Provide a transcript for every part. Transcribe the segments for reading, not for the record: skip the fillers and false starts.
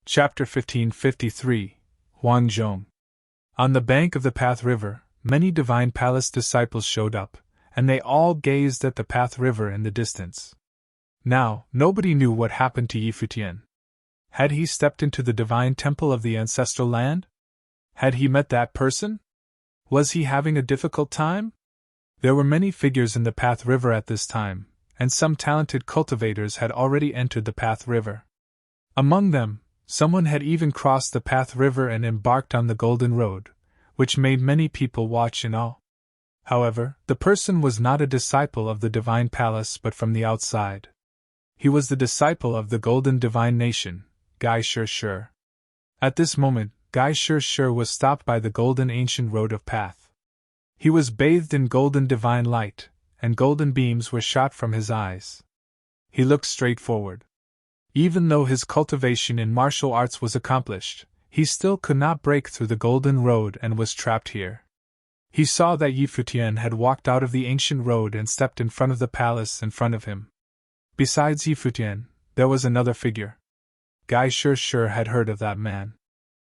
Chapter 1553 Huanzhong. On the bank of the Path River, many Divine Palace disciples showed up, and they all gazed at the Path River in the distance. Now, nobody knew what happened to Yi Futian. Had he stepped into the divine temple of the ancestral land? Had he met that person? Was he having a difficult time? There were many figures in the Path River at this time, and some talented cultivators had already entered the Path River. Among them, someone had even crossed the Path River and embarked on the Golden Road, which made many people watch in awe. However, the person was not a disciple of the Divine Palace but from the outside. He was the disciple of the Golden Divine Nation, Gai Shi. At this moment, Gai Shi was stopped by the Golden Ancient Road of Path. He was bathed in golden divine light, and golden beams were shot from his eyes. He looked straight forward. Even though his cultivation in martial arts was accomplished, he still could not break through the Golden Road and was trapped here. He saw that Yi Futian had walked out of the ancient road and stepped in front of the palace in front of him. Besides Yi Futian, there was another figure. Gai Shi had heard of that man.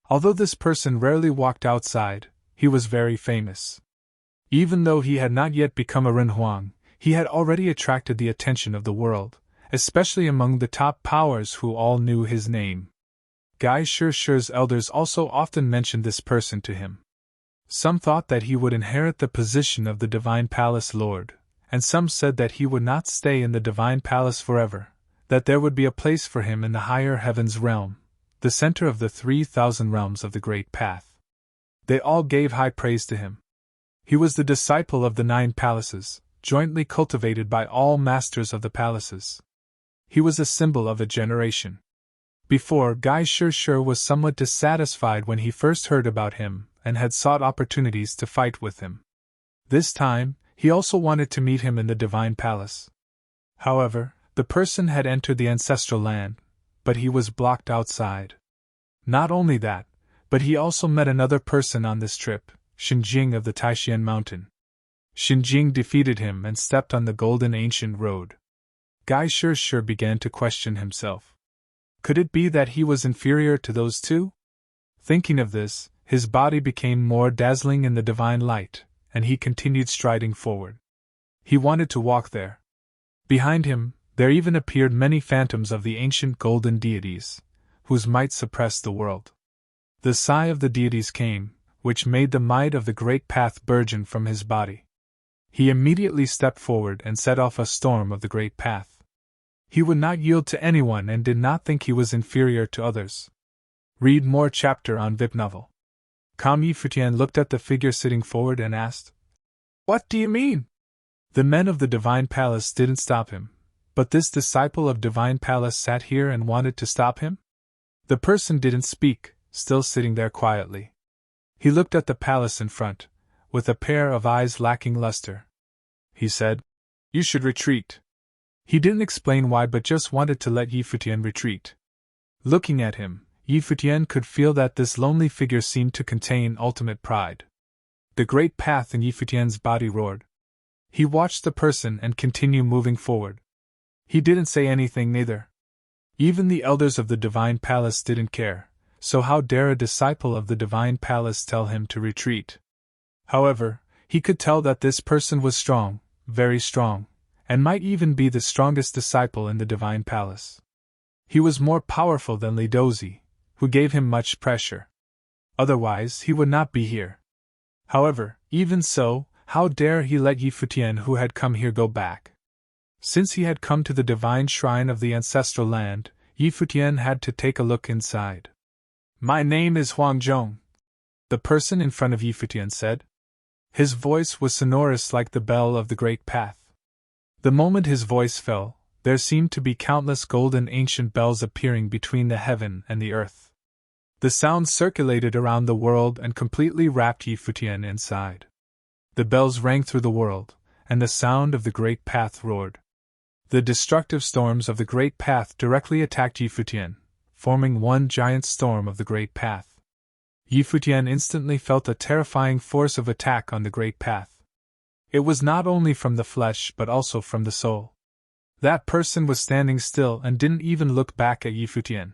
Although this person rarely walked outside, he was very famous. Even though he had not yet become a Renhuang, he had already attracted the attention of the world, especially among the top powers who all knew his name. Gai Shi's elders also often mentioned this person to him. Some thought that he would inherit the position of the Divine Palace Lord, and some said that he would not stay in the Divine Palace forever, that there would be a place for him in the higher heavens realm, the center of the 3,000 realms of the Great Path. They all gave high praise to him. He was the disciple of the 9 palaces, jointly cultivated by all masters of the palaces. He was a symbol of a generation. Before, Gai Shi was somewhat dissatisfied when he first heard about him and had sought opportunities to fight with him. This time, he also wanted to meet him in the Divine Palace. However, the person had entered the ancestral land, but he was blocked outside. Not only that, but he also met another person on this trip, Xinjing of the Taishan Mountain. Xinjing defeated him and stepped on the Golden Ancient Road. Gai Shi began to question himself. Could it be that he was inferior to those two? Thinking of this, his body became more dazzling in the divine light, and he continued striding forward. He wanted to walk there. Behind him, there even appeared many phantoms of the ancient golden deities, whose might suppressed the world. The sigh of the deities came, which made the might of the great path burgeon from his body. He immediately stepped forward and set off a storm of the great path. He would not yield to anyone and did not think he was inferior to others. Read more chapter on VIP novel. Yi Futian looked at the figure sitting forward and asked, "What do you mean?" The men of the Divine Palace didn't stop him, but this disciple of Divine Palace sat here and wanted to stop him? The person didn't speak, still sitting there quietly. He looked at the palace in front, with a pair of eyes lacking luster. He said, "You should retreat." He didn't explain why but just wanted to let Yi Futian retreat. Looking at him, Yi Futian could feel that this lonely figure seemed to contain ultimate pride. The great path in Yi Futian's body roared. He watched the person and continued moving forward. He didn't say anything neither. Even the elders of the Divine Palace didn't care, so how dare a disciple of the Divine Palace tell him to retreat? However, he could tell that this person was strong, very strong, and might even be the strongest disciple in the Divine Palace. He was more powerful than Li Dozi, who gave him much pressure. Otherwise, he would not be here. However, even so, how dare he let Yi Futian who had come here go back? Since he had come to the divine shrine of the ancestral land, Yi Futian had to take a look inside. "My name is Huanzhong," the person in front of Yi Futian said. His voice was sonorous like the bell of the great path. The moment his voice fell, there seemed to be countless golden ancient bells appearing between the heaven and the earth. The sound circulated around the world and completely wrapped Yi Futian inside. The bells rang through the world, and the sound of the great path roared. The destructive storms of the great path directly attacked Yi Futian, forming one giant storm of the great path. Yi Futian instantly felt a terrifying force of attack on the great path. It was not only from the flesh but also from the soul. That person was standing still and didn't even look back at Yi Futian.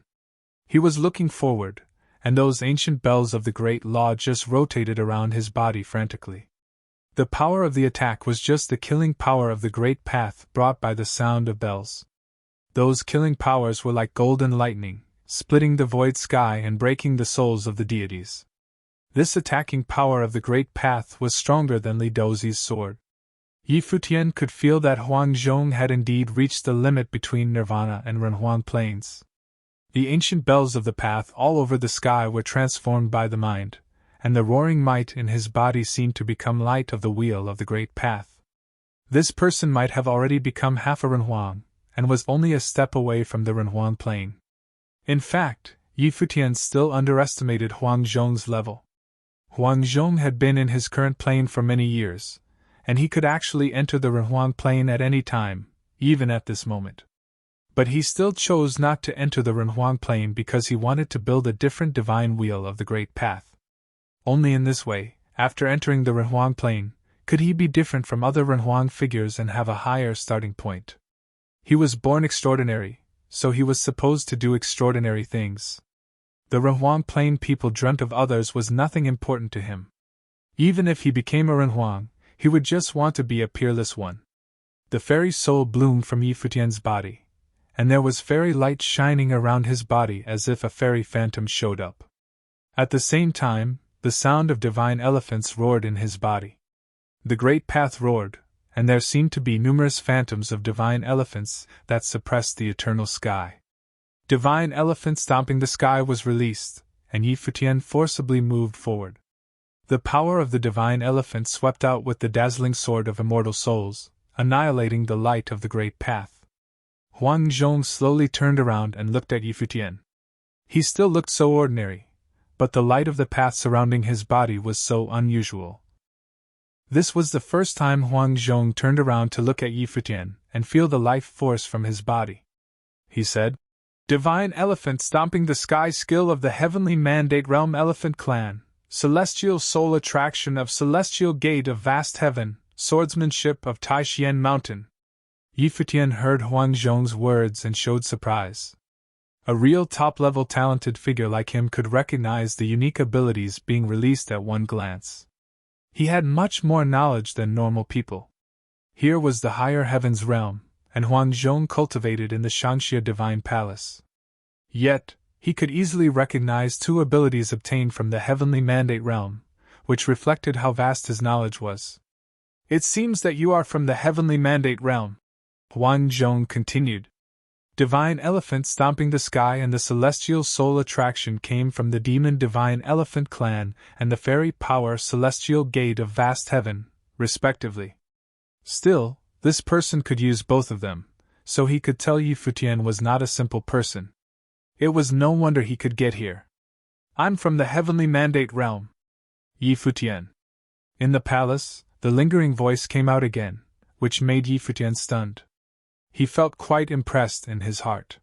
He was looking forward, and those ancient bells of the Great Law just rotated around his body frantically. The power of the attack was just the killing power of the great path brought by the sound of bells. Those killing powers were like golden lightning, splitting the void sky and breaking the souls of the deities. This attacking power of the great path was stronger than Li Dozi's sword. Yi Futian could feel that Huang Zhong had indeed reached the limit between Nirvana and Renhuang plains. The ancient bells of the path all over the sky were transformed by the mind, and the roaring might in his body seemed to become light of the wheel of the great path. This person might have already become half a Renhuang, and was only a step away from the Renhuang plain. In fact, Yi Futian still underestimated Huang Zhong's level. Huang Zhong had been in his current plane for many years, and he could actually enter the Renhuang plane at any time, even at this moment. But he still chose not to enter the Renhuang plane because he wanted to build a different divine wheel of the great path. Only in this way, after entering the Renhuang plane, could he be different from other Renhuang figures and have a higher starting point. He was born extraordinary, so he was supposed to do extraordinary things. The Renhuang plane people dreamt of others was nothing important to him. Even if he became a Renhuang, he would just want to be a peerless one. The fairy soul bloomed from Yi Futian's body, and there was fairy light shining around his body as if a fairy phantom showed up. At the same time, the sound of divine elephants roared in his body. The great path roared, and there seemed to be numerous phantoms of divine elephants that suppressed the eternal sky. Divine elephant stomping the sky was released, and Yi Futian forcibly moved forward. The power of the divine elephant swept out with the dazzling sword of immortal souls, annihilating the light of the great path. Huang Zhong slowly turned around and looked at Yi Futian. He still looked so ordinary, but the light of the path surrounding his body was so unusual. This was the first time Huang Zhong turned around to look at Yi Futian and feel the life force from his body. He said, "Divine elephant stomping the sky skill of the heavenly mandate realm elephant clan, celestial soul attraction of celestial gate of vast heaven, swordsmanship of Taishian mountain." Yi Futian heard Huang Zhong's words and showed surprise. A real top-level talented figure like him could recognize the unique abilities being released at one glance. He had much more knowledge than normal people. Here was the higher heavens realm, and Huang Zhong cultivated in the Shangxia Divine Palace. Yet, he could easily recognize two abilities obtained from the heavenly mandate realm, which reflected how vast his knowledge was. "It seems that you are from the heavenly mandate realm," Huang Zhong continued. Divine elephant stomping the sky and the celestial soul attraction came from the demon divine elephant clan and the fairy power celestial gate of vast heaven, respectively. Still, this person could use both of them, so he could tell Yi Futian was not a simple person. It was no wonder he could get here. "I'm from the heavenly mandate realm." Yi Futian. In the palace, the lingering voice came out again, which made Yi Futian stunned. He felt quite impressed in his heart.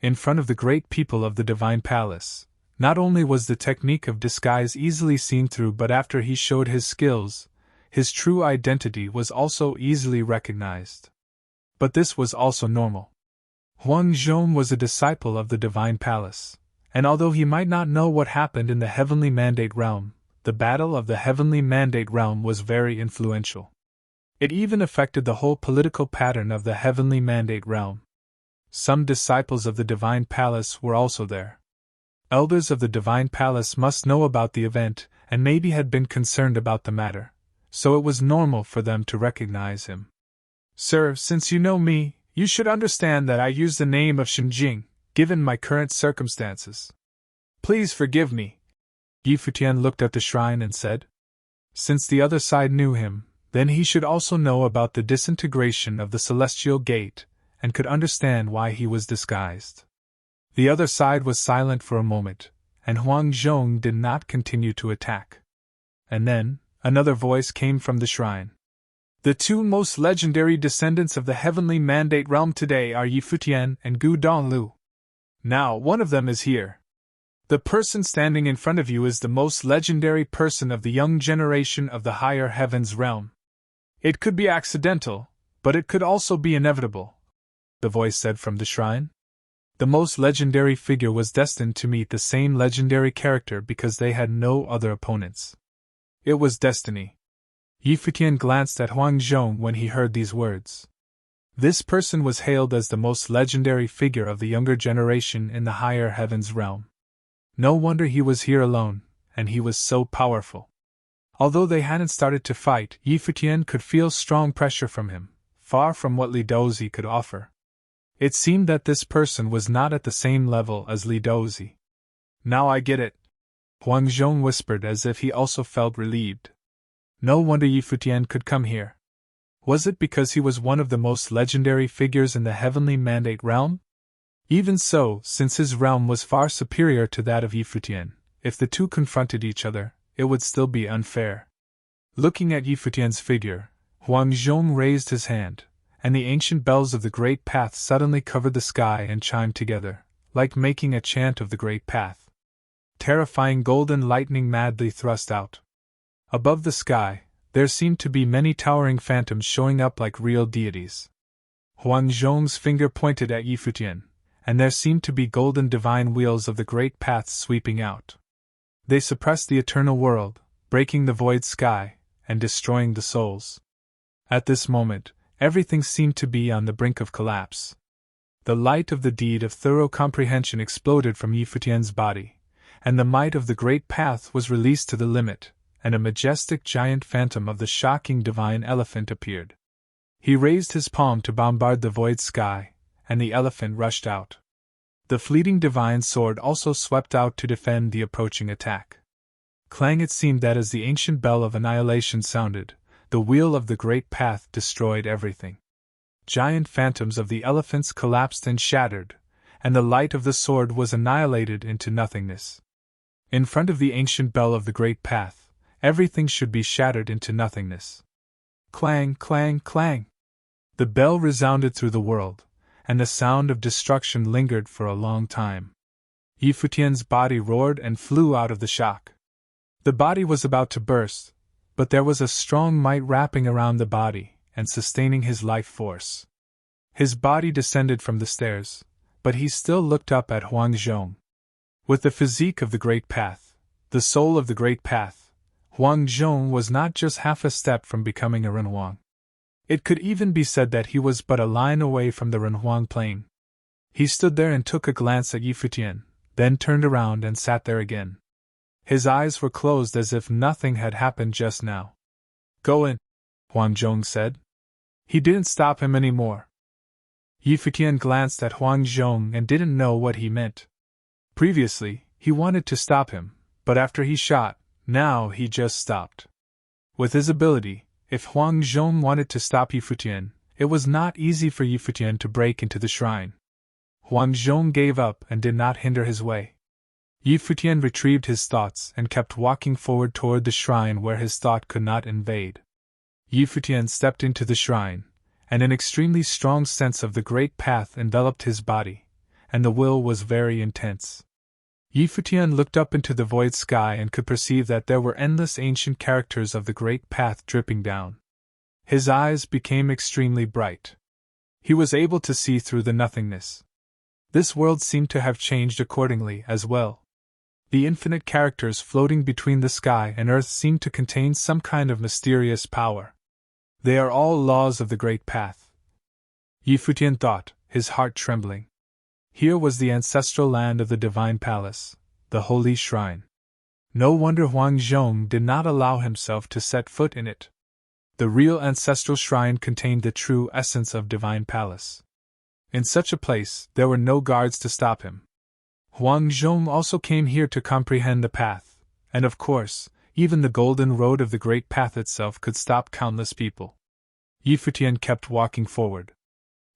In front of the great people of the Divine Palace, not only was the technique of disguise easily seen through, but after he showed his skills, his true identity was also easily recognized. But this was also normal. Huang Zhong was a disciple of the Divine Palace, and although he might not know what happened in the Heavenly Mandate Realm, the battle of the Heavenly Mandate Realm was very influential. It even affected the whole political pattern of the Heavenly Mandate Realm. Some disciples of the Divine Palace were also there. Elders of the Divine Palace must know about the event and maybe had been concerned about the matter, so it was normal for them to recognize him. "Sir, since you know me, you should understand that I use the name of Shenjing, given my current circumstances. Please forgive me." Yi Futian looked at the shrine and said. Since the other side knew him, then he should also know about the disintegration of the Celestial Gate, and could understand why he was disguised. The other side was silent for a moment, and Huang Zhong did not continue to attack. And then, another voice came from the shrine. "The two most legendary descendants of the Heavenly Mandate Realm today are Yi Futian and Gu Donglu. Now, one of them is here. The person standing in front of you is the most legendary person of the young generation of the higher heavens realm. It could be accidental, but it could also be inevitable," the voice said from the shrine. The most legendary figure was destined to meet the same legendary character because they had no other opponents. It was destiny. Yi Futian glanced at Huang Zhong when he heard these words. This person was hailed as the most legendary figure of the younger generation in the higher heavens realm. No wonder he was here alone, and he was so powerful. Although they hadn't started to fight, Yi Futian could feel strong pressure from him, far from what Li Dozi could offer. It seemed that this person was not at the same level as Li Dozi. Now I get it, Huang Zhong whispered as if he also felt relieved. No wonder Yi Futian could come here. Was it because he was one of the most legendary figures in the heavenly mandate realm? Even so, since his realm was far superior to that of Yi Futian, if the two confronted each other, it would still be unfair. Looking at Yi Futian's figure, Huang Zhong raised his hand, and the ancient bells of the Great Path suddenly covered the sky and chimed together, like making a chant of the Great Path. Terrifying golden lightning madly thrust out. Above the sky, there seemed to be many towering phantoms showing up like real deities. Huang Zhong's finger pointed at Yi Futian, and there seemed to be golden divine wheels of the Great Path sweeping out. They suppressed the eternal world, breaking the void sky, and destroying the souls. At this moment, everything seemed to be on the brink of collapse. The light of the deed of thorough comprehension exploded from Yi Futian's body, and the might of the Great Path was released to the limit, and a majestic giant phantom of the shocking divine elephant appeared. He raised his palm to bombard the void sky, and the elephant rushed out. The fleeting divine sword also swept out to defend the approaching attack. Clang! It seemed that as the ancient bell of annihilation sounded, the wheel of the Great Path destroyed everything. Giant phantoms of the elephants collapsed and shattered, and the light of the sword was annihilated into nothingness. In front of the ancient bell of the Great Path, everything should be shattered into nothingness. Clang, clang, clang! The bell resounded through the world, and the sound of destruction lingered for a long time. Yi Futian's body roared and flew out of the shock. The body was about to burst, but there was a strong might wrapping around the body and sustaining his life force. His body descended from the stairs, but he still looked up at Huang Zhong. With the physique of the Great Path, the soul of the Great Path, Huang Zhong was not just half a step from becoming a Renhuang. It could even be said that he was but a line away from the Renhuang plane. He stood there and took a glance at Yi Futian, then turned around and sat there again. His eyes were closed as if nothing had happened just now. Go in, Huang Zhong said. He didn't stop him anymore. Yi Futian glanced at Huang Zhong and didn't know what he meant. Previously, he wanted to stop him, but after he shot, now he just stopped. With his ability, if Huang Zhong wanted to stop Yi Futian, it was not easy for Yi Futian to break into the shrine. Huang Zhong gave up and did not hinder his way. Yi Futian retrieved his thoughts and kept walking forward toward the shrine where his thought could not invade. Yi Futian stepped into the shrine, and an extremely strong sense of the Great Path enveloped his body, and the will was very intense. Yi Futian looked up into the void sky and could perceive that there were endless ancient characters of the Great Path dripping down. His eyes became extremely bright. He was able to see through the nothingness. This world seemed to have changed accordingly as well. The infinite characters floating between the sky and earth seemed to contain some kind of mysterious power. They are all laws of the Great Path, Yi Futian thought, his heart trembling. Here was the ancestral land of the Divine Palace, the Holy Shrine. No wonder Huang Zhong did not allow himself to set foot in it. The real ancestral shrine contained the true essence of Divine Palace. In such a place, there were no guards to stop him. Huang Zhong also came here to comprehend the path, and of course, even the golden road of the Great Path itself could stop countless people. Yi Futian kept walking forward.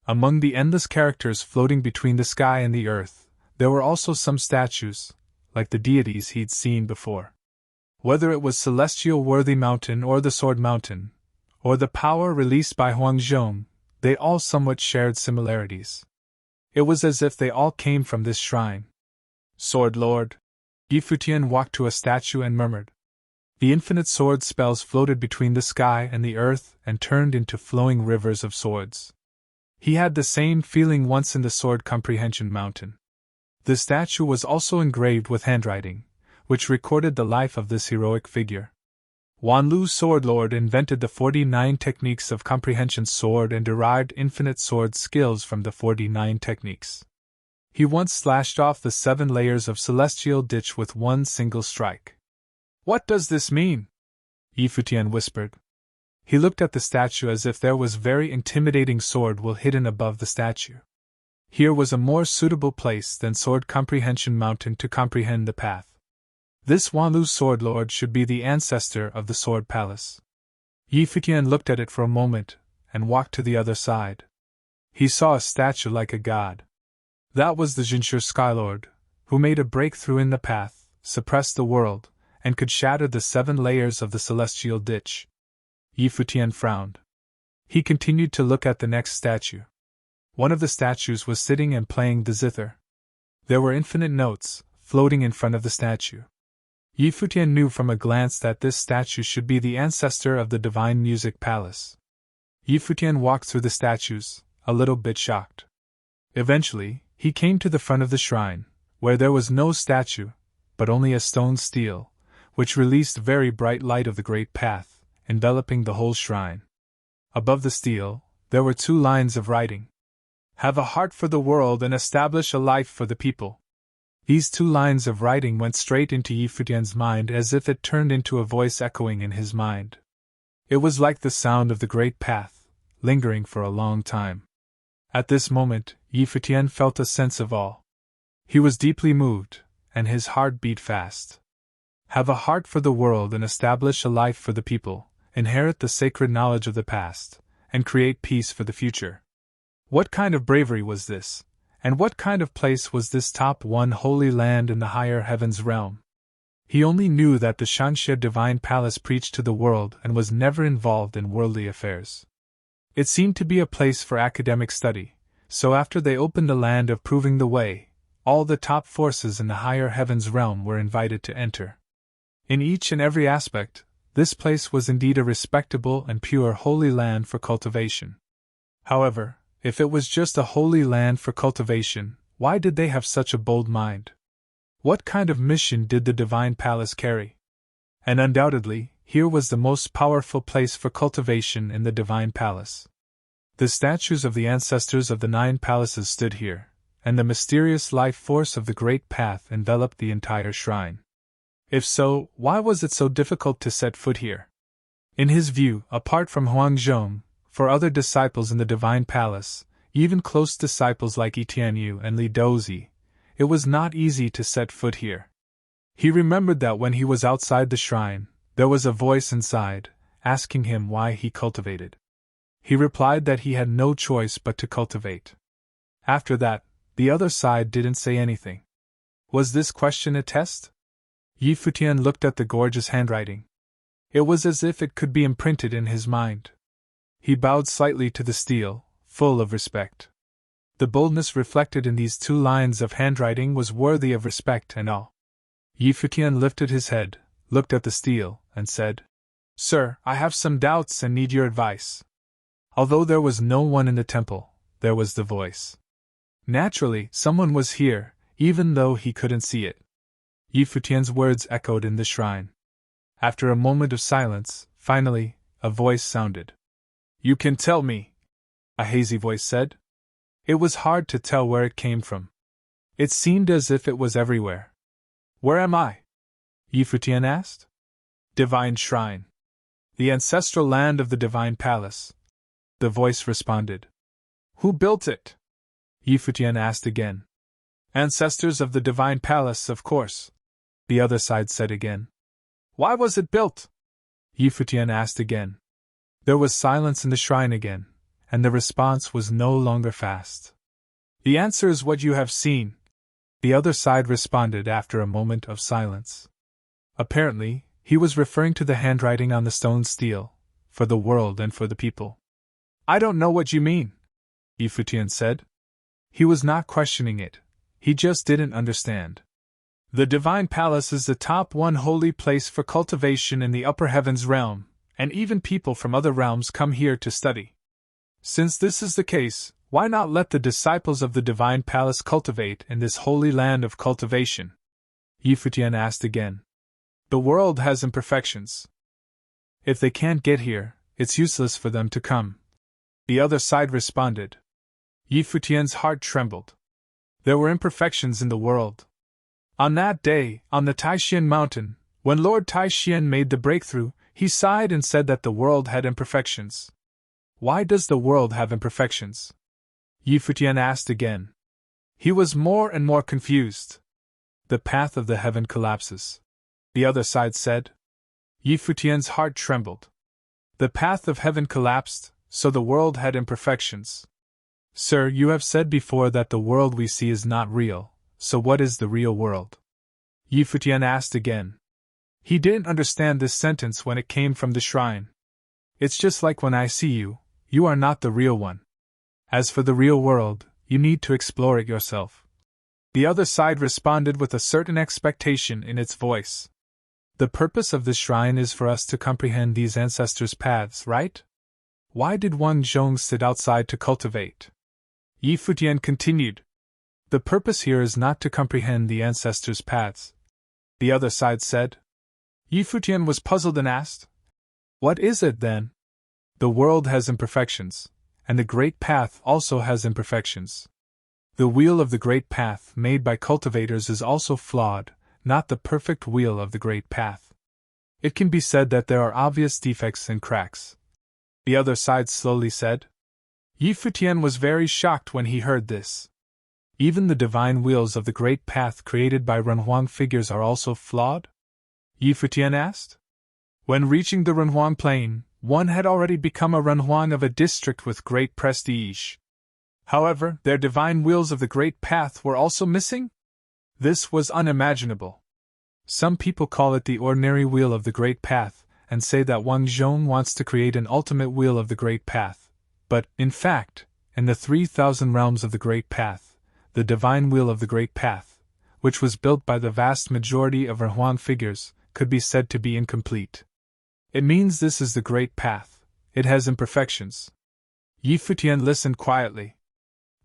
Among the endless characters floating between the sky and the earth, there were also some statues, like the deities he'd seen before. Whether it was Celestial Worthy Mountain or the Sword Mountain, or the power released by Huang Zhong, they all somewhat shared similarities. It was as if they all came from this shrine. Sword Lord. Yi Futian walked to a statue and murmured. The infinite sword spells floated between the sky and the earth and turned into flowing rivers of swords. He had the same feeling once in the Sword Comprehension Mountain. The statue was also engraved with handwriting, which recorded the life of this heroic figure. Wanlu Swordlord invented the 49 techniques of comprehension sword and derived infinite sword skills from the 49 techniques. He once slashed off the 7 layers of celestial ditch with one single strike. "What does this mean?" Futian whispered. He looked at the statue as if there was very intimidating sword will hidden above the statue. Here was a more suitable place than Sword Comprehension Mountain to comprehend the path. This Wanlu Swordlord should be the ancestor of the Sword Palace. Futian looked at it for a moment, and walked to the other side. He saw a statue like a god. That was the Jinshur Skylord, who made a breakthrough in the path, suppressed the world, and could shatter the 7 layers of the celestial ditch. Futian frowned. He continued to look at the next statue. One of the statues was sitting and playing the zither. There were infinite notes, floating in front of the statue. Futian knew from a glance that this statue should be the ancestor of the Divine Music Palace. Futian walked through the statues, a little bit shocked. Eventually, he came to the front of the shrine, where there was no statue, but only a stone stele, which released very bright light of the great path, enveloping the whole shrine. Above the stele, there were 2 lines of writing. "Have a heart for the world and establish a life for the people." These 2 lines of writing went straight into Futian's mind as if it turned into a voice echoing in his mind. It was like the sound of the great path, lingering for a long time. At this moment, Futian felt a sense of awe. He was deeply moved, and his heart beat fast. Have a heart for the world and establish a life for the people, inherit the sacred knowledge of the past, and create peace for the future. What kind of bravery was this? And what kind of place was this top 1 holy land in the higher heavens realm? He only knew that the Shanshe Divine Palace preached to the world and was never involved in worldly affairs. It seemed to be a place for academic study, so after they opened the land of proving the way, all the top forces in the higher heavens realm were invited to enter. In each and every aspect, this place was indeed a respectable and pure holy land for cultivation. However, if it was just a holy land for cultivation, why did they have such a bold mind? What kind of mission did the Divine Palace carry? And undoubtedly, here was the most powerful place for cultivation in the Divine Palace. The statues of the ancestors of the 9 palaces stood here, and the mysterious life force of the Great Path enveloped the entire shrine. If so, why was it so difficult to set foot here? In his view, apart from Huangzhong, for other disciples in the Divine Palace, even close disciples like Tianyu and Li Dozi, it was not easy to set foot here. He remembered that when he was outside the shrine, there was a voice inside, asking him why he cultivated. He replied that he had no choice but to cultivate. After that, the other side didn't say anything. Was this question a test? Futian looked at the gorgeous handwriting. It was as if it could be imprinted in his mind. He bowed slightly to the stele, full of respect. The boldness reflected in these 2 lines of handwriting was worthy of respect and awe. Futian lifted his head, looked at the stele, and said, "Sir, I have some doubts and need your advice." Although there was no one in the temple, there was the voice. Naturally, someone was here, even though he couldn't see it. Futian's words echoed in the shrine. After a moment of silence, finally, a voice sounded. "You can tell me," a hazy voice said. It was hard to tell where it came from. It seemed as if it was everywhere. "Where am I?" Futian asked. "Divine Shrine. The ancestral land of the Divine Palace," the voice responded. "Who built it?" Futian asked again. "Ancestors of the Divine Palace, of course," the other side said again. "Why was it built?" Futian asked again. There was silence in the shrine again, and the response was no longer fast. "The answer is what you have seen," the other side responded after a moment of silence. Apparently, he was referring to the handwriting on the stone stele, for the world and for the people. "I don't know what you mean," Futian said. He was not questioning it, he just didn't understand. "The Divine Palace is the top 1 holy place for cultivation in the upper heavens realm, and even people from other realms come here to study. Since this is the case, Why not let the disciples of the divine palace cultivate in this holy land of cultivation? Futian asked again. The world has imperfections. If they can't get here, it's useless for them to come. The other side responded. Futian's heart trembled. There were imperfections in the world. On that day, on the Taishan mountain, when Lord Taishan made the breakthrough, he sighed and said that the world had imperfections. Why does the world have imperfections? Futian asked again. He was more and more confused. The path of the heaven collapses. The other side said. Futian's heart trembled. The path of heaven collapsed, so the world had imperfections. Sir, you have said before that the world we see is not real, so what is the real world? Futian asked again. He didn't understand this sentence when it came from the shrine. It's just like when I see you, you are not the real one. As for the real world, you need to explore it yourself. The other side responded with a certain expectation in its voice. The purpose of this shrine is for us to comprehend these ancestors' paths, right? Why did Wang Zhong sit outside to cultivate? Futian continued. The purpose here is not to comprehend the ancestors' paths. The other side said. Futian was puzzled and asked. What is it then? The world has imperfections, and the great path also has imperfections. The wheel of the great path made by cultivators is also flawed, not the perfect wheel of the great path. It can be said that there are obvious defects and cracks. The other side slowly said. Futian was very shocked when he heard this. Even the divine wheels of the great path created by Renhuang figures are also flawed? Futian asked. When reaching the Renhuang plain, one had already become a Renhuang of a district with great prestige. However, their divine wheels of the great path were also missing? This was unimaginable. Some people call it the ordinary wheel of the great path, and say that Wang Zhong wants to create an ultimate wheel of the great path. But, in fact, in the 3,000 realms of the great path, the divine wheel of the great path, which was built by the vast majority of Renhuang figures, could be said to be incomplete. It means this is the great path. It has imperfections. Futian listened quietly.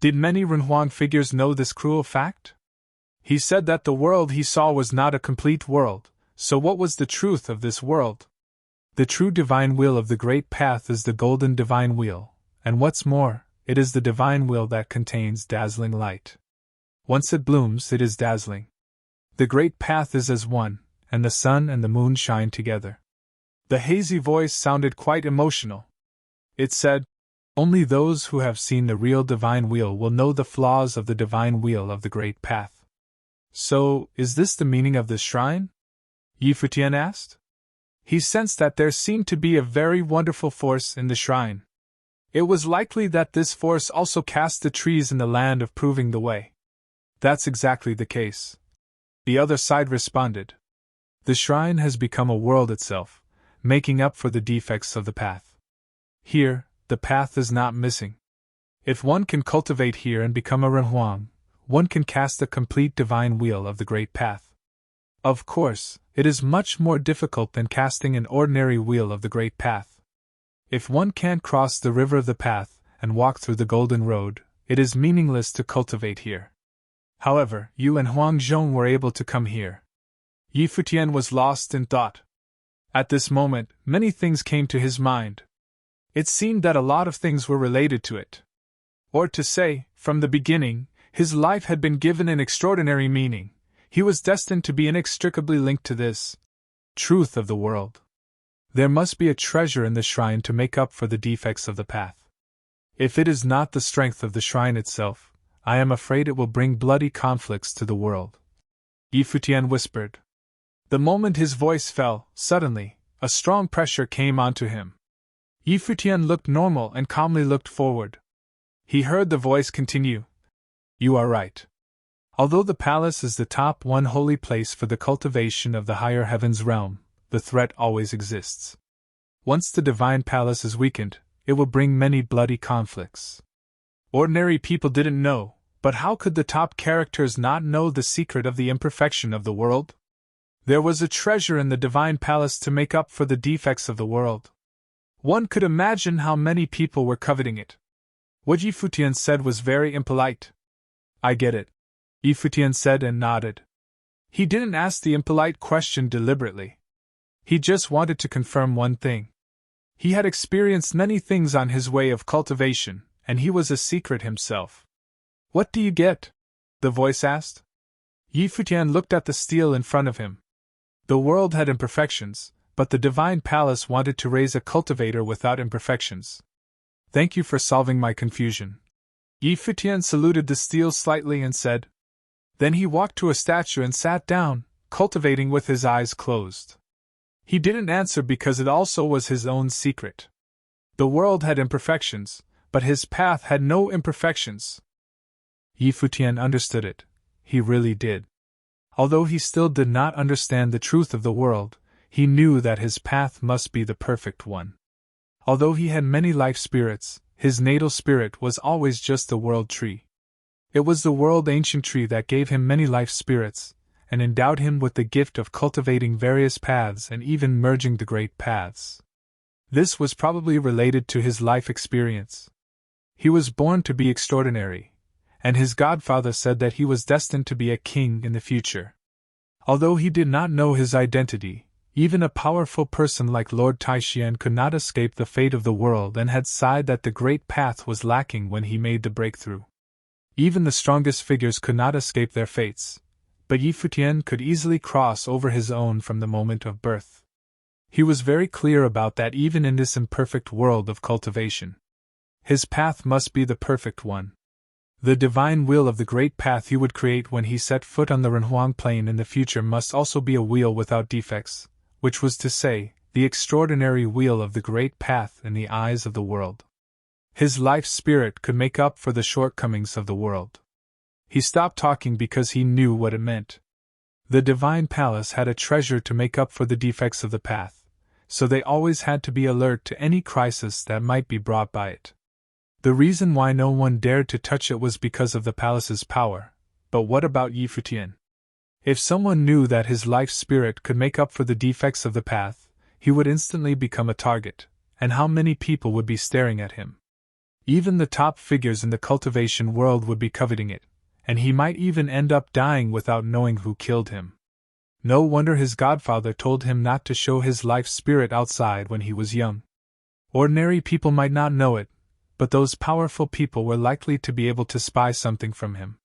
Did many Renhuang figures know this cruel fact? He said that the world he saw was not a complete world, so what was the truth of this world? The true divine wheel of the great path is the golden divine wheel, and what's more, it is the divine wheel that contains dazzling light. Once it blooms, it is dazzling. The great path is as one, and the sun and the moon shine together. The hazy voice sounded quite emotional. It said, only those who have seen the real divine wheel will know the flaws of the divine wheel of the great path. So, is this the meaning of this shrine? Futian asked. He sensed that there seemed to be a very wonderful force in the shrine. It was likely that this force also cast the trees in the land of proving the way. That's exactly the case. The other side responded. The shrine has become a world itself, making up for the defects of the path. Here, the path is not missing. If one can cultivate here and become a Renhuang, one can cast a complete divine wheel of the great path. Of course, it is much more difficult than casting an ordinary wheel of the great path. If one can't cross the river of the path and walk through the golden road, it is meaningless to cultivate here. However, you and Huang Zhong were able to come here. Futian was lost in thought. At this moment, many things came to his mind. It seemed that a lot of things were related to it. Or to say, from the beginning, his life had been given an extraordinary meaning. He was destined to be inextricably linked to this truth of the world. There must be a treasure in the shrine to make up for the defects of the path. If it is not the strength of the shrine itself, I am afraid it will bring bloody conflicts to the world. Futian whispered. The moment his voice fell, suddenly, a strong pressure came onto him. Futian looked normal and calmly looked forward. He heard the voice continue. You are right. Although the palace is the top one holy place for the cultivation of the higher heavens realm, the threat always exists. Once the divine palace is weakened, it will bring many bloody conflicts. Ordinary people didn't know, but how could the top characters not know the secret of the imperfection of the world? There was a treasure in the divine palace to make up for the defects of the world. One could imagine how many people were coveting it. What Yi Futian said was very impolite. I get it, Yi Futian said and nodded. He didn't ask the impolite question deliberately. He just wanted to confirm one thing. He had experienced many things on his way of cultivation, and he was a secret himself. What do you get? The voice asked. Yi Futian looked at the stele in front of him. The world had imperfections, but the divine palace wanted to raise a cultivator without imperfections. Thank you for solving my confusion. Yi Futian saluted the stele slightly and said. Then he walked to a statue and sat down, cultivating with his eyes closed. He didn't answer because it also was his own secret. The world had imperfections, but his path had no imperfections. Yi Futian understood it. He really did. Although he still did not understand the truth of the world, he knew that his path must be the perfect one. Although he had many life spirits, his natal spirit was always just the world tree. It was the world ancient tree that gave him many life spirits, and endowed him with the gift of cultivating various paths and even merging the great paths. This was probably related to his life experience. He was born to be extraordinary, and his godfather said that he was destined to be a king in the future. Although he did not know his identity, even a powerful person like Lord Taishian could not escape the fate of the world and had sighed that the great path was lacking when he made the breakthrough. Even the strongest figures could not escape their fates, but Yi Futian could easily cross over his own from the moment of birth. He was very clear about that even in this imperfect world of cultivation. His path must be the perfect one. The divine wheel of the great path he would create when he set foot on the Renhuang plain in the future must also be a wheel without defects, which was to say, the extraordinary wheel of the great path in the eyes of the world. His life spirit could make up for the shortcomings of the world. He stopped talking because he knew what it meant. The divine palace had a treasure to make up for the defects of the path, so they always had to be alert to any crisis that might be brought by it. The reason why no one dared to touch it was because of the palace's power. But what about Yi Futian? If someone knew that his life spirit could make up for the defects of the path, he would instantly become a target, and how many people would be staring at him? Even the top figures in the cultivation world would be coveting it, and he might even end up dying without knowing who killed him. No wonder his godfather told him not to show his life spirit outside when he was young. Ordinary people might not know it, but those powerful people were likely to be able to spy something from him.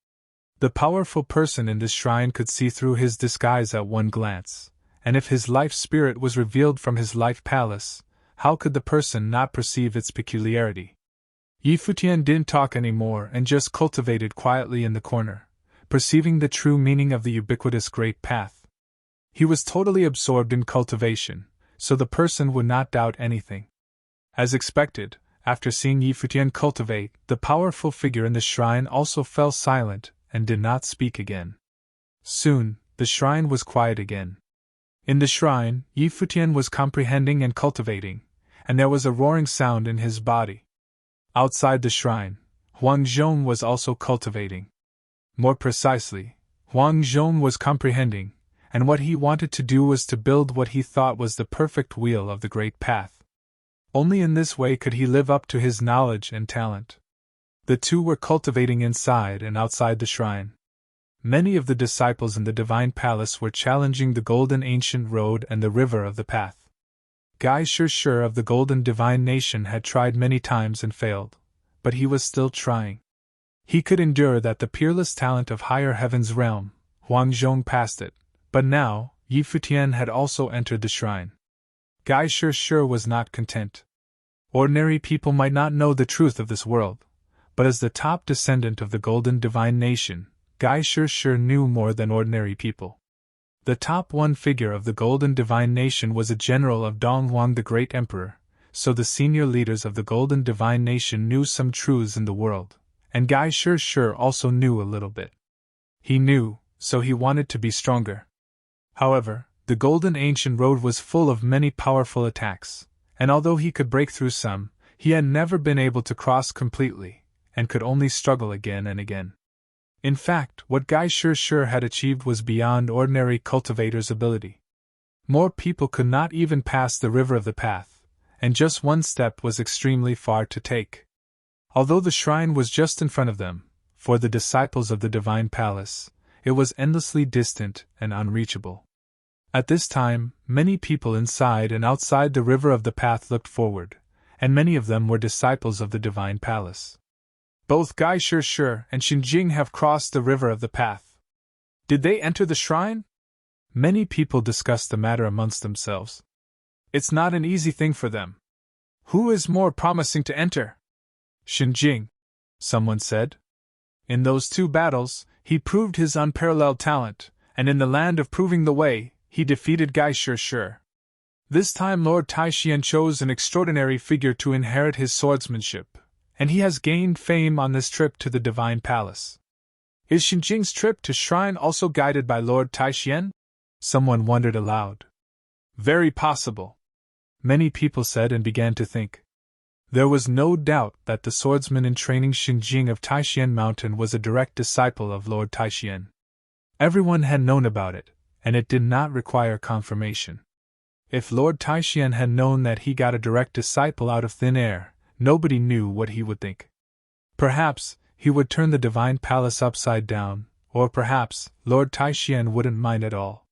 The powerful person in this shrine could see through his disguise at one glance, and if his life spirit was revealed from his life palace, how could the person not perceive its peculiarity? Yi Futian didn't talk anymore and just cultivated quietly in the corner, perceiving the true meaning of the ubiquitous great path. He was totally absorbed in cultivation, so the person would not doubt anything. As expected, after seeing Yi Futian cultivate, the powerful figure in the shrine also fell silent and did not speak again. Soon, the shrine was quiet again. In the shrine, Yi Futian was comprehending and cultivating, and there was a roaring sound in his body. Outside the shrine, Huang Zhong was also cultivating. More precisely, Huang Zhong was comprehending, and what he wanted to do was to build what he thought was the perfect wheel of the great path. Only in this way could he live up to his knowledge and talent. The two were cultivating inside and outside the shrine. Many of the disciples in the divine palace were challenging the golden ancient road and the river of the path. Gai Shi of the golden divine nation had tried many times and failed, but he was still trying. He could endure that the peerless talent of higher heaven's realm, Huang Zhong passed it, but now, Yi Futian had also entered the shrine. Gai Shi was not content. Ordinary people might not know the truth of this world, but as the top descendant of the golden divine nation, Gai Shi knew more than ordinary people. The top one figure of the golden divine nation was a general of Donghuang the great emperor, so the senior leaders of the golden divine nation knew some truths in the world, and Gai Shi also knew a little bit. He knew, so he wanted to be stronger. However, the golden ancient road was full of many powerful attacks, and although he could break through some, he had never been able to cross completely, and could only struggle again and again. In fact, what Gai Shi had achieved was beyond ordinary cultivators' ability. More people could not even pass the river of the path, and just one step was extremely far to take. Although the shrine was just in front of them, for the disciples of the divine palace, it was endlessly distant and unreachable. At this time, many people inside and outside the river of the path looked forward, and many of them were disciples of the divine palace. Both Gai Shi and Xinjing have crossed the river of the path. Did they enter the shrine? Many people discussed the matter amongst themselves. It's not an easy thing for them. Who is more promising to enter? Xinjing, someone said. In those 2 battles, he proved his unparalleled talent, and in the land of proving the way, he defeated Gai Shi. This time Lord Taixian chose an extraordinary figure to inherit his swordsmanship, and he has gained fame on this trip to the divine palace. Is Xinjing's trip to shrine also guided by Lord Taixian? Someone wondered aloud. Very possible. Many people said and began to think. There was no doubt that the swordsman in training Xinjing of Taixian Mountain was a direct disciple of Lord Taixian. Everyone had known about it, and it did not require confirmation. If Lord Taixian had known that he got a direct disciple out of thin air, nobody knew what he would think. Perhaps he would turn the divine palace upside down, or perhaps Lord Taixian wouldn't mind at all.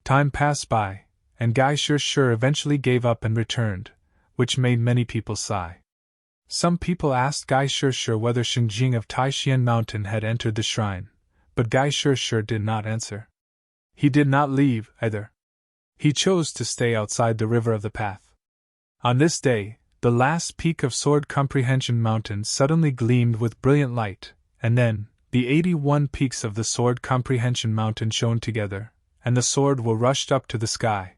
Time passed by, and Gai Shi eventually gave up and returned, which made many people sigh. Some people asked Gai Shi whether Xinjing of Taixian Mountain had entered the shrine, but Gai Shi did not answer. He did not leave, either. He chose to stay outside the river of the path. On this day, the last peak of Sword Comprehension Mountain suddenly gleamed with brilliant light, and then, the 81 peaks of the Sword Comprehension Mountain shone together, and the sword were rushed up to the sky.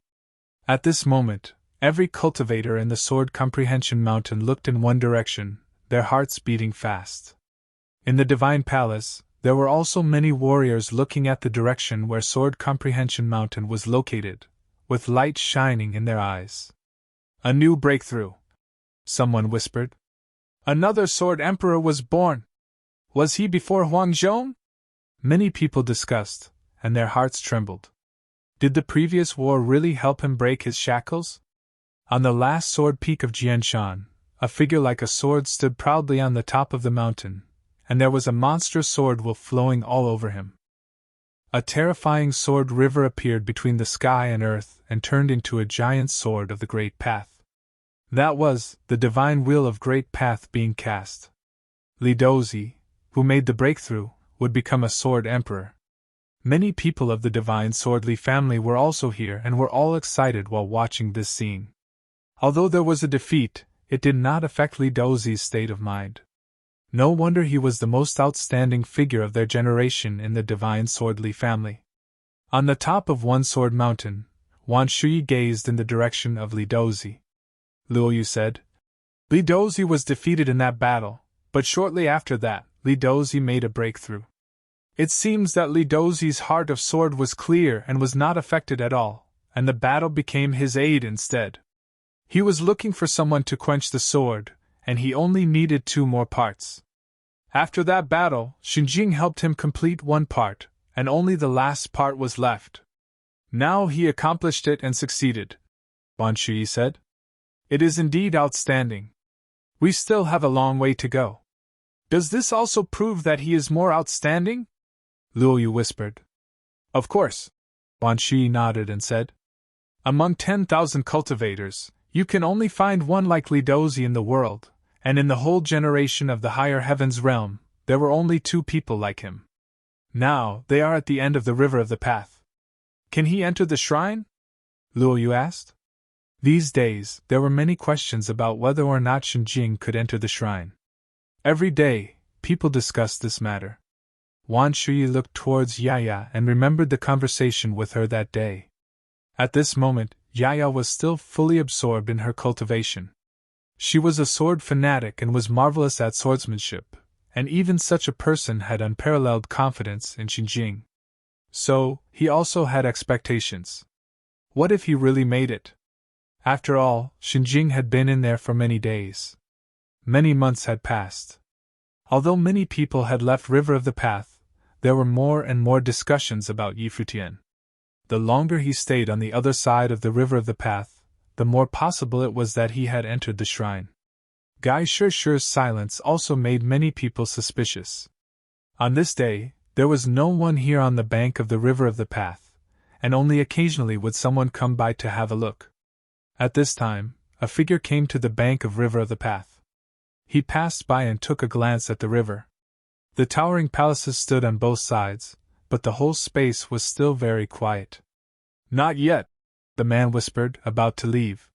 At this moment, every cultivator in the Sword Comprehension Mountain looked in one direction, their hearts beating fast. In the divine palace, there were also many warriors looking at the direction where Sword Comprehension Mountain was located, with light shining in their eyes. A new breakthrough, someone whispered. Another Sword Emperor was born. Was he before Huangzhong? Many people discussed, and their hearts trembled. Did the previous war really help him break his shackles? On the last sword peak of Jianshan, a figure like a sword stood proudly on the top of the mountain, and there was a monstrous sword wolf flowing all over him. A terrifying sword river appeared between the sky and earth and turned into a giant sword of the Great Path. That was the divine will of Great Path being cast. Li Dozi, who made the breakthrough, would become a sword emperor. Many people of the divine Swordly family were also here and were all excited while watching this scene. Although there was a defeat, it did not affect Li Dozi's state of mind. No wonder he was the most outstanding figure of their generation in the divine Swordly family. On the top of one sword mountain, Wan Shui gazed in the direction of Li Dozi. Luo Yu said, Li Dozi was defeated in that battle, but shortly after that, Li Dozi made a breakthrough. It seems that Li Dozi's heart of sword was clear and was not affected at all, and the battle became his aid instead. He was looking for someone to quench the sword, and he only needed 2 more parts. After that battle, Xinjing helped him complete one part, and only the last part was left. Now he accomplished it and succeeded, Wan Shui said. It is indeed outstanding. We still have a long way to go. Does this also prove that he is more outstanding? Luo Yu whispered. Of course, Wan Shui nodded and said. Among 10,000 cultivators, you can only find one like Li Dozi in the world, and in the whole generation of the higher heavens realm, there were only 2 people like him. Now, they are at the end of the river of the path. Can he enter the shrine? Luo Yu asked. These days, there were many questions about whether or not Xinjing could enter the shrine. Every day, people discussed this matter. Wan Shui looked towards Yaya and remembered the conversation with her that day. At this moment, Yaya was still fully absorbed in her cultivation. She was a sword fanatic and was marvelous at swordsmanship, and even such a person had unparalleled confidence in Xinjing. So, he also had expectations. What if he really made it? After all, Xinjing had been in there for many days. Many months had passed. Although many people had left River of the Path, there were more and more discussions about Futian. The longer he stayed on the other side of the River of the Path, the more possible it was that he had entered the shrine. Guy Shurshu's silence also made many people suspicious. On this day, there was no one here on the bank of the river of the path, and only occasionally would someone come by to have a look. At this time, a figure came to the bank of river of the path. He passed by and took a glance at the river. The towering palaces stood on both sides, but the whole space was still very quiet. "Not yet," the man whispered, about to leave.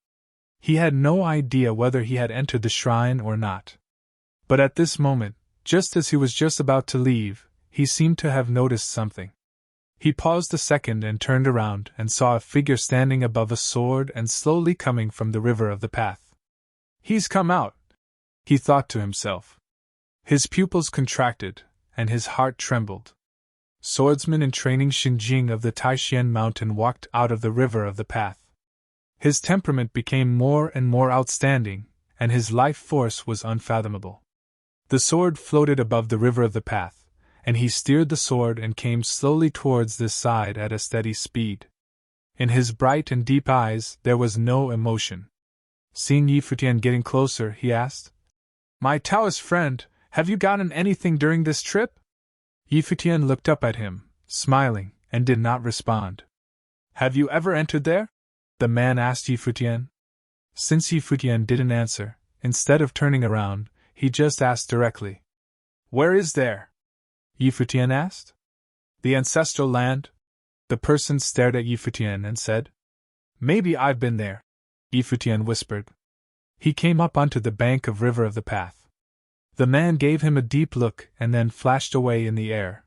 He had no idea whether he had entered the shrine or not. But at this moment, just as he was just about to leave, he seemed to have noticed something. He paused a second and turned around and saw a figure standing above a sword and slowly coming from the river of the path. "He's come out," he thought to himself. His pupils contracted, and his heart trembled. Swordsman in training Xinjing of the Taishan mountain walked out of the river of the path. His temperament became more and more outstanding, and his life force was unfathomable. The sword floated above the river of the path, and he steered the sword and came slowly towards this side at a steady speed. In his bright and deep eyes there was no emotion. Seeing Yi Futian getting closer, he asked, "My Taoist friend, have you gotten anything during this trip?" Yi Futian looked up at him, smiling, and did not respond. "Have you ever entered there?" the man asked Yi Futian. Since Yi Futian didn't answer, instead of turning around, he just asked directly. "Where is there?" Yi Futian asked. "The ancestral land?" The person stared at Yi Futian and said. "Maybe I've been there," Yi Futian whispered. He came up onto the bank of river of the path. The man gave him a deep look and then flashed away in the air.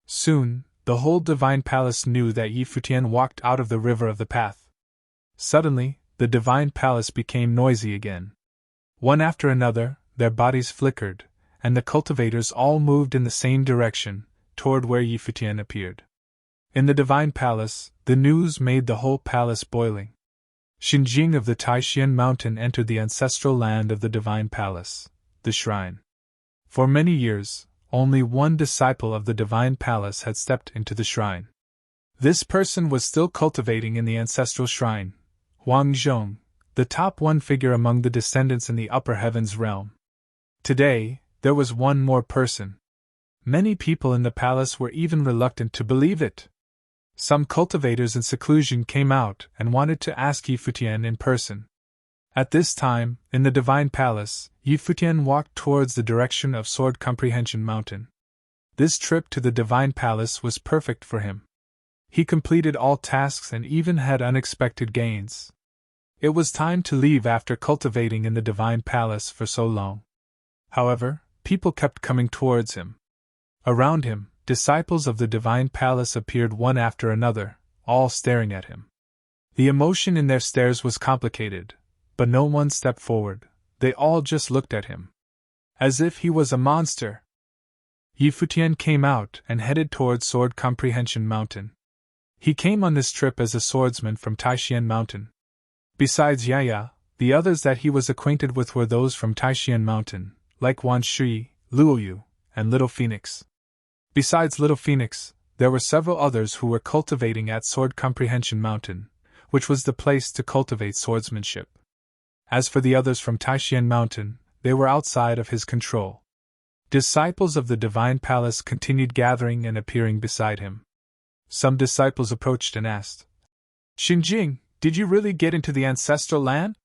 Soon, the whole divine palace knew that Yi Futian walked out of the river of the path. Suddenly, the divine palace became noisy again. One after another, their bodies flickered, and the cultivators all moved in the same direction, toward where Yi Futian appeared. In the divine palace, the news made the whole palace boiling. Xinjing of the Taishan mountain entered the ancestral land of the divine palace, the shrine. For many years, only one disciple of the divine palace had stepped into the shrine. This person was still cultivating in the ancestral shrine, Huang Zhong, the top one figure among the descendants in the upper heavens realm. Today, there was one more person. Many people in the palace were even reluctant to believe it. Some cultivators in seclusion came out and wanted to ask Yi Futian in person. At this time, in the divine palace, Yi Futian walked towards the direction of Sword Comprehension Mountain. This trip to the divine palace was perfect for him. He completed all tasks and even had unexpected gains. It was time to leave after cultivating in the divine palace for so long. However, people kept coming towards him. Around him, disciples of the divine palace appeared one after another, all staring at him. The emotion in their stares was complicated, but no one stepped forward. They all just looked at him. As if he was a monster. Yi Futian came out and headed towards Sword Comprehension Mountain. He came on this trip as a swordsman from Taishan Mountain. Besides Yaya, the others that he was acquainted with were those from Taishan Mountain, like Wan Shi, Luoyu, and Little Phoenix. Besides Little Phoenix, there were several others who were cultivating at Sword Comprehension Mountain, which was the place to cultivate swordsmanship. As for the others from Taishan Mountain, they were outside of his control. Disciples of the Divine Palace continued gathering and appearing beside him. Some disciples approached and asked, "Xinjing, did you really get into the ancestral land?"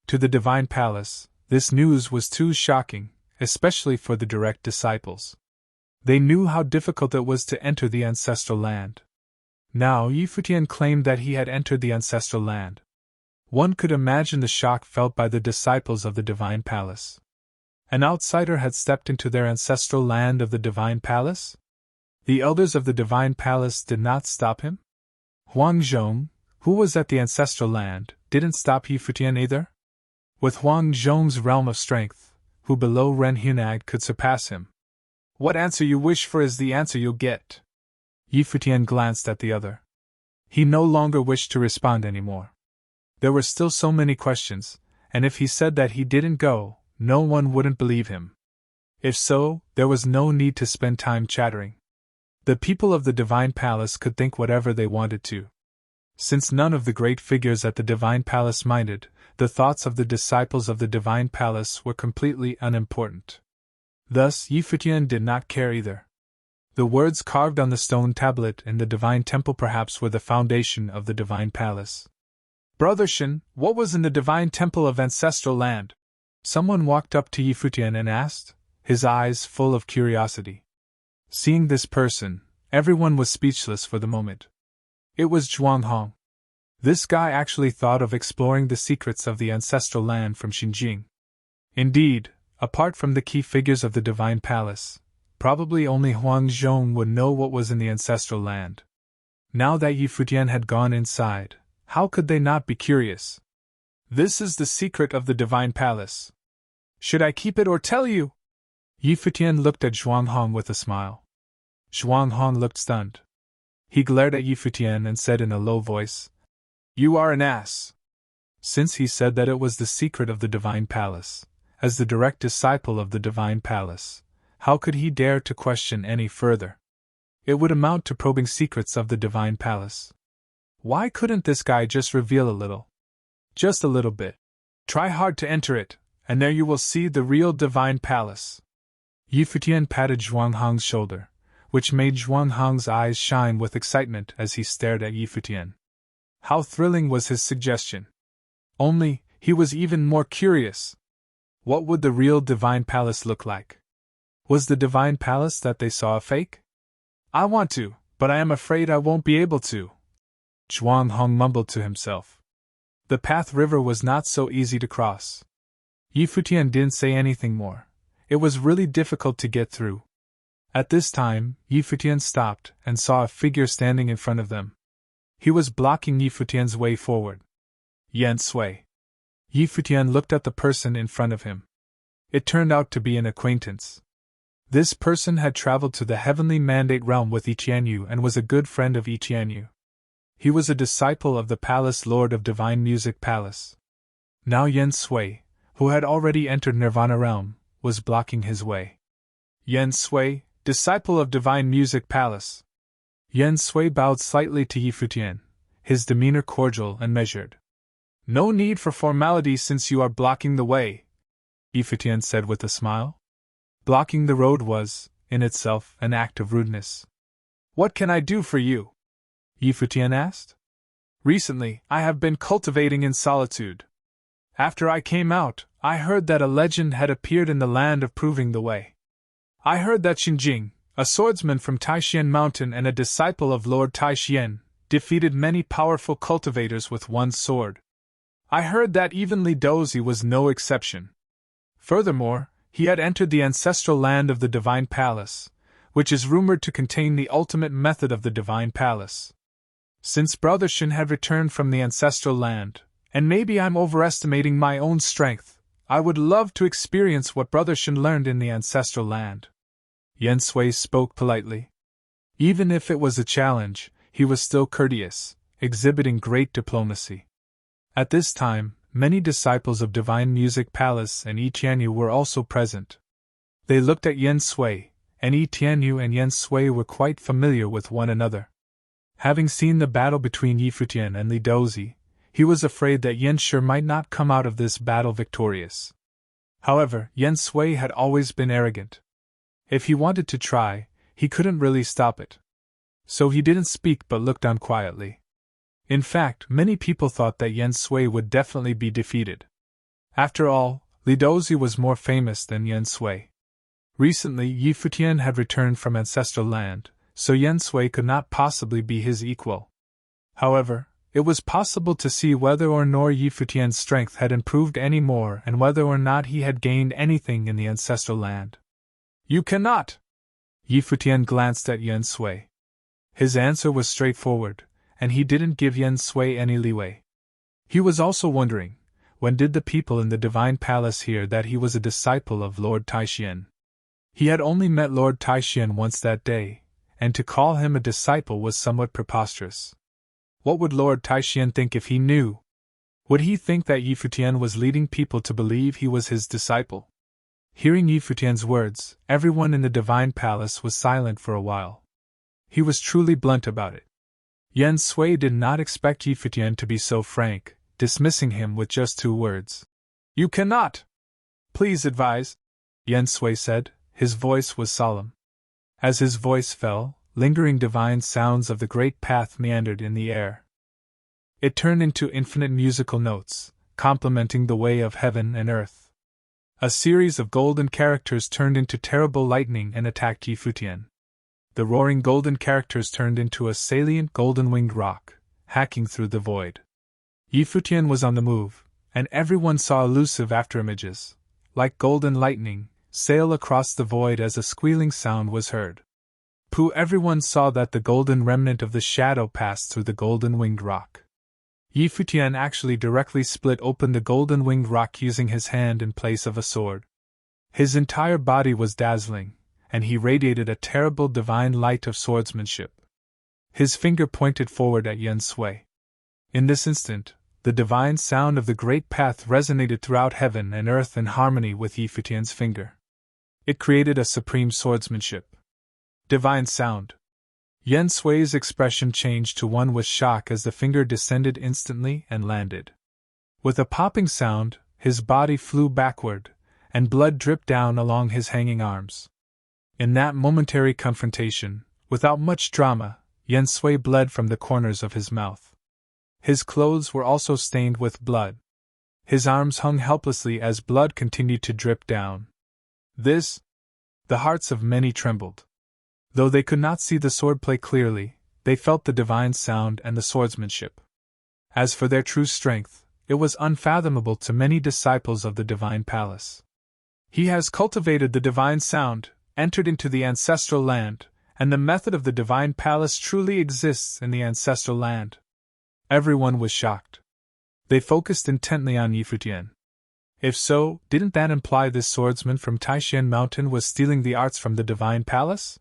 To the Divine Palace, this news was too shocking, especially for the direct disciples. They knew how difficult it was to enter the ancestral land. Now Yi Futian claimed that he had entered the ancestral land. One could imagine the shock felt by the disciples of the Divine Palace. An outsider had stepped into their ancestral land of the Divine Palace? The elders of the Divine Palace did not stop him? Huang Zhong, who was at the ancestral land, didn't stop Yi Futian either? With Huang Zhong's realm of strength, who below Ren Hunag could surpass him? What answer you wish for is the answer you'll get. Yi Futian glanced at the other. He no longer wished to respond anymore. There were still so many questions, and if he said that he didn't go, no one wouldn't believe him. If so, there was no need to spend time chattering. The people of the Divine Palace could think whatever they wanted to. Since none of the great figures at the Divine Palace minded, the thoughts of the disciples of the Divine Palace were completely unimportant. Thus, Futian did not care either. The words carved on the stone tablet in the Divine Temple perhaps were the foundation of the Divine Palace. Brother Shin, what was in the Divine Temple of Ancestral Land? Someone walked up to Futian and asked, his eyes full of curiosity. Seeing this person, everyone was speechless for the moment. It was Zhuang Hong. This guy actually thought of exploring the secrets of the Ancestral Land from Xinjiang. Indeed, apart from the key figures of the Divine Palace, probably only Huang Zhong would know what was in the Ancestral Land. Now that Futian had gone inside, how could they not be curious? This is the secret of the Divine Palace. Should I keep it or tell you? Futian looked at Zhuang Hong with a smile. Zhuang Hong looked stunned. He glared at Futian and said in a low voice, "You are an ass." Since he said that it was the secret of the Divine Palace, as the direct disciple of the Divine Palace, how could he dare to question any further? It would amount to probing secrets of the Divine Palace. Why couldn't this guy just reveal a little? Just a little bit. Try hard to enter it, and there you will see the real Divine Palace. Futian patted Zhuang Hong's shoulder, which made Zhuang Hong's eyes shine with excitement as he stared at Futian. How thrilling was his suggestion! Only, he was even more curious. What would the real Divine Palace look like? Was the Divine Palace that they saw a fake? I want to, but I am afraid I won't be able to. Zhuang Hong mumbled to himself. The Path River was not so easy to cross. Futian didn't say anything more. It was really difficult to get through. At this time, Futian stopped and saw a figure standing in front of them. He was blocking Futian's way forward. Yan Sui. Futian looked at the person in front of him. It turned out to be an acquaintance. This person had traveled to the Heavenly Mandate Realm with Qianyu and was a good friend of Qianyu. He was a disciple of the Palace Lord of Divine Music Palace. Now Yan Sui, who had already entered Nirvana Realm, was blocking his way. Yan Sui, disciple of Divine Music Palace. Yan Sui bowed slightly to Futian, his demeanor cordial and measured. No need for formality since you are blocking the way, Futian said with a smile. Blocking the road was, in itself, an act of rudeness. What can I do for you? Futian asked. Recently, I have been cultivating in solitude. After I came out, I heard that a legend had appeared in the land of proving the way. I heard that Xinjing, a swordsman from Taishan Mountain and a disciple of Lord Taishan, defeated many powerful cultivators with one sword. I heard that even Li Dozi was no exception. Furthermore, he had entered the ancestral land of the Divine Palace, which is rumored to contain the ultimate method of the Divine Palace. Since Brother Shin had returned from the ancestral land, and maybe I'm overestimating my own strength, I would love to experience what Brother Shin learned in the ancestral land. Yan Sui spoke politely. Even if it was a challenge, he was still courteous, exhibiting great diplomacy. At this time, many disciples of Divine Music Palace and Qianyu were also present. They looked at Yan Sui, and Qianyu and Yan Sui were quite familiar with one another. Having seen the battle between Futian and Li Dozi, he was afraid that Yan Shi might not come out of this battle victorious. However, Yan Sui had always been arrogant. If he wanted to try, he couldn't really stop it. So he didn't speak but looked on quietly. In fact, many people thought that Yan Sui would definitely be defeated. After all, Li Dozi was more famous than Yan Sui. Recently, Futian had returned from ancestral land, so Yan Sui could not possibly be his equal. However, it was possible to see whether or not Futian's strength had improved any more and whether or not he had gained anything in the ancestral land. You cannot! Futian glanced at Yan Sui. His answer was straightforward, and he didn't give Yan Sui any leeway. He was also wondering, when did the people in the Divine Palace hear that he was a disciple of Lord Taishan? He had only met Lord Taishan once that day, and to call him a disciple was somewhat preposterous. What would Lord Taishan think if he knew? Would he think that Futian was leading people to believe he was his disciple? Hearing Futian's words, everyone in the Divine Palace was silent for a while. He was truly blunt about it. Yen Sui did not expect Yi Futian to be so frank, dismissing him with just 2 words. You cannot! Please advise, Yen Sui said. His voice was solemn. As his voice fell, lingering divine sounds of the great path meandered in the air. It turned into infinite musical notes, complementing the way of heaven and earth. A series of golden characters turned into terrible lightning and attacked Yi Futian. The roaring golden characters turned into a salient golden-winged rock, hacking through the void. Yi Futian was on the move, and everyone saw elusive afterimages, like golden lightning, sail across the void as a squealing sound was heard. Everyone saw that the golden remnant of the shadow passed through the golden-winged rock. Yi Futian actually directly split open the golden-winged rock using his hand in place of a sword. His entire body was dazzling, and he radiated a terrible divine light of swordsmanship. His finger pointed forward at Yen Sui. In this instant, the divine sound of the great path resonated throughout heaven and earth in harmony with Yi Futian's finger. It created a supreme swordsmanship. Divine sound. Yen Sui's expression changed to one with shock as the finger descended instantly and landed. With a popping sound, his body flew backward, and blood dripped down along his hanging arms. In that momentary confrontation, without much drama, Yen Sui bled from the corners of his mouth. His clothes were also stained with blood. His arms hung helplessly as blood continued to drip down. The hearts of many trembled. Though they could not see the swordplay clearly, they felt the divine sound and the swordsmanship. As for their true strength, it was unfathomable to many disciples of the divine palace. He has cultivated the divine sound, entered into the ancestral land, and the method of the divine palace truly exists in the ancestral land. Everyone was shocked. They focused intently on Yi Futian. If so, didn't that imply this swordsman from Taishan Mountain was stealing the arts from the divine palace?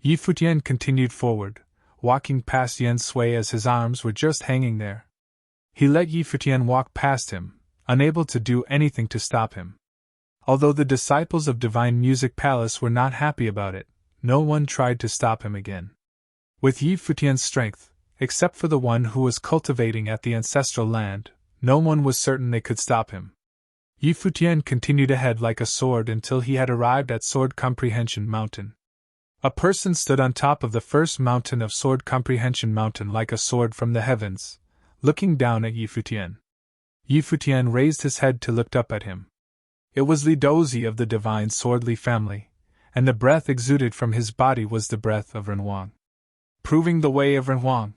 Yi Futian continued forward, walking past Yen Sui as his arms were just hanging there. He let Yi Futian walk past him, unable to do anything to stop him. Although the disciples of Divine Music Palace were not happy about it, no one tried to stop him again. With Yi Futian's strength, except for the one who was cultivating at the ancestral land, no one was certain they could stop him. Yi Futian continued ahead like a sword until he had arrived at Sword Comprehension Mountain. A person stood on top of the first mountain of Sword Comprehension Mountain like a sword from the heavens, looking down at Yi Futian. Yi Futian raised his head to look up at him. It was Li Dozi of the divine Swordly family, and the breath exuded from his body was the breath of Renhuang. Proving the way of Renhuang,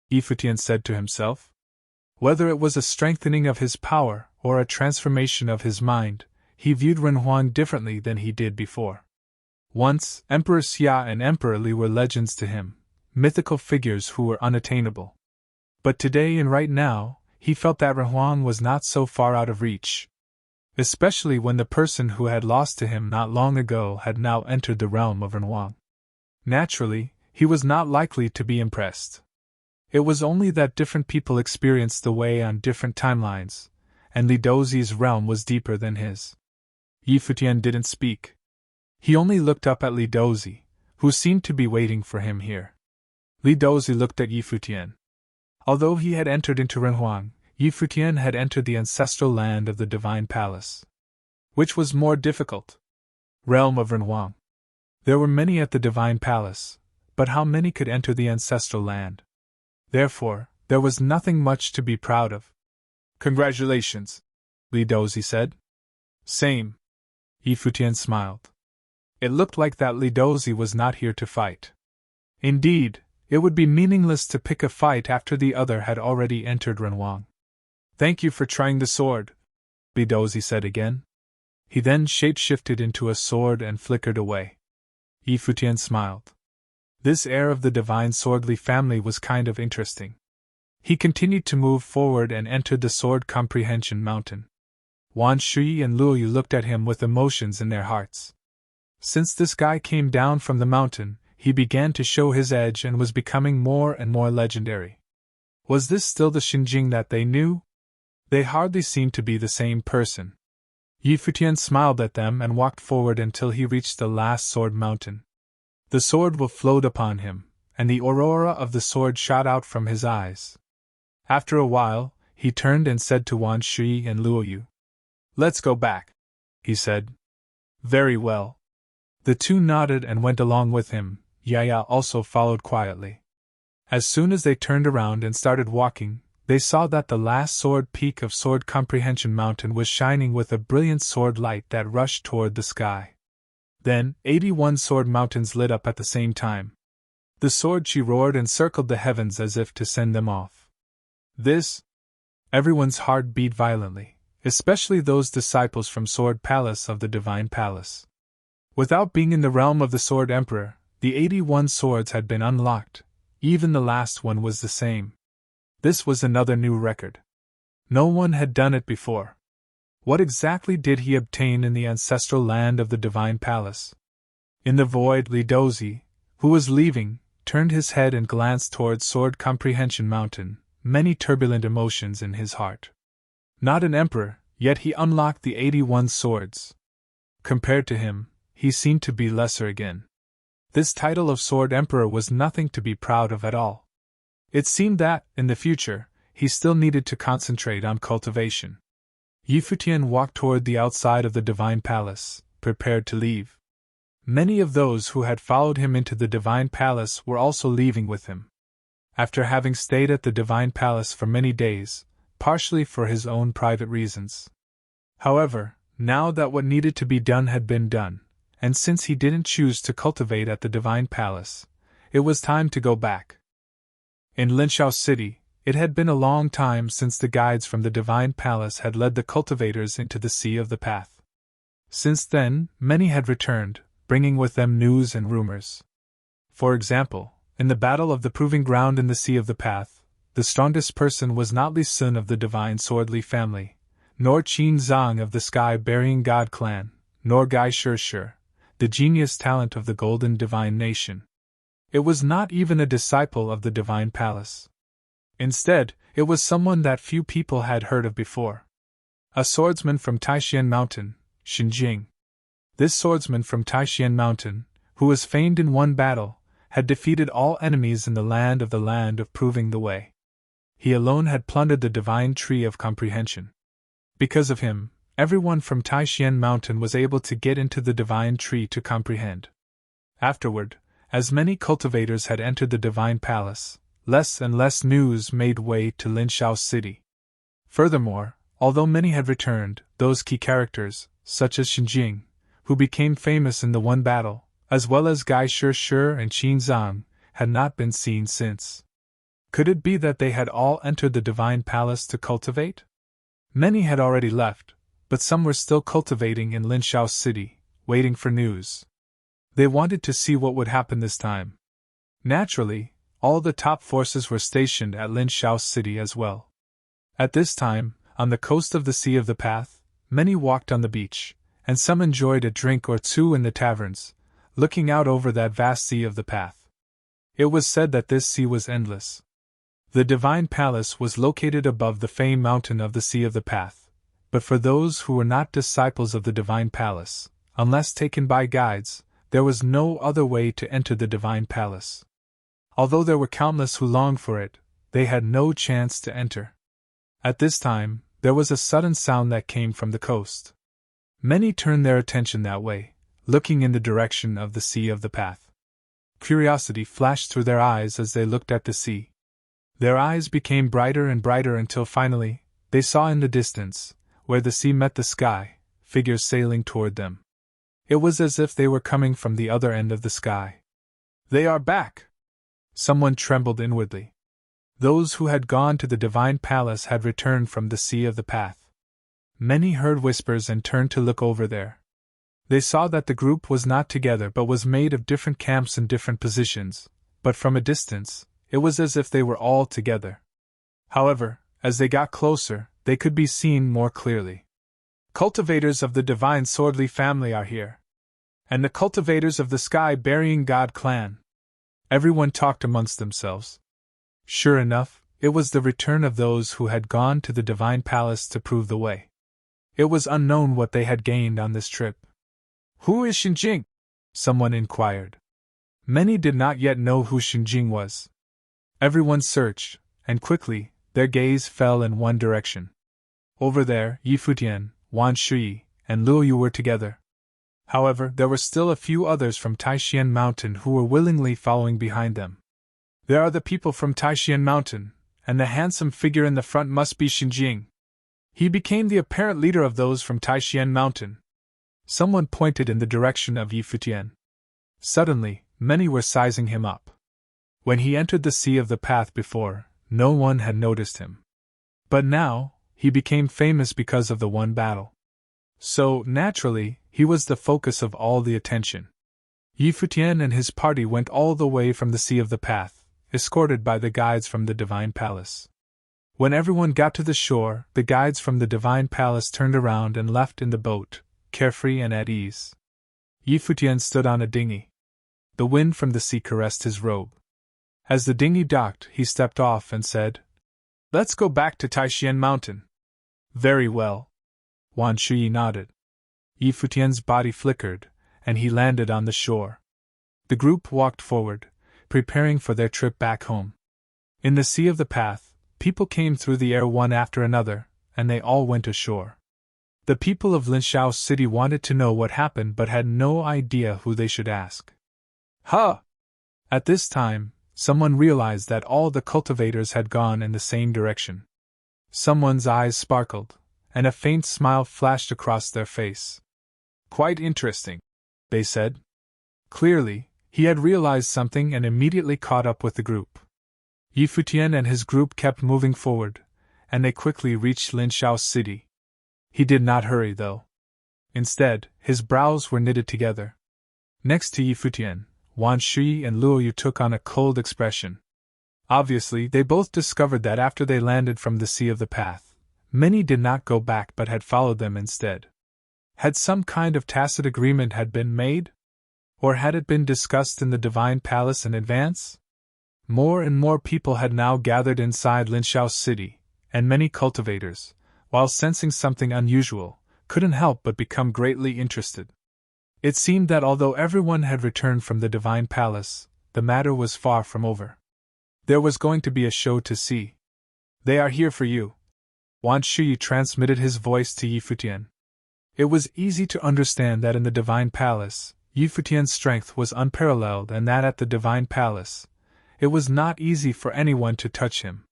Yi Futian said to himself. Whether it was a strengthening of his power or a transformation of his mind, he viewed Renhuang differently than he did before. Once, Emperor Xia and Emperor Li were legends to him, mythical figures who were unattainable. But today and right now, he felt that Renhuang was not so far out of reach. Especially when the person who had lost to him not long ago had now entered the realm of Renhuang. Naturally, he was not likely to be impressed. It was only that different people experienced the way on different timelines, and Li Dozi's realm was deeper than his. Yi Futian didn't speak. He only looked up at Li Dozi, who seemed to be waiting for him here. Li Dozi looked at Yi Futian. Although he had entered into Renhuang, Yi Futian had entered the ancestral land of the Divine Palace. Which was more difficult? Realm of Renhuang. There were many at the Divine Palace, but how many could enter the ancestral land? Therefore, there was nothing much to be proud of. Congratulations, Li Dozi said. Same. Yi Futian smiled. It looked like that Li Dozi was not here to fight. Indeed, it would be meaningless to pick a fight after the other had already entered Renhuang. Thank you for trying the sword, Li Dozi said again. He then shape-shifted into a sword and flickered away. Yi Futian smiled. This heir of the divine Swordly family was kind of interesting. He continued to move forward and entered the Sword Comprehension Mountain. Wan Shui and Luo Yu looked at him with emotions in their hearts. Since this guy came down from the mountain, he began to show his edge and was becoming more and more legendary. Was this still the Xinjing that they knew? They hardly seemed to be the same person. Yi Futian smiled at them and walked forward until he reached the last sword mountain. The sword will float upon him, and the aurora of the sword shot out from his eyes. After a while, he turned and said to Wan Shi and Luo Yu, "Let's go back," he said. "Very well." The two nodded and went along with him. Yaya also followed quietly. As soon as they turned around and started walking, they saw that the last sword peak of Sword Comprehension Mountain was shining with a brilliant sword light that rushed toward the sky. Then, 81 sword mountains lit up at the same time. The sword she roared and circled the heavens as if to send them off. This? Everyone's heart beat violently, especially those disciples from Sword Palace of the Divine Palace. Without being in the realm of the Sword Emperor, the 81 swords had been unlocked. Even the last one was the same. This was another new record. No one had done it before. What exactly did he obtain in the ancestral land of the Divine Palace? In the void, Li Dozi, who was leaving, turned his head and glanced towards Sword Comprehension Mountain, many turbulent emotions in his heart. Not an emperor, yet he unlocked the 81 swords. Compared to him, he seemed to be lesser again. This title of Sword Emperor was nothing to be proud of at all. It seemed that, in the future, he still needed to concentrate on cultivation. Futian walked toward the outside of the Divine Palace, prepared to leave. Many of those who had followed him into the Divine Palace were also leaving with him. After having stayed at the Divine Palace for many days, partially for his own private reasons. However, now that what needed to be done had been done, and since he didn't choose to cultivate at the Divine Palace, it was time to go back. In Linshao City, it had been a long time since the guides from the Divine Palace had led the cultivators into the Sea of the Path. Since then, many had returned, bringing with them news and rumors. For example, in the Battle of the Proving Ground in the Sea of the Path, the strongest person was not Li Sun of the Divine Sword Li family, nor Qin Zhang of the Sky-Burying God clan, nor Gai Shir, the genius talent of the Golden Divine Nation. It was not even a disciple of the Divine Palace. Instead, it was someone that few people had heard of before. A swordsman from Taishan Mountain, Xinjing. This swordsman from Taishan Mountain, who was famed in one battle, had defeated all enemies in the land of Proving the Way. He alone had plundered the Divine Tree of Comprehension. Because of him, everyone from Taishan Mountain was able to get into the Divine Tree to comprehend. Afterward, as many cultivators had entered the Divine Palace, less and less news made way to Linshao City. Furthermore, although many had returned, those key characters, such as Xinjing, who became famous in the one battle, as well as Gai Shir and Qin Zhang, had not been seen since. Could it be that they had all entered the Divine Palace to cultivate? Many had already left, but some were still cultivating in Linshao City, waiting for news. They wanted to see what would happen this time. Naturally, all the top forces were stationed at Linshao City as well. At this time, on the coast of the Sea of the Path, many walked on the beach, and some enjoyed a drink or two in the taverns, looking out over that vast Sea of the Path. It was said that this sea was endless. The Divine Palace was located above the famed mountain of the Sea of the Path, but for those who were not disciples of the Divine Palace, unless taken by guides, there was no other way to enter the Divine Palace. Although there were countless who longed for it, they had no chance to enter. At this time, there was a sudden sound that came from the coast. Many turned their attention that way, looking in the direction of the Sea of the Path. Curiosity flashed through their eyes as they looked at the sea. Their eyes became brighter and brighter until finally, they saw in the distance, where the sea met the sky, figures sailing toward them. It was as if they were coming from the other end of the sky. "They are back!" Someone trembled inwardly. Those who had gone to the Divine Palace had returned from the Sea of the Path. Many heard whispers and turned to look over there. They saw that the group was not together but was made of different camps in different positions, but from a distance, it was as if they were all together. However, as they got closer, they could be seen more clearly. "Cultivators of the Divine Swordly family are here. And the cultivators of the Sky-Burying God clan." Everyone talked amongst themselves. Sure enough, it was the return of those who had gone to the Divine Palace to prove the way. It was unknown what they had gained on this trip. "Who is Xinjing?" someone inquired. Many did not yet know who Xinjing was. Everyone searched, and quickly, their gaze fell in one direction. Over there, Yi Futian, Wan Shui, and Luo Yu were together. However, there were still a few others from Taishan Mountain who were willingly following behind them. There are the people from Taishan Mountain, and the handsome figure in the front must be Xinjing. He became the apparent leader of those from Taishan Mountain. Someone pointed in the direction of Yi Futian. Suddenly, many were sizing him up. When he entered the sea of the path before, no one had noticed him. But now, he became famous because of the one battle. So, naturally, he was the focus of all the attention. Yi Futian and his party went all the way from the sea of the path, escorted by the guides from the Divine Palace. When everyone got to the shore, the guides from the Divine Palace turned around and left in the boat, carefree and at ease. Yi Futian stood on a dinghy. The wind from the sea caressed his robe. As the dinghy docked, he stepped off and said, "Let's go back to Taishan Mountain." "Very well." Wan Shui nodded. Yi Futian's body flickered, and he landed on the shore. The group walked forward, preparing for their trip back home. In the sea of the path, people came through the air one after another, and they all went ashore. The people of Linshao City wanted to know what happened but had no idea who they should ask. "Huh!" At this time, someone realized that all the cultivators had gone in the same direction. Someone's eyes sparkled, and a faint smile flashed across their face. "Quite interesting," they said. Clearly, he had realized something and immediately caught up with the group. Yi Futian and his group kept moving forward, and they quickly reached Linshao City. He did not hurry, though. Instead, his brows were knitted together. Next to Yi Futian, Wan Shui and Luo Yu took on a cold expression. Obviously, they both discovered that after they landed from the sea of the path, many did not go back but had followed them instead. Had some kind of tacit agreement had been made? Or had it been discussed in the Divine Palace in advance? More and more people had now gathered inside Linshao City, and many cultivators, while sensing something unusual, couldn't help but become greatly interested. It seemed that although everyone had returned from the Divine Palace, the matter was far from over. There was going to be a show to see. "They are here for you." Wan Shui transmitted his voice to Yi Futian. It was easy to understand that in the Divine Palace, Yi Futian's strength was unparalleled and that at the Divine Palace, it was not easy for anyone to touch him.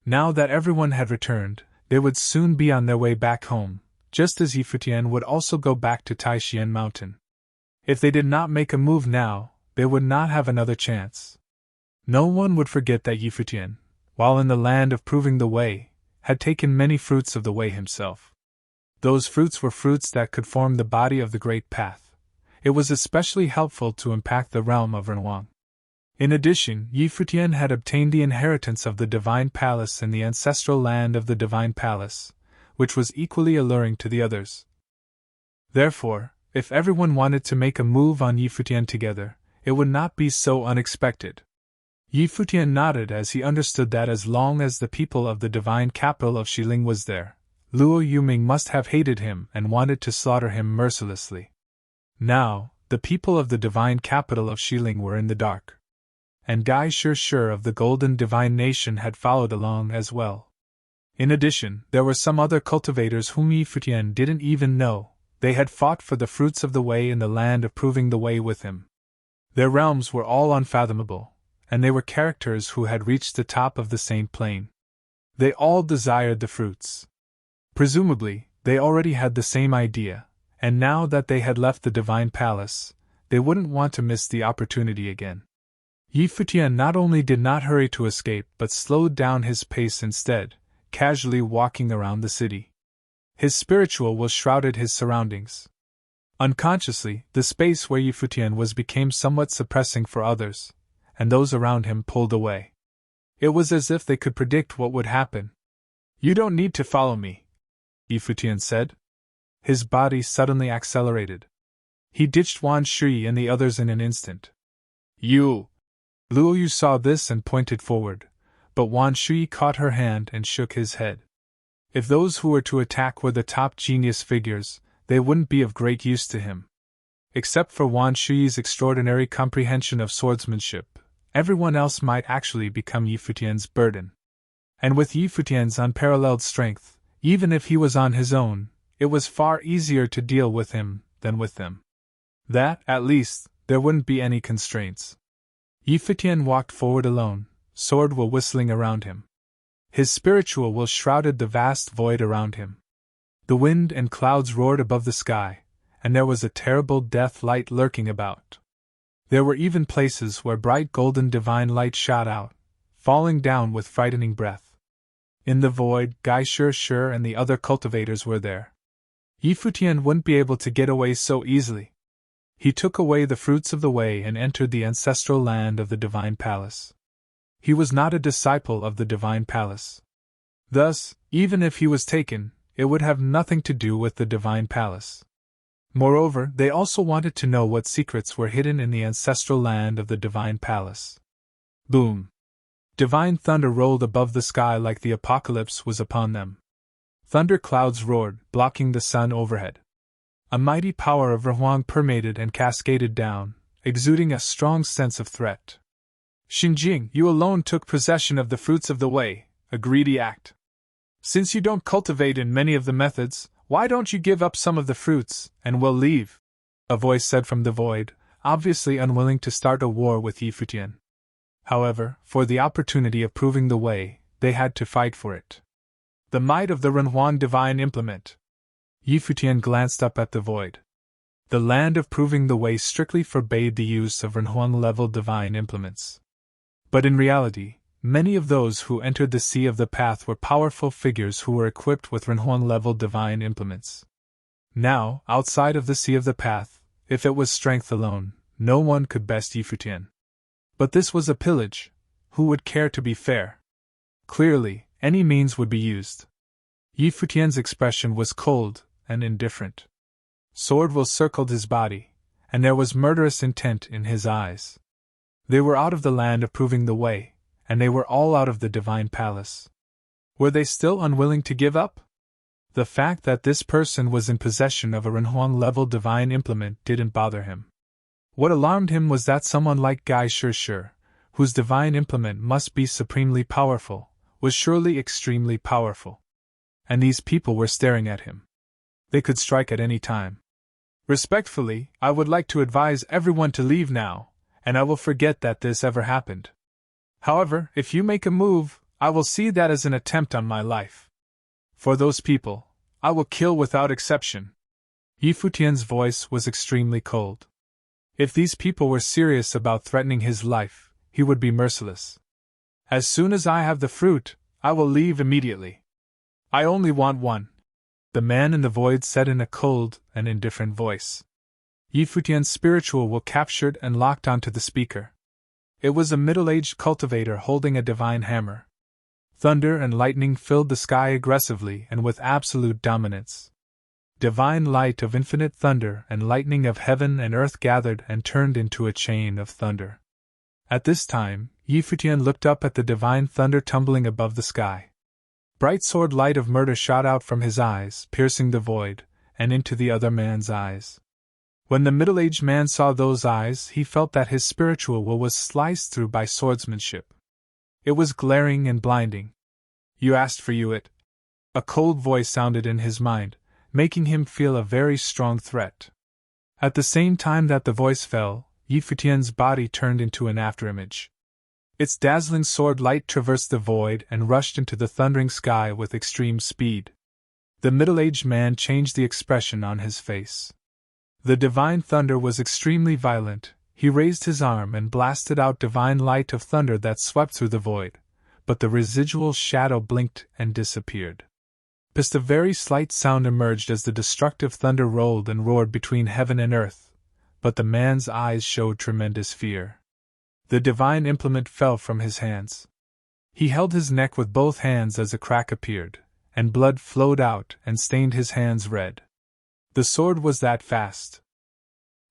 Now that everyone had returned, they would soon be on their way back home, just as Yi Futian would also go back to Taishan Mountain. If they did not make a move now, they would not have another chance. No one would forget that Yi Futian, while in the land of proving the way, had taken many fruits of the way himself. Those fruits were fruits that could form the body of the Great Path. It was especially helpful to impact the realm of Renhuang. In addition, Yi Futian had obtained the inheritance of the Divine Palace in the ancestral land of the Divine Palace, which was equally alluring to the others. Therefore, if everyone wanted to make a move on Yi Futian together, it would not be so unexpected. Yi Futian nodded as he understood that as long as the people of the divine capital of Xiling was there, Luo Yuming must have hated him and wanted to slaughter him mercilessly. Now, the people of the divine capital of Xiling were in the dark. And Gai Shir of the Golden Divine Nation had followed along as well. In addition, there were some other cultivators whom Yi Futian didn't even know. They had fought for the fruits of the way in the land of proving the way with him. Their realms were all unfathomable, and they were characters who had reached the top of the same plane. They all desired the fruits. Presumably, they already had the same idea, and now that they had left the Divine Palace, they wouldn't want to miss the opportunity again. Yi Futian not only did not hurry to escape but slowed down his pace instead, casually walking around the city. His spiritual will shrouded his surroundings. Unconsciously, the space where Yi Futian was became somewhat suppressing for others, and those around him pulled away. It was as if they could predict what would happen. "You don't need to follow me," Yi Futian said. His body suddenly accelerated. He ditched Wan Shui and the others in an instant. "You!" Luo Yu saw this and pointed forward, but Wan Shui caught her hand and shook his head. If those who were to attack were the top genius figures, they wouldn't be of great use to him. Except for Wan Shuyi's extraordinary comprehension of swordsmanship, everyone else might actually become Yi Futian's burden. And with Yi Futian's unparalleled strength, even if he was on his own, it was far easier to deal with him than with them. That, at least, there wouldn't be any constraints. Yi Futian walked forward alone, sword will whistling around him. His spiritual will shrouded the vast void around him. The wind and clouds roared above the sky, and there was a terrible death light lurking about. There were even places where bright golden divine light shot out, falling down with frightening breath. In the void, Gai Shi and the other cultivators were there. Yi Futian wouldn't be able to get away so easily. He took away the fruits of the way and entered the ancestral land of the Divine Palace. He was not a disciple of the Divine Palace. Thus, even if he was taken, it would have nothing to do with the Divine Palace. Moreover, they also wanted to know what secrets were hidden in the ancestral land of the Divine Palace. Boom! Divine thunder rolled above the sky like the apocalypse was upon them. Thunder clouds roared, blocking the sun overhead. A mighty power of Rahuang permeated and cascaded down, exuding a strong sense of threat. Xinjing, you alone took possession of the fruits of the way, a greedy act. Since you don't cultivate in many of the methods, why don't you give up some of the fruits, and we'll leave? A voice said from the void, obviously unwilling to start a war with Yi Futian. However, for the opportunity of proving the way, they had to fight for it. The might of the Renhuan divine implement. Yi Futian glanced up at the void. The land of proving the way strictly forbade the use of Renhuan-level divine implements. But in reality, many of those who entered the Sea of the Path were powerful figures who were equipped with Renhuan-level divine implements. Now, outside of the Sea of the Path, if it was strength alone, no one could best Yi Futian. But this was a pillage. Who would care to be fair? Clearly, any means would be used. Yi Futian's expression was cold and indifferent. Sword will circled his body, and there was murderous intent in his eyes. They were out of the land of proving the way, and they were all out of the Divine Palace. Were they still unwilling to give up? The fact that this person was in possession of a Renhuan-level divine implement didn't bother him. What alarmed him was that someone like Gai Shi, whose divine implement must be supremely powerful, was surely extremely powerful. And these people were staring at him. They could strike at any time. Respectfully, I would like to advise everyone to leave now, and I will forget that this ever happened. However, if you make a move, I will see that as an attempt on my life. For those people, I will kill without exception. Yi Futian's voice was extremely cold. If these people were serious about threatening his life, he would be merciless. As soon as I have the fruit, I will leave immediately. I only want one, the man in the void said in a cold and indifferent voice. Yi Futian's spiritual will captured and locked onto the speaker. It was a middle-aged cultivator holding a divine hammer. Thunder and lightning filled the sky aggressively and with absolute dominance. Divine light of infinite thunder and lightning of heaven and earth gathered and turned into a chain of thunder. At this time, Yi Futian looked up at the divine thunder tumbling above the sky. Bright sword light of murder shot out from his eyes, piercing the void, and into the other man's eyes. When the middle-aged man saw those eyes, he felt that his spiritual will was sliced through by swordsmanship. It was glaring and blinding. You asked for it. A cold voice sounded in his mind, making him feel a very strong threat. At the same time that the voice fell, Yi Futian's body turned into an afterimage. Its dazzling sword light traversed the void and rushed into the thundering sky with extreme speed. The middle-aged man changed the expression on his face. The divine thunder was extremely violent. He raised his arm and blasted out divine light of thunder that swept through the void, but the residual shadow blinked and disappeared. Just a very slight sound emerged as the destructive thunder rolled and roared between heaven and earth, but the man's eyes showed tremendous fear. The divine implement fell from his hands. He held his neck with both hands as a crack appeared, and blood flowed out and stained his hands red. The sword was that fast.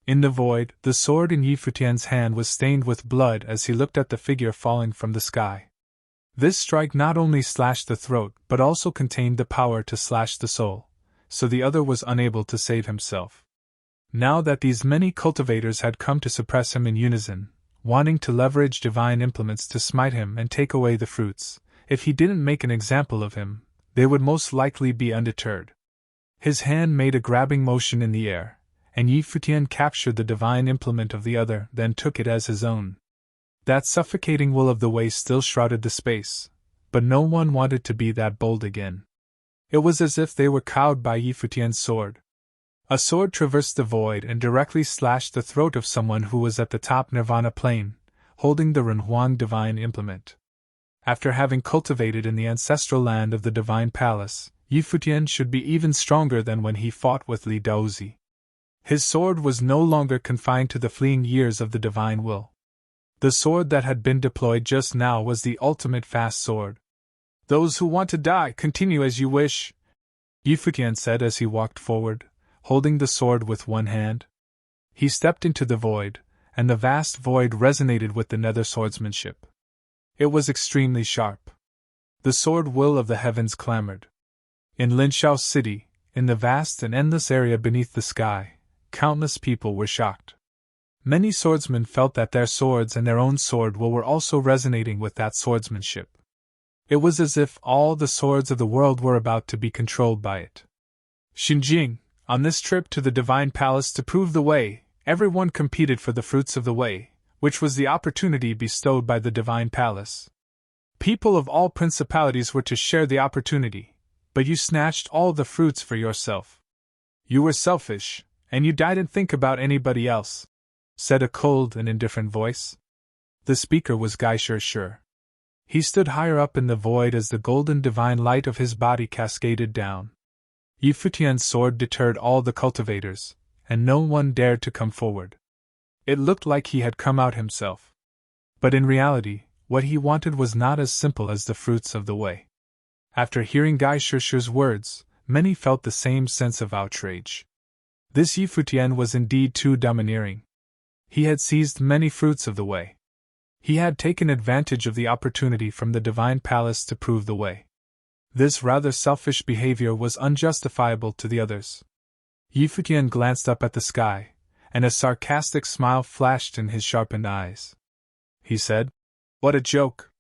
In the void, the sword in Yi Futian's hand was stained with blood as he looked at the figure falling from the sky. This strike not only slashed the throat but also contained the power to slash the soul, so the other was unable to save himself. Now that these many cultivators had come to suppress him in unison, wanting to leverage divine implements to smite him and take away the fruits, if he didn't make an example of him, they would most likely be undeterred. His hand made a grabbing motion in the air, and Futian captured the divine implement of the other, then took it as his own. That suffocating will of the way still shrouded the space, but no one wanted to be that bold again. It was as if they were cowed by Futian's sword. A sword traversed the void and directly slashed the throat of someone who was at the top Nirvana plane, holding the Renhuang divine implement. After having cultivated in the ancestral land of the divine palace, Futian should be even stronger than when he fought with Li Daozi. His sword was no longer confined to the fleeing years of the divine will. The sword that had been deployed just now was the ultimate fast sword. "Those who want to die, continue as you wish," Futian said as he walked forward, holding the sword with one hand. He stepped into the void, and the vast void resonated with the nether swordsmanship. It was extremely sharp. The sword will of the heavens clamored. In Linshao City, in the vast and endless area beneath the sky, countless people were shocked. Many swordsmen felt that their swords and their own sword will were also resonating with that swordsmanship. It was as if all the swords of the world were about to be controlled by it. Xinjing, on this trip to the Divine Palace to prove the way, everyone competed for the fruits of the way, which was the opportunity bestowed by the Divine Palace. People of all principalities were to share the opportunity, but you snatched all the fruits for yourself. You were selfish, and you didn't think about anybody else, said a cold and indifferent voice. The speaker was Gai Shi. He stood higher up in the void as the golden divine light of his body cascaded down. Futian's sword deterred all the cultivators, and no one dared to come forward. It looked like he had come out himself. But in reality, what he wanted was not as simple as the fruits of the way. After hearing Gai Shi's words, many felt the same sense of outrage. This Futian was indeed too domineering. He had seized many fruits of the way. He had taken advantage of the opportunity from the divine palace to prove the way. This rather selfish behavior was unjustifiable to the others. Futian glanced up at the sky, and a sarcastic smile flashed in his sharpened eyes. He said, "What a joke!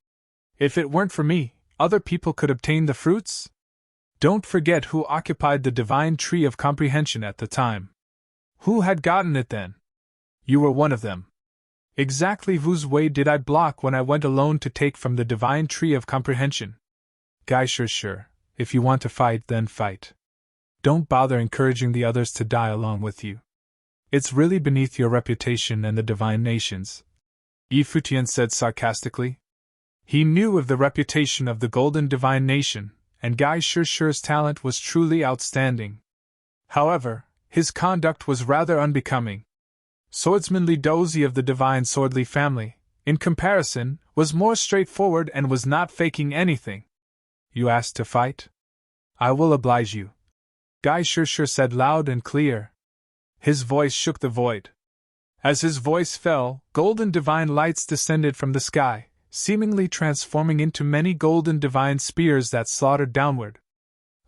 If it weren't for me, other people could obtain the fruits? Don't forget who occupied the divine tree of comprehension at the time. Who had gotten it then? You were one of them. Exactly whose way did I block when I went alone to take from the divine tree of comprehension? Gai Shi, if you want to fight, then fight. Don't bother encouraging the others to die along with you. It's really beneath your reputation and the divine nations," Futian said sarcastically. He knew of the reputation of the golden divine nation, and Gai Shi's talent was truly outstanding. However, his conduct was rather unbecoming. Swordsman Li Daozi of the divine Swordly family, in comparison, was more straightforward and was not faking anything. "You asked to fight? I will oblige you," Gai Shi said loud and clear. His voice shook the void. As his voice fell, golden divine lights descended from the sky, seemingly transforming into many golden divine spears that slaughtered downward.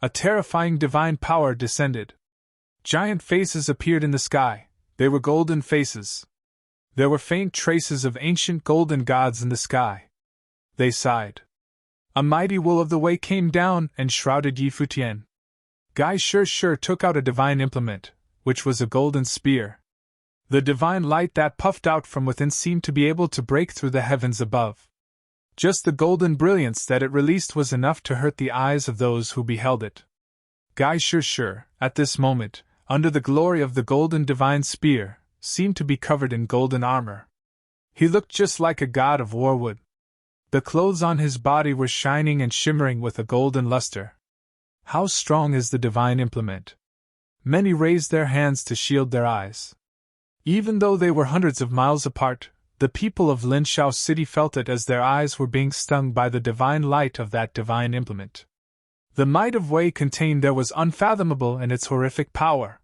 A terrifying divine power descended. Giant faces appeared in the sky. They were golden faces. There were faint traces of ancient golden gods in the sky. They sighed. A mighty will of the way came down and shrouded Futian. Gai Shi took out a divine implement, which was a golden spear. The divine light that puffed out from within seemed to be able to break through the heavens above. Just the golden brilliance that it released was enough to hurt the eyes of those who beheld it. Gai Shi, at this moment, under the glory of the golden divine spear, seemed to be covered in golden armor. He looked just like a god of warwood. The clothes on his body were shining and shimmering with a golden luster. How strong is the divine implement! Many raised their hands to shield their eyes. Even though they were hundreds of miles apart, the people of Linshao City felt it as their eyes were being stung by the divine light of that divine implement. The might of Wei contained there was unfathomable in its horrific power.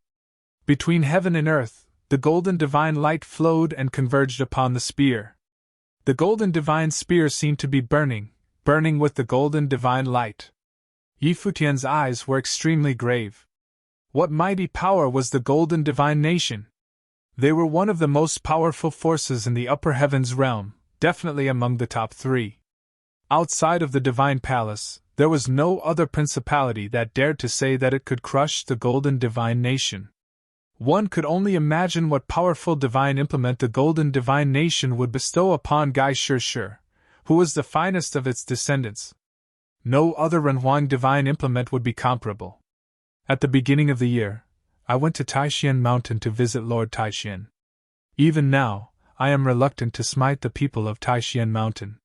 Between heaven and earth, the golden divine light flowed and converged upon the spear. The golden divine spear seemed to be burning with the golden divine light. Futian's eyes were extremely grave. What mighty power was the golden divine nation! They were one of the most powerful forces in the upper heavens realm, definitely among the top 3. Outside of the divine palace, there was no other principality that dared to say that it could crush the golden divine nation. One could only imagine what powerful divine implement the golden divine nation would bestow upon Gai Shirshir, who was the finest of its descendants. No other Renhuang divine implement would be comparable. At the beginning of the year, I went to Taishan Mountain to visit Lord Taishan. Even now, I am reluctant to smite the people of Taishan Mountain.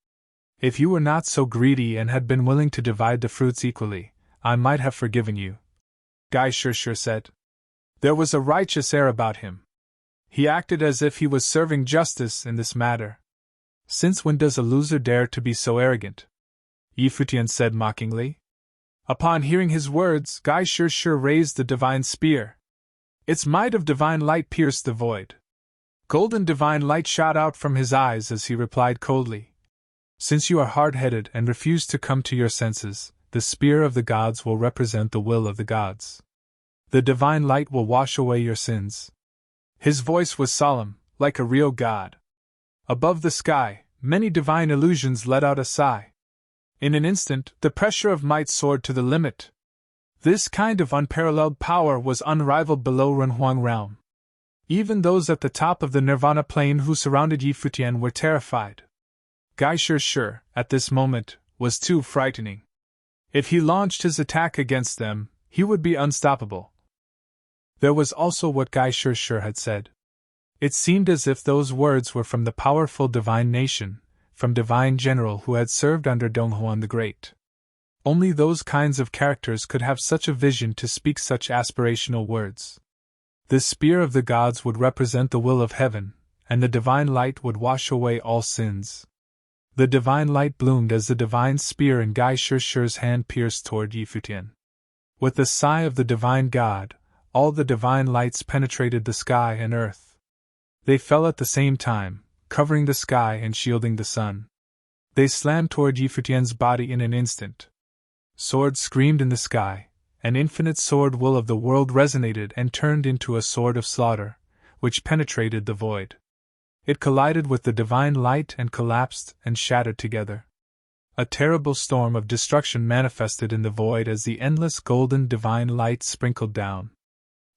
If you were not so greedy and had been willing to divide the fruits equally, I might have forgiven you, Gai Shirshir said. There was a righteous air about him. He acted as if he was serving justice in this matter. Since when does a loser dare to be so arrogant? Yi Futian said mockingly. Upon hearing his words, Gai Shirshir raised the divine spear. Its might of divine light pierced the void. Golden divine light shot out from his eyes as he replied coldly. Since you are hard-headed and refuse to come to your senses, the spear of the gods will represent the will of the gods. The divine light will wash away your sins. His voice was solemn, like a real god. Above the sky, many divine illusions let out a sigh. In an instant, the pressure of might soared to the limit. This kind of unparalleled power was unrivaled below Renhuang realm. Even those at the top of the Nirvana plane who surrounded Yi Futian were terrified. Gai Shirshir, at this moment, was too frightening. If he launched his attack against them, he would be unstoppable. There was also what Gai Shirshir had said. It seemed as if those words were from the powerful divine nation, from divine general who had served under Donghuan the Great. Only those kinds of characters could have such a vision to speak such aspirational words. The spear of the gods would represent the will of heaven, and the divine light would wash away all sins. The divine light bloomed as the divine spear in Gai Shirshir's hand pierced toward Yi Futian. With the sigh of the divine god, all the divine lights penetrated the sky and earth. They fell at the same time, covering the sky and shielding the sun. They slammed toward Yi Futian's body in an instant. Swords screamed in the sky, an infinite sword will of the world resonated and turned into a sword of slaughter, which penetrated the void. It collided with the divine light and collapsed and shattered together. A terrible storm of destruction manifested in the void as the endless golden divine light sprinkled down.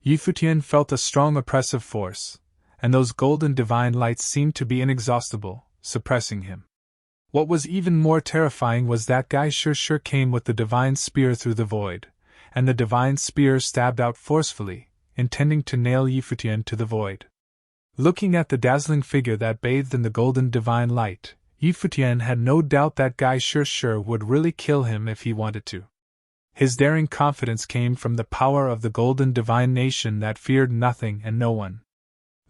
Yi Futian felt a strong oppressive force, and those golden divine lights seemed to be inexhaustible, suppressing him. What was even more terrifying was that Gai Shirshir came with the divine spear through the void, and the divine spear stabbed out forcefully, intending to nail Yi Futian to the void. Looking at the dazzling figure that bathed in the golden divine light, Yi Futian had no doubt that Gai Shirshir would really kill him if he wanted to. His daring confidence came from the power of the golden divine nation that feared nothing and no one.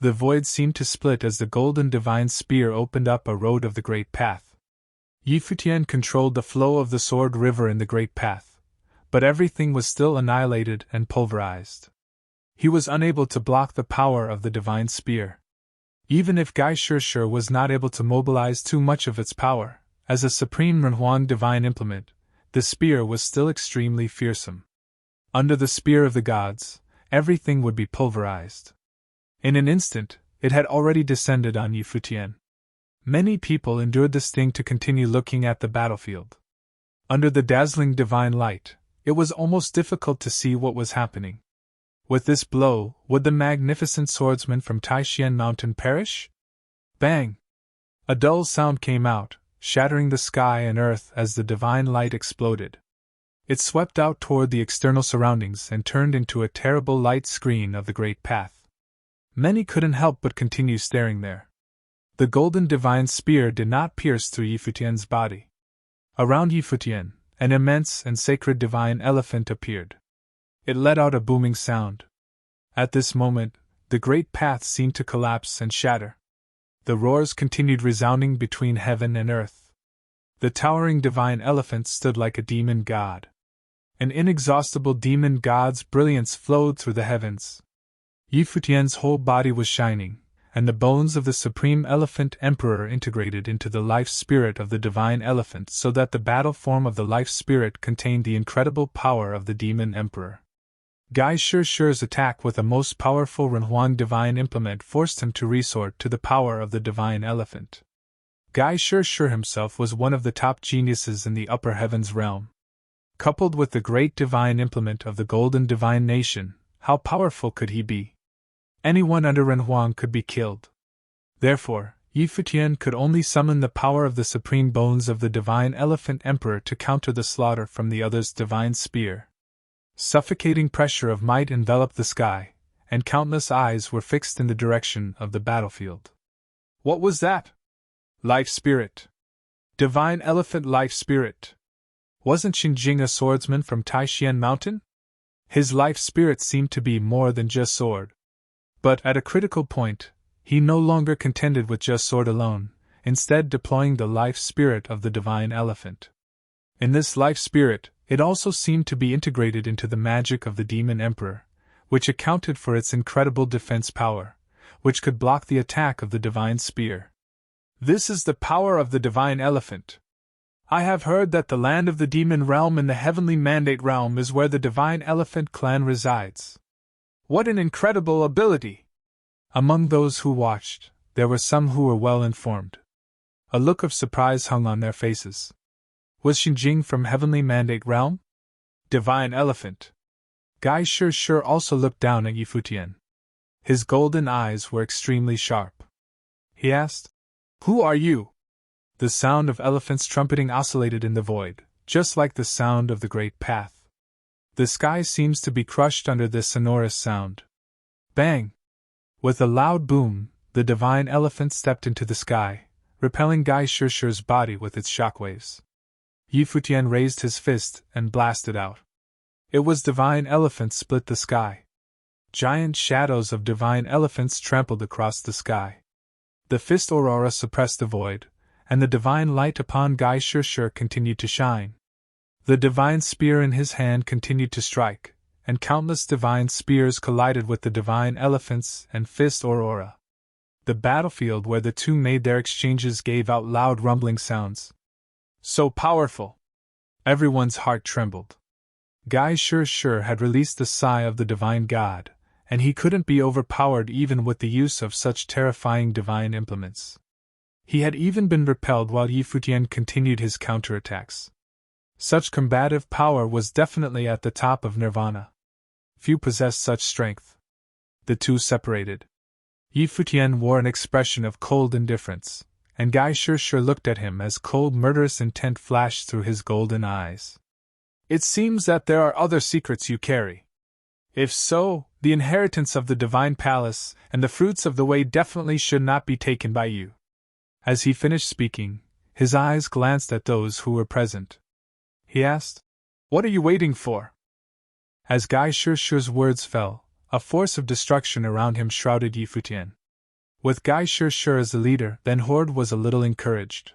The void seemed to split as the golden divine spear opened up a road of the great path. Yi Futian controlled the flow of the sword river in the great path, but everything was still annihilated and pulverized. He was unable to block the power of the divine spear. Even if Gai Shirshir was not able to mobilize too much of its power, as a supreme Renhuang divine implement, the spear was still extremely fearsome. Under the spear of the gods, everything would be pulverized. In an instant, it had already descended on Yi Futian. Many people endured the sting to continue looking at the battlefield. Under the dazzling divine light, it was almost difficult to see what was happening. With this blow, would the magnificent swordsman from Taishan Mountain perish? Bang! A dull sound came out, shattering the sky and earth as the divine light exploded. It swept out toward the external surroundings and turned into a terrible light screen of the great path. Many couldn't help but continue staring there. The golden divine spear did not pierce through Yi Futian's body. Around Yi Futian, an immense and sacred divine elephant appeared. It let out a booming sound. At this moment, the great path seemed to collapse and shatter. The roars continued resounding between heaven and earth. The towering divine elephant stood like a demon god. An inexhaustible demon god's brilliance flowed through the heavens. Yi Futian's whole body was shining, and the bones of the supreme elephant emperor integrated into the life spirit of the divine elephant so that the battle form of the life spirit contained the incredible power of the demon emperor. Gai Shirshi's attack with a most powerful Renhuang divine implement forced him to resort to the power of the divine elephant. Gai Shirshir himself was one of the top geniuses in the upper heavens realm. Coupled with the great divine implement of the golden divine nation, how powerful could he be? Anyone under Renhuang could be killed. Therefore, Futian could only summon the power of the supreme bones of the divine elephant emperor to counter the slaughter from the other's divine spear. Suffocating pressure of might enveloped the sky, and countless eyes were fixed in the direction of the battlefield. What was that? Life spirit. Divine elephant life spirit. Wasn't Xinjing a swordsman from Taixian Mountain? His life spirit seemed to be more than just sword. But at a critical point, he no longer contended with just sword alone, instead deploying the life spirit of the divine elephant. In this life spirit, it also seemed to be integrated into the magic of the demon emperor, which accounted for its incredible defense power, which could block the attack of the divine spear. This is the power of the divine elephant. I have heard that the land of the demon realm in the heavenly mandate realm is where the divine elephant clan resides. What an incredible ability! Among those who watched, there were some who were well informed. A look of surprise hung on their faces. Was Xinjing from heavenly mandate realm? Divine elephant. Gai Shirshir also looked down at Futian. His golden eyes were extremely sharp. He asked, "Who are you?" The sound of elephants trumpeting oscillated in the void, just like the sound of the great path. The sky seems to be crushed under this sonorous sound. Bang! With a loud boom, the divine elephant stepped into the sky, repelling Gai Shirshir's body with its shockwaves. Futian raised his fist and blasted out. It was divine elephants split the sky. Giant shadows of divine elephants trampled across the sky. The fist aurora suppressed the void, and the divine light upon Gai Shirshir continued to shine. The divine spear in his hand continued to strike, and countless divine spears collided with the divine elephants and fist aurora. The battlefield where the two made their exchanges gave out loud rumbling sounds. So powerful! Everyone's heart trembled. Gai Shirshir had released the sigh of the divine god, and he couldn't be overpowered even with the use of such terrifying divine implements. He had even been repelled while Futian continued his counterattacks. Such combative power was definitely at the top of nirvana. Few possessed such strength. The two separated. Futian wore an expression of cold indifference, and Gai Shirshir looked at him as cold murderous intent flashed through his golden eyes. It seems that there are other secrets you carry. If so, the inheritance of the divine palace and the fruits of the way definitely should not be taken by you. As he finished speaking, his eyes glanced at those who were present. He asked, "What are you waiting for?" As Gai Shirshir's words fell, a force of destruction around him shrouded Futian. With Gai Shirshir as the leader, then Horde was a little encouraged.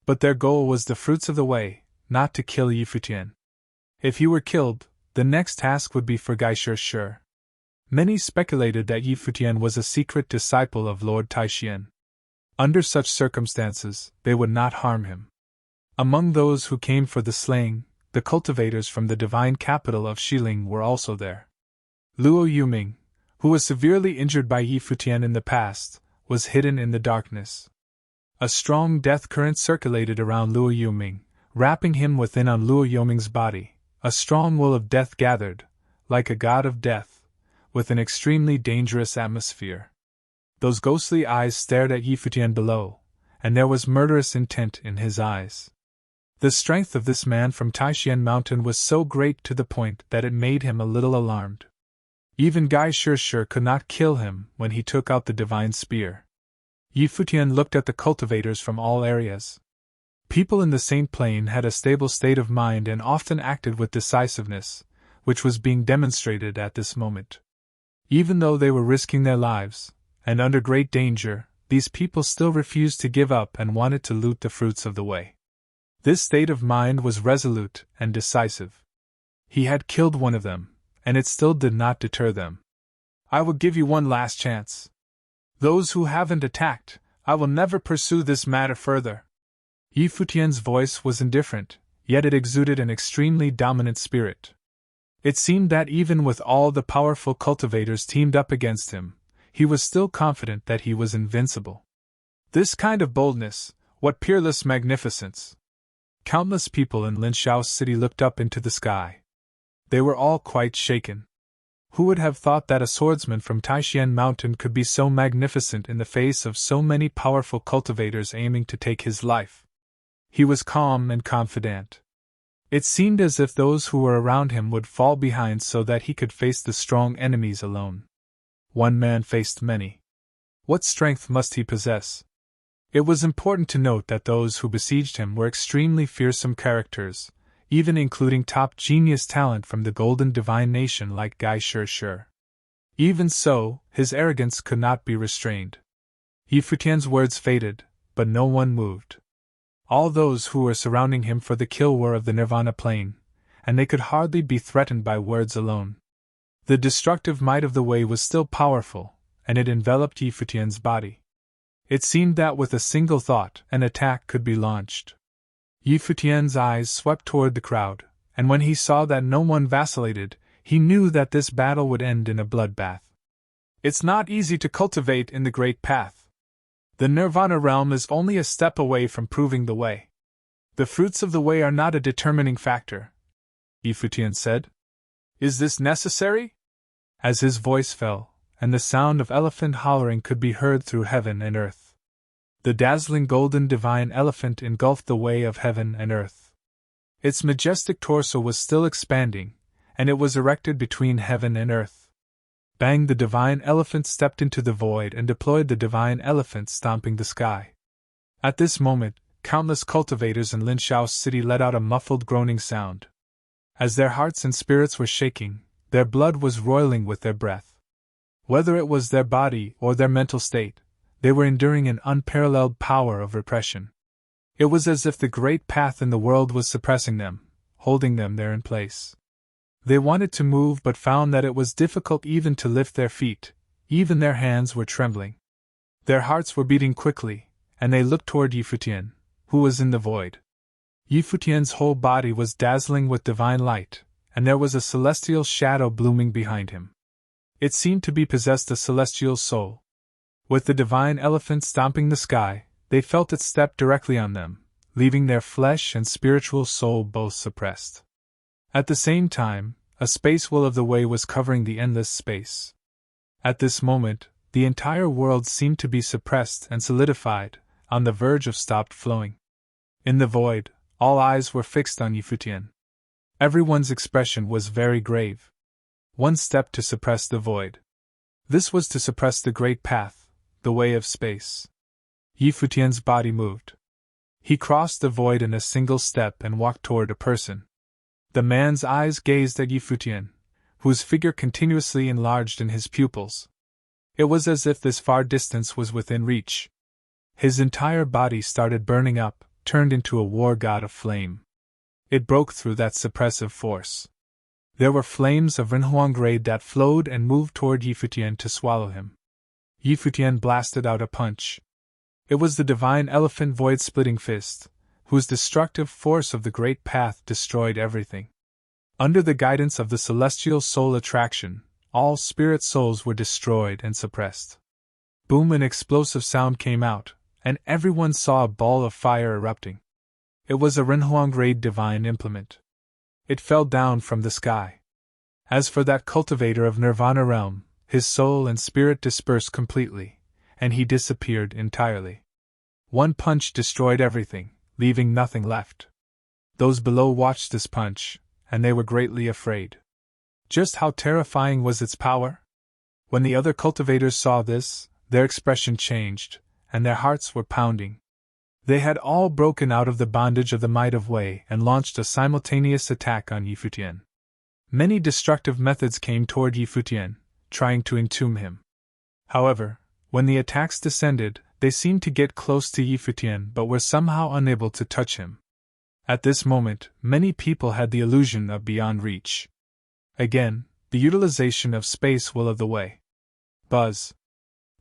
But their goal was the fruits of the way, not to kill Futian. If he were killed, the next task would be for Gai Shirshir. Many speculated that Futian was a secret disciple of Lord Taixian. Under such circumstances, they would not harm him. Among those who came for the slaying, the cultivators from the divine capital of Xiling were also there. Luo Yuming, who was severely injured by Futian in the past, was hidden in the darkness. A strong death current circulated around Luo Yuming, wrapping him within on Luo Yuming's body. A strong will of death gathered, like a god of death, with an extremely dangerous atmosphere. Those ghostly eyes stared at Futian below, and there was murderous intent in his eyes. The strength of this man from Taixian Mountain was so great to the point that it made him a little alarmed. Even Gai Shirshir could not kill him when he took out the divine spear. Futian looked at the cultivators from all areas. People in the Saint Plain had a stable state of mind and often acted with decisiveness, which was being demonstrated at this moment. Even though they were risking their lives, and under great danger, these people still refused to give up and wanted to loot the fruits of the way. This state of mind was resolute and decisive. He had killed one of them, and it still did not deter them. "I will give you one last chance. Those who haven't attacked, I will never pursue this matter further." Futian's voice was indifferent, yet it exuded an extremely dominant spirit. It seemed that even with all the powerful cultivators teamed up against him, he was still confident that he was invincible. This kind of boldness, what peerless magnificence! Countless people in Linshao's city looked up into the sky. They were all quite shaken. Who would have thought that a swordsman from Taishan Mountain could be so magnificent in the face of so many powerful cultivators aiming to take his life? He was calm and confident. It seemed as if those who were around him would fall behind so that he could face the strong enemies alone. One man faced many. What strength must he possess? It was important to note that those who besieged him were extremely fearsome characters, even including top genius talent from the Golden Divine Nation like Gai Shi. Even so, his arrogance could not be restrained. Futian's words faded, but no one moved. All those who were surrounding him for the kill were of the Nirvana plane, and they could hardly be threatened by words alone. The destructive might of the Way was still powerful, and it enveloped Futian's body. It seemed that with a single thought, an attack could be launched. Futian's eyes swept toward the crowd, and when he saw that no one vacillated, he knew that this battle would end in a bloodbath. It's not easy to cultivate in the Great Path. The Nirvana realm is only a step away from proving the way. The fruits of the Way are not a determining factor, Futian said. Is this necessary? As his voice fell, and the sound of elephant hollering could be heard through heaven and earth. The dazzling golden divine elephant engulfed the Way of heaven and earth. Its majestic torso was still expanding, and it was erected between heaven and earth. Bang! The divine elephant stepped into the void and deployed the divine elephant stomping the sky. At this moment, countless cultivators in Linshao's city let out a muffled groaning sound. As their hearts and spirits were shaking, their blood was roiling with their breath. Whether it was their body or their mental state, they were enduring an unparalleled power of repression. It was as if the great path in the world was suppressing them, holding them there in place. They wanted to move but found that it was difficult even to lift their feet, even their hands were trembling. Their hearts were beating quickly, and they looked toward Futian, who was in the void. Futian's whole body was dazzling with divine light, and there was a celestial shadow blooming behind him. It seemed to be possessed a celestial soul. With the divine elephant stomping the sky, they felt it step directly on them, leaving their flesh and spiritual soul both suppressed. At the same time, a space will of the Way was covering the endless space. At this moment, the entire world seemed to be suppressed and solidified, on the verge of stopped flowing. In the void, all eyes were fixed on Futian. Everyone's expression was very grave. One step to suppress the void. This was to suppress the great path, the Way of space. Futian's body moved. He crossed the void in a single step and walked toward a person. The man's eyes gazed at Futian, whose figure continuously enlarged in his pupils. It was as if this far distance was within reach. His entire body started burning up, turned into a war god of flame. It broke through that suppressive force. There were flames of Renhuang grade that flowed and moved toward Futian to swallow him. Futian blasted out a punch. It was the divine elephant void-splitting fist, whose destructive force of the great path destroyed everything. Under the guidance of the celestial soul attraction, all spirit souls were destroyed and suppressed. Boom! An explosive sound came out, and everyone saw a ball of fire erupting. It was a Renhuang grade divine implement. It fell down from the sky. As for that cultivator of Nirvana realm, his soul and spirit dispersed completely, and he disappeared entirely. One punch destroyed everything, leaving nothing left. Those below watched this punch, and they were greatly afraid. Just how terrifying was its power? When the other cultivators saw this, their expression changed, and their hearts were pounding. They had all broken out of the bondage of the might of Way and launched a simultaneous attack on Futian. Many destructive methods came toward Futian, trying to entomb him. However, when the attacks descended, they seemed to get close to Futian but were somehow unable to touch him. At this moment, many people had the illusion of beyond reach. Again, the utilization of space will of the Way. Buzz.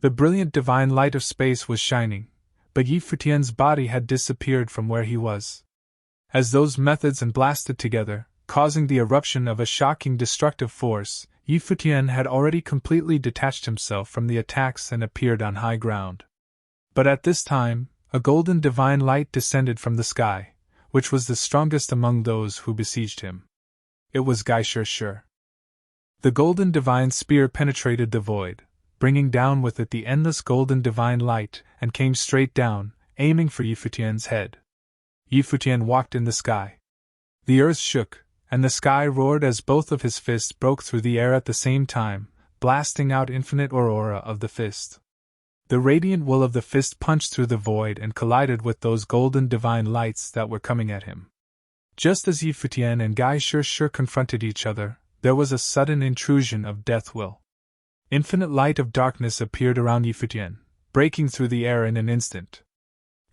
The brilliant divine light of space was shining, but Futian's body had disappeared from where he was. As those methods and blasted together, causing the eruption of a shocking destructive force. Futian had already completely detached himself from the attacks and appeared on high ground. But at this time, a golden divine light descended from the sky, which was the strongest among those who besieged him. It was Gaishur. The golden divine spear penetrated the void, bringing down with it the endless golden divine light, and came straight down, aiming for Futian's head. Futian walked in the sky. The earth shook, and the sky roared as both of his fists broke through the air at the same time, blasting out infinite aurora of the fist. The radiant wool of the fist punched through the void and collided with those golden divine lights that were coming at him. Just as Futian and Gaishur confronted each other, there was a sudden intrusion of death will. Infinite light of darkness appeared around Futian, breaking through the air in an instant.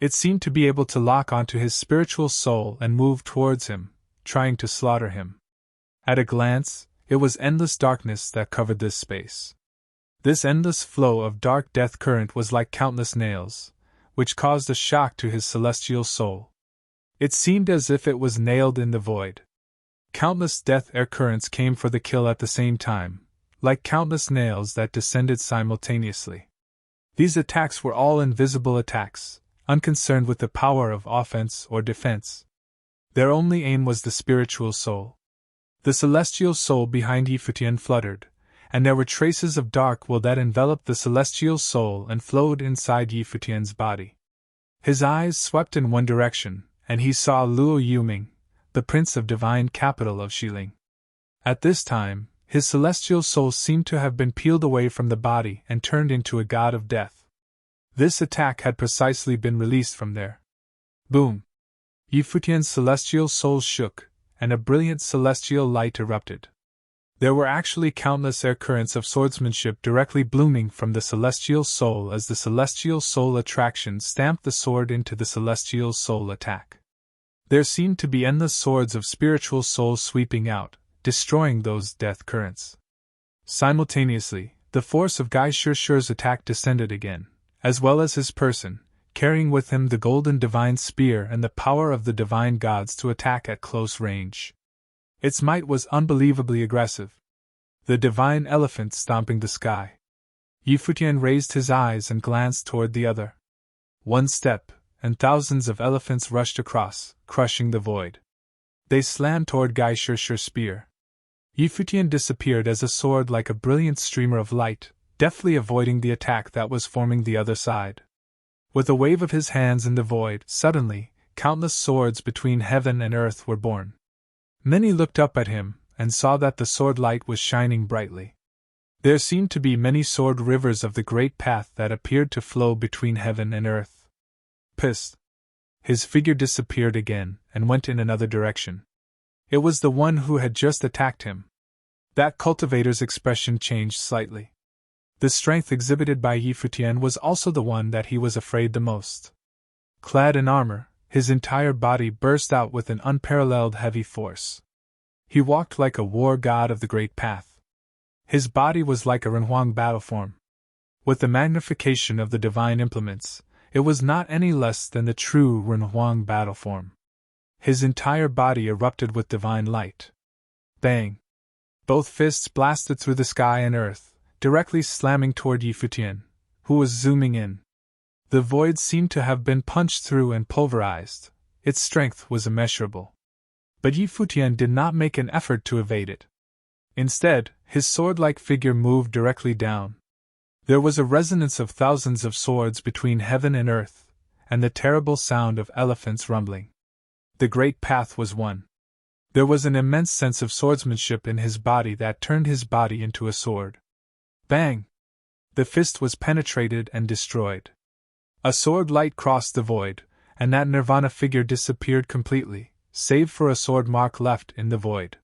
It seemed to be able to lock onto his spiritual soul and move towards him, trying to slaughter him. At a glance, it was endless darkness that covered this space. This endless flow of dark death current was like countless nails, which caused a shock to his celestial soul. It seemed as if it was nailed in the void. Countless death air currents came for the kill at the same time, like countless nails that descended simultaneously. These attacks were all invisible attacks, unconcerned with the power of offense or defense. Their only aim was the spiritual soul. The celestial soul behind Futian fluttered, and there were traces of dark will that enveloped the celestial soul and flowed inside Futian's body. His eyes swept in one direction, and he saw Luo Yuming, the prince of divine capital of Xiling. At this time, his celestial soul seemed to have been peeled away from the body and turned into a god of death. This attack had precisely been released from there. Boom! Futian's celestial soul shook, and a brilliant celestial light erupted. There were actually countless air currents of swordsmanship directly blooming from the celestial soul as the celestial soul attraction stamped the sword into the celestial soul attack. There seemed to be endless swords of spiritual soul sweeping out, destroying those death currents. Simultaneously, the force of Gaishur's attack descended again, as well as his person, carrying with him the golden divine spear and the power of the divine gods to attack at close range. Its might was unbelievably aggressive. The divine elephant stomping the sky. Futian raised his eyes and glanced toward the other. One step, and thousands of elephants rushed across, crushing the void. They slammed toward Gaishur's spear. Futian disappeared as a sword like a brilliant streamer of light, deftly avoiding the attack that was forming the other side. With a wave of his hands in the void, suddenly, countless swords between heaven and earth were born. Many looked up at him, and saw that the sword light was shining brightly. There seemed to be many sword rivers of the great path that appeared to flow between heaven and earth. Pissed. His figure disappeared again, and went in another direction. It was the one who had just attacked him. That cultivator's expression changed slightly. The strength exhibited by Futian was also the one that he was afraid the most. Clad in armor, his entire body burst out with an unparalleled heavy force. He walked like a war god of the great path. His body was like a Renhuang battle form. With the magnification of the divine implements, it was not any less than the true Renhuang battle form. His entire body erupted with divine light. Bang! Both fists blasted through the sky and earth, directly slamming toward Futian, who was zooming in. The void seemed to have been punched through and pulverized. Its strength was immeasurable. But Futian did not make an effort to evade it. Instead, his sword-like figure moved directly down. There was a resonance of thousands of swords between heaven and earth, and the terrible sound of elephants rumbling. The great path was won. There was an immense sense of swordsmanship in his body that turned his body into a sword. Bang! The fist was penetrated and destroyed. A sword light crossed the void, and that nirvana figure disappeared completely, save for a sword mark left in the void.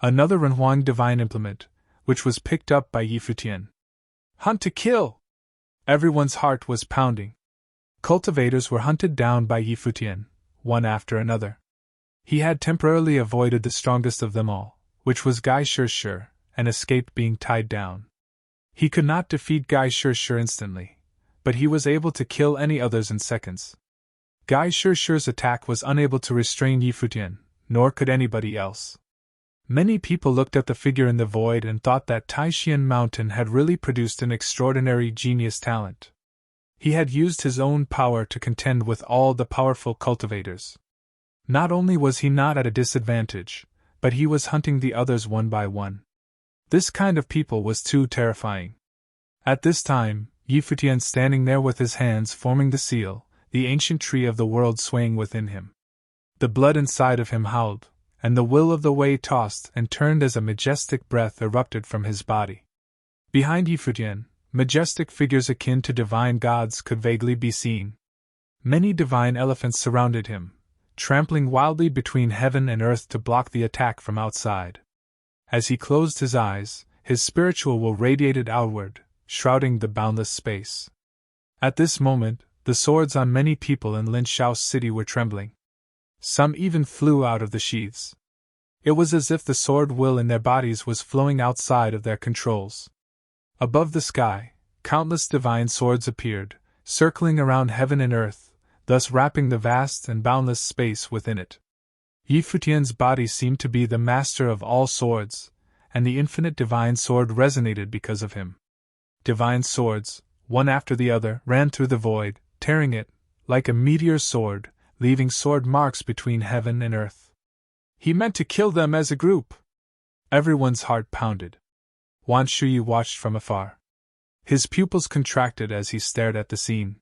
Another Renhuang divine implement, which was picked up by Futian. Hunt to kill! Everyone's heart was pounding. Cultivators were hunted down by Futian, one after another. He had temporarily avoided the strongest of them all, which was Gaishur, and escaped being tied down. He could not defeat Gaishur instantly, but he was able to kill any others in seconds. Gaishur's attack was unable to restrain Futian, nor could anybody else. Many people looked at the figure in the void and thought that Taishian Mountain had really produced an extraordinary genius talent. He had used his own power to contend with all the powerful cultivators. Not only was he not at a disadvantage, but he was hunting the others one by one. This kind of people was too terrifying. At this time, Futian standing there with his hands forming the seal, the ancient tree of the world swaying within him. The blood inside of him howled, and the will of the way tossed and turned as a majestic breath erupted from his body. Behind Futian, majestic figures akin to divine gods could vaguely be seen. Many divine elephants surrounded him, trampling wildly between heaven and earth to block the attack from outside. As he closed his eyes, his spiritual will radiated outward, shrouding the boundless space. At this moment, the swords on many people in Linshao's city were trembling. Some even flew out of the sheaths. It was as if the sword will in their bodies was flowing outside of their controls. Above the sky, countless divine swords appeared, circling around heaven and earth, thus wrapping the vast and boundless space within it. Futian's body seemed to be the master of all swords, and the infinite divine sword resonated because of him. Divine swords, one after the other, ran through the void, tearing it, like a meteor sword, leaving sword marks between heaven and earth. He meant to kill them as a group. Everyone's heart pounded. Wan Shuyi watched from afar. His pupils contracted as he stared at the scene.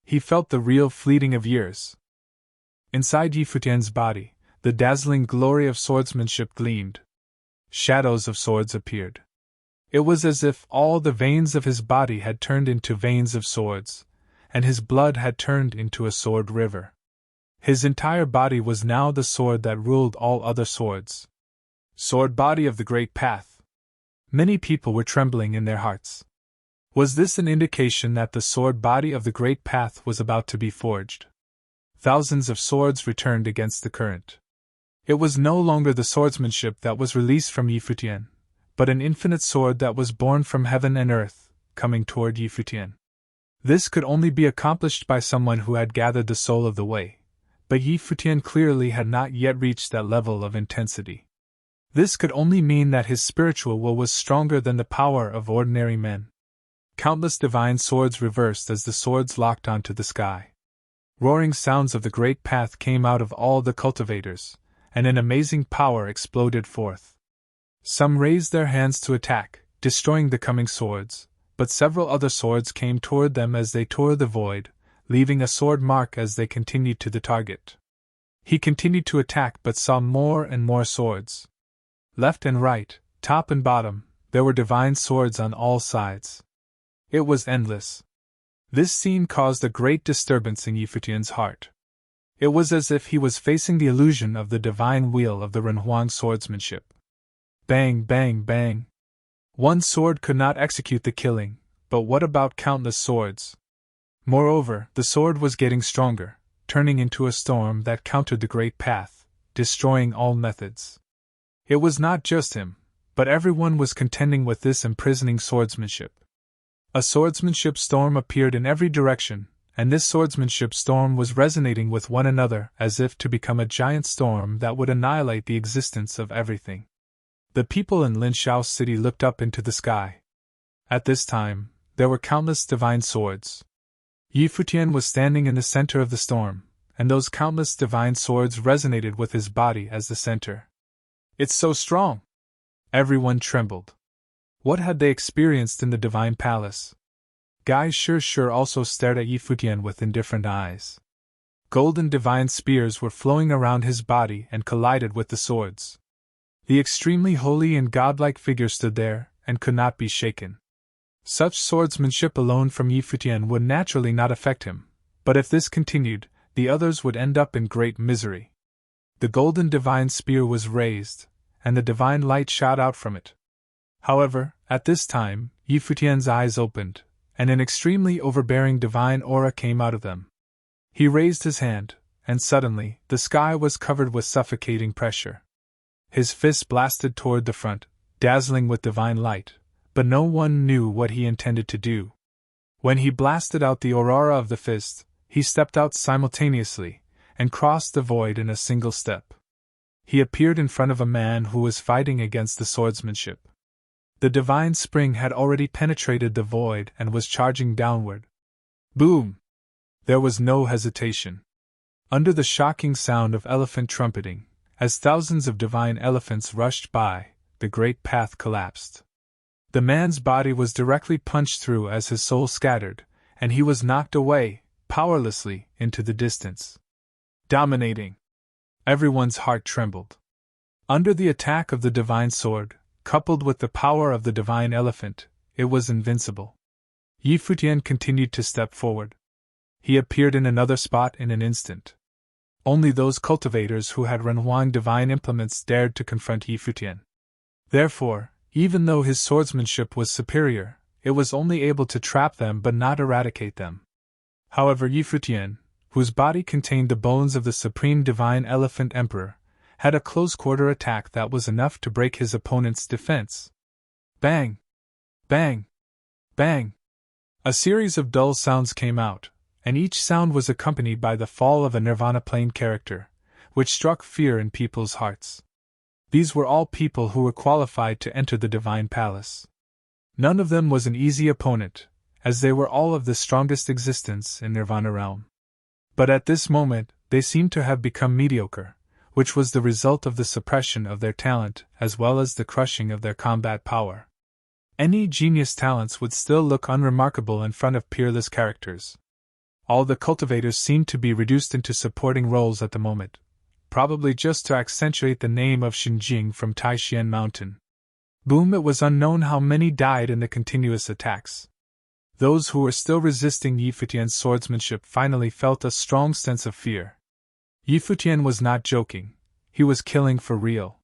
He felt the real fleeting of years. Inside Futian's body, the dazzling glory of swordsmanship gleamed. Shadows of swords appeared. It was as if all the veins of his body had turned into veins of swords, and his blood had turned into a sword river. His entire body was now the sword that ruled all other swords. Sword body of the Great Path. Many people were trembling in their hearts. Was this an indication that the sword body of the Great Path was about to be forged? Thousands of swords returned against the current. It was no longer the swordsmanship that was released from Futian, but an infinite sword that was born from heaven and earth, coming toward Futian. This could only be accomplished by someone who had gathered the soul of the way, but Futian clearly had not yet reached that level of intensity. This could only mean that his spiritual will was stronger than the power of ordinary men. Countless divine swords reversed as the swords locked onto the sky. Roaring sounds of the Great Path came out of all the cultivators, and an amazing power exploded forth. Some raised their hands to attack, destroying the coming swords, but several other swords came toward them as they tore the void, leaving a sword mark as they continued to the target. He continued to attack but saw more and more swords. Left and right, top and bottom, there were divine swords on all sides. It was endless. This scene caused a great disturbance in Futian's heart. It was as if he was facing the illusion of the divine wheel of the Renhuang swordsmanship. Bang, bang, bang. One sword could not execute the killing, but what about countless swords? Moreover, the sword was getting stronger, turning into a storm that countered the Great Path, destroying all methods. It was not just him, but everyone was contending with this imprisoning swordsmanship. A swordsmanship storm appeared in every direction, and this swordsmanship storm was resonating with one another as if to become a giant storm that would annihilate the existence of everything. The people in Linshao's city looked up into the sky. At this time, there were countless divine swords. Futian was standing in the center of the storm, and those countless divine swords resonated with his body as the center. It's so strong! Everyone trembled. What had they experienced in the divine palace? Gai Shir also stared at Futian with indifferent eyes. Golden divine spears were flowing around his body and collided with the swords. The extremely holy and godlike figure stood there, and could not be shaken. Such swordsmanship alone from Futian would naturally not affect him, but if this continued, the others would end up in great misery. The golden divine spear was raised, and the divine light shot out from it. However, at this time, Futian's eyes opened, and an extremely overbearing divine aura came out of them. He raised his hand, and suddenly, the sky was covered with suffocating pressure. His fist blasted toward the front, dazzling with divine light, but no one knew what he intended to do. When he blasted out the aurora of the fist, he stepped out simultaneously, and crossed the void in a single step. He appeared in front of a man who was fighting against the swordsmanship. The divine spring had already penetrated the void and was charging downward. Boom! There was no hesitation. Under the shocking sound of elephant trumpeting, as thousands of divine elephants rushed by, the great path collapsed. The man's body was directly punched through as his soul scattered, and he was knocked away, powerlessly, into the distance. Dominating. Everyone's heart trembled. Under the attack of the divine sword, coupled with the power of the divine elephant, it was invincible. Futian continued to step forward. He appeared in another spot in an instant. Only those cultivators who had Renhuang divine implements dared to confront Futian. Therefore, even though his swordsmanship was superior, it was only able to trap them but not eradicate them. However, Futian, whose body contained the bones of the supreme divine elephant emperor, had a close-quarter attack that was enough to break his opponent's defense. Bang! Bang! Bang! A series of dull sounds came out, and each sound was accompanied by the fall of a Nirvana plane character, which struck fear in people's hearts. These were all people who were qualified to enter the divine palace. None of them was an easy opponent, as they were all of the strongest existence in Nirvana realm. But at this moment, they seemed to have become mediocre, which was the result of the suppression of their talent as well as the crushing of their combat power. Any genius talents would still look unremarkable in front of peerless characters. All the cultivators seemed to be reduced into supporting roles at the moment, probably just to accentuate the name of Xinjing from Taishan Mountain. Boom! It was unknown how many died in the continuous attacks. Those who were still resisting Futian's swordsmanship finally felt a strong sense of fear. Futian was not joking, he was killing for real.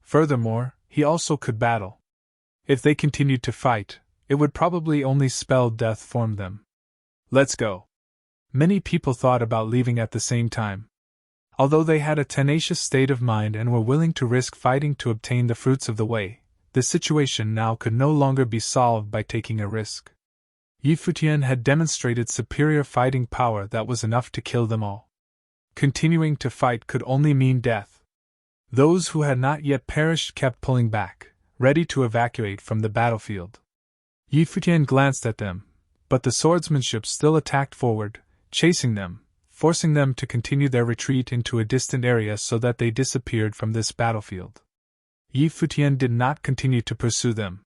Furthermore, he also could battle. If they continued to fight, it would probably only spell death for them. Let's go. Many people thought about leaving at the same time. Although they had a tenacious state of mind and were willing to risk fighting to obtain the fruits of the way, the situation now could no longer be solved by taking a risk. Futian had demonstrated superior fighting power that was enough to kill them all. Continuing to fight could only mean death. Those who had not yet perished kept pulling back, ready to evacuate from the battlefield. Futian glanced at them, but the swordsmanship still attacked forward, chasing them, forcing them to continue their retreat into a distant area so that they disappeared from this battlefield. Futian did not continue to pursue them.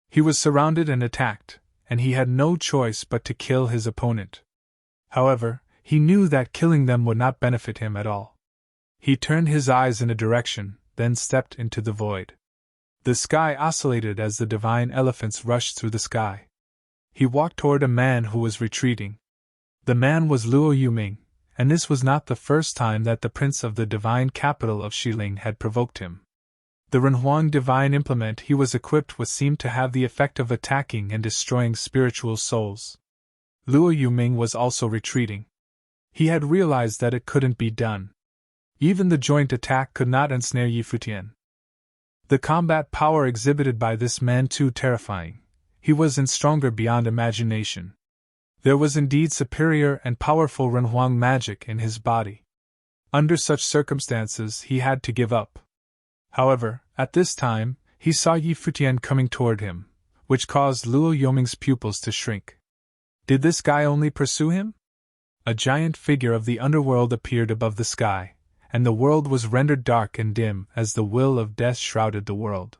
He was surrounded and attacked, and he had no choice but to kill his opponent. However, he knew that killing them would not benefit him at all. He turned his eyes in a direction, then stepped into the void. The sky oscillated as the divine elephants rushed through the sky. He walked toward a man who was retreating. The man was Luo Yuming, and this was not the first time that the prince of the divine capital of Xiling had provoked him. The Renhuang divine implement he was equipped with seemed to have the effect of attacking and destroying spiritual souls. Luo Yuming was also retreating. He had realized that it couldn't be done. Even the joint attack could not ensnare Futian. The combat power exhibited by this man too terrifying. He was stronger beyond imagination. There was indeed superior and powerful Renhuang magic in his body. Under such circumstances he had to give up. However, at this time, he saw Futian coming toward him, which caused Luo Yuming's pupils to shrink. Did this guy only pursue him? A giant figure of the underworld appeared above the sky, and the world was rendered dark and dim as the will of death shrouded the world.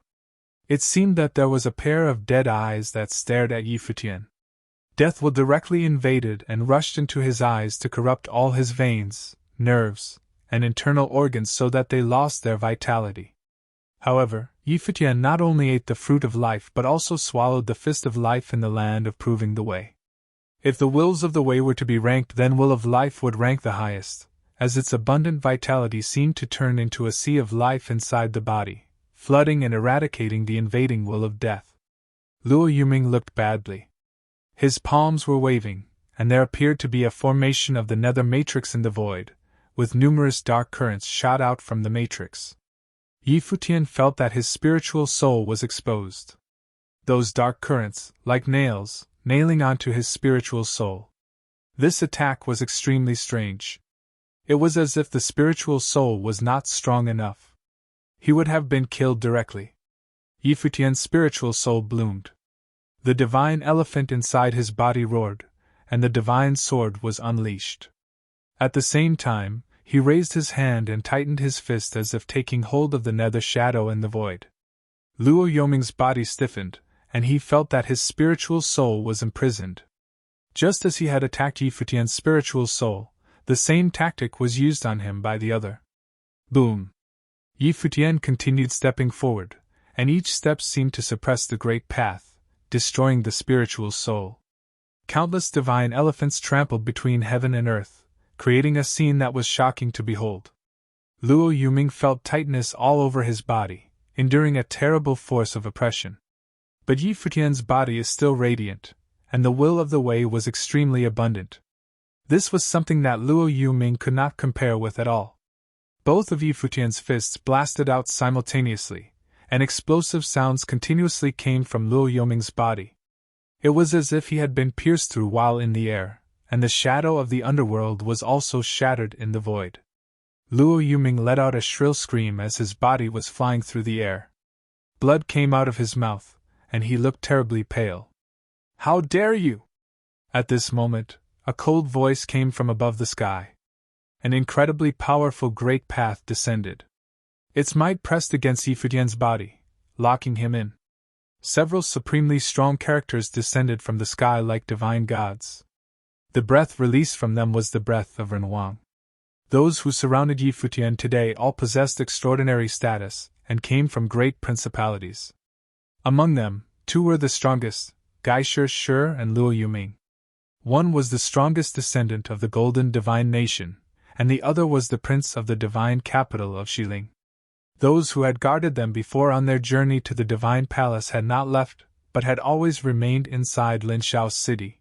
It seemed that there was a pair of dead eyes that stared at Futian. Death would directly invaded and rushed into his eyes to corrupt all his veins, nerves, and internal organs so that they lost their vitality. However, Futian not only ate the fruit of life but also swallowed the fist of life in the land of proving the way. If the wills of the way were to be ranked, then will of life would rank the highest, as its abundant vitality seemed to turn into a sea of life inside the body, flooding and eradicating the invading will of death. Luo Yuming looked badly. His palms were waving, and there appeared to be a formation of the nether matrix in the void, with numerous dark currents shot out from the matrix. Futian felt that his spiritual soul was exposed. Those dark currents, like nails, nailing onto his spiritual soul. This attack was extremely strange. It was as if the spiritual soul was not strong enough. he would have been killed directly. Yi Futian's spiritual soul bloomed. The divine elephant inside his body roared, and the divine sword was unleashed. At the same time, he raised his hand and tightened his fist as if taking hold of the nether shadow in the void. Luo Yoming's body stiffened, and he felt that his spiritual soul was imprisoned. Just as he had attacked Yi Futian's spiritual soul, the same tactic was used on him by the other. Boom! Yi Futian continued stepping forward, and each step seemed to suppress the great path, destroying the spiritual soul. Countless divine elephants trampled between heaven and earth, creating a scene that was shocking to behold. Luo Yuming felt tightness all over his body, enduring a terrible force of oppression. But Yi Futian's body is still radiant, and the will of the Wei was extremely abundant. This was something that Luo Yuming could not compare with at all. Both of Yi Futian's fists blasted out simultaneously, and explosive sounds continuously came from Luo Yuming's body. It was as if he had been pierced through while in the air, and the shadow of the underworld was also shattered in the void. Luo Yuming let out a shrill scream as his body was flying through the air. Blood came out of his mouth, and he looked terribly pale. "How dare you!" At this moment, a cold voice came from above the sky. An incredibly powerful great path descended. Its might pressed against Yi Futian's body, locking him in. Several supremely strong characters descended from the sky like divine gods. The breath released from them was the breath of Renhuang. Those who surrounded Yi Futian today all possessed extraordinary status, and came from great principalities. Among them, two were the strongest, Gai Shi and Luo Yuming. One was the strongest descendant of the Golden Divine Nation, and the other was the prince of the divine capital of Xiling. Those who had guarded them before on their journey to the divine palace had not left, but had always remained inside Linshao's city.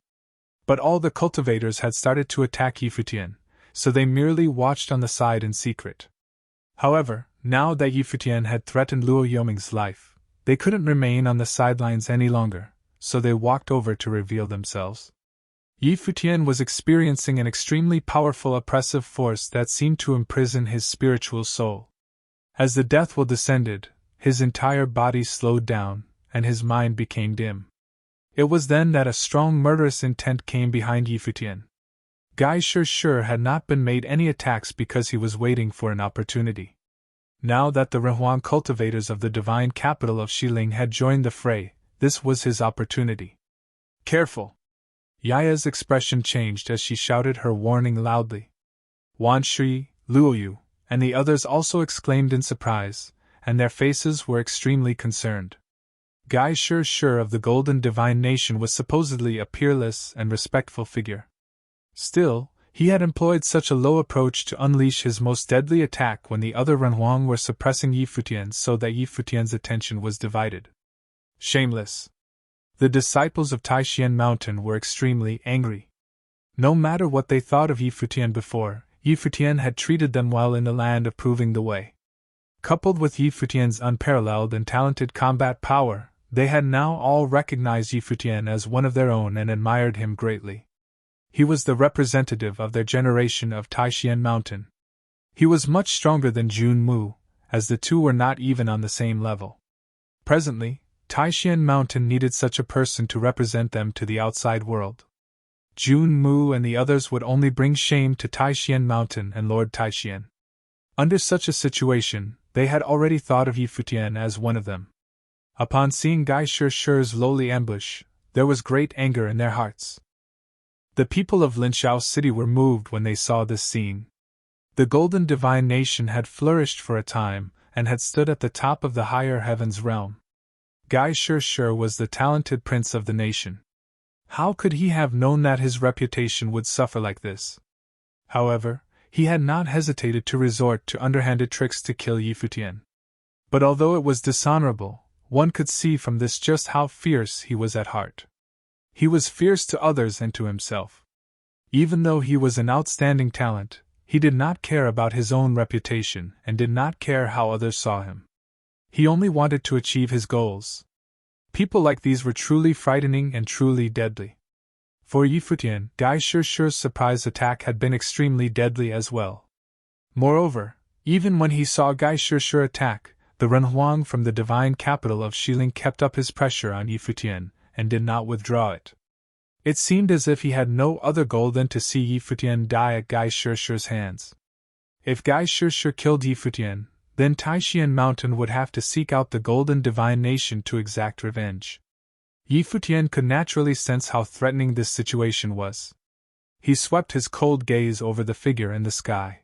But all the cultivators had started to attack Yi Futian, so they merely watched on the side in secret. However, now that Yi Futian had threatened Luo Yoming's life, they couldn't remain on the sidelines any longer, so they walked over to reveal themselves. Yi Futian was experiencing an extremely powerful oppressive force that seemed to imprison his spiritual soul. As the death will descended, his entire body slowed down, and his mind became dim. It was then that a strong murderous intent came behind Yi Futian. Gai Shi had not been made any attacks because he was waiting for an opportunity. Now that the Renhuang cultivators of the divine capital of Xiling had joined the fray, this was his opportunity. "Careful!" Yaya's expression changed as she shouted her warning loudly. Wan Shi, Luo Yu, and the others also exclaimed in surprise, and their faces were extremely concerned. Gai Shi of the Golden Divine Nation was supposedly a peerless and respectful figure. Still, he had employed such a low approach to unleash his most deadly attack when the other Renhuang were suppressing Yi Futian so that Yi Futian's attention was divided. Shameless! The disciples of Taishan Mountain were extremely angry. No matter what they thought of Yi Futian before, Yi Futian had treated them well in the land of proving the way. Coupled with Yi Futian's unparalleled and talented combat power, they had now all recognized Yi Futian as one of their own and admired him greatly. He was the representative of their generation of Taishan Mountain. He was much stronger than Jun Mu, as the two were not even on the same level. Presently, Taishan Mountain needed such a person to represent them to the outside world. Jun Mu and the others would only bring shame to Taishan Mountain and Lord Taishan. Under such a situation, they had already thought of Yi Futian as one of them. Upon seeing Gai Shi's lowly ambush, there was great anger in their hearts. The people of Linshao City were moved when they saw this scene. The Golden Divine Nation had flourished for a time, and had stood at the top of the higher heavens realm. Gai Shi was the talented prince of the nation. How could he have known that his reputation would suffer like this? However, he had not hesitated to resort to underhanded tricks to kill Yi Futian. But although it was dishonorable, one could see from this just how fierce he was at heart. He was fierce to others and to himself. Even though he was an outstanding talent, he did not care about his own reputation and did not care how others saw him. He only wanted to achieve his goals. People like these were truly frightening and truly deadly. For Yi Futian, Gai Shi's surprise attack had been extremely deadly as well. Moreover, even when he saw Gai Shi attack, the renhuang from the divine capital of Xiling kept up his pressure on Yi Futian, and did not withdraw it. It seemed as if he had no other goal than to see Yi Futian die at Gai Shishir's hands. If Gai Shishir killed Yi Futian, then Taishian Mountain would have to seek out the golden divine nation to exact revenge. Yi Futian could naturally sense how threatening this situation was. He swept his cold gaze over the figure in the sky.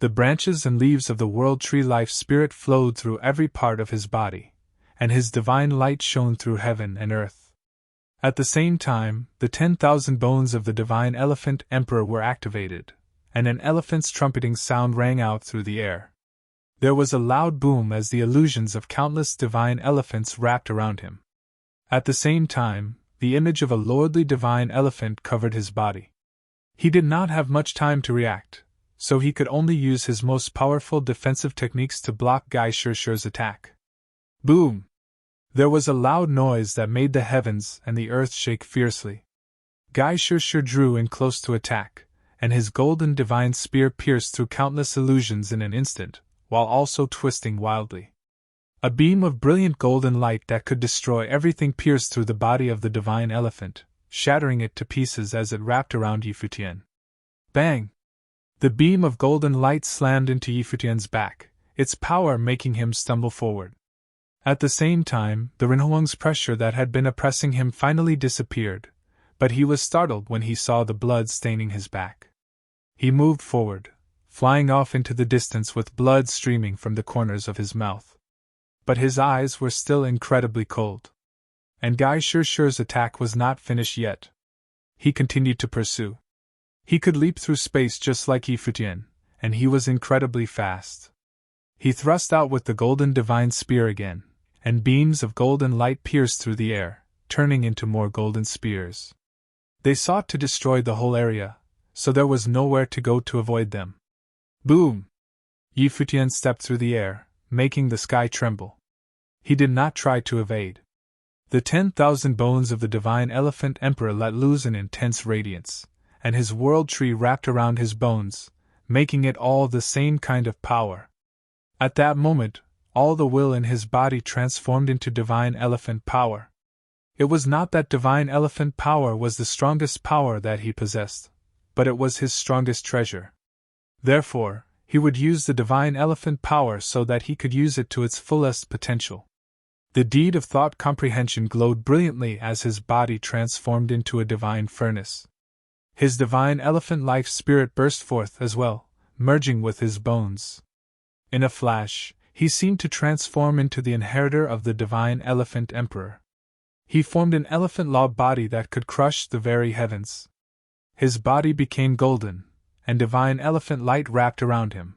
The branches and leaves of the world tree life spirit flowed through every part of his body, and his divine light shone through heaven and earth. At the same time, the 10,000 bones of the divine elephant emperor were activated, and an elephant's trumpeting sound rang out through the air. There was a loud boom as the illusions of countless divine elephants wrapped around him. At the same time, the image of a lordly divine elephant covered his body. He did not have much time to react, so he could only use his most powerful defensive techniques to block Gai Shishir's attack. Boom! There was a loud noise that made the heavens and the earth shake fiercely. Gai Shishir drew in close to attack, and his golden divine spear pierced through countless illusions in an instant, while also twisting wildly. A beam of brilliant golden light that could destroy everything pierced through the body of the divine elephant, shattering it to pieces as it wrapped around Yi Futian. Bang! The beam of golden light slammed into Yi Futian's back, its power making him stumble forward. At the same time, the renhuang's pressure that had been oppressing him finally disappeared, but he was startled when he saw the blood staining his back. He moved forward, flying off into the distance with blood streaming from the corners of his mouth. But his eyes were still incredibly cold. And Gai Shishir's attack was not finished yet. He continued to pursue. He could leap through space just like Yi Futian, and he was incredibly fast. He thrust out with the golden divine spear again, and beams of golden light pierced through the air, turning into more golden spears. They sought to destroy the whole area, so there was nowhere to go to avoid them. Boom! Yi Futian stepped through the air, making the sky tremble. He did not try to evade. The 10,000 bones of the divine elephant emperor let loose an intense radiance, and his world tree wrapped around his bones, making it all the same kind of power. At that moment, all the will in his body transformed into divine elephant power. It was not that divine elephant power was the strongest power that he possessed, but it was his strongest treasure. Therefore, he would use the divine elephant power so that he could use it to its fullest potential. The deed of thought comprehension glowed brilliantly as his body transformed into a divine furnace. His divine elephant life spirit burst forth as well, merging with his bones. In a flash, he seemed to transform into the inheritor of the divine elephant emperor. He formed an elephant law body that could crush the very heavens. His body became golden, and divine elephant light wrapped around him.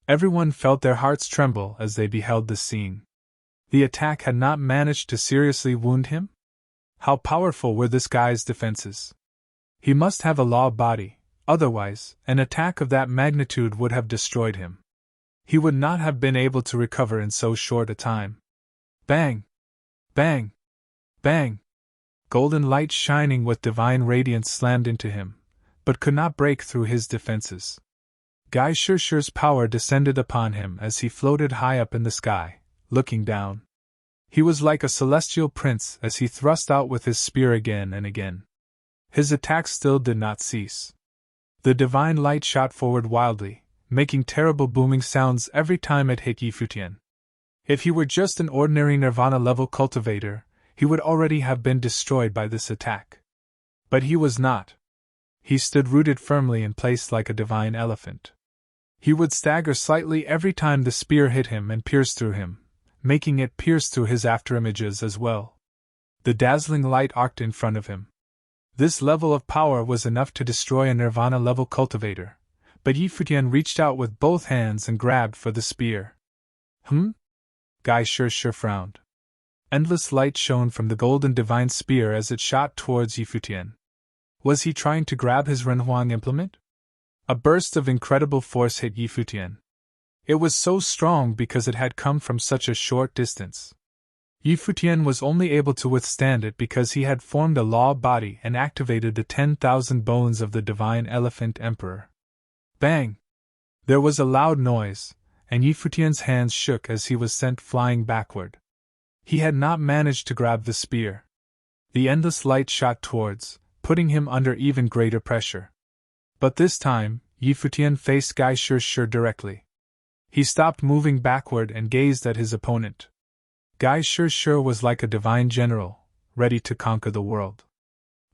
Everyone felt their hearts tremble as they beheld the scene. The attack had not managed to seriously wound him? How powerful were this guy's defenses? He must have a law body, otherwise, an attack of that magnitude would have destroyed him. He would not have been able to recover in so short a time. Bang! Bang! Bang! Golden light shining with divine radiance slammed into him, but could not break through his defenses. Gai Shishir's power descended upon him as he floated high up in the sky, looking down. He was like a celestial prince as he thrust out with his spear again and again. His attacks still did not cease. The divine light shot forward wildly, making terrible booming sounds every time it hit Yi Futian. If he were just an ordinary Nirvana-level cultivator, he would already have been destroyed by this attack. But he was not. He stood rooted firmly in place like a divine elephant. He would stagger slightly every time the spear hit him and pierced through him, making it pierce through his afterimages as well. The dazzling light arced in front of him. This level of power was enough to destroy a Nirvana-level cultivator, but Yi Futian reached out with both hands and grabbed for the spear. Gai Shishir frowned. Endless light shone from the golden divine spear as it shot towards Yi Futian. Was he trying to grab his renhuang implement? A burst of incredible force hit Yi Futian. It was so strong because it had come from such a short distance. Yi Futian was only able to withstand it because he had formed a law body and activated the 10,000 bones of the divine elephant emperor. Bang! There was a loud noise, and Futian's hands shook as he was sent flying backward. He had not managed to grab the spear. The endless light shot towards, putting him under even greater pressure. But this time, Futian faced Gai Shirshir directly. He stopped moving backward and gazed at his opponent. Gai Shirshir was like a divine general, ready to conquer the world.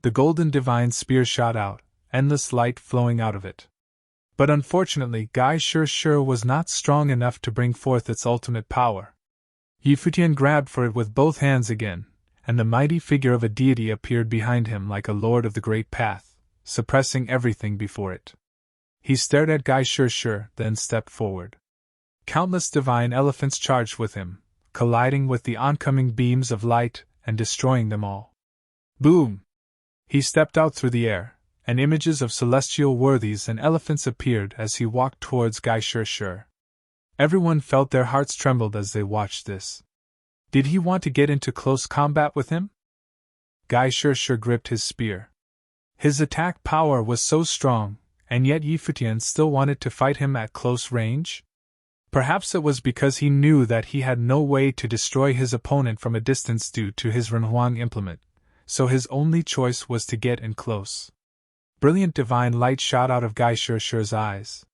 The golden divine spear shot out, endless light flowing out of it. But unfortunately, Gai Shirshir was not strong enough to bring forth its ultimate power. Futian grabbed for it with both hands again, and the mighty figure of a deity appeared behind him like a lord of the great path, suppressing everything before it. He stared at Gai Shirshir, then stepped forward. Countless divine elephants charged with him, colliding with the oncoming beams of light and destroying them all. Boom! He stepped out through the air, and images of celestial worthies and elephants appeared as he walked towards Gai Shirshir. Everyone felt their hearts trembled as they watched this. Did he want to get into close combat with him? Gai Shirshir gripped his spear. His attack power was so strong, and yet Futian still wanted to fight him at close range? Perhaps it was because he knew that he had no way to destroy his opponent from a distance due to his Renhuang implement, so his only choice was to get in close. Brilliant divine light shot out of Gai Shirshir's eyes.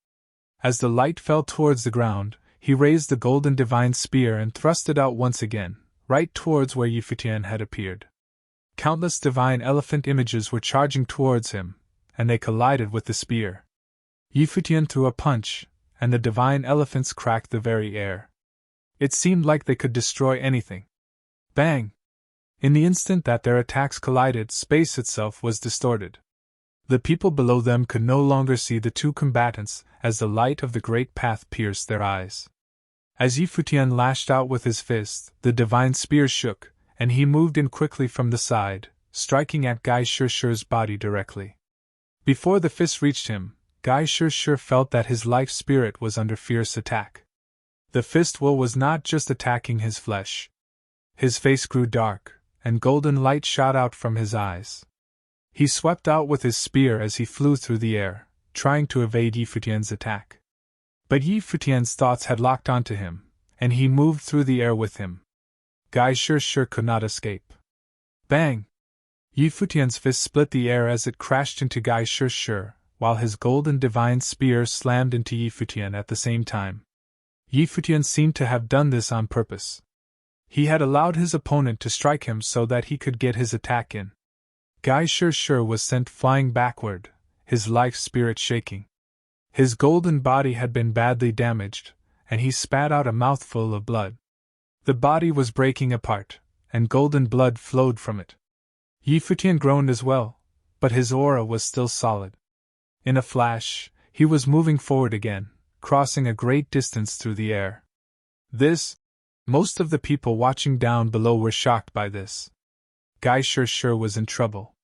As the light fell towards the ground, he raised the golden divine spear and thrust it out once again, right towards where Futian had appeared. Countless divine elephant images were charging towards him, and they collided with the spear. Futian threw a punch, and the divine elephants cracked the very air. It seemed like they could destroy anything. Bang! In the instant that their attacks collided, space itself was distorted. The people below them could no longer see the two combatants, as the light of the great path pierced their eyes. As Futian lashed out with his fist, the divine spear shook, and he moved in quickly from the side, striking at Gai Shirshir's body directly. Before the fist reached him, Gai Shirshir felt that his life spirit was under fierce attack. The fist was not just attacking his flesh. His face grew dark, and golden light shot out from his eyes. He swept out with his spear as he flew through the air, trying to evade Futian's attack. But Futian's thoughts had locked onto him, and he moved through the air with him. Gai Shirshir could not escape. Bang! Futian's fist split the air as it crashed into Gai Shirshir, while his golden divine spear slammed into Futian at the same time. Futian seemed to have done this on purpose. He had allowed his opponent to strike him so that he could get his attack in. Gai Shirshir was sent flying backward, his life spirit shaking. His golden body had been badly damaged, and he spat out a mouthful of blood. The body was breaking apart, and golden blood flowed from it. Futian groaned as well, but his aura was still solid. In a flash, he was moving forward again, crossing a great distance through the air. Most of the people watching down below were shocked by this. Gai Shirshir was in trouble.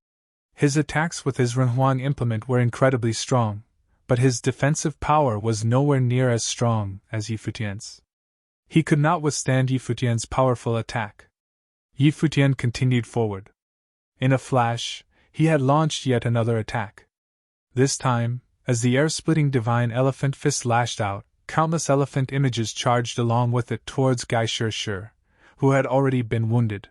His attacks with his Renhuang implement were incredibly strong, but his defensive power was nowhere near as strong as Futian's. He could not withstand Futian's powerful attack. Futian continued forward. In a flash, he had launched yet another attack. This time, as the air-splitting divine elephant fist lashed out, countless elephant images charged along with it towards Gai Shirshir, who had already been wounded.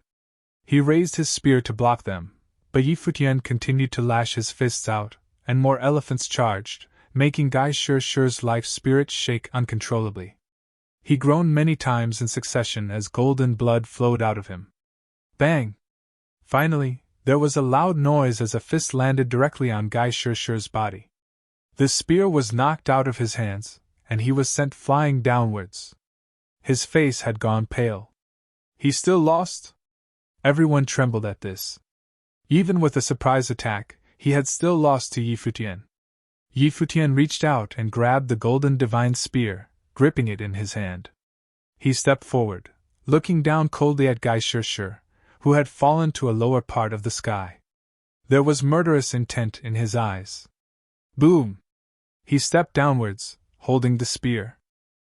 He raised his spear to block them, but Futian continued to lash his fists out, and more elephants charged, making Gai Shirshir's life spirit shake uncontrollably. He groaned many times in succession as golden blood flowed out of him. Bang! Finally, there was a loud noise as a fist landed directly on Gai Shirshir's body. The spear was knocked out of his hands, and he was sent flying downwards. His face had gone pale. He still lost? Everyone trembled at this. Even with a surprise attack, he had still lost to Futian. Futian reached out and grabbed the golden divine spear, gripping it in his hand. He stepped forward, looking down coldly at Gai Shirshir, who had fallen to a lower part of the sky. There was murderous intent in his eyes. Boom! He stepped downwards, holding the spear.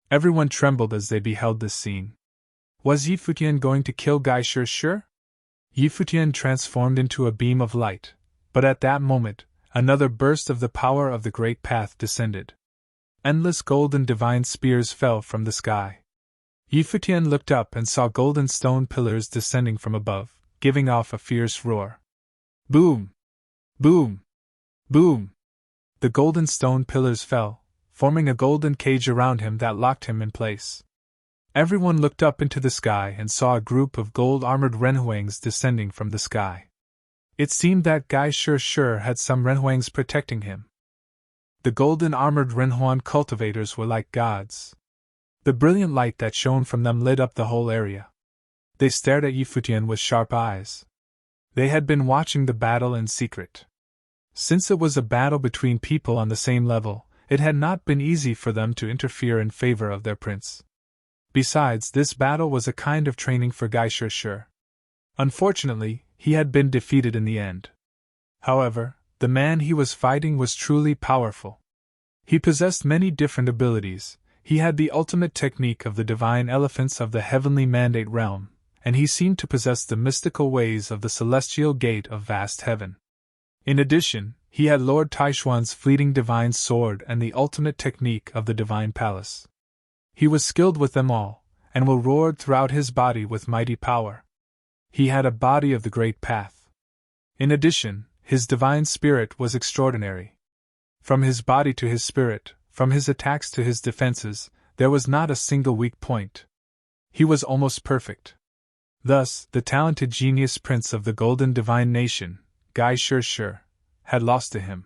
Everyone trembled as they beheld this scene. Was Futian going to kill Gai Shirshir? Futian transformed into a beam of light, but at that moment, another burst of the power of the great path descended. Endless golden divine spears fell from the sky. Futian looked up and saw golden stone pillars descending from above, giving off a fierce roar. Boom! Boom! Boom! The golden stone pillars fell, forming a golden cage around him that locked him in place. Everyone looked up into the sky and saw a group of gold-armored renhuangs descending from the sky. It seemed that Gai Shi had some renhuangs protecting him. The golden-armored renhuang cultivators were like gods. The brilliant light that shone from them lit up the whole area. They stared at Futian with sharp eyes. They had been watching the battle in secret. Since it was a battle between people on the same level, it had not been easy for them to interfere in favor of their prince. Besides, this battle was a kind of training for Gai Shi. Unfortunately, he had been defeated in the end. However, the man he was fighting was truly powerful. He possessed many different abilities. He had the ultimate technique of the divine elephants of the heavenly mandate realm, and he seemed to possess the mystical ways of the celestial gate of vast heaven. In addition, he had Lord Taishuan's fleeting divine sword and the ultimate technique of the divine palace. He was skilled with them all, and roared throughout his body with mighty power. He had a body of the great path. In addition, his divine spirit was extraordinary. From his body to his spirit, from his attacks to his defenses, there was not a single weak point. He was almost perfect. Thus, the talented genius prince of the golden divine nation, Gai Shi, had lost to him.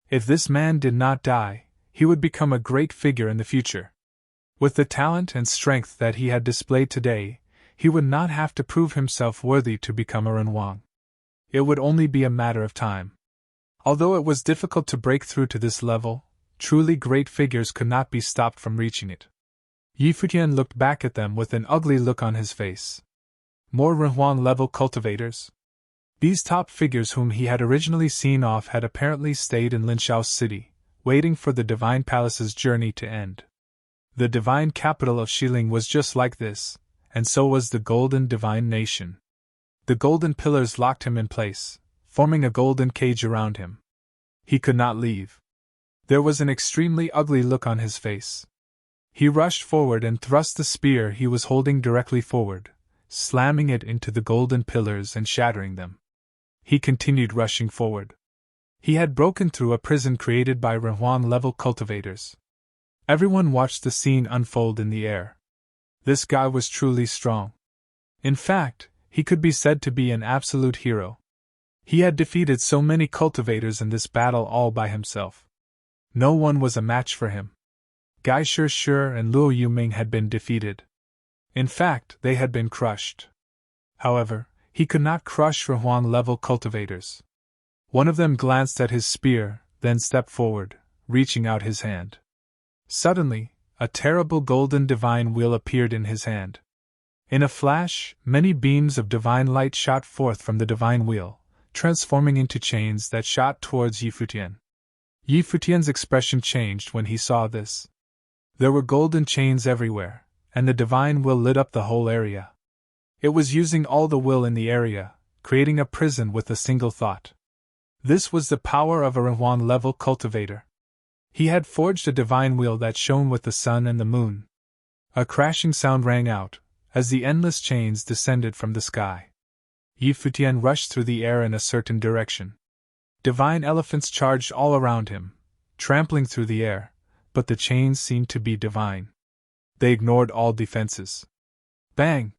If this man did not die, he would become a great figure in the future. With the talent and strength that he had displayed today, he would not have to prove himself worthy to become a renhuang. It would only be a matter of time. Although it was difficult to break through to this level, truly great figures could not be stopped from reaching it. Futian looked back at them with an ugly look on his face. More renhuang-level cultivators? These top figures whom he had originally seen off had apparently stayed in Linshao's city, waiting for the Divine Palace's journey to end. The divine capital of Xiling was just like this, and so was the golden divine nation. The golden pillars locked him in place, forming a golden cage around him. He could not leave. There was an extremely ugly look on his face. He rushed forward and thrust the spear he was holding directly forward, slamming it into the golden pillars and shattering them. He continued rushing forward. He had broken through a prison created by renhuang-level cultivators. Everyone watched the scene unfold in the air. This guy was truly strong. In fact, he could be said to be an absolute hero. He had defeated so many cultivators in this battle all by himself. No one was a match for him. Gai Shi and Luo Yuming had been defeated. In fact, they had been crushed. However, he could not crush renhuang-level cultivators. One of them glanced at his spear, then stepped forward, reaching out his hand. Suddenly, a terrible golden divine wheel appeared in his hand. In a flash, many beams of divine light shot forth from the divine wheel, transforming into chains that shot towards Futian. Futian's expression changed when he saw this. There were golden chains everywhere, and the divine will lit up the whole area. It was using all the will in the area, creating a prison with a single thought. This was the power of a renhuang-level cultivator. He had forged a divine wheel that shone with the sun and the moon. A crashing sound rang out, as the endless chains descended from the sky. Futian rushed through the air in a certain direction. Divine elephants charged all around him, trampling through the air, but the chains seemed to be divine. They ignored all defenses. Bang!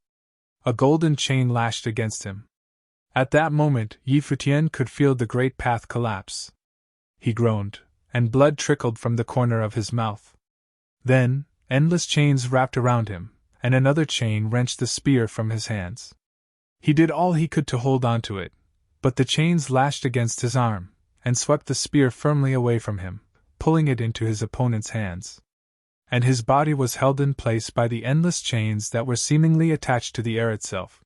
A golden chain lashed against him. At that moment, Futian could feel the great path collapse. He groaned, and blood trickled from the corner of his mouth. Then, endless chains wrapped around him, and another chain wrenched the spear from his hands. He did all he could to hold on to it, but the chains lashed against his arm, and swept the spear firmly away from him, pulling it into his opponent's hands. And his body was held in place by the endless chains that were seemingly attached to the air itself.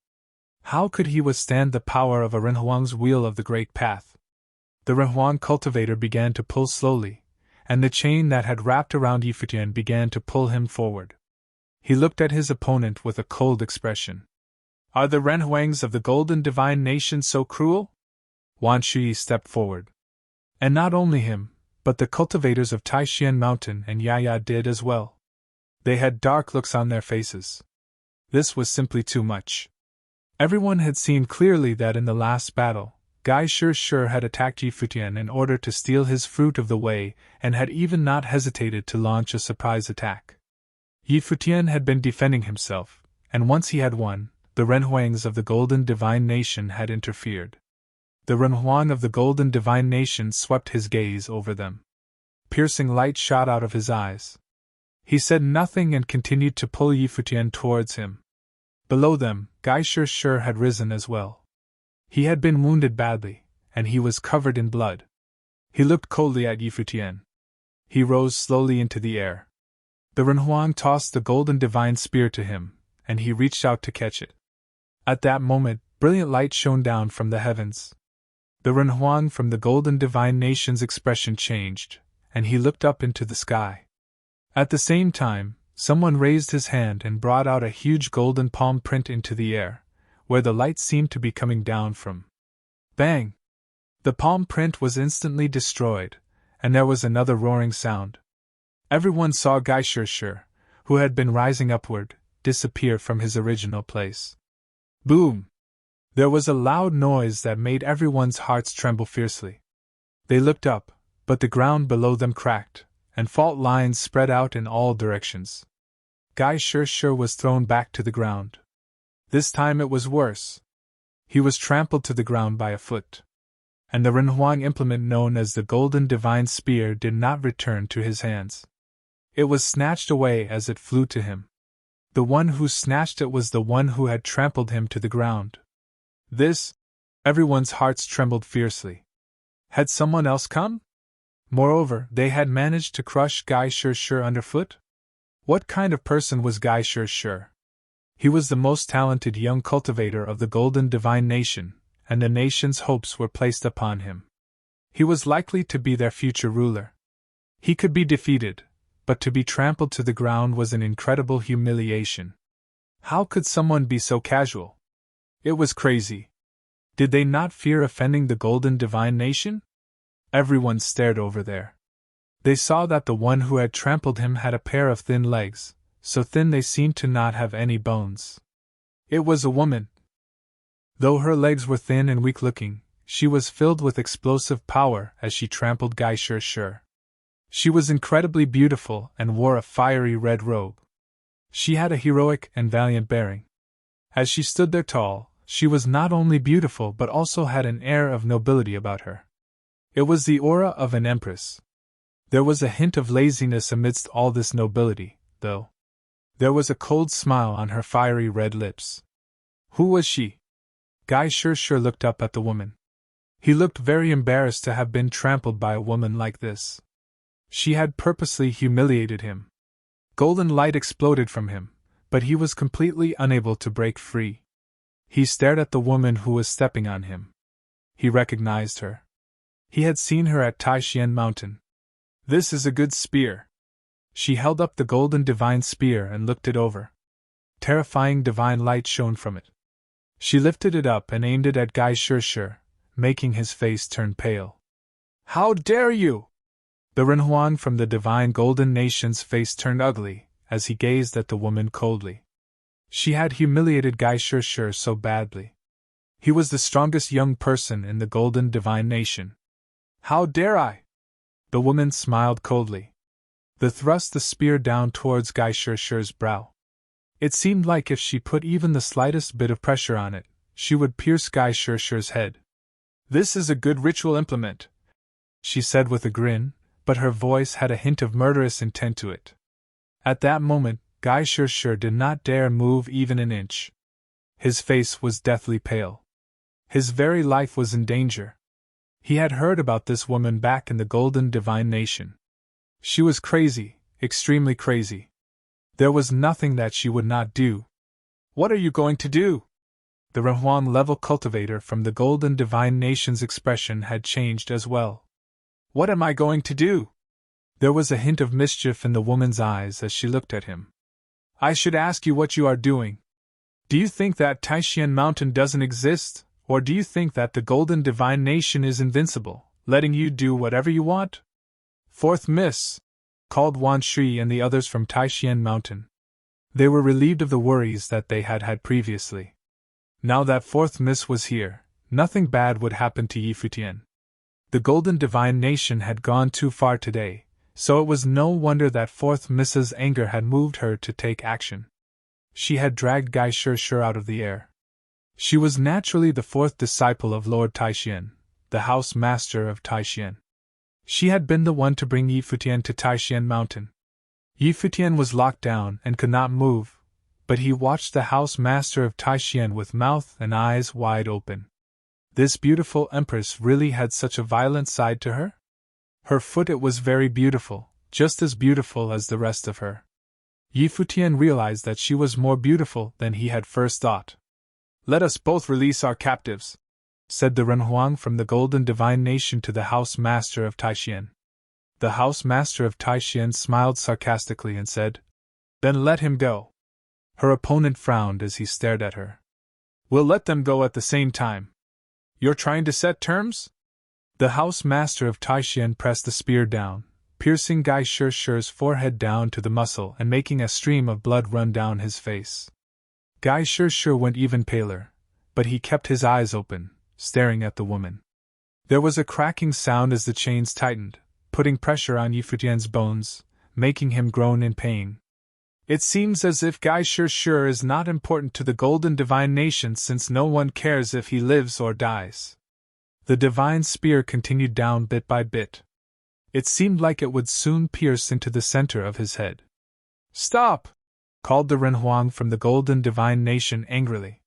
How could he withstand the power of a renhuang's wheel of the great path? The renhuang cultivator began to pull slowly, and the chain that had wrapped around Futian began to pull him forward. He looked at his opponent with a cold expression. Are the renhuangs of the golden divine nation so cruel? Wan Shui stepped forward. And not only him, but the cultivators of Taishan Mountain and Yaya did as well. They had dark looks on their faces. This was simply too much. Everyone had seen clearly that in the last battle, Gai Shi had attacked Yi Futian in order to steal his fruit of the way and had even not hesitated to launch a surprise attack. Yi Futian had been defending himself, and once he had won, the Renhuangs of the Golden Divine Nation had interfered. The Renhuang of the Golden Divine Nation swept his gaze over them. Piercing light shot out of his eyes. He said nothing and continued to pull Yi Futian towards him. Below them, Gai Shi had risen as well. He had been wounded badly, and he was covered in blood. He looked coldly at Yi Futian. He rose slowly into the air. The Renhuang tossed the golden divine spear to him, and he reached out to catch it. At that moment, brilliant light shone down from the heavens. The Renhuang from the Golden Divine Nation's expression changed, and he looked up into the sky. At the same time, someone raised his hand and brought out a huge golden palm print into the air, where the light seemed to be coming down from. Bang! The palm print was instantly destroyed, and there was another roaring sound. Everyone saw Gai Shi, who had been rising upward, disappear from his original place. Boom! There was a loud noise that made everyone's hearts tremble fiercely. They looked up, but the ground below them cracked, and fault lines spread out in all directions. Gai Shi was thrown back to the ground. This time it was worse. He was trampled to the ground by a foot. And the Renhuang implement known as the Golden Divine Spear did not return to his hands. It was snatched away as it flew to him. The one who snatched it was the one who had trampled him to the ground. Everyone's hearts trembled fiercely. Had someone else come? Moreover, they had managed to crush Gai Shi underfoot? What kind of person was Gai Shi? He was the most talented young cultivator of the Golden Divine Nation, and the nation's hopes were placed upon him. He was likely to be their future ruler. He could be defeated, but to be trampled to the ground was an incredible humiliation. How could someone be so casual? It was crazy. Did they not fear offending the Golden Divine Nation? Everyone stared over there. They saw that the one who had trampled him had a pair of thin legs, so thin they seemed to not have any bones. It was a woman. Though her legs were thin and weak-looking, she was filled with explosive power as she trampled Gai Shi. She was incredibly beautiful and wore a fiery red robe. She had a heroic and valiant bearing. As she stood there tall, she was not only beautiful but also had an air of nobility about her. It was the aura of an empress. There was a hint of laziness amidst all this nobility, though. There was a cold smile on her fiery red lips. Who was she? Gai Shi looked up at the woman. He looked very embarrassed to have been trampled by a woman like this. She had purposely humiliated him. Golden light exploded from him, but he was completely unable to break free. He stared at the woman who was stepping on him. He recognized her. He had seen her at Taishan Mountain. This is a good spear. She held up the golden divine spear and looked it over. Terrifying divine light shone from it. She lifted it up and aimed it at Gai Shi, making his face turn pale. How dare you! The Renhuang from the divine golden nation's face turned ugly as he gazed at the woman coldly. She had humiliated Gai Shi so badly. He was the strongest young person in the golden divine nation. How dare I? The woman smiled coldly. The thrust the spear down towards Gai Shi's brow. It seemed like if she put even the slightest bit of pressure on it, she would pierce Gai Shi's head. This is a good ritual implement, she said with a grin, but her voice had a hint of murderous intent to it. At that moment, Gai Shi did not dare move even an inch. His face was deathly pale. His very life was in danger. He had heard about this woman back in the Golden Divine Nation. She was crazy, extremely crazy. There was nothing that she would not do. What are you going to do? The Renhuang level cultivator from the Golden Divine Nation's expression had changed as well. What am I going to do? There was a hint of mischief in the woman's eyes as she looked at him. I should ask you what you are doing. Do you think that Taishan Mountain doesn't exist, or do you think that the Golden Divine Nation is invincible, letting you do whatever you want? Fourth miss! Called Wan Shui and the others from Taishan Mountain. They were relieved of the worries that they had had previously. Now that fourth miss was here, nothing bad would happen to Yi Futian. The Golden Divine Nation had gone too far today, so it was no wonder that fourth miss's anger had moved her to take action. She had dragged Gai Shishir out of the air. She was naturally the fourth disciple of Lord Taishan, the house master of Taishan. She had been the one to bring Yi Futian to Taishan Mountain. Yi Futian was locked down and could not move, but he watched the house master of Taishan with mouth and eyes wide open. This beautiful empress really had such a violent side to her? Her foot, it was very beautiful, just as beautiful as the rest of her. Yi Futian realized that she was more beautiful than he had first thought. "Let us both release our captives," said the Renhuang from the Golden Divine Nation to the house master of Taishan. The house master of Taishan smiled sarcastically and said, "Then let him go." Her opponent frowned as he stared at her. "We'll let them go at the same time. You're trying to set terms?" The house master of Taishan pressed the spear down, piercing Gai Shishir's forehead down to the muscle and making a stream of blood run down his face. Gai Shishir went even paler, but he kept his eyes open, staring at the woman. There was a cracking sound as the chains tightened, putting pressure on Yi Futian's bones, making him groan in pain. It seems as if Gai Shishir is not important to the Golden Divine Nation, since no one cares if he lives or dies. The divine spear continued down bit by bit. It seemed like it would soon pierce into the center of his head. "Stop!" called the Renhuang from the Golden Divine Nation angrily.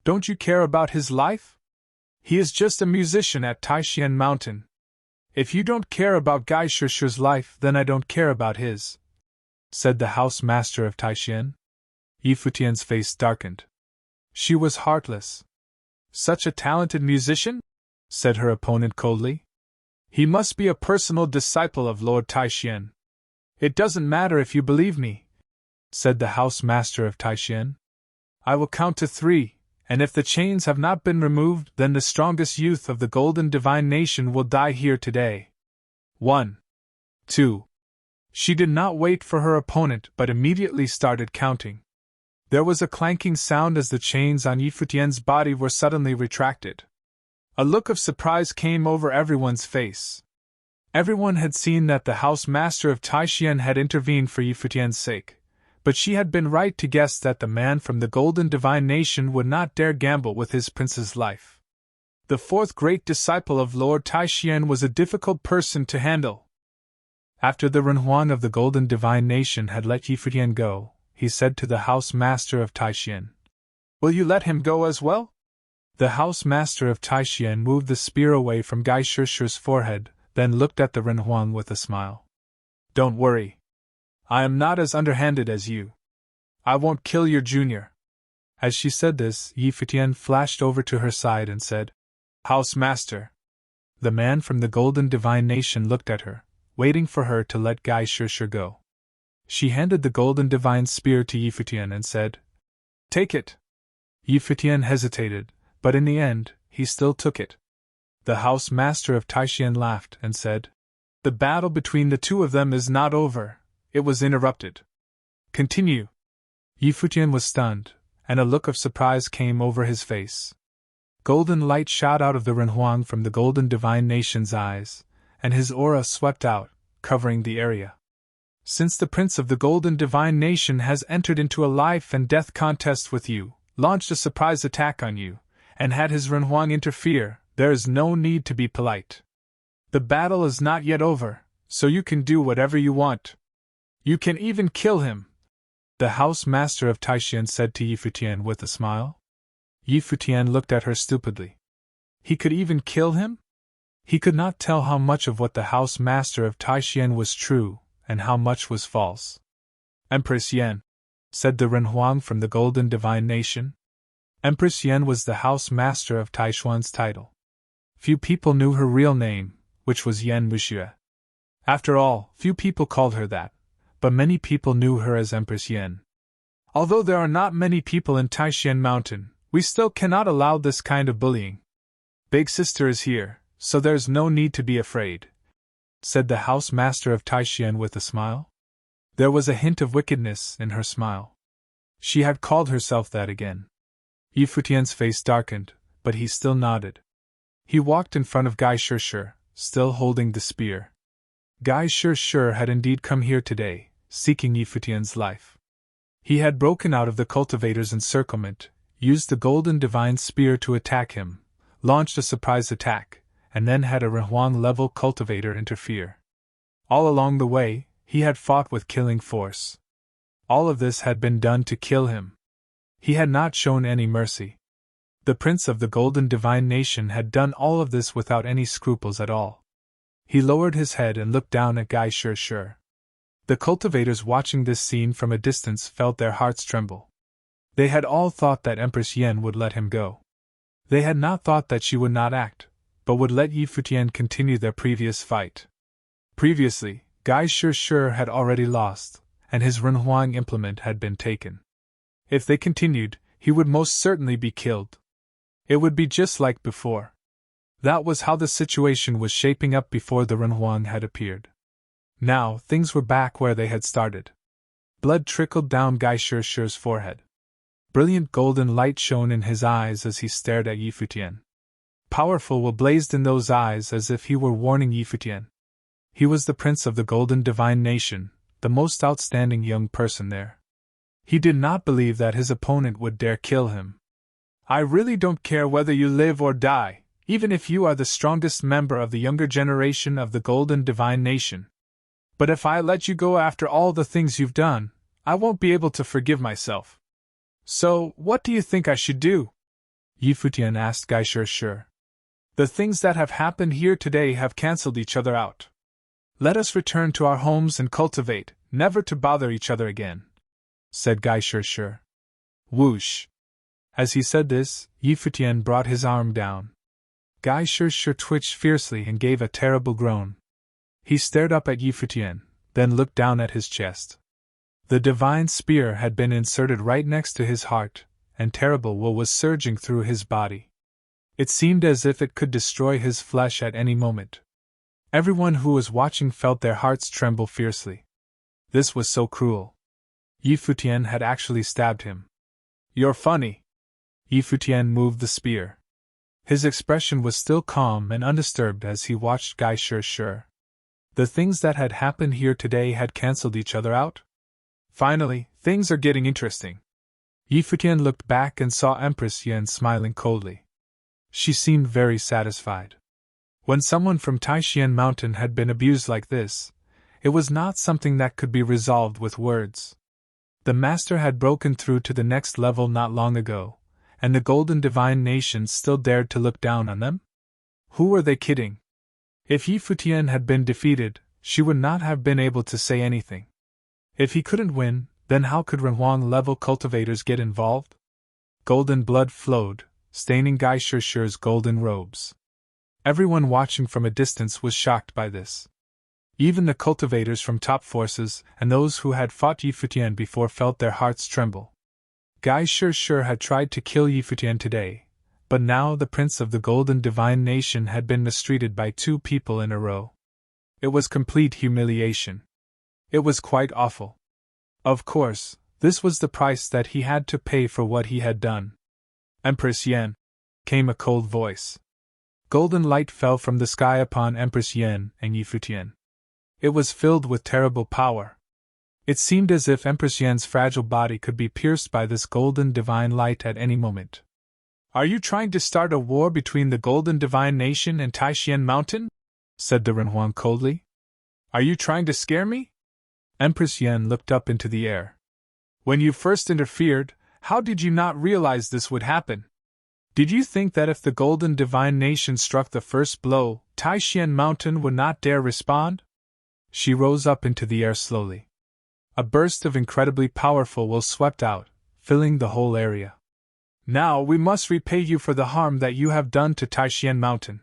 "Don't you care about his life? He is just a musician at Taishan Mountain. If you don't care about Gai Shishir's life, then I don't care about his," said the house master of Taishan. Yi Futian's face darkened. She was heartless. "Such a talented musician?" said her opponent coldly. "He must be a personal disciple of Lord Taishan." "It doesn't matter if you believe me," said the house master of Taishan. "I will count to 3, and if the chains have not been removed, then the strongest youth of the Golden Divine Nation will die here today. 1, 2. She did not wait for her opponent but immediately started counting. There was a clanking sound as the chains on Yi Futian's body were suddenly retracted. A look of surprise came over everyone's face. Everyone had seen that the house master of Taishan had intervened for Yi Futian's sake, but she had been right to guess that the man from the Golden Divine Nation would not dare gamble with his prince's life. The fourth great disciple of Lord Taishan was a difficult person to handle. After the Renhuang of the Golden Divine Nation had let Yi Futian go, he said to the house master of Taishan, "Will you let him go as well?" The house master of Taishan moved the spear away from Gai Shishir's forehead, then looked at the Renhuang with a smile. "Don't worry. I am not as underhanded as you. I won't kill your junior." As she said this, Yi Futian flashed over to her side and said, "House master." The man from the Golden Divine Nation looked at her, waiting for her to let Gai Shishir go. She handed the Golden Divine Spear to Yi Futian and said, "Take it." Yi Futian hesitated, but in the end, he still took it. The house master of Taishan laughed and said, "The battle between the two of them is not over, it was interrupted. Continue." Yi Futian was stunned, and a look of surprise came over his face. Golden light shot out of the Renhuang from the Golden Divine Nation's eyes, and his aura swept out, covering the area. "Since the Prince of the Golden Divine Nation has entered into a life and death contest with you, launched a surprise attack on you, and had his Renhuang interfere, there is no need to be polite. The battle is not yet over, so you can do whatever you want. You can even kill him," the house master of Taishan said to Yi Futian with a smile. Yi Futian looked at her stupidly. He could even kill him? He could not tell how much of what the house master of Taishan was true, and how much was false. "Empress Yan," said the Renhuang from the Golden Divine Nation. Empress Yan was the house master of Taishuan's title. Few people knew her real name, which was Yan Wuxue. After all, few people called her that, but many people knew her as Empress Yan. "Although there are not many people in Taishan Mountain, we still cannot allow this kind of bullying. Big Sister is here, so there's no need to be afraid," said the house master of Taishian with a smile. There was a hint of wickedness in her smile. She had called herself that again. Yi Futian's face darkened, but he still nodded. He walked in front of Gai Shishir, still holding the spear. Gai Shishir had indeed come here today, seeking Yi Futian's life. He had broken out of the cultivator's encirclement, used the golden divine spear to attack him, launched a surprise attack, and then had a Renhuang-level cultivator interfere. All along the way, he had fought with killing force. All of this had been done to kill him. He had not shown any mercy. The prince of the golden divine nation had done all of this without any scruples at all. He lowered his head and looked down at Gai Shishir. The cultivators watching this scene from a distance felt their hearts tremble. They had all thought that Empress Yen would let him go. They had not thought that she would not act, but would let Yi Futian continue their previous fight. Previously, Gai Shishir had already lost, and his Renhuang implement had been taken. If they continued, he would most certainly be killed. It would be just like before. That was how the situation was shaping up before the Renhuang had appeared. Now, things were back where they had started. Blood trickled down Gai Shishir's forehead. Brilliant golden light shone in his eyes as he stared at Yi Futian. Powerful will blazed in those eyes as if he were warning Yi Futian. He was the prince of the golden divine nation, the most outstanding young person there. He did not believe that his opponent would dare kill him. I really don't care whether you live or die, even if you are the strongest member of the younger generation of the golden divine nation. But if I let you go after all the things you've done, I won't be able to forgive myself. So, what do you think I should do? Yi Futian asked Gai Shishir. The things that have happened here today have cancelled each other out. Let us return to our homes and cultivate, never to bother each other again, said Gai Shishir. Whoosh! As he said this, Yi Futian brought his arm down. Gai Shishir twitched fiercely and gave a terrible groan. He stared up at Yi Futian, then looked down at his chest. The divine spear had been inserted right next to his heart, and terrible woe was surging through his body. It seemed as if it could destroy his flesh at any moment. Everyone who was watching felt their hearts tremble fiercely. This was so cruel. Yi Futian had actually stabbed him. You're funny. Yi Futian moved the spear. His expression was still calm and undisturbed as he watched Gai Shishir. The things that had happened here today had cancelled each other out? Finally, things are getting interesting. Yi Futian looked back and saw Empress Yen smiling coldly. She seemed very satisfied. When someone from Taishian Mountain had been abused like this, it was not something that could be resolved with words. The master had broken through to the next level not long ago, and the golden divine nation still dared to look down on them? Who were they kidding? If Yi Futian had been defeated, she would not have been able to say anything. If he couldn't win, then how could Renhuang-level cultivators get involved? Golden blood flowed, staining Gai Shishir's golden robes. Everyone watching from a distance was shocked by this. Even the cultivators from top forces and those who had fought Yi Futian before felt their hearts tremble. Gai Shishir had tried to kill Yi Futian today, but now the prince of the golden divine nation had been mistreated by two people in a row. It was complete humiliation. It was quite awful. Of course, this was the price that he had to pay for what he had done. Empress Yen, came a cold voice. Golden light fell from the sky upon Empress Yen and Yi Futian. It was filled with terrible power. It seemed as if Empress Yen's fragile body could be pierced by this golden divine light at any moment. Are you trying to start a war between the golden divine nation and Taishian Mountain? Said the Renhuang coldly. Are you trying to scare me? Empress Yen looked up into the air. When you first interfered, how did you not realize this would happen? Did you think that if the golden divine nation struck the first blow, Taishian Mountain would not dare respond? She rose up into the air slowly. A burst of incredibly powerful will swept out, filling the whole area. Now we must repay you for the harm that you have done to Taishian Mountain.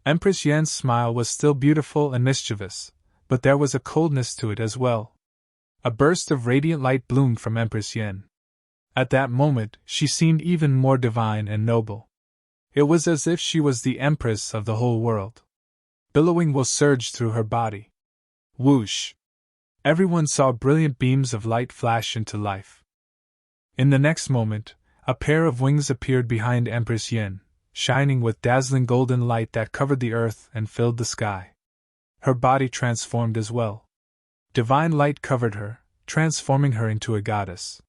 Empress Yen's smile was still beautiful and mischievous, but there was a coldness to it as well. A burst of radiant light bloomed from Empress Yen. At that moment, she seemed even more divine and noble. It was as if she was the empress of the whole world. Billowing will surge through her body. Whoosh! Everyone saw brilliant beams of light flash into life. In the next moment, a pair of wings appeared behind Empress Yin, shining with dazzling golden light that covered the earth and filled the sky. Her body transformed as well. Divine light covered her, transforming her into a goddess.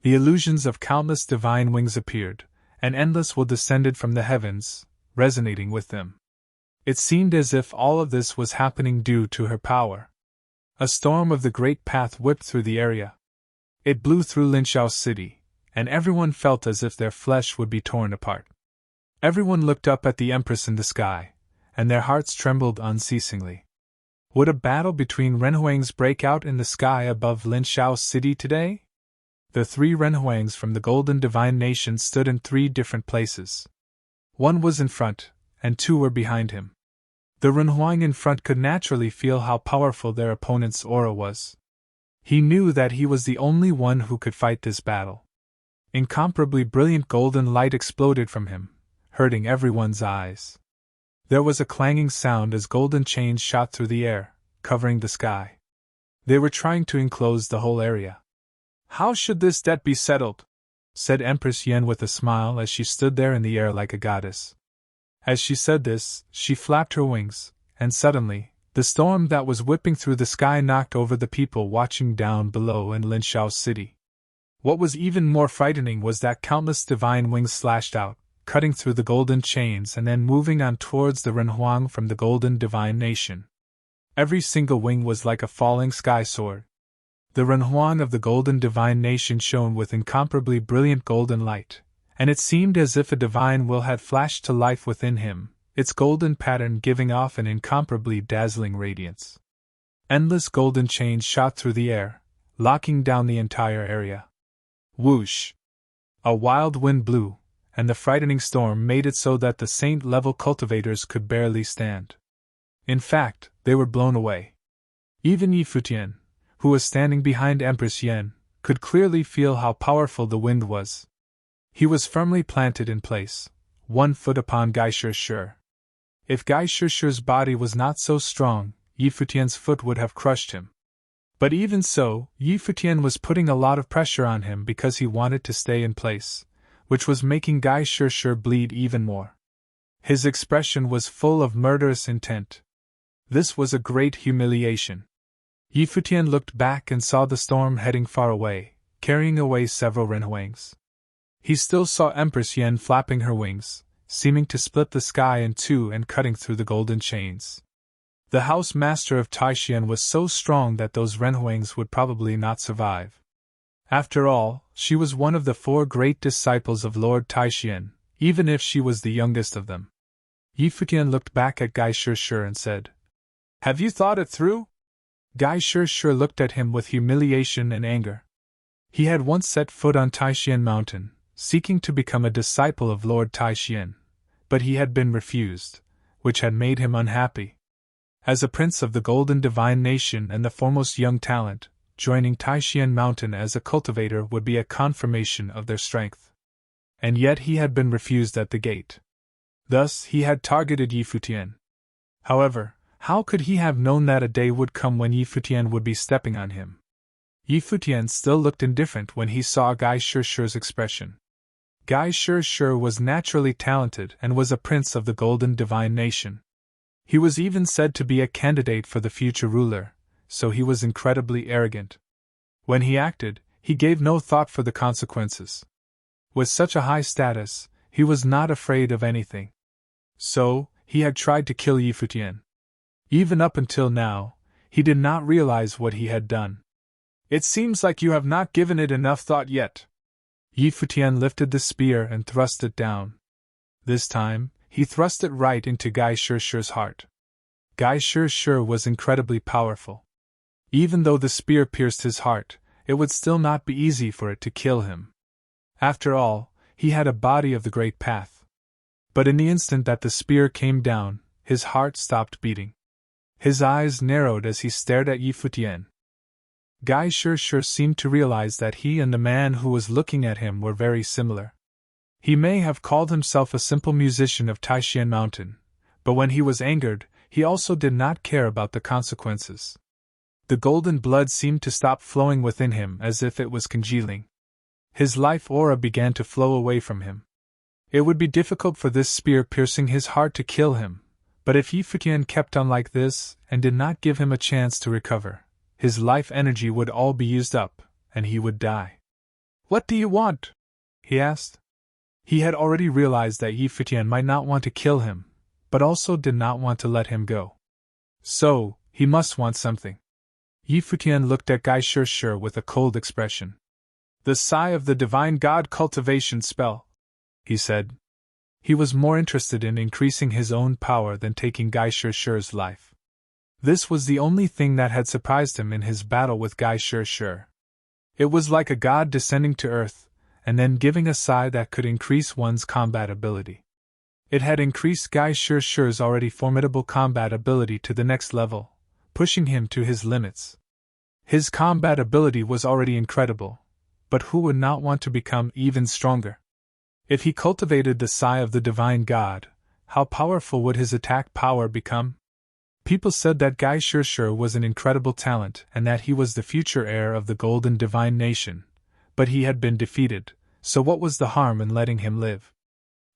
The illusions of countless divine wings appeared, and endless will descended from the heavens, resonating with them. It seemed as if all of this was happening due to her power. A storm of the great path whipped through the area. It blew through Linshao City, and everyone felt as if their flesh would be torn apart. Everyone looked up at the Empress in the sky, and their hearts trembled unceasingly. Would a battle between Renhuangs break out in the sky above Linshao City today? The 3 Renhuangs from the Golden Divine Nation stood in 3 different places. One was in front, and 2 were behind him. The Renhuang in front could naturally feel how powerful their opponent's aura was. He knew that he was the only one who could fight this battle. Incomparably brilliant golden light exploded from him, hurting everyone's eyes. There was a clanging sound as golden chains shot through the air, covering the sky. They were trying to enclose the whole area. "How should this debt be settled?" said Empress Yen with a smile as she stood there in the air like a goddess. As she said this, she flapped her wings, and suddenly, the storm that was whipping through the sky knocked over the people watching down below in Linshao City. What was even more frightening was that countless divine wings slashed out, cutting through the golden chains and then moving on towards the Renhuang from the Golden Divine Nation. Every single wing was like a falling sky sword. The Renhuang of the Golden Divine Nation shone with incomparably brilliant golden light, and it seemed as if a divine will had flashed to life within him, its golden pattern giving off an incomparably dazzling radiance. Endless golden chains shot through the air, locking down the entire area. Whoosh! A wild wind blew, and the frightening storm made it so that the saint-level cultivators could barely stand. In fact, they were blown away. Even Futian, who was standing behind Empress Yen, could clearly feel how powerful the wind was. He was firmly planted in place, 1 foot upon Gai Shi. If Gai Shi's body was not so strong, Futian's foot would have crushed him. But even so, Futian was putting a lot of pressure on him because he wanted to stay in place, which was making Gai Shi bleed even more. His expression was full of murderous intent. This was a great humiliation. Futian looked back and saw the storm heading far away, carrying away several Renhuangs. He still saw Empress Yen flapping her wings, seeming to split the sky in 2 and cutting through the golden chains. The house master of Taishan was so strong that those Renhuangs would probably not survive. After all, she was one of the 4 great disciples of Lord Taishan, even if she was the youngest of them. Futian looked back at Gai Shi and said, "Have you thought it through?" Gai Shi looked at him with humiliation and anger. He had once set foot on Taishan Mountain, seeking to become a disciple of Lord Taishan, but he had been refused, which had made him unhappy. As a prince of the Golden Divine Nation and the foremost young talent, joining Taishan Mountain as a cultivator would be a confirmation of their strength. And yet he had been refused at the gate. Thus he had targeted Futian. However, how could he have known that a day would come when Futian would be stepping on him? Futian still looked indifferent when he saw Gai Shi's expression. Gai Shi was naturally talented and was a prince of the Golden Divine Nation. He was even said to be a candidate for the future ruler, so he was incredibly arrogant. When he acted, he gave no thought for the consequences. With such a high status, he was not afraid of anything. So, he had tried to kill Futian. Even up until now, he did not realize what he had done. "It seems like you have not given it enough thought yet." Futian lifted the spear and thrust it down. This time, he thrust it right into Gai Shi's heart. Gai Shi was incredibly powerful. Even though the spear pierced his heart, it would still not be easy for it to kill him. After all, he had a body of the Great Path. But in the instant that the spear came down, his heart stopped beating. His eyes narrowed as he stared at Futian. Gai Shi seemed to realize that he and the man who was looking at him were very similar. He may have called himself a simple musician of Taishan Mountain, but when he was angered, he also did not care about the consequences. The golden blood seemed to stop flowing within him as if it was congealing. His life aura began to flow away from him. It would be difficult for this spear piercing his heart to kill him, but if Futian kept on like this and did not give him a chance to recover, his life energy would all be used up, and he would die. "What do you want?" he asked. He had already realized that Futian might not want to kill him, but also did not want to let him go. So, he must want something. Futian looked at Gai Shir with a cold expression. "The sigh of the divine god cultivation spell," he said. He was more interested in increasing his own power than taking Gai Shir's life. This was the only thing that had surprised him in his battle with Gai Shir. It was like a god descending to earth, and then giving a sigh that could increase one's combat ability. It had increased Gai Shir's already formidable combat ability to the next level, pushing him to his limits. His combat ability was already incredible, but who would not want to become even stronger? If he cultivated the sigh of the divine god, how powerful would his attack power become? People said that Gai Shir was an incredible talent and that he was the future heir of the golden divine nation, but he had been defeated, so what was the harm in letting him live?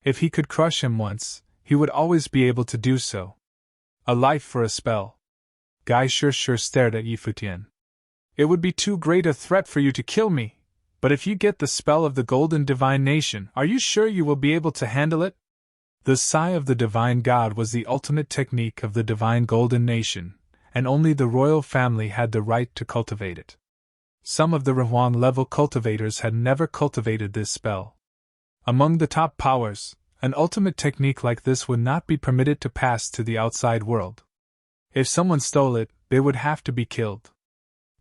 If he could crush him once, he would always be able to do so. A life for a spell. Gai Shir stared at Futian. "It would be too great a threat for you to kill me, but if you get the spell of the golden divine nation, are you sure you will be able to handle it?" The sigh of the divine god was the ultimate technique of the divine golden nation, and only the royal family had the right to cultivate it. Some of the Renhuang-level cultivators had never cultivated this spell. Among the top powers, an ultimate technique like this would not be permitted to pass to the outside world. If someone stole it, they would have to be killed.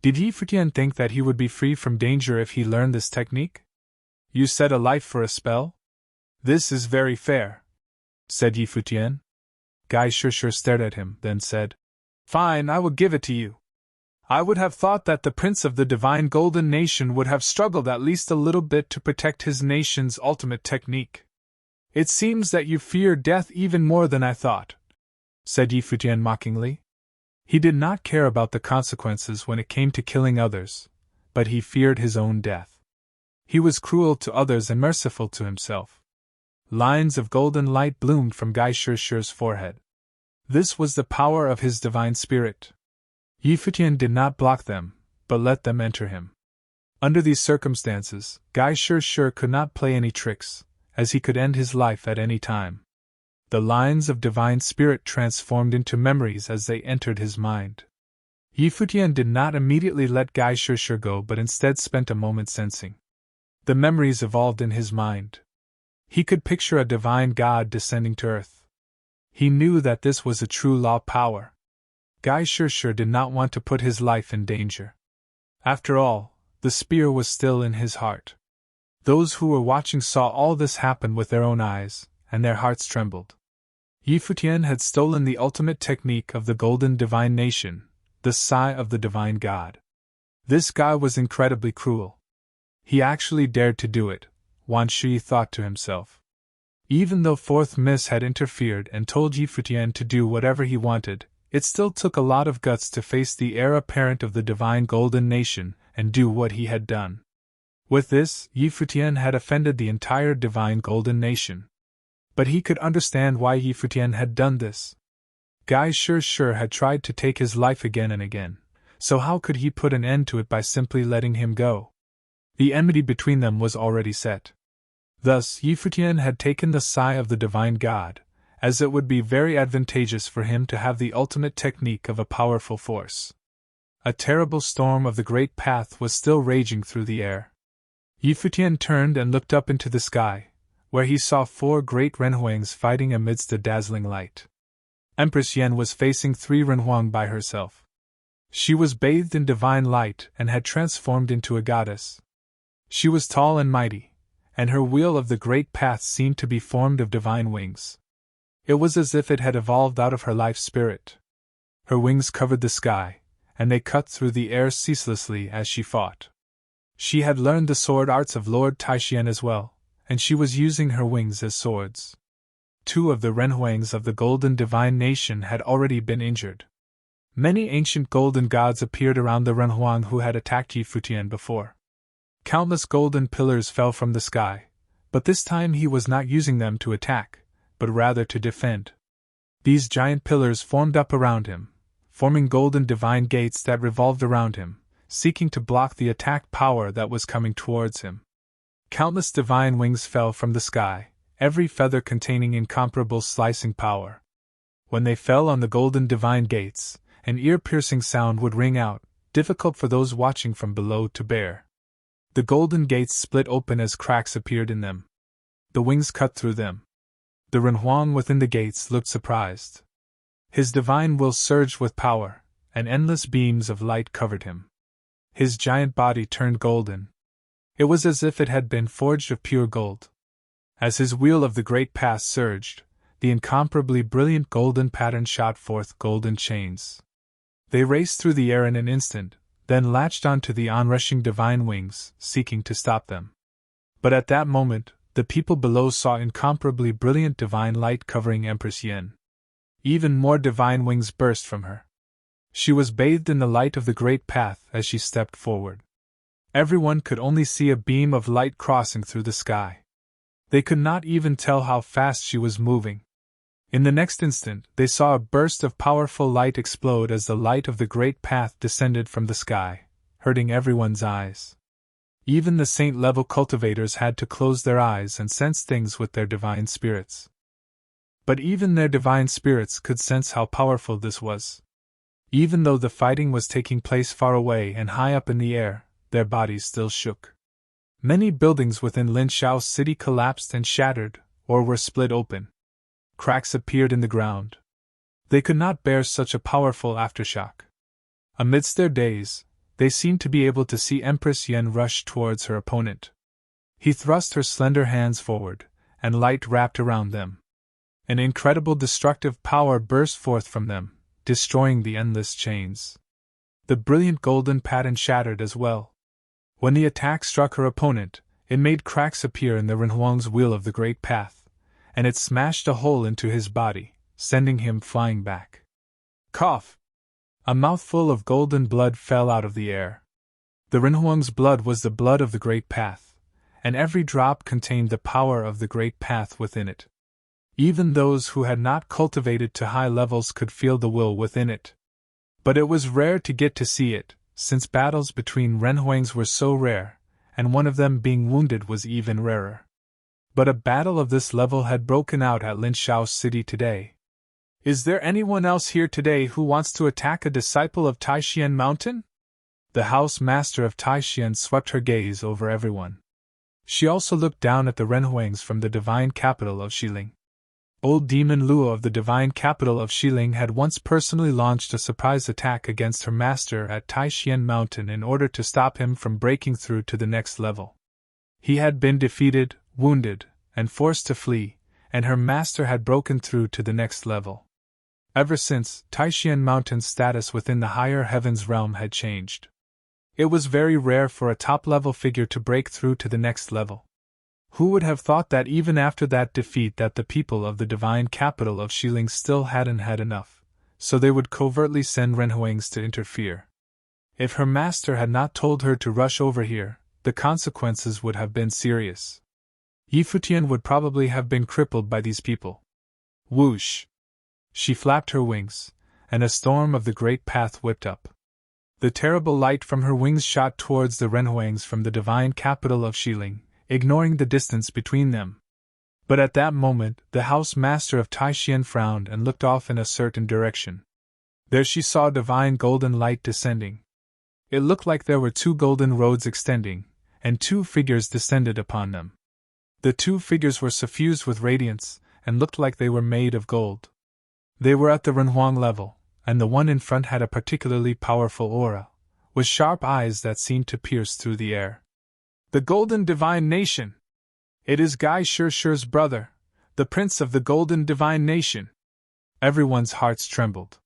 Did Futian think that he would be free from danger if he learned this technique? "You said a life for a spell? This is very fair," said Futian. Gai Shir stared at him, then said, "Fine, I will give it to you. I would have thought that the prince of the divine golden nation would have struggled at least a little bit to protect his nation's ultimate technique. It seems that you fear death even more than I thought," said Futian mockingly. He did not care about the consequences when it came to killing others, but he feared his own death. He was cruel to others and merciful to himself. Lines of golden light bloomed from Gai Shir's forehead. This was the power of his divine spirit. Futian did not block them, but let them enter him. Under these circumstances, Gai Shir could not play any tricks, as he could end his life at any time. The lines of divine spirit transformed into memories as they entered his mind. Futian did not immediately let Gai Shir go but instead spent a moment sensing. The memories evolved in his mind. He could picture a divine god descending to earth. He knew that this was a true law power. Gai Shir did not want to put his life in danger. After all, the spear was still in his heart. Those who were watching saw all this happen with their own eyes, and their hearts trembled. Futian had stolen the ultimate technique of the golden divine nation, the sigh of the divine god. This guy was incredibly cruel. He actually dared to do it, Wan Shi thought to himself. Even though Fourth Miss had interfered and told Futian to do whatever he wanted, it still took a lot of guts to face the heir apparent of the divine golden nation and do what he had done. With this, Futian had offended the entire divine golden nation. But he could understand why Futian had done this. Gai Shir had tried to take his life again and again, so how could he put an end to it by simply letting him go? The enmity between them was already set. Thus, Futian had taken the sigh of the divine god, as it would be very advantageous for him to have the ultimate technique of a powerful force. A terrible storm of the great path was still raging through the air. Futian turned and looked up into the sky, where he saw 4 great Renhuangs fighting amidst a dazzling light. Empress Yen was facing 3 Renhuang by herself. She was bathed in divine light and had transformed into a goddess. She was tall and mighty, and her wheel of the great path seemed to be formed of divine wings. It was as if it had evolved out of her life spirit. Her wings covered the sky, and they cut through the air ceaselessly as she fought. She had learned the sword arts of Lord Taishian as well, and she was using her wings as swords. 2 of the Renhuangs of the Golden Divine Nation had already been injured. Many ancient golden gods appeared around the Renhuang who had attacked Yi Futian before. Countless golden pillars fell from the sky, but this time he was not using them to attack, but rather to defend. These giant pillars formed up around him, forming golden divine gates that revolved around him, seeking to block the attack power that was coming towards him. Countless divine wings fell from the sky, every feather containing incomparable slicing power. When they fell on the golden divine gates, an ear-piercing sound would ring out, difficult for those watching from below to bear. The golden gates split open as cracks appeared in them. The wings cut through them. The Renhuang within the gates looked surprised. His divine will surged with power, and endless beams of light covered him. His giant body turned golden. It was as if it had been forged of pure gold. As his wheel of the great path surged, the incomparably brilliant golden pattern shot forth golden chains. They raced through the air in an instant, then latched onto the onrushing divine wings, seeking to stop them. But at that moment, the people below saw incomparably brilliant divine light covering Empress Yin. Even more divine wings burst from her. She was bathed in the light of the great path as she stepped forward. Everyone could only see a beam of light crossing through the sky. They could not even tell how fast she was moving. In the next instant, they saw a burst of powerful light explode as the light of the great path descended from the sky, hurting everyone's eyes. Even the saint-level cultivators had to close their eyes and sense things with their divine spirits. But even their divine spirits could sense how powerful this was. Even though the fighting was taking place far away and high up in the air, their bodies still shook. Many buildings within Lin Shao's city collapsed and shattered, or were split open. Cracks appeared in the ground. They could not bear such a powerful aftershock. Amidst their daze, they seemed to be able to see Empress Yen rush towards her opponent. He thrust her slender hands forward, and light wrapped around them. An incredible destructive power burst forth from them, destroying the endless chains. The brilliant golden pattern shattered as well. When the attack struck her opponent, it made cracks appear in the Renhuang's wheel of the great path, and it smashed a hole into his body, sending him flying back. Cough! A mouthful of golden blood fell out of the air. The Renhuang's blood was the blood of the great path, and every drop contained the power of the great path within it. Even those who had not cultivated to high levels could feel the will within it. But it was rare to get to see it, since battles between Renhuangs were so rare, and one of them being wounded was even rarer. But a battle of this level had broken out at Lin Shao's city today. Is there anyone else here today who wants to attack a disciple of Taishian Mountain? The house master of Taishian swept her gaze over everyone. She also looked down at the Renhuangs from the divine capital of Xiling. Old Demon Luo of the divine capital of Xiling had once personally launched a surprise attack against her master at Taishian Mountain in order to stop him from breaking through to the next level. He had been defeated, wounded, and forced to flee, and her master had broken through to the next level. Ever since, Taishian Mountain's status within the higher heavens realm had changed. It was very rare for a top-level figure to break through to the next level. Who would have thought that even after that defeat that the people of the divine capital of Xiling still hadn't had enough, so they would covertly send Renhuangs to interfere. If her master had not told her to rush over here, the consequences would have been serious. Yi Futian would probably have been crippled by these people. Whoosh! She flapped her wings, and a storm of the great path whipped up. The terrible light from her wings shot towards the Renhuangs from the divine capital of Xiling, ignoring the distance between them. But at that moment, the house master of Taishian frowned and looked off in a certain direction. There she saw divine golden light descending. It looked like there were 2 golden roads extending, and 2 figures descended upon them. The 2 figures were suffused with radiance, and looked like they were made of gold. They were at the Renhuang level, and the one in front had a particularly powerful aura, with sharp eyes that seemed to pierce through the air. The Golden Divine Nation! It is Gai Shirshir's brother, the Prince of the Golden Divine Nation! Everyone's hearts trembled.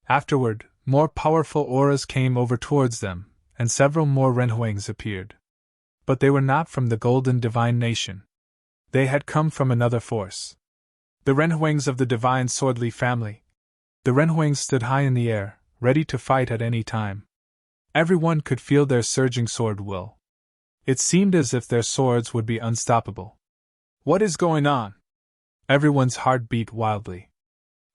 Afterward, more powerful auras came over towards them, and several more Renhuangs appeared. But they were not from the Golden Divine Nation. They had come from another force. The Renhuangs of the divine swordly family. The Renhuangs stood high in the air, ready to fight at any time. Everyone could feel their surging sword will. It seemed as if their swords would be unstoppable. What is going on? Everyone's heart beat wildly.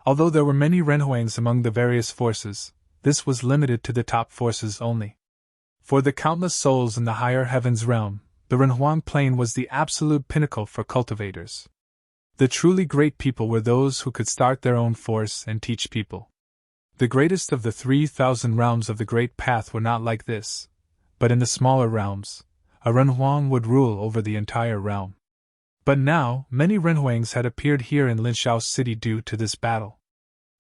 Although there were many Renhuangs among the various forces, this was limited to the top forces only. For the countless souls in the higher heavens realm, the Renhuang plane was the absolute pinnacle for cultivators. The truly great people were those who could start their own force and teach people. The greatest of the 3,000 realms of the Great Path were not like this, but in the smaller realms, a Renhuang would rule over the entire realm. But now, many Renhuangs had appeared here in Linshao City due to this battle.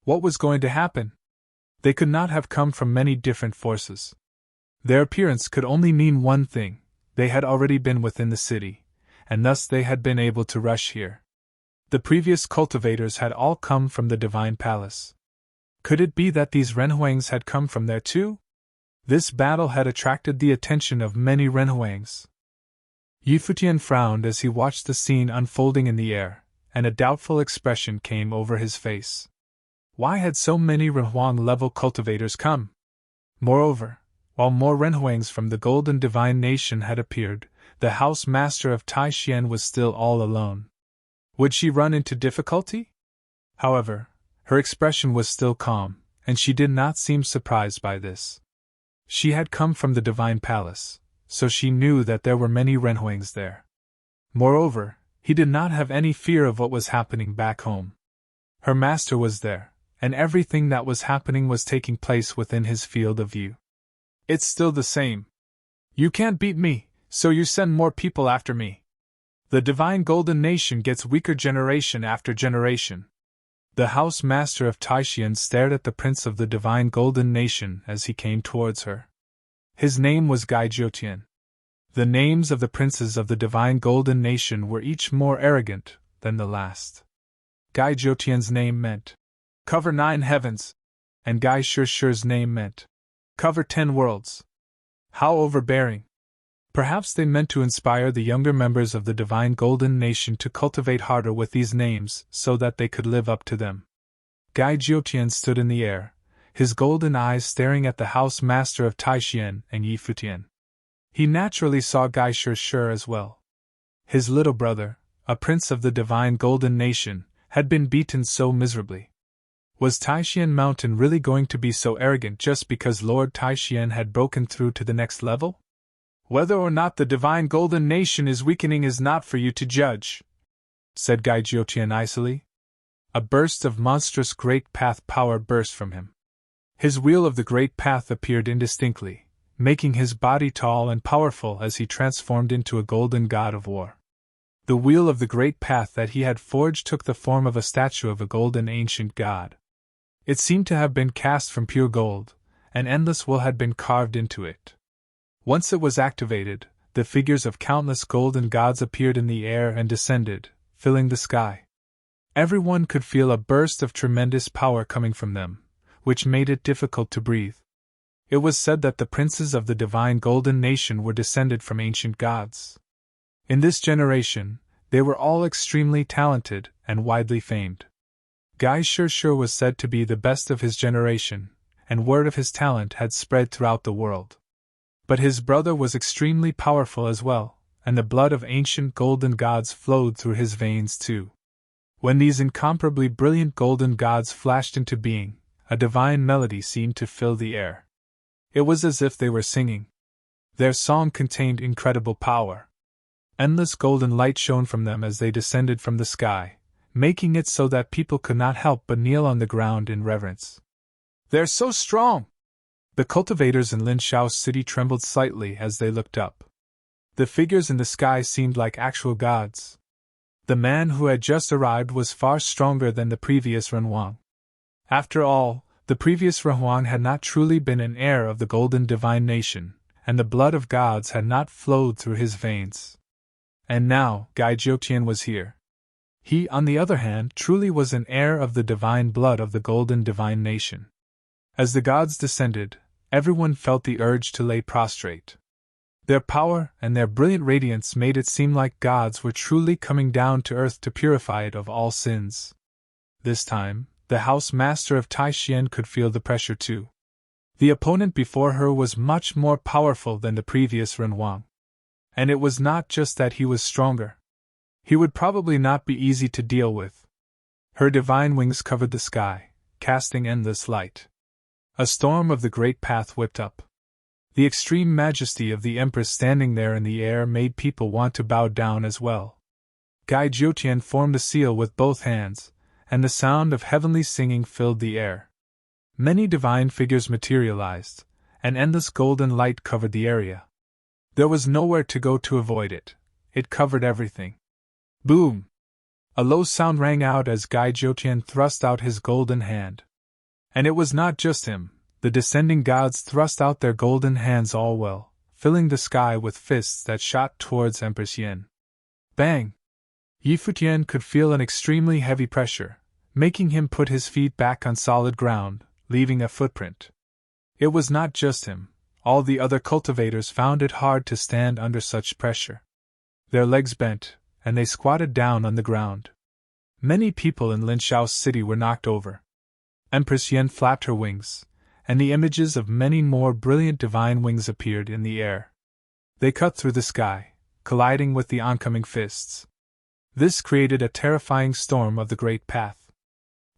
What was going to happen? They could not have come from many different forces. Their appearance could only mean one thing: they had already been within the city, and thus they had been able to rush here. The previous cultivators had all come from the Divine Palace. Could it be that these Renhuangs had come from there too? This battle had attracted the attention of many Renhuangs. Futian frowned as he watched the scene unfolding in the air, and a doubtful expression came over his face. Why had so many Renhuang-level cultivators come? Moreover, while more Renhuangs from the Golden Divine Nation had appeared, the House Master of Taishian was still all alone. Would she run into difficulty? However, her expression was still calm, and she did not seem surprised by this. She had come from the Divine Palace, so she knew that there were many Renhuangs there. Moreover, he did not have any fear of what was happening back home. Her master was there, and everything that was happening was taking place within his field of view. It's still the same. You can't beat me, so you send more people after me. The Divine Golden Nation gets weaker generation after generation. The House Master of Taishian stared at the Prince of the Divine Golden Nation as he came towards her. His name was Gai Jiutian. The names of the princes of the Divine Golden Nation were each more arrogant than the last. Gai Jiutian's name meant, "Cover 9 heavens," and Gai Shirshi's name meant, "Cover 10 worlds." How overbearing! Perhaps they meant to inspire the younger members of the Divine Golden Nation to cultivate harder with these names so that they could live up to them. Gai Jiutian stood in the air, his golden eyes staring at the House Master of Taishian and Futian. He naturally saw Gai Shirshir as well. His little brother, a prince of the Divine Golden Nation, had been beaten so miserably. Was Taishian Mountain really going to be so arrogant just because Lord Taishian had broken through to the next level? Whether or not the Divine Golden Nation is weakening is not for you to judge, said Gai Jiutian icily. A burst of monstrous Great Path power burst from him. His wheel of the Great Path appeared indistinctly, making his body tall and powerful as he transformed into a golden god of war. The wheel of the Great Path that he had forged took the form of a statue of a golden ancient god. It seemed to have been cast from pure gold, and endless wool had been carved into it. Once it was activated, the figures of countless golden gods appeared in the air and descended, filling the sky. Everyone could feel a burst of tremendous power coming from them, which made it difficult to breathe. It was said that the princes of the Divine Golden Nation were descended from ancient gods. In this generation, they were all extremely talented and widely famed. Gai Shirshir was said to be the best of his generation, and word of his talent had spread throughout the world. But his brother was extremely powerful as well, and the blood of ancient golden gods flowed through his veins too. When these incomparably brilliant golden gods flashed into being, a divine melody seemed to fill the air. It was as if they were singing. Their song contained incredible power. Endless golden light shone from them as they descended from the sky, making it so that people could not help but kneel on the ground in reverence. They're so strong! The cultivators in Linshao City trembled slightly as they looked up. The figures in the sky seemed like actual gods. The man who had just arrived was far stronger than the previous Renhuang. After all, the previous Renhuang had not truly been an heir of the Golden Divine Nation, and the blood of gods had not flowed through his veins. And now, Gai Jiutian was here. He, on the other hand, truly was an heir of the divine blood of the Golden Divine Nation. As the gods descended, everyone felt the urge to lay prostrate. Their power and their brilliant radiance made it seem like gods were truly coming down to earth to purify it of all sins. This time, the house master of Taishian could feel the pressure too. The opponent before her was much more powerful than the previous Renhuang. And it was not just that he was stronger. He would probably not be easy to deal with. Her divine wings covered the sky, casting endless light. A storm of the great path whipped up. The extreme majesty of the Empress standing there in the air made people want to bow down as well. Gai Jiutian formed the seal with both hands, and the sound of heavenly singing filled the air. Many divine figures materialized, and endless golden light covered the area. There was nowhere to go to avoid it. It covered everything. Boom! A low sound rang out as Gai Jiutian thrust out his golden hand. And it was not just him. The descending gods thrust out their golden hands all well, filling the sky with fists that shot towards Empress Yin. Bang! Yi Futian could feel an extremely heavy pressure, making him put his feet back on solid ground, leaving a footprint. It was not just him. All the other cultivators found it hard to stand under such pressure. Their legs bent, and they squatted down on the ground. Many people in Linshao's city were knocked over. Empress Yin flapped her wings, and the images of many more brilliant divine wings appeared in the air. They cut through the sky, colliding with the oncoming fists. This created a terrifying storm of the great path.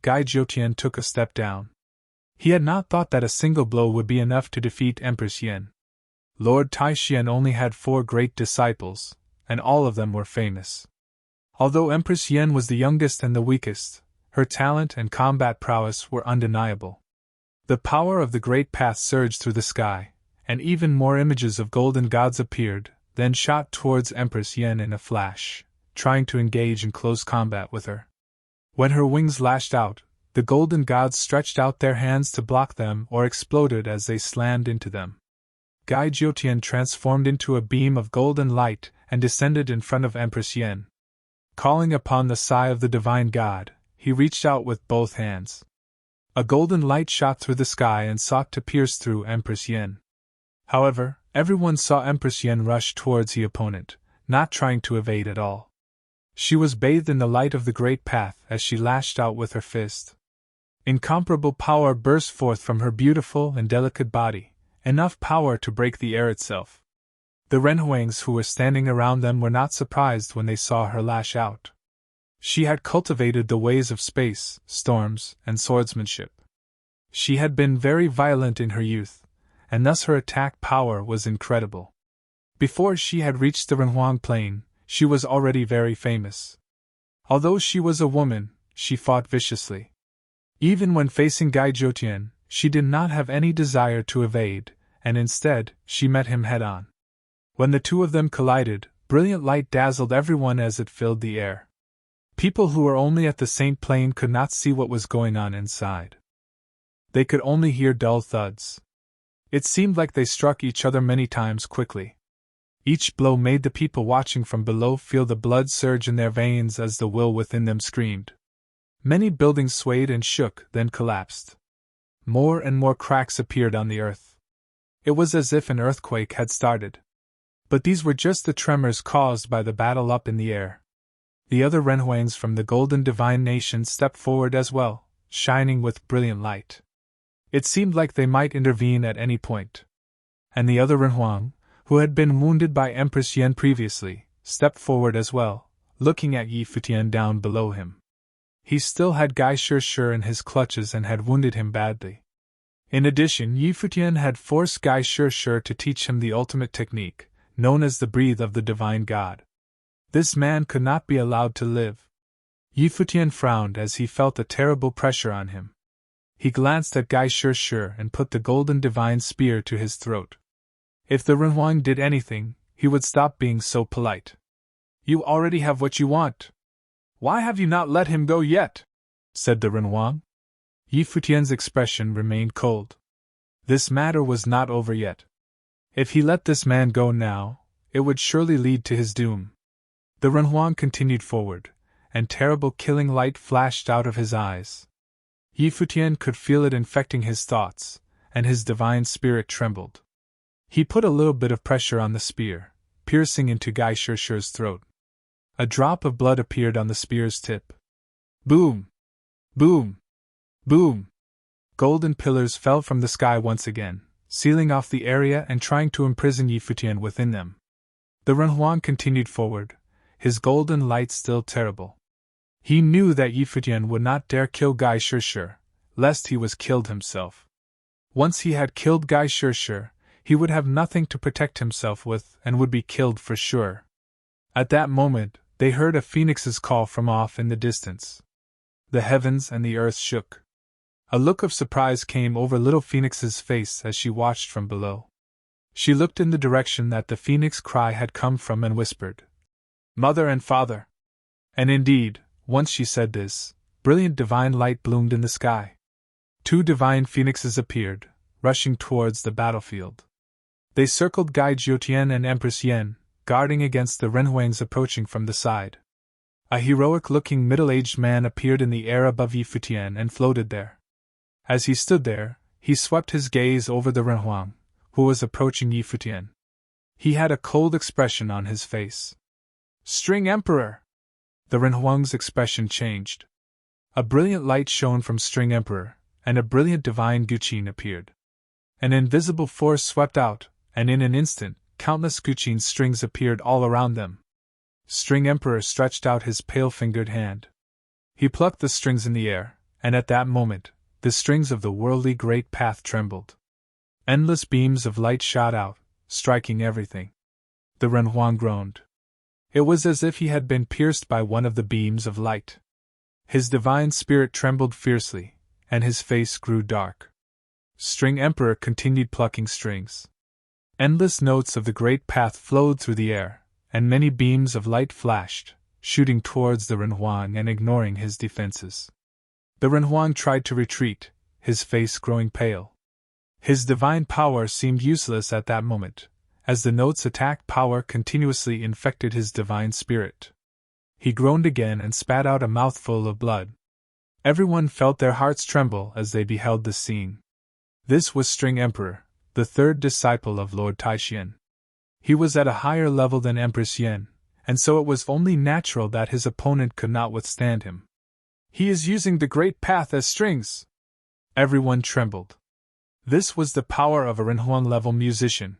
Gai Jiutian took a step down. He had not thought that a single blow would be enough to defeat Empress Yin. Lord Taishian only had 4 great disciples, and all of them were famous. Although Empress Yin was the youngest and the weakest, her talent and combat prowess were undeniable. The power of the great path surged through the sky, and even more images of golden gods appeared, then shot towards Empress Yin in a flash, trying to engage in close combat with her. When her wings lashed out, the golden gods stretched out their hands to block them or exploded as they slammed into them. Gai Jiutian transformed into a beam of golden light and descended in front of Empress Yin. Calling upon the Sai of the divine god, he reached out with both hands. A golden light shot through the sky and sought to pierce through Empress Yin. However, everyone saw Empress Yin rush towards the opponent, not trying to evade at all. She was bathed in the light of the great path as she lashed out with her fist. Incomparable power burst forth from her beautiful and delicate body, enough power to break the air itself. The Renhuangs who were standing around them were not surprised when they saw her lash out. She had cultivated the ways of space, storms, and swordsmanship. She had been very violent in her youth, and thus her attack power was incredible. Before she had reached the Renhuang plain, she was already very famous. Although she was a woman, she fought viciously. Even when facing Gai Jiutian, she did not have any desire to evade, and instead, she met him head-on. When the two of them collided, brilliant light dazzled everyone as it filled the air. People who were only at the same plane could not see what was going on inside. They could only hear dull thuds. It seemed like they struck each other many times quickly. Each blow made the people watching from below feel the blood surge in their veins as the will within them screamed. Many buildings swayed and shook, then collapsed. More and more cracks appeared on the earth. It was as if an earthquake had started. But these were just the tremors caused by the battle up in the air. The other Renhuangs from the Golden Divine Nation stepped forward as well, shining with brilliant light. It seemed like they might intervene at any point. And the other Renhuang, who had been wounded by Empress Yin previously, stepped forward as well, looking at Yi Futian down below him. He still had Gai Shishir in his clutches and had wounded him badly. In addition, Yi Futian had forced Gai Shishir to teach him the ultimate technique, known as the breathe of the divine god. This man could not be allowed to live. Yi Futian frowned as he felt a terrible pressure on him. He glanced at Gai Shishir and put the golden divine spear to his throat. If the Renhuang did anything, he would stop being so polite. "You already have what you want. Why have you not let him go yet?" said the Renhuang. Yi Futian's expression remained cold. This matter was not over yet. If he let this man go now, it would surely lead to his doom. The Renhuang continued forward, and terrible killing light flashed out of his eyes. Yi Futian could feel it infecting his thoughts, and his divine spirit trembled. He put a little bit of pressure on the spear, piercing into Gai Shishir's throat. A drop of blood appeared on the spear's tip. Boom! Boom! Boom! Golden pillars fell from the sky once again, sealing off the area and trying to imprison Yi Futian within them. The Renhuang continued forward, his golden light still terrible. He knew that Yi Futian would not dare kill Gai Shirshir, lest he was killed himself. Once he had killed Gai Shirshir, he would have nothing to protect himself with and would be killed for sure. At that moment, they heard a phoenix's call from off in the distance. The heavens and the earth shook. A look of surprise came over little Phoenix's face as she watched from below. She looked in the direction that the phoenix cry had come from and whispered, "Mother and Father!" And indeed, once she said this, brilliant divine light bloomed in the sky. 2 divine phoenixes appeared, rushing towards the battlefield. They circled Gai Jiutian and Empress Yen, guarding against the Renhuangs approaching from the side. A heroic-looking middle-aged man appeared in the air above Yi Futian and floated there. As he stood there, he swept his gaze over the Renhuang, who was approaching Yi Futian. He had a cold expression on his face. "String Emperor!" The Renhuang's expression changed. A brilliant light shone from String Emperor, and a brilliant divine Guqin appeared. An invisible force swept out, and in an instant, countless Guqin strings appeared all around them. String Emperor stretched out his pale-fingered hand. He plucked the strings in the air, and at that moment, the strings of the worldly great path trembled. Endless beams of light shot out, striking everything. The Renhuang groaned. It was as if he had been pierced by one of the beams of light. His divine spirit trembled fiercely, and his face grew dark. String Emperor continued plucking strings. Endless notes of the great path flowed through the air, and many beams of light flashed, shooting towards the Renhuang and ignoring his defenses. The Renhuang tried to retreat, his face growing pale. His divine power seemed useless at that moment, as the notes' attack power continuously infected his divine spirit. He groaned again and spat out a mouthful of blood. Everyone felt their hearts tremble as they beheld this scene. This was String Emperor, the 3rd disciple of Lord Taixian. He was at a higher level than Empress Yen, and so it was only natural that his opponent could not withstand him. "He is using the great path as strings!" Everyone trembled. This was the power of a Renhuang-level musician.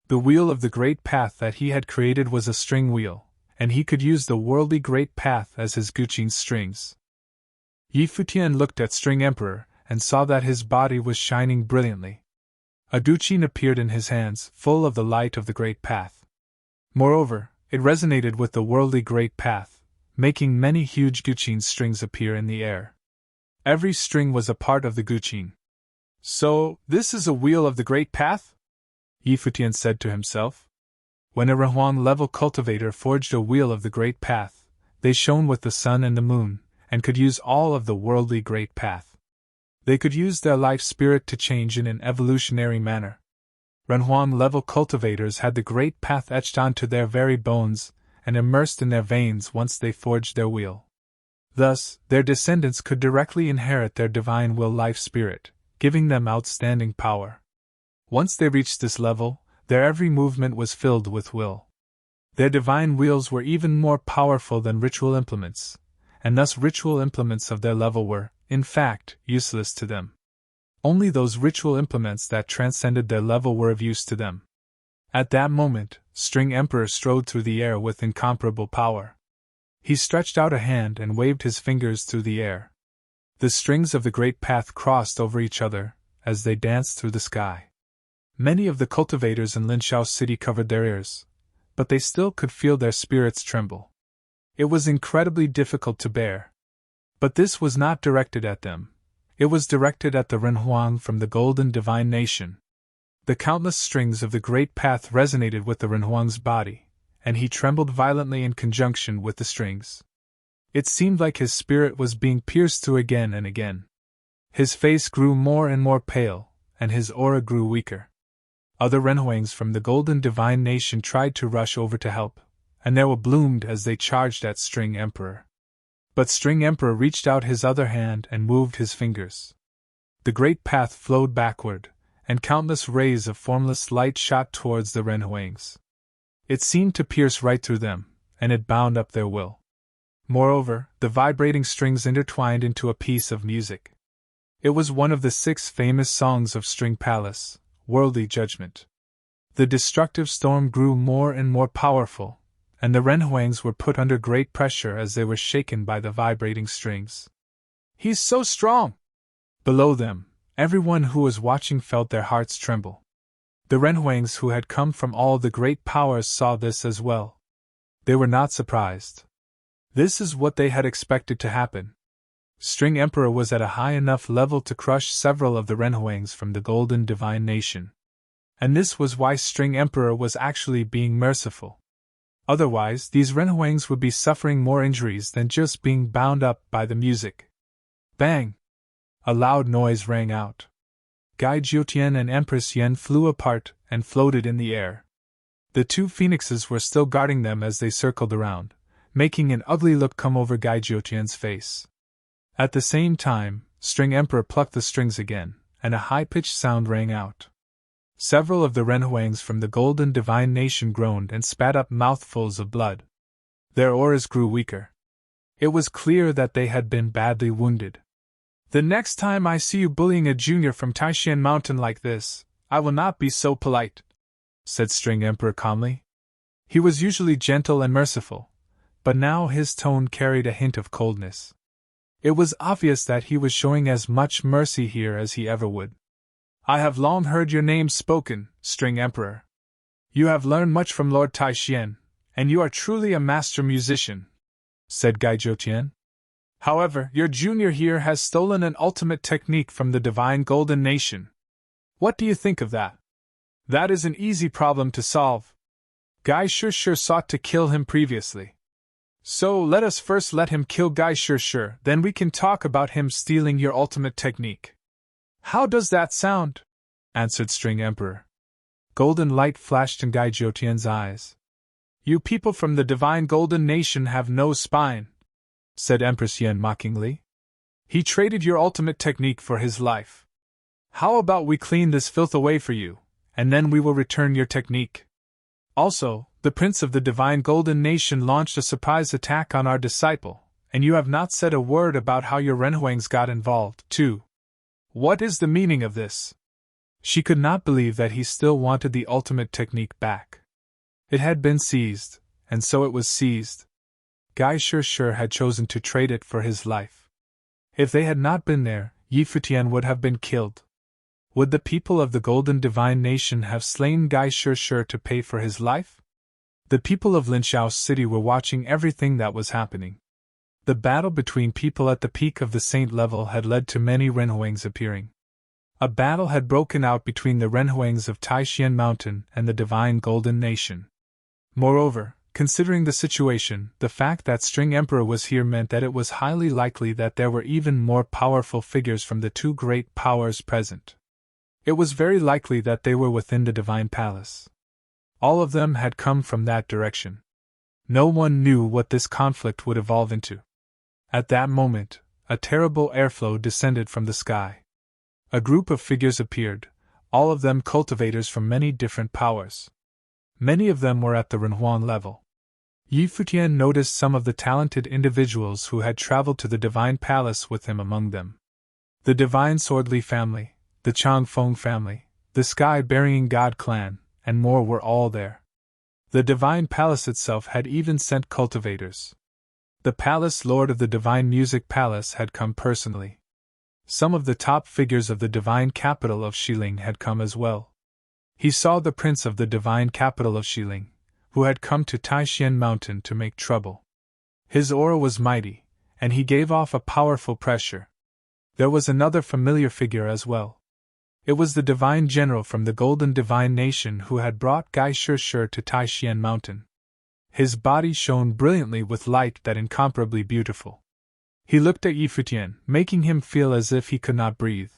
The wheel of the great path that he had created was a string wheel, and he could use the worldly great path as his Guqin strings. Yi Futian looked at String Emperor and saw that his body was shining brilliantly. A Guqin appeared in his hands, full of the light of the great path. Moreover, it resonated with the worldly great path, making many huge Guqin strings appear in the air. Every string was a part of the Guqin. "So, this is a wheel of the great path?" Yi Futian said to himself. When a Renhuang-level cultivator forged a wheel of the great path, they shone with the sun and the moon, and could use all of the worldly great path. They could use their life spirit to change in an evolutionary manner. Renhuang-level cultivators had the great path etched onto their very bones, and immersed in their veins once they forged their wheel. Thus, their descendants could directly inherit their divine will life spirit, giving them outstanding power. Once they reached this level, their every movement was filled with will. Their divine wheels were even more powerful than ritual implements, and thus ritual implements of their level were, in fact, useless to them. Only those ritual implements that transcended their level were of use to them. At that moment, String Emperor strode through the air with incomparable power. He stretched out a hand and waved his fingers through the air. The strings of the great path crossed over each other as they danced through the sky. Many of the cultivators in Linshao City covered their ears, but they still could feel their spirits tremble. It was incredibly difficult to bear. But this was not directed at them. It was directed at the Renhuang from the Golden Divine Nation. The countless strings of the great path resonated with the Renhuang's body, and he trembled violently in conjunction with the strings. It seemed like his spirit was being pierced through again and again. His face grew more and more pale, and his aura grew weaker. Other Renhuangs from the Golden Divine Nation tried to rush over to help, and they were bloomed as they charged at String Emperor. But String Emperor reached out his other hand and moved his fingers. The great path flowed backward, and countless rays of formless light shot towards the Renhuangs. It seemed to pierce right through them, and it bound up their will. Moreover, the vibrating strings intertwined into a piece of music. It was one of the 6 famous songs of String Palace, Worldly Judgment. The destructive storm grew more and more powerful, and the renhuangs were put under great pressure as they were shaken by the vibrating strings. "He's so strong!" Below them, everyone who was watching felt their hearts tremble. The renhuangs who had come from all the great powers saw this as well. They were not surprised. This is what they had expected to happen. String Emperor was at a high enough level to crush several of the renhuangs from the Golden Divine Nation. And this was why String Emperor was actually being merciful. Otherwise, these renhuangs would be suffering more injuries than just being bound up by the music. Bang! A loud noise rang out. Gai Jiutian and Empress Yen flew apart and floated in the air. The 2 phoenixes were still guarding them as they circled around, making an ugly look come over Gai Jiutian's face. At the same time, String Emperor plucked the strings again, and a high-pitched sound rang out. Several of the renhuangs from the Golden Divine Nation groaned and spat up mouthfuls of blood. Their auras grew weaker. It was clear that they had been badly wounded. "The next time I see you bullying a junior from Taishan Mountain like this, I will not be so polite," said String Emperor calmly. He was usually gentle and merciful, but now his tone carried a hint of coldness. It was obvious that he was showing as much mercy here as he ever would. "I have long heard your name spoken, String Emperor. You have learned much from Lord Taishan, and you are truly a master musician," said Gai Jiutian. "However, your junior here has stolen an ultimate technique from the Divine Golden Nation. What do you think of that? That is an easy problem to solve. Gai Shishir sought to kill him previously. So let us first let him kill Gai Shishir, then we can talk about him stealing your ultimate technique." "How does that sound?" answered String Emperor. Golden light flashed in Gai Jiutian's eyes. "You people from the Divine Golden Nation have no spine," said Empress Yen mockingly. "He traded your ultimate technique for his life. How about we clean this filth away for you, and then we will return your technique? Also, the Prince of the Divine Golden Nation launched a surprise attack on our disciple, and you have not said a word about how your renhuangs got involved, too. What is the meaning of this?" She could not believe that he still wanted the ultimate technique back. It had been seized, and so it was seized. Gai Shishir had chosen to trade it for his life. If they had not been there, Futian would have been killed. Would the people of the Golden Divine Nation have slain Gai Shishir to pay for his life? The people of Linxiao City were watching everything that was happening. The battle between people at the peak of the saint level had led to many renhuangs appearing. A battle had broken out between the renhuangs of Taishan Mountain and the Divine Golden Nation. Moreover, considering the situation, the fact that String Emperor was here meant that it was highly likely that there were even more powerful figures from the 2 great powers present. It was very likely that they were within the Divine Palace. All of them had come from that direction. No one knew what this conflict would evolve into. At that moment, a terrible airflow descended from the sky. A group of figures appeared, all of them cultivators from many different powers. Many of them were at the renhuang level. Futian noticed some of the talented individuals who had traveled to the Divine Palace with him among them. The Divine Swordly family, the Changfeng family, the Sky-Burying God clan, and more were all there. The Divine Palace itself had even sent cultivators. The Palace Lord of the Divine Music Palace had come personally. Some of the top figures of the Divine Capital of Xiling had come as well. He saw the Prince of the Divine Capital of Xiling, who had come to Taishan Mountain to make trouble. His aura was mighty, and he gave off a powerful pressure. There was another familiar figure as well. It was the Divine General from the Golden Divine Nation who had brought Gai Shishir to Taishan Mountain. His body shone brilliantly with light that incomparably beautiful. He looked at Futian, making him feel as if he could not breathe.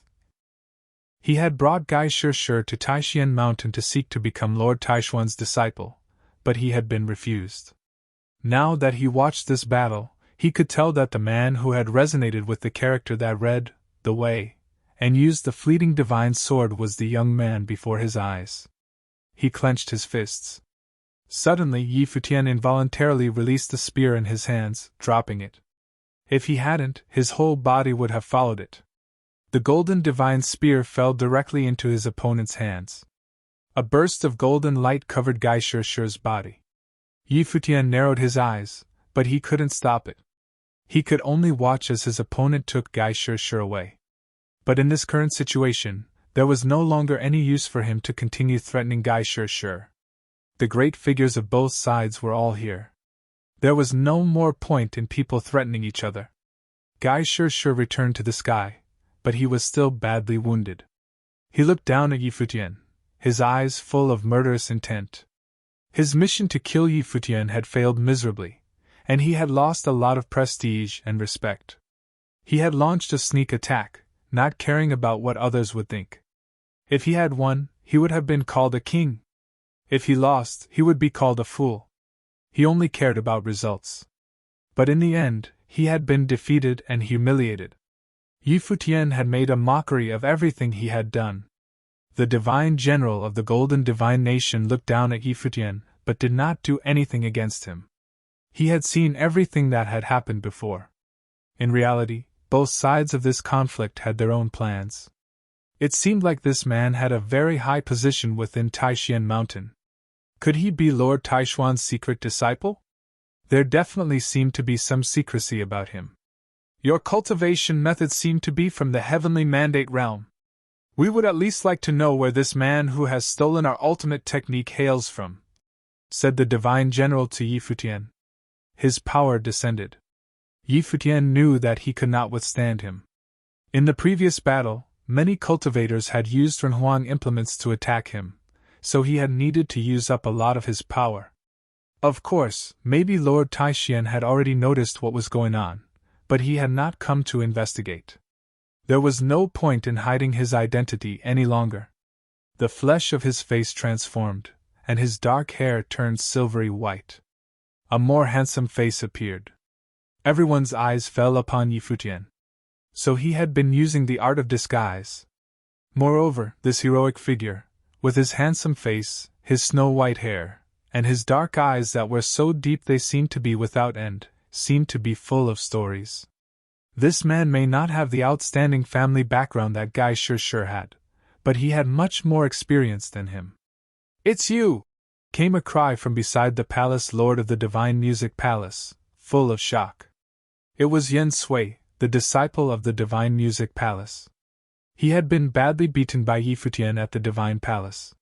He had brought Gai Shishir to Taishan Mountain to seek to become Lord Taishuan's disciple, but he had been refused. Now that he watched this battle, he could tell that the man who had resonated with the character that read the way and used the fleeting divine sword was the young man before his eyes. He clenched his fists. Suddenly Yi Futian involuntarily released the spear in his hands, dropping it. If he hadn't, his whole body would have followed it. The golden divine spear fell directly into his opponent's hands. A burst of golden light covered Gai Shirshi's body. Yi Futian narrowed his eyes, but he couldn't stop it. He could only watch as his opponent took Gai Shirshir away. But in this current situation, there was no longer any use for him to continue threatening Gai Shirshir. The great figures of both sides were all here. There was no more point in people threatening each other. Gai Shirshir returned to the sky, but he was still badly wounded. He looked down at Yi Futian, his eyes full of murderous intent. His mission to kill Yi Futian had failed miserably, and he had lost a lot of prestige and respect. He had launched a sneak attack, not caring about what others would think. If he had won, he would have been called a king. If he lost, he would be called a fool. He only cared about results. But in the end, he had been defeated and humiliated. Yi Futian had made a mockery of everything he had done. The divine general of the Golden Divine Nation looked down at Yi Futian, but did not do anything against him. He had seen everything that had happened before. In reality, both sides of this conflict had their own plans. It seemed like this man had a very high position within Taishan Mountain. Could he be Lord Taishuan's secret disciple? There definitely seemed to be some secrecy about him. Your cultivation methods seem to be from the heavenly mandate realm. We would at least like to know where this man who has stolen our ultimate technique hails from, said the divine general to Yi Futian. His power descended. Yi Futian knew that he could not withstand him. In the previous battle, many cultivators had used Renhuang implements to attack him, so he had needed to use up a lot of his power. Of course, maybe Lord Taishan had already noticed what was going on, but he had not come to investigate. There was no point in hiding his identity any longer. The flesh of his face transformed, and his dark hair turned silvery white. A more handsome face appeared. Everyone's eyes fell upon Yi Futian. So he had been using the art of disguise. Moreover, this heroic figure, with his handsome face, his snow-white hair, and his dark eyes that were so deep they seemed to be without end, seemed to be full of stories. This man may not have the outstanding family background that Gai Shirshir had, but he had much more experience than him. "It's you!" came a cry from beside the palace lord of the Divine Music Palace, full of shock. It was Yen Sui, the disciple of the Divine Music Palace. He had been badly beaten by Yi Futian at the Divine Palace.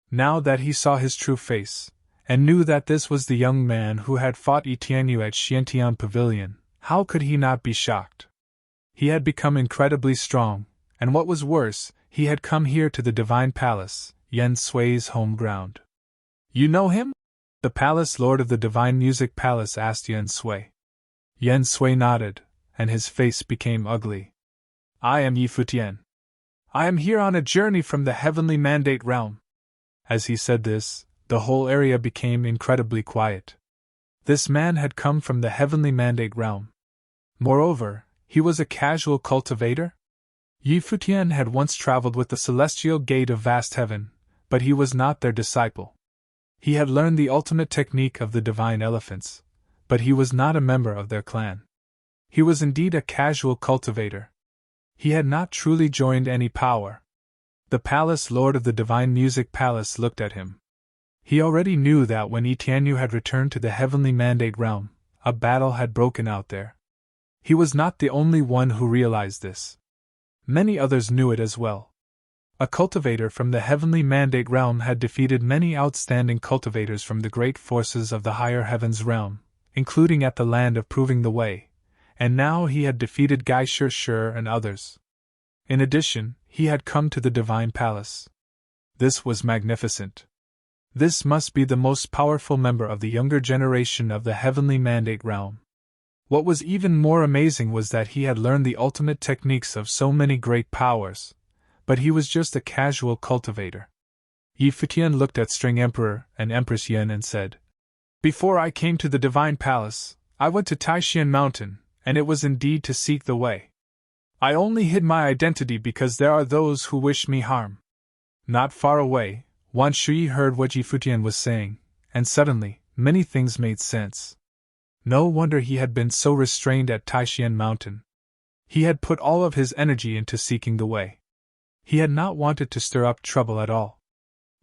Now that he saw his true face, and knew that this was the young man who had fought Yi Tianyu at Xiantian Pavilion, how could he not be shocked? He had become incredibly strong, and what was worse, he had come here to the Divine Palace, Yen Sui's home ground. "You know him?" the palace lord of the Divine Music Palace asked Yen Sui. Yen Sui nodded, and his face became ugly. "I am Yi Futian. I am here on a journey from the heavenly mandate realm." As he said this, the whole area became incredibly quiet. This man had come from the heavenly mandate realm. Moreover, he was a casual cultivator? Yi Futian had once traveled with the celestial gate of vast heaven, but he was not their disciple. He had learned the ultimate technique of the divine elephants, but he was not a member of their clan. He was indeed a casual cultivator. He had not truly joined any power. The palace lord of the Divine Music Palace looked at him. He already knew that when Yi Tianyu had returned to the heavenly mandate realm, a battle had broken out there. He was not the only one who realized this. Many others knew it as well. A cultivator from the heavenly mandate realm had defeated many outstanding cultivators from the great forces of the higher heavens realm, including at the land of Proving the Way, and now he had defeated Gai Shirshir and others. In addition, he had come to the Divine Palace. This was magnificent. This must be the most powerful member of the younger generation of the heavenly mandate realm. What was even more amazing was that he had learned the ultimate techniques of so many great powers, but he was just a casual cultivator. Yi Futian looked at String Emperor and Empress Yen and said, "Before I came to the Divine Palace, I went to Taishan Mountain, and it was indeed to seek the way. I only hid my identity because there are those who wish me harm." Not far away, Wan Shui heard what Yi Futian was saying, and suddenly, many things made sense. No wonder he had been so restrained at Taishan Mountain. He had put all of his energy into seeking the way. He had not wanted to stir up trouble at all.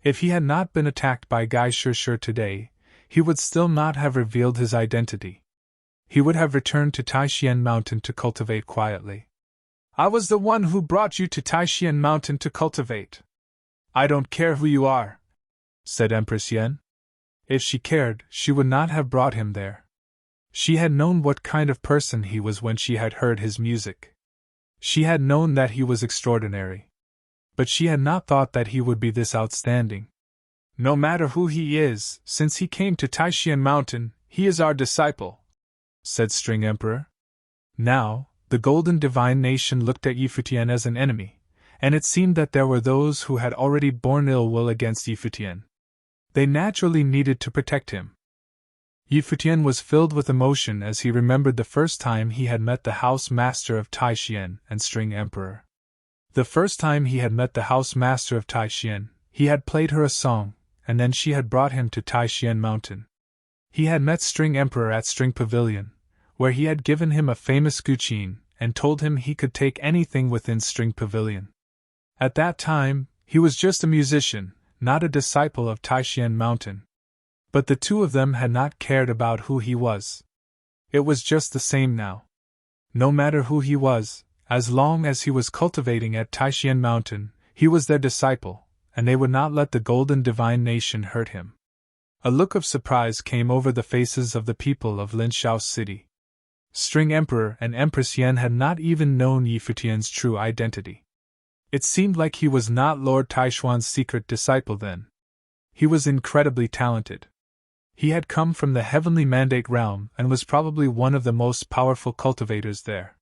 If he had not been attacked by Guy Shirshir today, he would still not have revealed his identity. He would have returned to Taishan Mountain to cultivate quietly. I was the one who brought you to Taishan Mountain to cultivate. I don't care who you are, said Empress Yen. If she cared, she would not have brought him there. She had known what kind of person he was when she had heard his music. She had known that he was extraordinary. But she had not thought that he would be this outstanding. No matter who he is, since he came to Taishan Mountain, he is our disciple, said String Emperor. Now, the Golden Divine Nation looked at Futian as an enemy, and it seemed that there were those who had already borne ill will against Futian. They naturally needed to protect him. Futian was filled with emotion as he remembered the first time he had met the house master of Taishan and String Emperor. The first time he had met the house master of Taishan, he had played her a song, and then she had brought him to Taishan Mountain. He had met String Emperor at String Pavilion, where he had given him a famous guqin and told him he could take anything within String Pavilion. At that time, he was just a musician, not a disciple of Taishan Mountain. But the two of them had not cared about who he was. It was just the same now. No matter who he was, as long as he was cultivating at Taishan Mountain, he was their disciple, and they would not let the Golden Divine Nation hurt him. A look of surprise came over the faces of the people of Linshao City. String Emperor and Empress Yen had not even known Futian's true identity. It seemed like he was not Lord Taishuan's secret disciple then. He was incredibly talented. He had come from the Heavenly Mandate realm and was probably one of the most powerful cultivators there.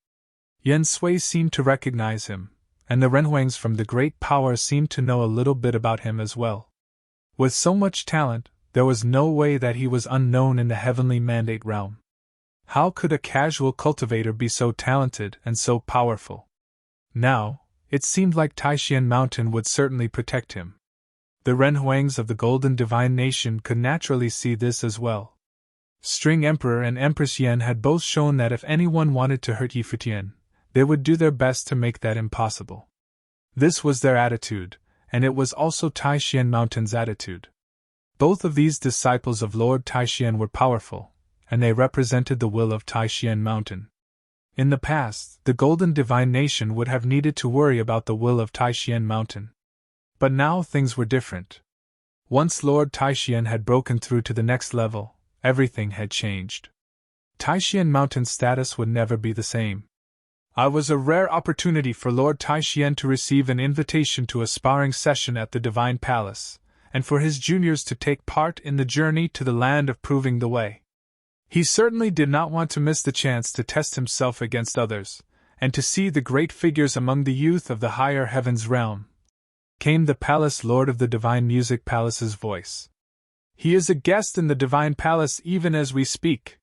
Yen Sui seemed to recognize him, and the Renhuangs from the Great Power seemed to know a little bit about him as well. With so much talent, there was no way that he was unknown in the Heavenly Mandate realm. How could a casual cultivator be so talented and so powerful? Now, it seemed like Taishan Mountain would certainly protect him. The Renhuangs of the Golden Divine Nation could naturally see this as well. String Emperor and Empress Yen had both shown that if anyone wanted to hurt Futian, they would do their best to make that impossible. This was their attitude, and it was also Taishan Mountain's attitude. Both of these disciples of Lord Taishan were powerful, and they represented the will of Taishan Mountain. In the past, the Golden Divine Nation would have needed to worry about the will of Taishan Mountain. But now things were different. Once Lord Taishan had broken through to the next level, everything had changed. Taishan Mountain's status would never be the same. It was a rare opportunity for Lord Taishan to receive an invitation to a sparring session at the Divine Palace, and for his juniors to take part in the journey to the land of proving the way. He certainly did not want to miss the chance to test himself against others, and to see the great figures among the youth of the higher heavens realm. Came the Palace Lord of the Divine Music Palace's voice. He is a guest in the Divine Palace even as we speak.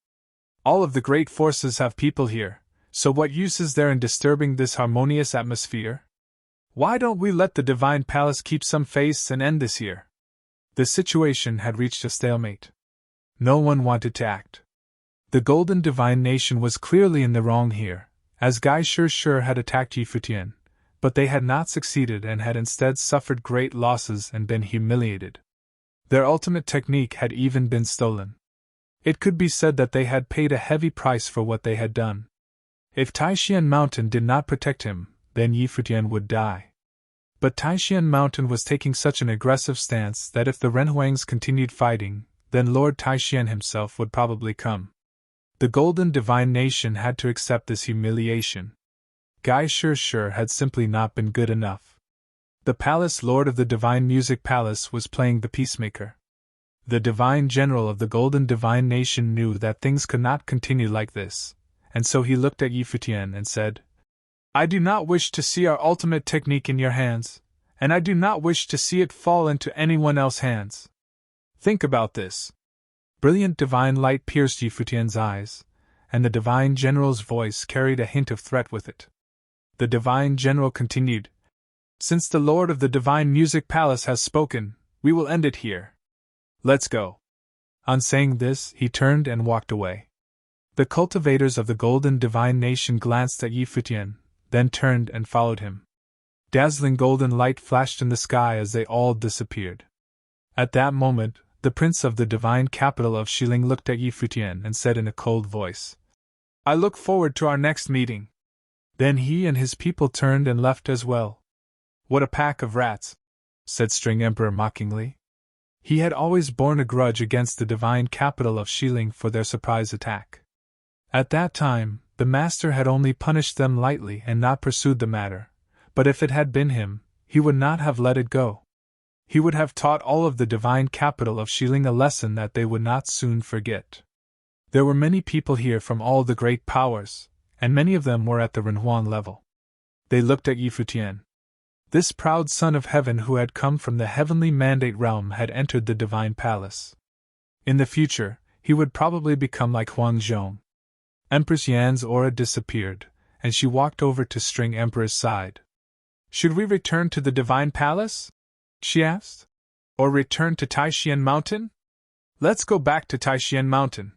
All of the great forces have people here, so what use is there in disturbing this harmonious atmosphere? Why don't we let the Divine Palace keep some face and end this here? The situation had reached a stalemate. No one wanted to act. The Golden Divine Nation was clearly in the wrong here, as Guy Shirshir had attacked Futian, but they had not succeeded and had instead suffered great losses and been humiliated. Their ultimate technique had even been stolen. It could be said that they had paid a heavy price for what they had done. If Taishan Mountain did not protect him, then Futian would die. But Taishan Mountain was taking such an aggressive stance that if the Renhuangs continued fighting, then Lord Taishan himself would probably come. The Golden Divine Nation had to accept this humiliation. Guy Shirshir had simply not been good enough. The Palace Lord of the Divine Music Palace was playing the peacemaker. The Divine General of the Golden Divine Nation knew that things could not continue like this, and so he looked at Futian and said, I do not wish to see our ultimate technique in your hands, and I do not wish to see it fall into anyone else's hands. Think about this. Brilliant divine light pierced Futian's eyes, and the Divine General's voice carried a hint of threat with it. The Divine General continued, Since the Lord of the Divine Music Palace has spoken, we will end it here. Let's go. On saying this, he turned and walked away. The cultivators of the golden divine nation glanced at Yi Futian, then turned and followed him. Dazzling golden light flashed in the sky as they all disappeared. At that moment, the prince of the divine capital of Xiling looked at Yi Futian and said in a cold voice, "I look forward to our next meeting." Then he and his people turned and left as well. "What a pack of rats," said String Emperor mockingly. He had always borne a grudge against the divine capital of Xiling for their surprise attack. At that time, the master had only punished them lightly and not pursued the matter, but if it had been him, he would not have let it go. He would have taught all of the divine capital of Xiling a lesson that they would not soon forget. There were many people here from all the great powers, and many of them were at the Renhuan level. They looked at Yi Futian. This proud son of heaven who had come from the heavenly mandate realm had entered the divine palace. In the future, he would probably become like Huang Zhong. Empress Yan's aura disappeared, and she walked over to String Emperor's side. "Should we return to the divine palace?" she asked. "Or return to Taishian Mountain?" "Let's go back to Taishian Mountain.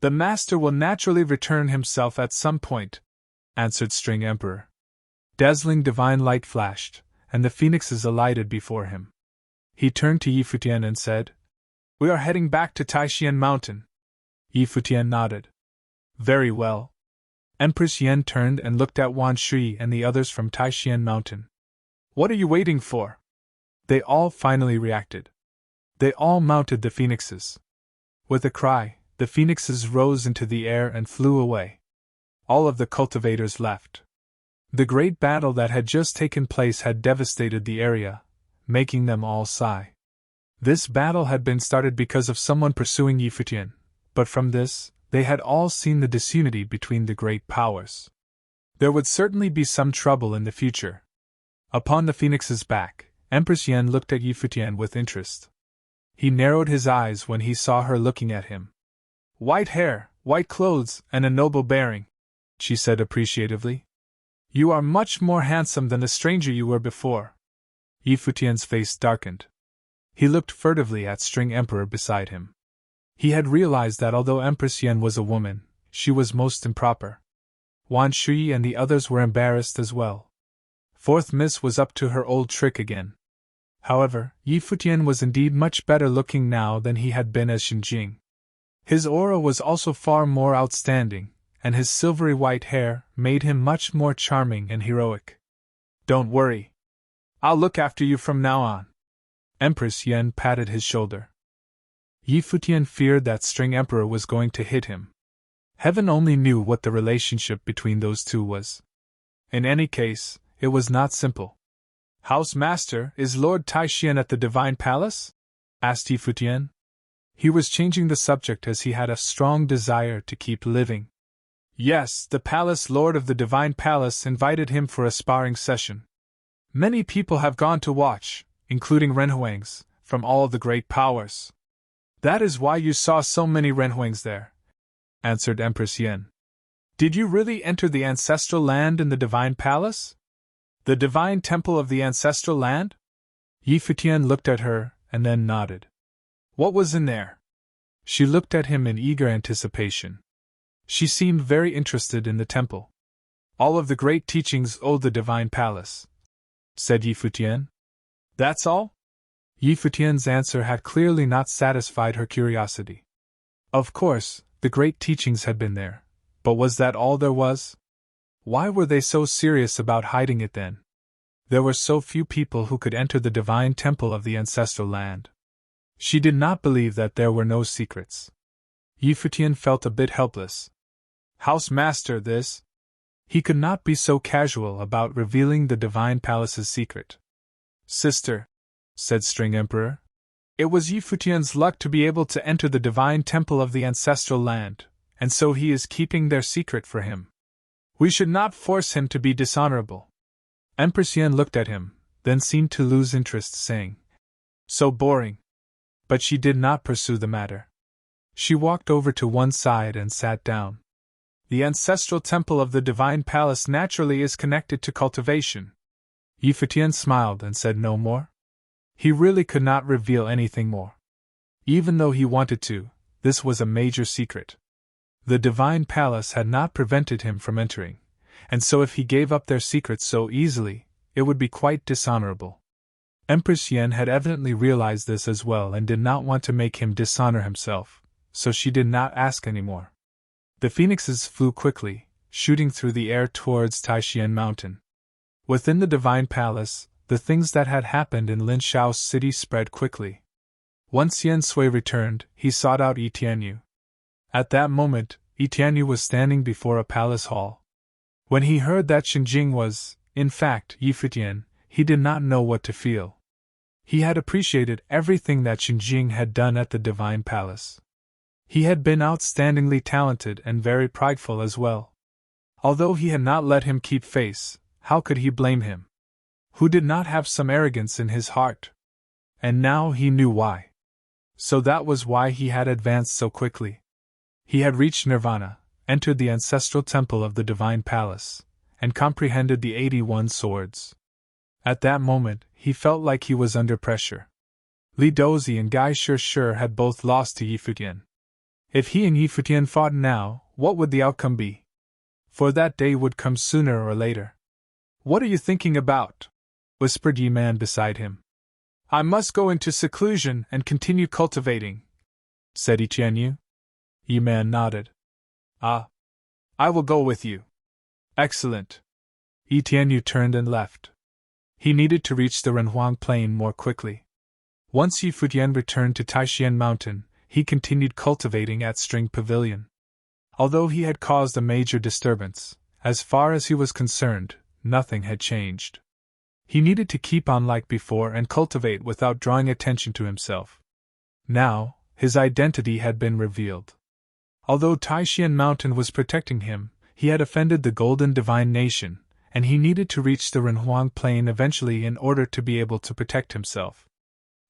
The master will naturally return himself at some point," answered String Emperor. Dazzling divine light flashed, and the phoenixes alighted before him. He turned to Yi Futian and said, "We are heading back to Taishian Mountain." Yi Futian nodded. "Very well." Empress Yan turned and looked at Wan Shui and the others from Taishian Mountain. "What are you waiting for?" They all finally reacted. They all mounted the phoenixes. With a cry, the phoenixes rose into the air and flew away. All of the cultivators left. The great battle that had just taken place had devastated the area, making them all sigh. This battle had been started because of someone pursuing Yi Futian, but from this, they had all seen the disunity between the great powers. There would certainly be some trouble in the future. Upon the phoenix's back, Empress Yan looked at Yi Futian with interest. He narrowed his eyes when he saw her looking at him. "White hair, white clothes, and a noble bearing," she said appreciatively. "You are much more handsome than the stranger you were before." Yi Futian's face darkened. He looked furtively at String Emperor beside him. He had realized that although Empress Yan was a woman, she was most improper. Wan Shui and the others were embarrassed as well. Fourth Miss was up to her old trick again. However, Yi Futian was indeed much better looking now than he had been as Xinjing. His aura was also far more outstanding, and his silvery white hair made him much more charming and heroic. "Don't worry. I'll look after you from now on." Empress Yan patted his shoulder. Yi Futian feared that String Emperor was going to hit him. Heaven only knew what the relationship between those two was. In any case, it was not simple. "House Master, is Lord Taishian at the Divine Palace?" asked Yi Futian. He was changing the subject as he had a strong desire to keep living. "Yes, the Palace Lord of the Divine Palace invited him for a sparring session. Many people have gone to watch, including Renhuangs, from all the great powers. That is why you saw so many Renhuangs there," answered Empress Yan. "Did you really enter the ancestral land in the Divine Palace? The Divine Temple of the Ancestral Land?" Yi Futian looked at her, and then nodded. "What was in there?" She looked at him in eager anticipation. She seemed very interested in the temple. "All of the great teachings owed the Divine Palace," said Yi Futian. "That's all?" Yi Futian's answer had clearly not satisfied her curiosity. Of course, the great teachings had been there, but was that all there was? Why were they so serious about hiding it then? There were so few people who could enter the divine temple of the ancestral land. She did not believe that there were no secrets. Yi Futian felt a bit helpless. "House Master, this..." He could not be so casual about revealing the divine palace's secret. "Sister," said String Emperor, "it was Yi Futian's luck to be able to enter the divine temple of the ancestral land, and so he is keeping their secret for him. We should not force him to be dishonorable." Empress Yan looked at him, then seemed to lose interest, saying, "So boring." But she did not pursue the matter. She walked over to one side and sat down. "The ancestral temple of the divine palace naturally is connected to cultivation." Yi Futian smiled and said no more. He really could not reveal anything more. Even though he wanted to, This was a major secret. The divine palace had not prevented him from entering, and so if he gave up their secrets so easily, it would be quite dishonorable. Empress Yen had evidently realized this as well and did not want to make him dishonor himself, so she did not ask any more. The phoenixes flew quickly, shooting through the air towards Taishan Mountain. Within the divine palace, the things that had happened in Lin Shao's city spread quickly. Once Yen Sui returned, he sought out Yi Tianyu. At that moment, Yi Tianyu was standing before a palace hall. When he heard that Xinjing was, in fact, Yi Futian, he did not know what to feel. He had appreciated everything that Xinjing had done at the divine palace. He had been outstandingly talented and very prideful as well. Although he had not let him keep face, how could he blame him? Who did not have some arrogance in his heart? And now he knew why. So that was why he had advanced so quickly. He had reached Nirvana, entered the ancestral temple of the divine palace, and comprehended the 81 swords. At that moment, he felt like he was under pressure. Li Dozi and Gai Shi had both lost to Yi Futian. If he and Yi Futian fought now, what would the outcome be? For that day would come sooner or later. "What are you thinking about?" whispered Yi Man beside him. "I must go into seclusion and continue cultivating," said Yi Tianyu. Yi Man nodded. "Ah. I will go with you." "Excellent." Yi Tianyu turned and left. He needed to reach the Renhuang Plain more quickly. Once Yi Futian returned to Taishan Mountain, he continued cultivating at String Pavilion. Although he had caused a major disturbance, as far as he was concerned, nothing had changed. He needed to keep on like before and cultivate without drawing attention to himself. Now, his identity had been revealed. Although Taishan Mountain was protecting him, he had offended the Golden Divine Nation, and he needed to reach the Renhuang Plain eventually in order to be able to protect himself.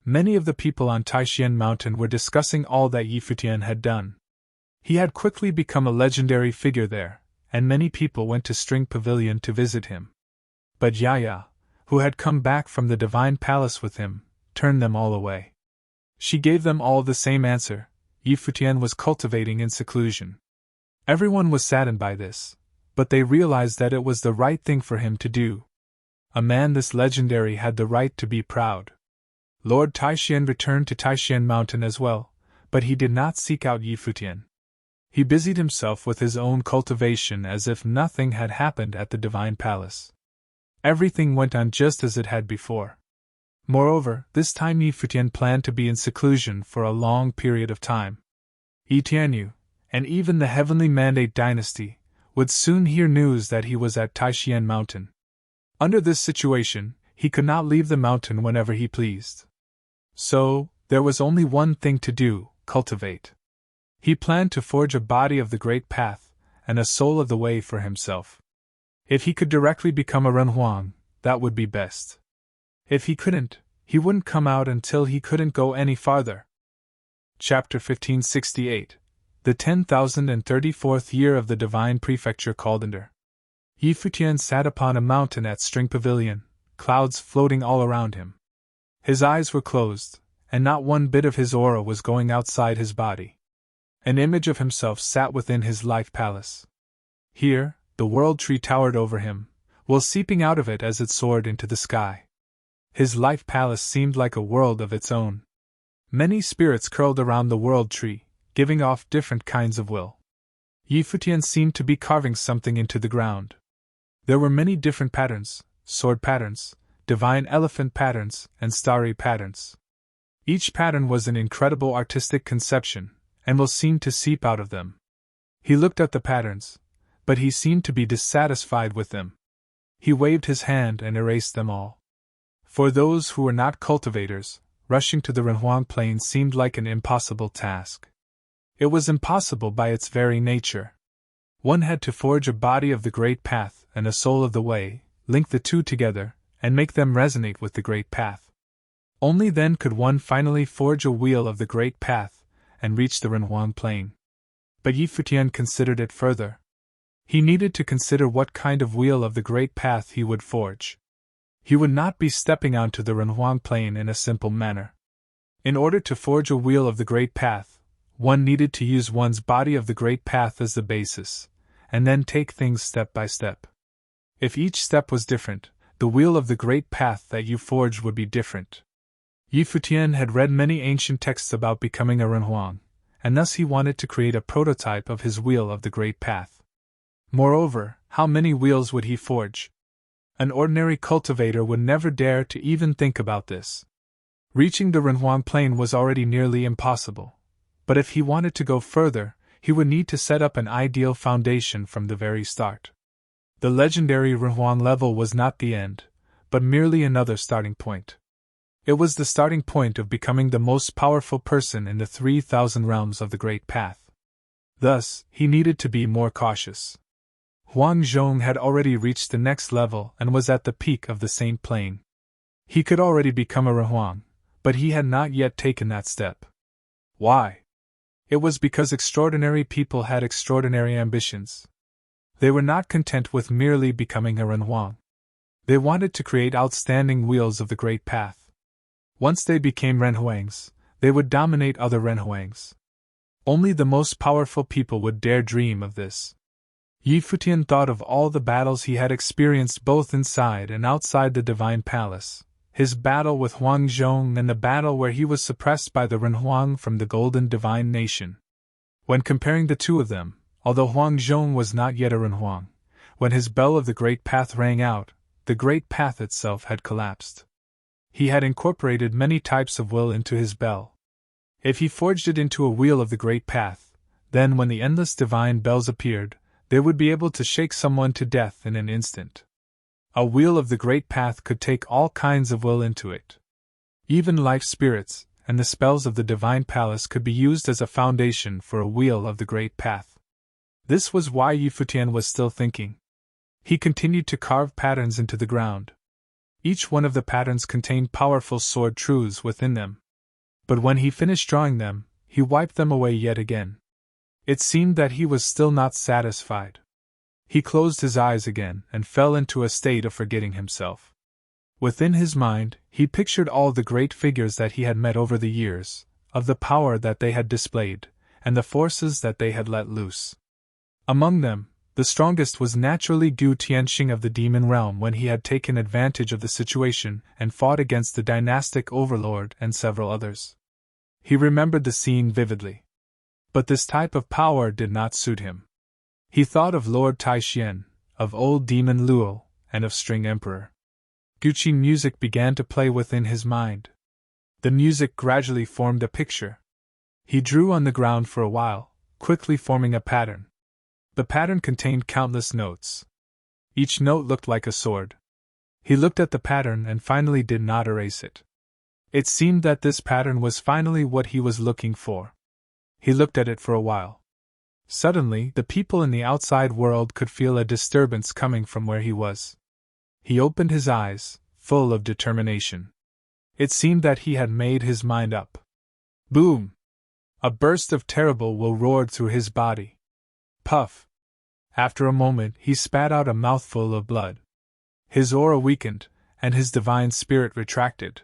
Many of the people on Taishan Mountain were discussing all that Yi Futian had done. He had quickly become a legendary figure there, and many people went to String Pavilion to visit him. But Yaya, who had come back from the Divine Palace with him, turned them all away. She gave them all the same answer: Yi Futian was cultivating in seclusion. Everyone was saddened by this, but they realized that it was the right thing for him to do. A man this legendary had the right to be proud. Lord Taishan returned to Taishan Mountain as well, but he did not seek out Yi Futian. He busied himself with his own cultivation as if nothing had happened at the Divine Palace. Everything went on just as it had before. Moreover, this time Yi Futian planned to be in seclusion for a long period of time. Yi Tianyu, and even the Heavenly Mandate dynasty, would soon hear news that he was at Taishan Mountain. Under this situation, he could not leave the mountain whenever he pleased. So, there was only one thing to do: cultivate. He planned to forge a body of the Great Path, and a soul of the Way for himself. If he could directly become a Renhuang, that would be best. If he couldn't, he wouldn't come out until he couldn't go any farther. Chapter 1568. The 10,034th year of the Divine Prefecture Calendar. Yi Futian sat upon a mountain at String Pavilion, clouds floating all around him. His eyes were closed, and not one bit of his aura was going outside his body. An image of himself sat within his life palace. Here, the world tree towered over him, while seeping out of it as it soared into the sky. His life palace seemed like a world of its own. Many spirits curled around the world tree, giving off different kinds of will. Yi Futian seemed to be carving something into the ground. There were many different patterns: sword patterns, divine elephant patterns, and starry patterns. Each pattern was an incredible artistic conception, and will seemed to seep out of them. He looked at the patterns, but he seemed to be dissatisfied with them. He waved his hand and erased them all. For those who were not cultivators, rushing to the Renhuang Plain seemed like an impossible task. It was impossible by its very nature. One had to forge a body of the Great Path and a soul of the Way, link the two together, and make them resonate with the Great Path. Only then could one finally forge a wheel of the Great Path and reach the Renhuang Plain. But Yi Futian considered it further. He needed to consider what kind of wheel of the Great Path he would forge. He would not be stepping onto the Renhuang Plain in a simple manner. In order to forge a wheel of the Great Path, One needed to use one's body of the great path as the basis, and then take things step by step. If each step was different, the wheel of the great path that you forged would be different. Futian had read many ancient texts about becoming a renhuang, and thus he wanted to create a prototype of his wheel of the great path. Moreover, how many wheels would he forge? An ordinary cultivator would never dare to even think about this. Reaching the renhuang plane was already nearly impossible, but if he wanted to go further, he would need to set up an ideal foundation from the very start. The legendary renhuang level was not the end, but merely another starting point. It was the starting point of becoming the most powerful person in the 3,000 realms of the Great Path. Thus, he needed to be more cautious. Huang Zhong had already reached the next level and was at the peak of the Saint Plane. He could already become a renhuang, but he had not yet taken that step. Why? It was because extraordinary people had extraordinary ambitions. They were not content with merely becoming a renhuang. They wanted to create outstanding wheels of the Great Path. Once they became renhuangs, they would dominate other renhuangs. Only the most powerful people would dare dream of this. Futian thought of all the battles he had experienced both inside and outside the Divine Palace, his battle with Huang Zhong and the battle where he was suppressed by the renhuang from the Golden Divine Nation. When comparing the two of them, although Huang Zhong was not yet a renhuang, when his bell of the Great Path rang out, the Great Path itself had collapsed. He had incorporated many types of will into his bell. If he forged it into a wheel of the Great Path, then when the endless divine bells appeared, they would be able to shake someone to death in an instant. A wheel of the Great Path could take all kinds of will into it. Even life spirits and the spells of the Divine Palace could be used as a foundation for a wheel of the Great Path. This was why Futian was still thinking. He continued to carve patterns into the ground. Each one of the patterns contained powerful sword truths within them. But when he finished drawing them, he wiped them away yet again. It seemed that he was still not satisfied. He closed his eyes again and fell into a state of forgetting himself. Within his mind, he pictured all the great figures that he had met over the years, of the power that they had displayed, and the forces that they had let loose. Among them, the strongest was naturally Gu Tianxing of the demon realm when he had taken advantage of the situation and fought against the dynastic overlord and several others. He remembered the scene vividly. But this type of power did not suit him. He thought of Lord Taixien, of old demon Luo, and of String Emperor. Guqin music began to play within his mind. The music gradually formed a picture. He drew on the ground for a while, quickly forming a pattern. The pattern contained countless notes. Each note looked like a sword. He looked at the pattern and finally did not erase it. It seemed that this pattern was finally what he was looking for. He looked at it for a while. Suddenly, the people in the outside world could feel a disturbance coming from where he was. He opened his eyes, full of determination. It seemed that he had made his mind up. Boom! A burst of terrible will roared through his body. Puff! After a moment, he spat out a mouthful of blood. His aura weakened, and his divine spirit retracted.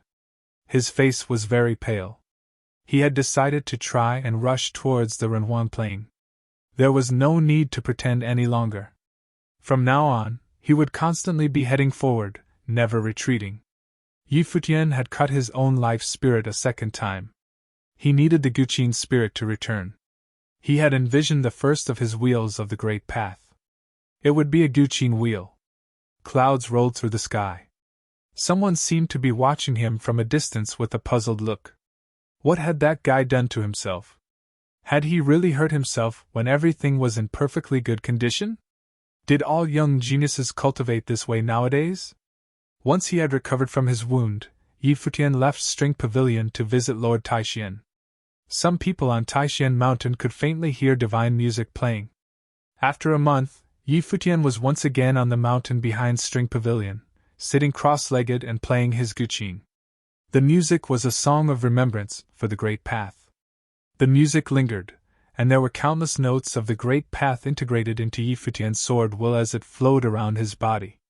His face was very pale. He had decided to try and rush towards the renhuang plane. There was no need to pretend any longer. From now on, he would constantly be heading forward, never retreating. Futian had cut his own life spirit a second time. He needed the Guqin spirit to return. He had envisioned the first of his wheels of the Great Path. It would be a Guqin wheel. Clouds rolled through the sky. Someone seemed to be watching him from a distance with a puzzled look. What had that guy done to himself? Had he really hurt himself when everything was in perfectly good condition? Did all young geniuses cultivate this way nowadays? Once he had recovered from his wound, Futian left String Pavilion to visit Lord Taixien. Some people on Taixien Mountain could faintly hear divine music playing. After a month, Futian was once again on the mountain behind String Pavilion, sitting cross-legged and playing his Guqin. The music was a song of remembrance for the Great Path. The music lingered, and there were countless notes of the Great Path integrated into Futian's sword will as it flowed around his body.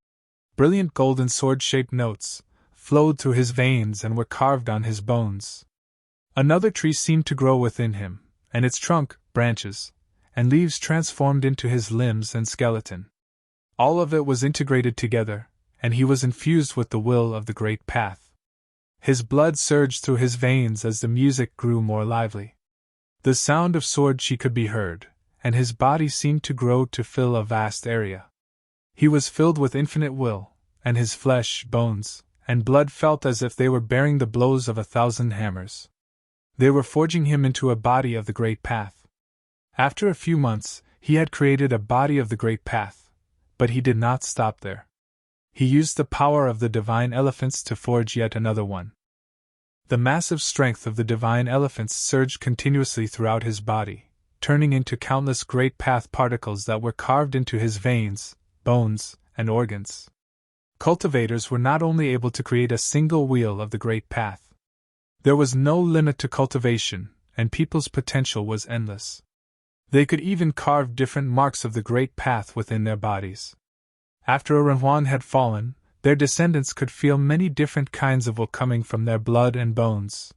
Brilliant golden sword-shaped notes flowed through his veins and were carved on his bones. Another tree seemed to grow within him, and its trunk, branches, and leaves transformed into his limbs and skeleton. All of it was integrated together, and he was infused with the will of the great path. His blood surged through his veins as the music grew more lively. The sound of sword chi could be heard, and his body seemed to grow to fill a vast area. He was filled with infinite will, and his flesh, bones, and blood felt as if they were bearing the blows of 1,000 hammers. They were forging him into a body of the great path. After a few months, he had created a body of the great path, but he did not stop there. He used the power of the divine elephants to forge yet another one. The massive strength of the divine elephants surged continuously throughout his body, turning into countless great path particles that were carved into his veins, bones, and organs. Cultivators were not only able to create a single wheel of the great path. There was no limit to cultivation, and people's potential was endless. They could even carve different marks of the great path within their bodies. After a Renhuan had fallen, their descendants could feel many different kinds of will coming from their blood and bones.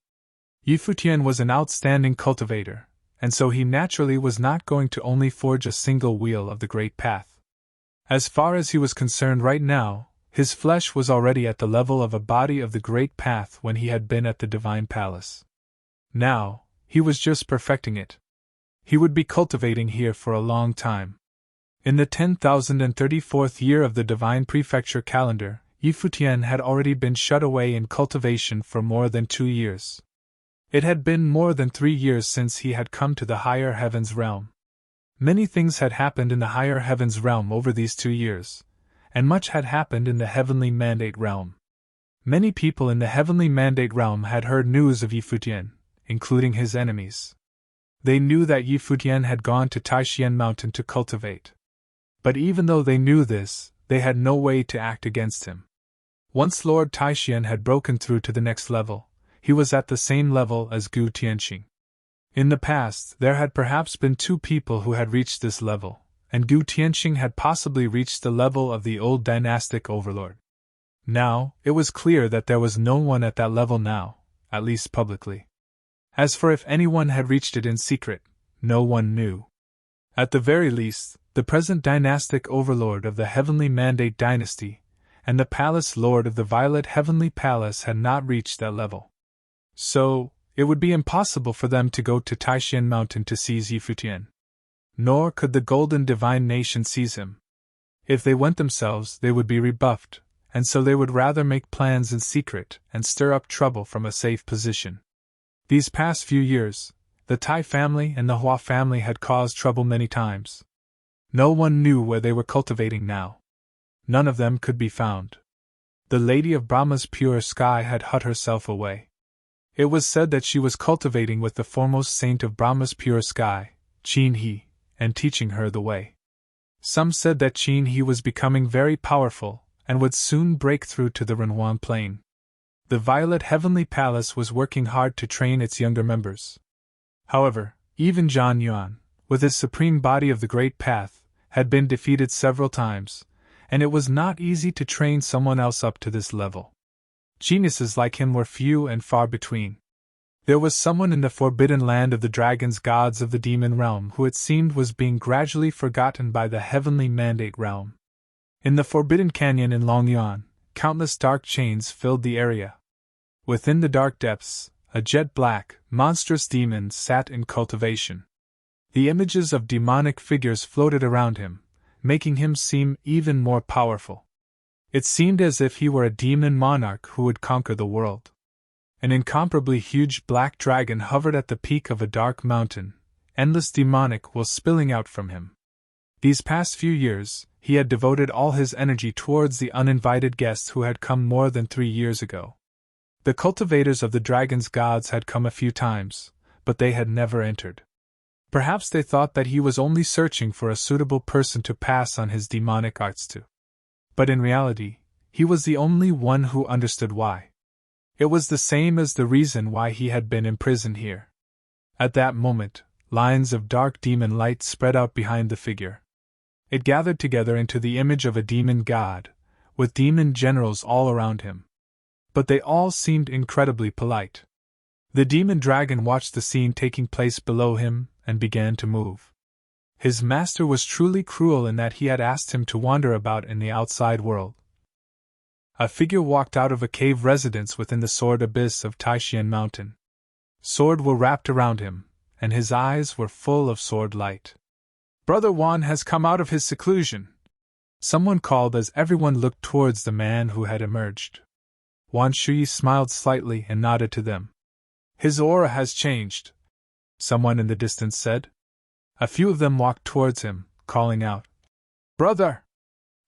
Futian was an outstanding cultivator, and so he naturally was not going to only forge a single wheel of the great path. As far as he was concerned right now, his flesh was already at the level of a body of the great path when he had been at the divine palace. Now, he was just perfecting it. He would be cultivating here for a long time. In the 10,034th year of the divine prefecture calendar, Futian had already been shut away in cultivation for more than 2 years. It had been more than 3 years since he had come to the higher heavens realm. Many things had happened in the higher heavens realm over these 2 years, and much had happened in the heavenly mandate realm. Many people in the heavenly mandate realm had heard news of Futian, including his enemies. They knew that Futian had gone to Taishan Mountain to cultivate. But even though they knew this, they had no way to act against him. Once Lord Taishan had broken through to the next level, he was at the same level as Gu Tianxing. In the past, there had perhaps been 2 people who had reached this level, and Gu Tianxing had possibly reached the level of the old dynastic overlord. Now, it was clear that there was no one at that level now, at least publicly. As for if anyone had reached it in secret, no one knew. At the very least, the present dynastic overlord of the Heavenly Mandate dynasty, and the palace lord of the Violet Heavenly Palace had not reached that level. So, it would be impossible for them to go to Taishan Mountain to seize Futian. Nor could the Golden Divine Nation seize him. If they went themselves, they would be rebuffed, and so they would rather make plans in secret and stir up trouble from a safe position. These past few years, the Tai family and the Hua family had caused trouble many times. No one knew where they were cultivating now. None of them could be found. The Lady of Brahma's pure sky had hid herself away. It was said that she was cultivating with the foremost saint of Brahma's pure sky, Qin He, and teaching her the way. Some said that Qin He was becoming very powerful, and would soon break through to the Renhuan plain. The Violet Heavenly Palace was working hard to train its younger members. However, even Zhan Yuan, with his supreme body of the Great Path, had been defeated several times, and it was not easy to train someone else up to this level. Geniuses like him were few and far between. There was someone in the forbidden land of the dragons gods of the demon realm who it seemed was being gradually forgotten by the heavenly mandate realm. In the forbidden canyon in Longyuan, countless dark chains filled the area. Within the dark depths, a jet-black, monstrous demon sat in cultivation. The images of demonic figures floated around him, making him seem even more powerful. It seemed as if he were a demon monarch who would conquer the world. An incomparably huge black dragon hovered at the peak of a dark mountain, endless demonic will spilling out from him. These past few years, he had devoted all his energy towards the uninvited guests who had come more than 3 years ago. The cultivators of the dragon's gods had come a few times, but they had never entered. Perhaps they thought that he was only searching for a suitable person to pass on his demonic arts to. But in reality, he was the only one who understood why. It was the same as the reason why he had been imprisoned here. At that moment, lines of dark demon light spread out behind the figure. It gathered together into the image of a demon god, with demon generals all around him. But they all seemed incredibly polite. The demon dragon watched the scene taking place below him and began to move. His master was truly cruel in that he had asked him to wander about in the outside world. A figure walked out of a cave residence within the sword abyss of Futian Mountain. Sword were wrapped around him, and his eyes were full of sword light. "Brother Juan has come out of his seclusion," someone called as everyone looked towards the man who had emerged. Wan Shui smiled slightly and nodded to them. "His aura has changed," someone in the distance said. A few of them walked towards him, calling out, "Brother!"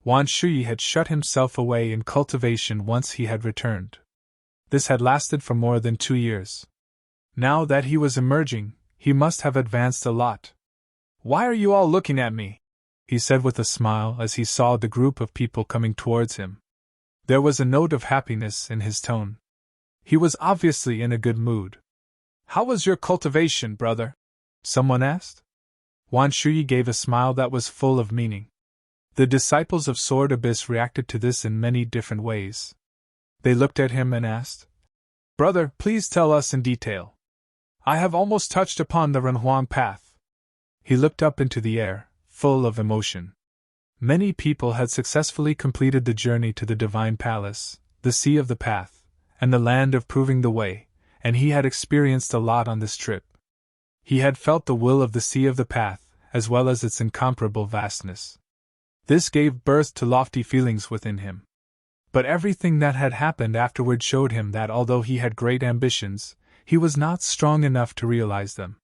Wan Shui had shut himself away in cultivation once he had returned. This had lasted for more than 2 years. Now that he was emerging, he must have advanced a lot. "Why are you all looking at me?" he said with a smile as he saw the group of people coming towards him. There was a note of happiness in his tone. He was obviously in a good mood. "How was your cultivation, brother?" someone asked. Wan Shui gave a smile that was full of meaning. The disciples of Sword Abyss reacted to this in many different ways. They looked at him and asked, "Brother, please tell us in detail. I have almost touched upon the Renhuang path." He looked up into the air, full of emotion. Many people had successfully completed the journey to the Divine Palace, the Sea of the Path, and the Land of Proving the Way, and he had experienced a lot on this trip. He had felt the will of the Sea of the Path, as well as its incomparable vastness. This gave birth to lofty feelings within him. But everything that had happened afterward showed him that although he had great ambitions, he was not strong enough to realize them.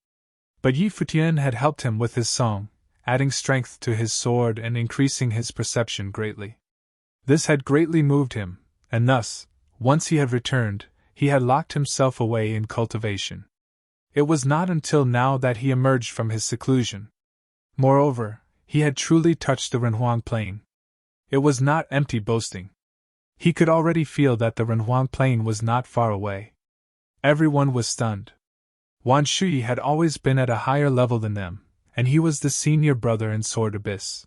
But Yi Futian had helped him with his song, adding strength to his sword and increasing his perception greatly. This had greatly moved him, and thus, once he had returned, he had locked himself away in cultivation. It was not until now that he emerged from his seclusion. Moreover, he had truly touched the Renhuang Plain. It was not empty boasting. He could already feel that the Renhuang Plain was not far away. Everyone was stunned. Wan Shui had always been at a higher level than them, and he was the senior brother in Sword Abyss.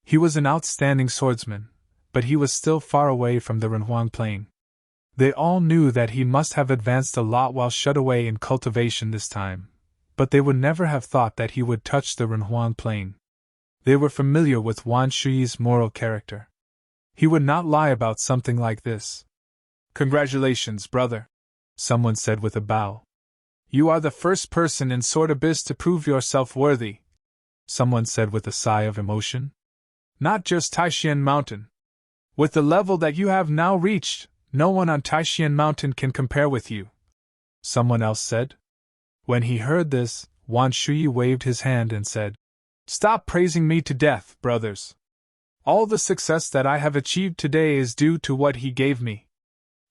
He was an outstanding swordsman, but he was still far away from the Renhuang Plain. They all knew that he must have advanced a lot while shut away in cultivation this time, but they would never have thought that he would touch the Renhuang Plain. They were familiar with Wan Shui's moral character. He would not lie about something like this. "Congratulations, brother," someone said with a bow. "You are the first person in Sword Abyss to prove yourself worthy," someone said with a sigh of emotion. "Not just Futian Mountain. With the level that you have now reached, no one on Futian Mountain can compare with you," someone else said. When he heard this, Wan Shui waved his hand and said, "Stop praising me to death, brothers. All the success that I have achieved today is due to what he gave me.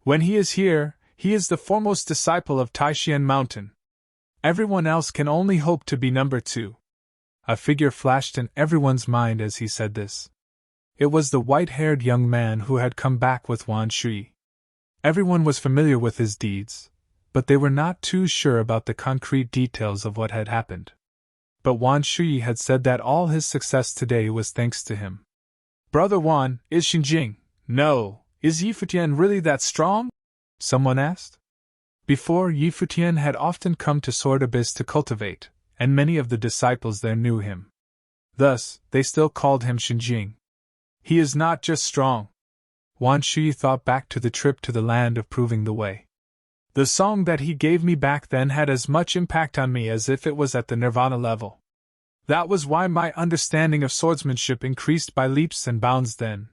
When he is here, he is the foremost disciple of Futian Mountain. Everyone else can only hope to be number 2. A figure flashed in everyone's mind as he said this. It was the white-haired young man who had come back with Wan Shui. Everyone was familiar with his deeds, but they were not too sure about the concrete details of what had happened. But Wan Shui had said that all his success today was thanks to him. "Brother Wan, is Xinjing, no, is Yi Futian really that strong?" someone asked. Before, Yi Futian had often come to Sword Abyss to cultivate, and many of the disciples there knew him. Thus, they still called him Xinjing. "He is not just strong." Wan Shui thought back to the trip to the Land of Proving the Way. "The song that he gave me back then had as much impact on me as if it was at the Nirvana level. That was why my understanding of swordsmanship increased by leaps and bounds then.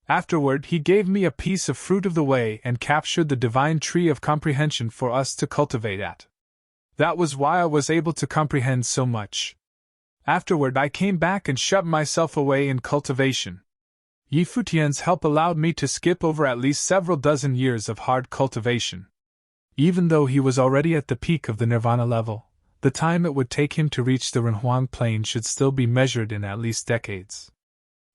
Afterward, he gave me a piece of fruit of the way and captured the divine tree of comprehension for us to cultivate at. That was why I was able to comprehend so much. Afterward, I came back and shut myself away in cultivation. Yi Futian's help allowed me to skip over at least several dozen years of hard cultivation. Even though he was already at the peak of the Nirvana level, the time it would take him to reach the Renhuang Plain should still be measured in at least decades.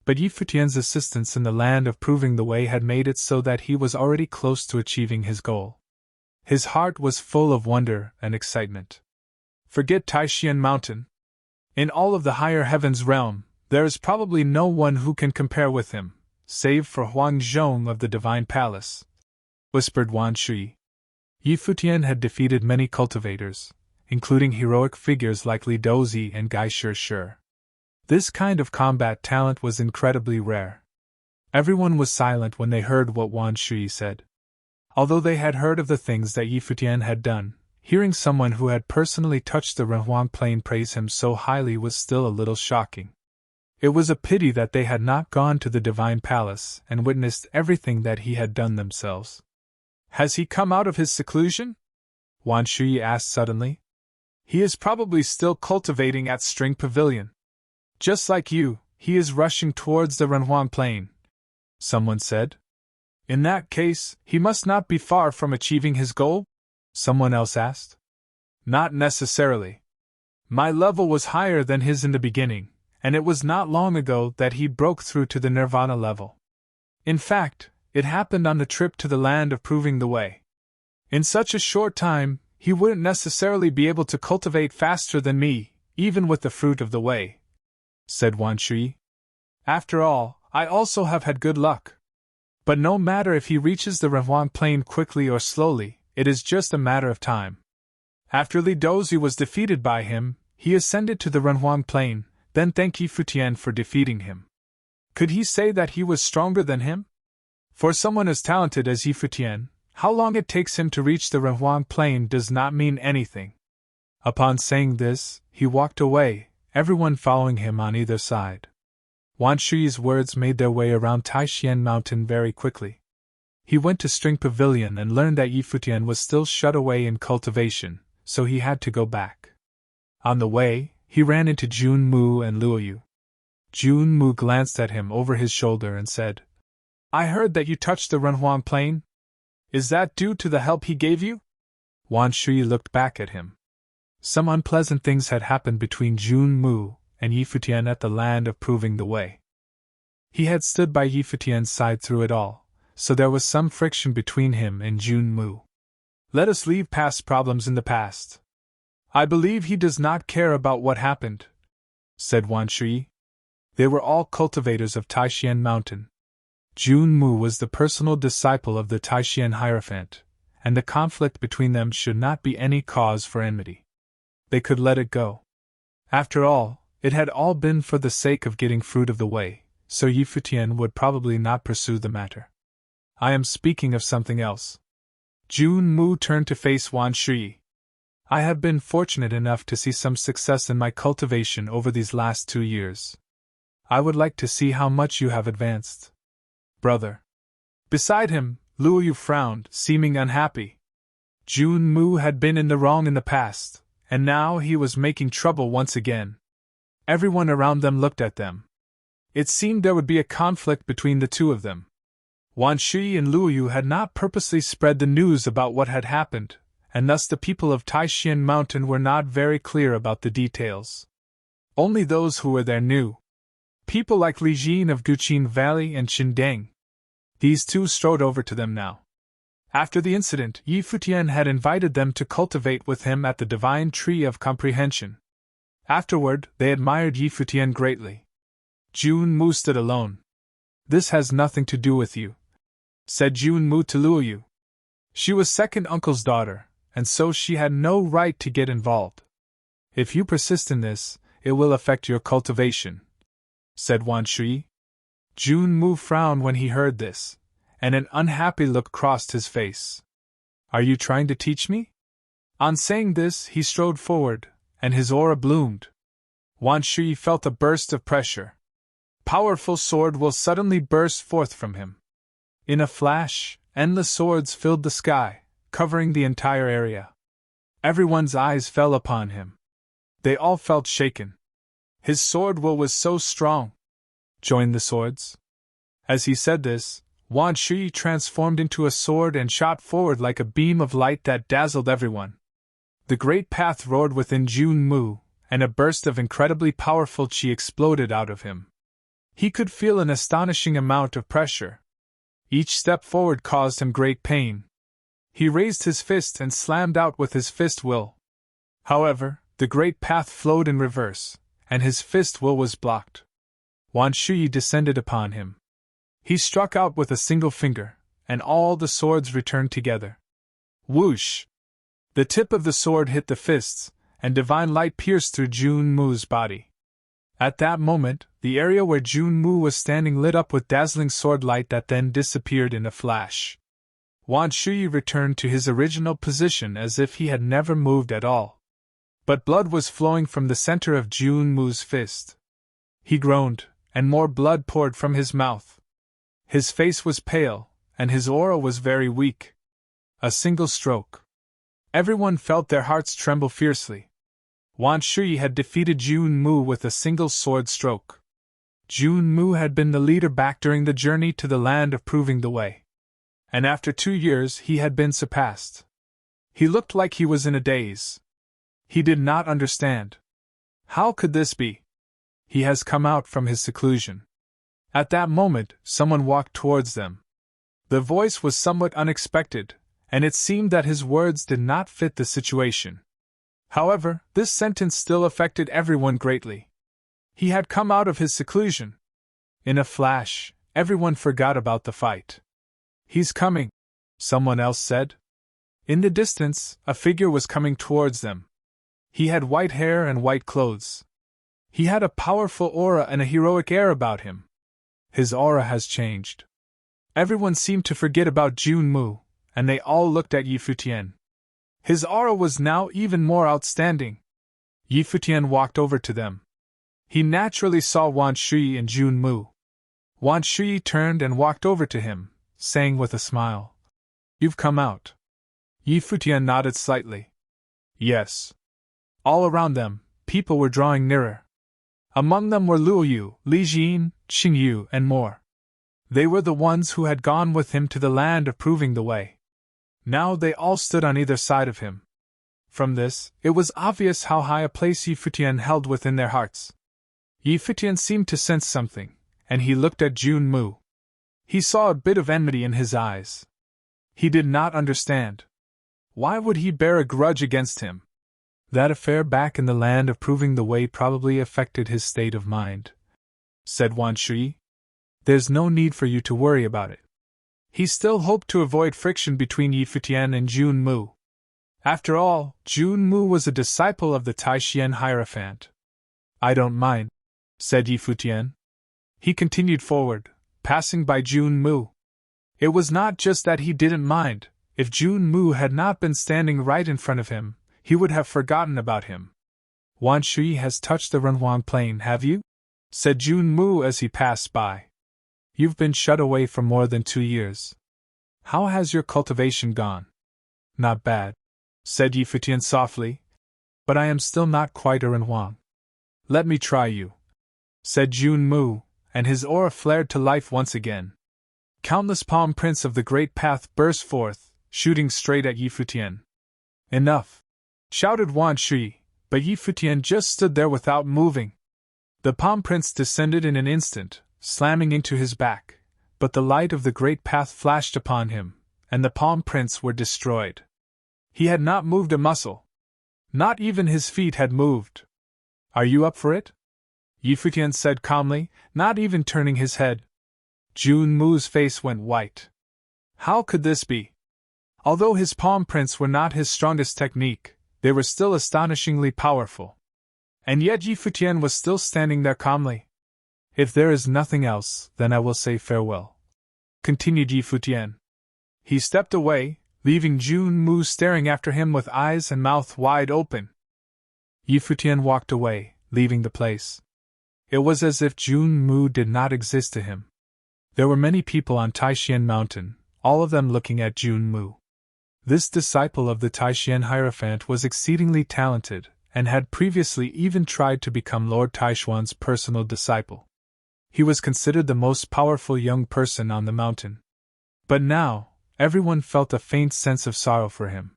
But Yi Futian's assistance in the Land of Proving the Way had made it so that he was already close to achieving his goal. His heart was full of wonder and excitement. Forget Futian Mountain. In all of the higher heavens realm, there is probably no one who can compare with him, save for Huang Zhong of the Divine Palace, whispered Wan Shui. Yi Futian had defeated many cultivators, including heroic figures like Li Dozi and Gai Shi. This kind of combat talent was incredibly rare. Everyone was silent when they heard what Wan Shui said. Although they had heard of the things that Yi Futian had done, hearing someone who had personally touched the Renhuang Plain praise him so highly was still a little shocking. It was a pity that they had not gone to the Divine Palace and witnessed everything that he had done themselves. "Has he come out of his seclusion?" Wan Shui asked suddenly. "He is probably still cultivating at String Pavilion. Just like you, he is rushing towards the Renhuang Plain," someone said. "In that case, he must not be far from achieving his goal?" someone else asked. "Not necessarily. My level was higher than his in the beginning, and it was not long ago that he broke through to the Nirvana level. In fact, it happened on the trip to the land of proving the way. In such a short time, he wouldn't necessarily be able to cultivate faster than me, even with the fruit of the way," said Wan Shui. "After all, I also have had good luck. But no matter if he reaches the Renhuang Plain quickly or slowly, it is just a matter of time. After Li Dozi was defeated by him, he ascended to the Renhuang Plain, then thanked Yi Futian for defeating him. Could he say that he was stronger than him? For someone as talented as Yi Futian, how long it takes him to reach the Renhuang Plain does not mean anything." Upon saying this, he walked away, everyone following him on either side. Wan Shui's words made their way around Taishan Mountain very quickly. He went to String Pavilion and learned that Yi Futian was still shut away in cultivation, so he had to go back. On the way, he ran into Jun Mu and Luo Yu. Jun Mu glanced at him over his shoulder and said, "I heard that you touched the Renhuang Plain. Is that due to the help he gave you?" Wan Shui looked back at him. Some unpleasant things had happened between Jun Mu and Yi Futian at the land of proving the way. He had stood by Yi Futian's side through it all, so there was some friction between him and Jun Mu. "Let us leave past problems in the past. I believe he does not care about what happened," said Wan Shui. They were all cultivators of Taishan Mountain. Jun Mu was the personal disciple of the Taishan Hierophant, and the conflict between them should not be any cause for enmity. They could let it go. After all, it had all been for the sake of getting fruit of the way, so Yi Futian would probably not pursue the matter. "I am speaking of something else." Jun Mu turned to face Wan Shui. "I have been fortunate enough to see some success in my cultivation over these last 2 years. I would like to see how much you have advanced, brother." Beside him, Luo Yu frowned, seeming unhappy. Jun Mu had been in the wrong in the past, and now he was making trouble once again. Everyone around them looked at them. It seemed there would be a conflict between the two of them. Wan Shui and Luo Yu had not purposely spread the news about what had happened, and thus the people of Taishan Mountain were not very clear about the details. Only those who were there knew. People like Li Jin of Guqin Valley and Qindeng. These two strode over to them now. After the incident, Yi Futian had invited them to cultivate with him at the Divine Tree of Comprehension. Afterward, they admired Yi Futian greatly. Jun Mu stood alone. "This has nothing to do with you," said Jun Mu to Luo Yu. "She was second uncle's daughter, and so she had no right to get involved. If you persist in this, it will affect your cultivation," said Wan Shui. Jun Mu frowned when he heard this, and an unhappy look crossed his face. "Are you trying to teach me?" On saying this, he strode forward, and his aura bloomed. Wan Shui felt a burst of pressure. Powerful sword will suddenly burst forth from him. In a flash, endless swords filled the sky, covering the entire area. Everyone's eyes fell upon him. They all felt shaken. His sword will was so strong. "Join the swords." As he said this, Wan Shui transformed into a sword and shot forward like a beam of light that dazzled everyone. The great path roared within Jun Mu, and a burst of incredibly powerful qi exploded out of him. He could feel an astonishing amount of pressure. Each step forward caused him great pain. He raised his fist and slammed out with his fist will. However, the great path flowed in reverse, and his fist will was blocked. Wan Shui descended upon him. He struck out with a single finger, and all the swords returned together. Whoosh! The tip of the sword hit the fists, and divine light pierced through Jun Mu's body. At that moment, the area where Jun Mu was standing lit up with dazzling sword light that then disappeared in a flash. Wan Shui returned to his original position as if he had never moved at all. But blood was flowing from the center of Jun Mu's fist. He groaned, and more blood poured from his mouth. His face was pale, and his aura was very weak. A single stroke. Everyone felt their hearts tremble fiercely. Wan Shui had defeated Jun Mu with a single sword stroke. Jun Mu had been the leader back during the journey to the land of proving the way. And after 2 years he had been surpassed. He looked like he was in a daze. He did not understand. How could this be? He has come out from his seclusion. At that moment, someone walked towards them. The voice was somewhat unexpected, and it seemed that his words did not fit the situation. However, this sentence still affected everyone greatly. He had come out of his seclusion. In a flash, everyone forgot about the fight. "He's coming," someone else said. In the distance, a figure was coming towards them. He had white hair and white clothes. He had a powerful aura and a heroic air about him. His aura has changed. Everyone seemed to forget about Jun Mu, and they all looked at Futian. His aura was now even more outstanding. Futian walked over to them. He naturally saw Wan Shui and Jun Mu. Wan Shui turned and walked over to him, saying with a smile, "You've come out." Futian nodded slightly. "Yes." All around them, people were drawing nearer. Among them were Luo Yu, Li Jin, Qing Yu, and more. They were the ones who had gone with him to the land of proving the way. Now they all stood on either side of him. From this, it was obvious how high a place Futian held within their hearts. Futian seemed to sense something, and he looked at Jun Mu. He saw a bit of enmity in his eyes. He did not understand. Why would he bear a grudge against him? That affair back in the land of proving the way probably affected his state of mind, said Wan Shui. There's no need for you to worry about it. He still hoped to avoid friction between Futian and Jun Mu. After all, Jun Mu was a disciple of the Taishian Hierophant. I don't mind, said Futian. He continued forward, passing by Jun Mu. It was not just that he didn't mind. If Jun Mu had not been standing right in front of him, he would have forgotten about him. Wan Shui has touched the Renhuang Plain, have you? Said Jun Mu as he passed by. You've been shut away for more than 2 years. How has your cultivation gone? Not bad, said Futian softly, but I am still not quite a Renhuang. Let me try you, said Jun Mu, and his aura flared to life once again. Countless palm prints of the Great Path burst forth, shooting straight at Futian. Enough, shouted Wan Shui, but Futian just stood there without moving. The palm prints descended in an instant, slamming into his back, but the light of the Great Path flashed upon him, and the palm prints were destroyed. He had not moved a muscle. Not even his feet had moved. Are you up for it? Futian said calmly, not even turning his head. Jun Mu's face went white. How could this be? Although his palm prints were not his strongest technique, they were still astonishingly powerful. And yet Futian was still standing there calmly. If there is nothing else, then I will say farewell, continued Futian. He stepped away, leaving Jun Mu staring after him with eyes and mouth wide open. Futian walked away, leaving the place. It was as if Jun Mu did not exist to him. There were many people on Taishian Mountain, all of them looking at Jun Mu. This disciple of the Taishian Hierophant was exceedingly talented, and had previously even tried to become Lord Taishuan's personal disciple. He was considered the most powerful young person on the mountain. But now, everyone felt a faint sense of sorrow for him.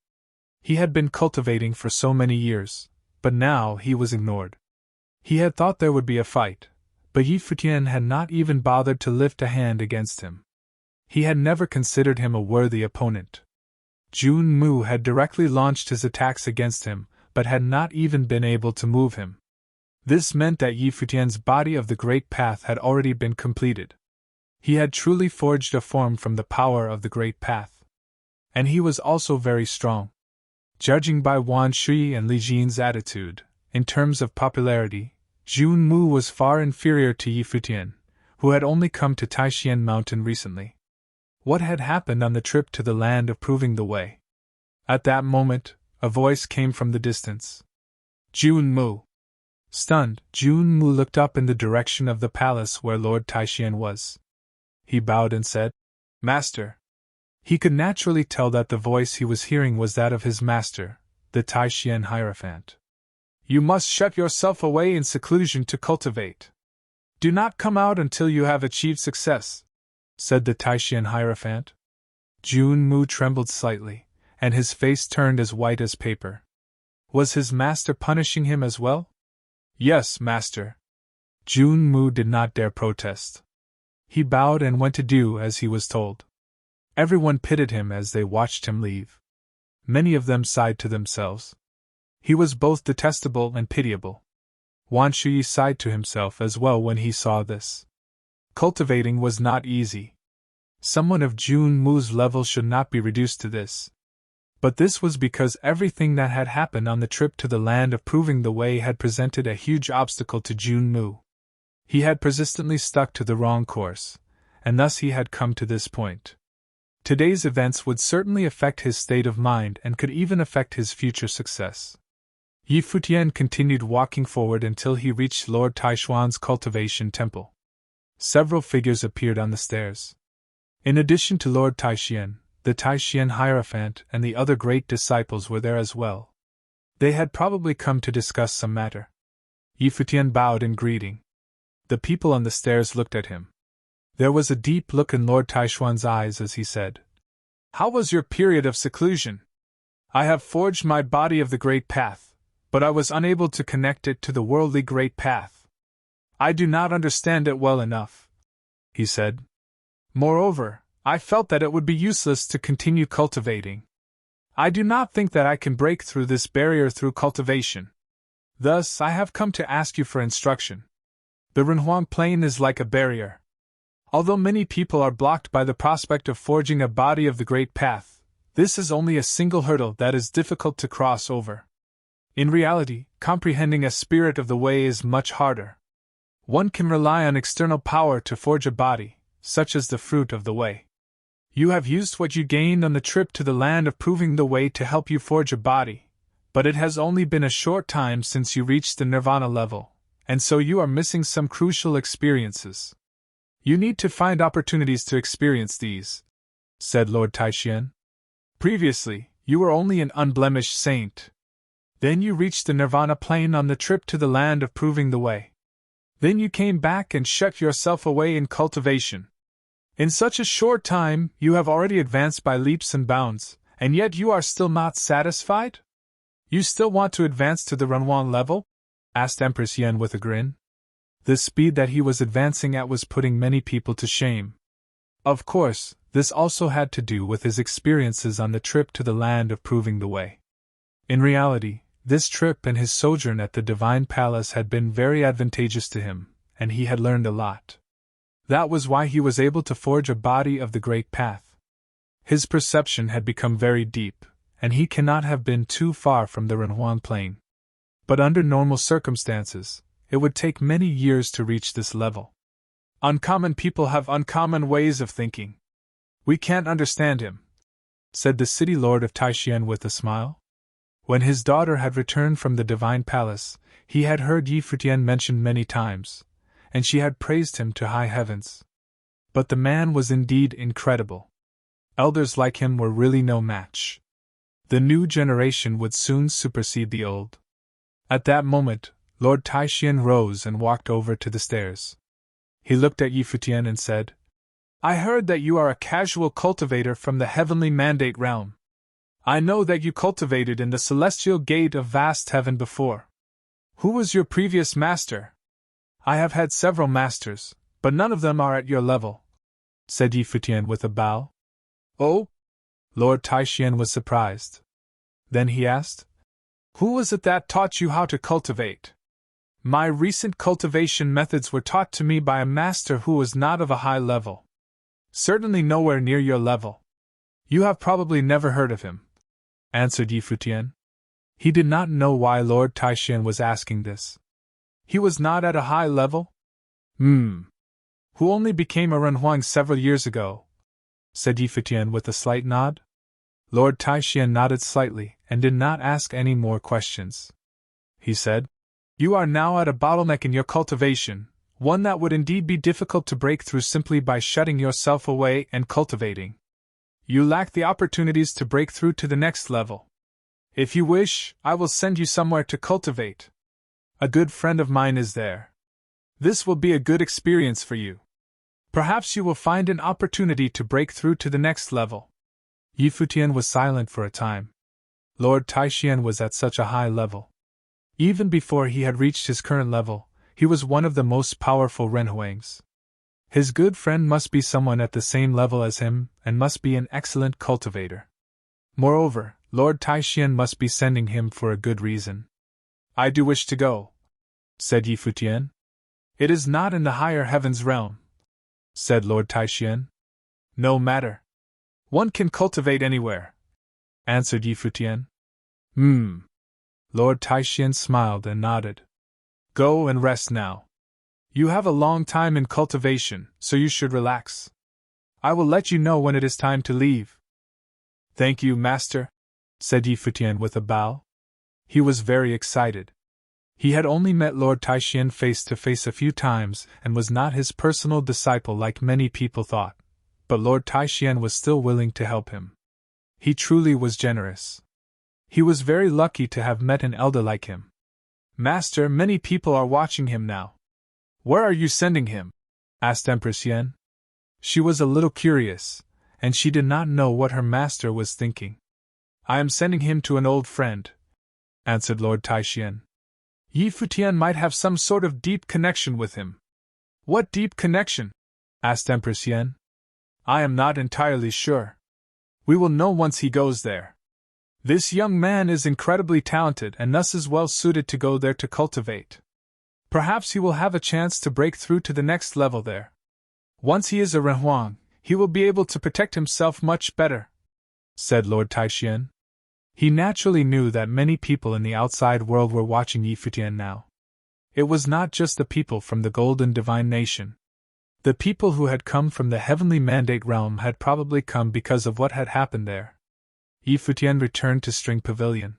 He had been cultivating for so many years, but now he was ignored. He had thought there would be a fight, but Futian had not even bothered to lift a hand against him. He had never considered him a worthy opponent. Jun Mu had directly launched his attacks against him, but had not even been able to move him. This meant that Futian's body of the Great Path had already been completed. He had truly forged a form from the power of the Great Path. And he was also very strong. Judging by Wan Shui and Li Jin's attitude, in terms of popularity, Jun Mu was far inferior to Yi Futian, who had only come to Taishan Mountain recently. What had happened on the trip to the land of proving the way? At that moment, a voice came from the distance. Jun Mu. Stunned, Jun Mu looked up in the direction of the palace where Lord Taishan was. He bowed and said, Master. He could naturally tell that the voice he was hearing was that of his master, the Taishan Hierophant. You must shut yourself away in seclusion to cultivate. Do not come out until you have achieved success, said the Taishan Hierophant. Jun Mu trembled slightly, and his face turned as white as paper. Was his master punishing him as well? Yes, master. Jun Mu did not dare protest. He bowed and went to do as he was told. Everyone pitied him as they watched him leave. Many of them sighed to themselves. He was both detestable and pitiable. Wan Shui sighed to himself as well when he saw this. Cultivating was not easy. Someone of Jun Mu's level should not be reduced to this. But this was because everything that had happened on the trip to the land of proving the way had presented a huge obstacle to Jun Mu. He had persistently stuck to the wrong course, and thus he had come to this point. Today's events would certainly affect his state of mind and could even affect his future success. Yi Futian continued walking forward until he reached Lord Taishuan's cultivation temple. Several figures appeared on the stairs. In addition to Lord Taishan, the Taishan Hierophant and the other great disciples were there as well. They had probably come to discuss some matter. Yi Futian bowed in greeting. The people on the stairs looked at him. There was a deep look in Lord Taishuan's eyes as he said, How was your period of seclusion? I have forged my body of the Great Path, but I was unable to connect it to the worldly Great Path. I do not understand it well enough, he said. Moreover, I felt that it would be useless to continue cultivating. I do not think that I can break through this barrier through cultivation. Thus, I have come to ask you for instruction. The Renhuang Plain is like a barrier. Although many people are blocked by the prospect of forging a body of the Great Path, this is only a single hurdle that is difficult to cross over. In reality, comprehending a spirit of the way is much harder. One can rely on external power to forge a body, such as the fruit of the way. You have used what you gained on the trip to the land of proving the way to help you forge a body, but it has only been a short time since you reached the nirvana level, and so you are missing some crucial experiences. You need to find opportunities to experience these, said Lord Taishan. Previously, you were only an unblemished saint. Then you reached the nirvana plane on the trip to the land of proving the way. Then you came back and shut yourself away in cultivation. In such a short time, you have already advanced by leaps and bounds, and yet you are still not satisfied? You still want to advance to the Renhuang level? Asked Empress Yen with a grin. The speed that he was advancing at was putting many people to shame. Of course, this also had to do with his experiences on the trip to the land of proving the way. In reality, this trip and his sojourn at the Divine Palace had been very advantageous to him, and he had learned a lot. That was why he was able to forge a body of the Great Path. His perception had become very deep, and he cannot have been too far from the Renhuang Plain. But under normal circumstances, it would take many years to reach this level. Uncommon people have uncommon ways of thinking. We can't understand him, said the city lord of Taishan with a smile. When his daughter had returned from the Divine Palace, he had heard Yi Futian mentioned many times, and she had praised him to high heavens. But the man was indeed incredible. Elders like him were really no match. The new generation would soon supersede the old. At that moment, Lord Taishan rose and walked over to the stairs. He looked at Yi Futian and said, I heard that you are a casual cultivator from the heavenly mandate realm. I know that you cultivated in the celestial gate of vast heaven before. Who was your previous master? I have had several masters, but none of them are at your level, said Yi Futian with a bow. Oh? Lord Taishan was surprised. Then he asked, Who was it that taught you how to cultivate? My recent cultivation methods were taught to me by a master who was not of a high level. Certainly nowhere near your level. You have probably never heard of him, answered Yi Futian. He did not know why Lord Taishan was asking this. He was not at a high level? Who only became a Renhuang several years ago, said Yi Futian with a slight nod. Lord Taishan nodded slightly and did not ask any more questions. He said, You are now at a bottleneck in your cultivation, one that would indeed be difficult to break through simply by shutting yourself away and cultivating. You lack the opportunities to break through to the next level. If you wish, I will send you somewhere to cultivate. A good friend of mine is there. This will be a good experience for you. Perhaps you will find an opportunity to break through to the next level. Yi Futian was silent for a time. Lord Taishan was at such a high level. Even before he had reached his current level, he was one of the most powerful Renhuangs. His good friend must be someone at the same level as him and must be an excellent cultivator. Moreover, Lord Taishan must be sending him for a good reason. I do wish to go, said Yi Futian. It is not in the higher heavens realm, said Lord Taishan. No matter. One can cultivate anywhere, answered Yi Futian. Lord Taishan smiled and nodded. Go and rest now. You have a long time in cultivation, so you should relax. I will let you know when it is time to leave. Thank you, master, said Yi Futian with a bow. He was very excited. He had only met Lord Taishan face to face a few times and was not his personal disciple like many people thought, but Lord Taishan was still willing to help him. He truly was generous. He was very lucky to have met an elder like him. Master, many people are watching him now. Where are you sending him? Asked Empress Yen. She was a little curious, and she did not know what her master was thinking. I am sending him to an old friend, answered Lord Taishan. Yi Futian might have some sort of deep connection with him. What deep connection? Asked Empress Yen. I am not entirely sure. We will know once he goes there. This young man is incredibly talented and thus is well suited to go there to cultivate. Perhaps he will have a chance to break through to the next level there. Once he is a Renhuang, he will be able to protect himself much better, said Lord Taishan. He naturally knew that many people in the outside world were watching Yi Futian now. It was not just the people from the Golden Divine Nation. The people who had come from the Heavenly Mandate Realm had probably come because of what had happened there. Yi Futian returned to String Pavilion.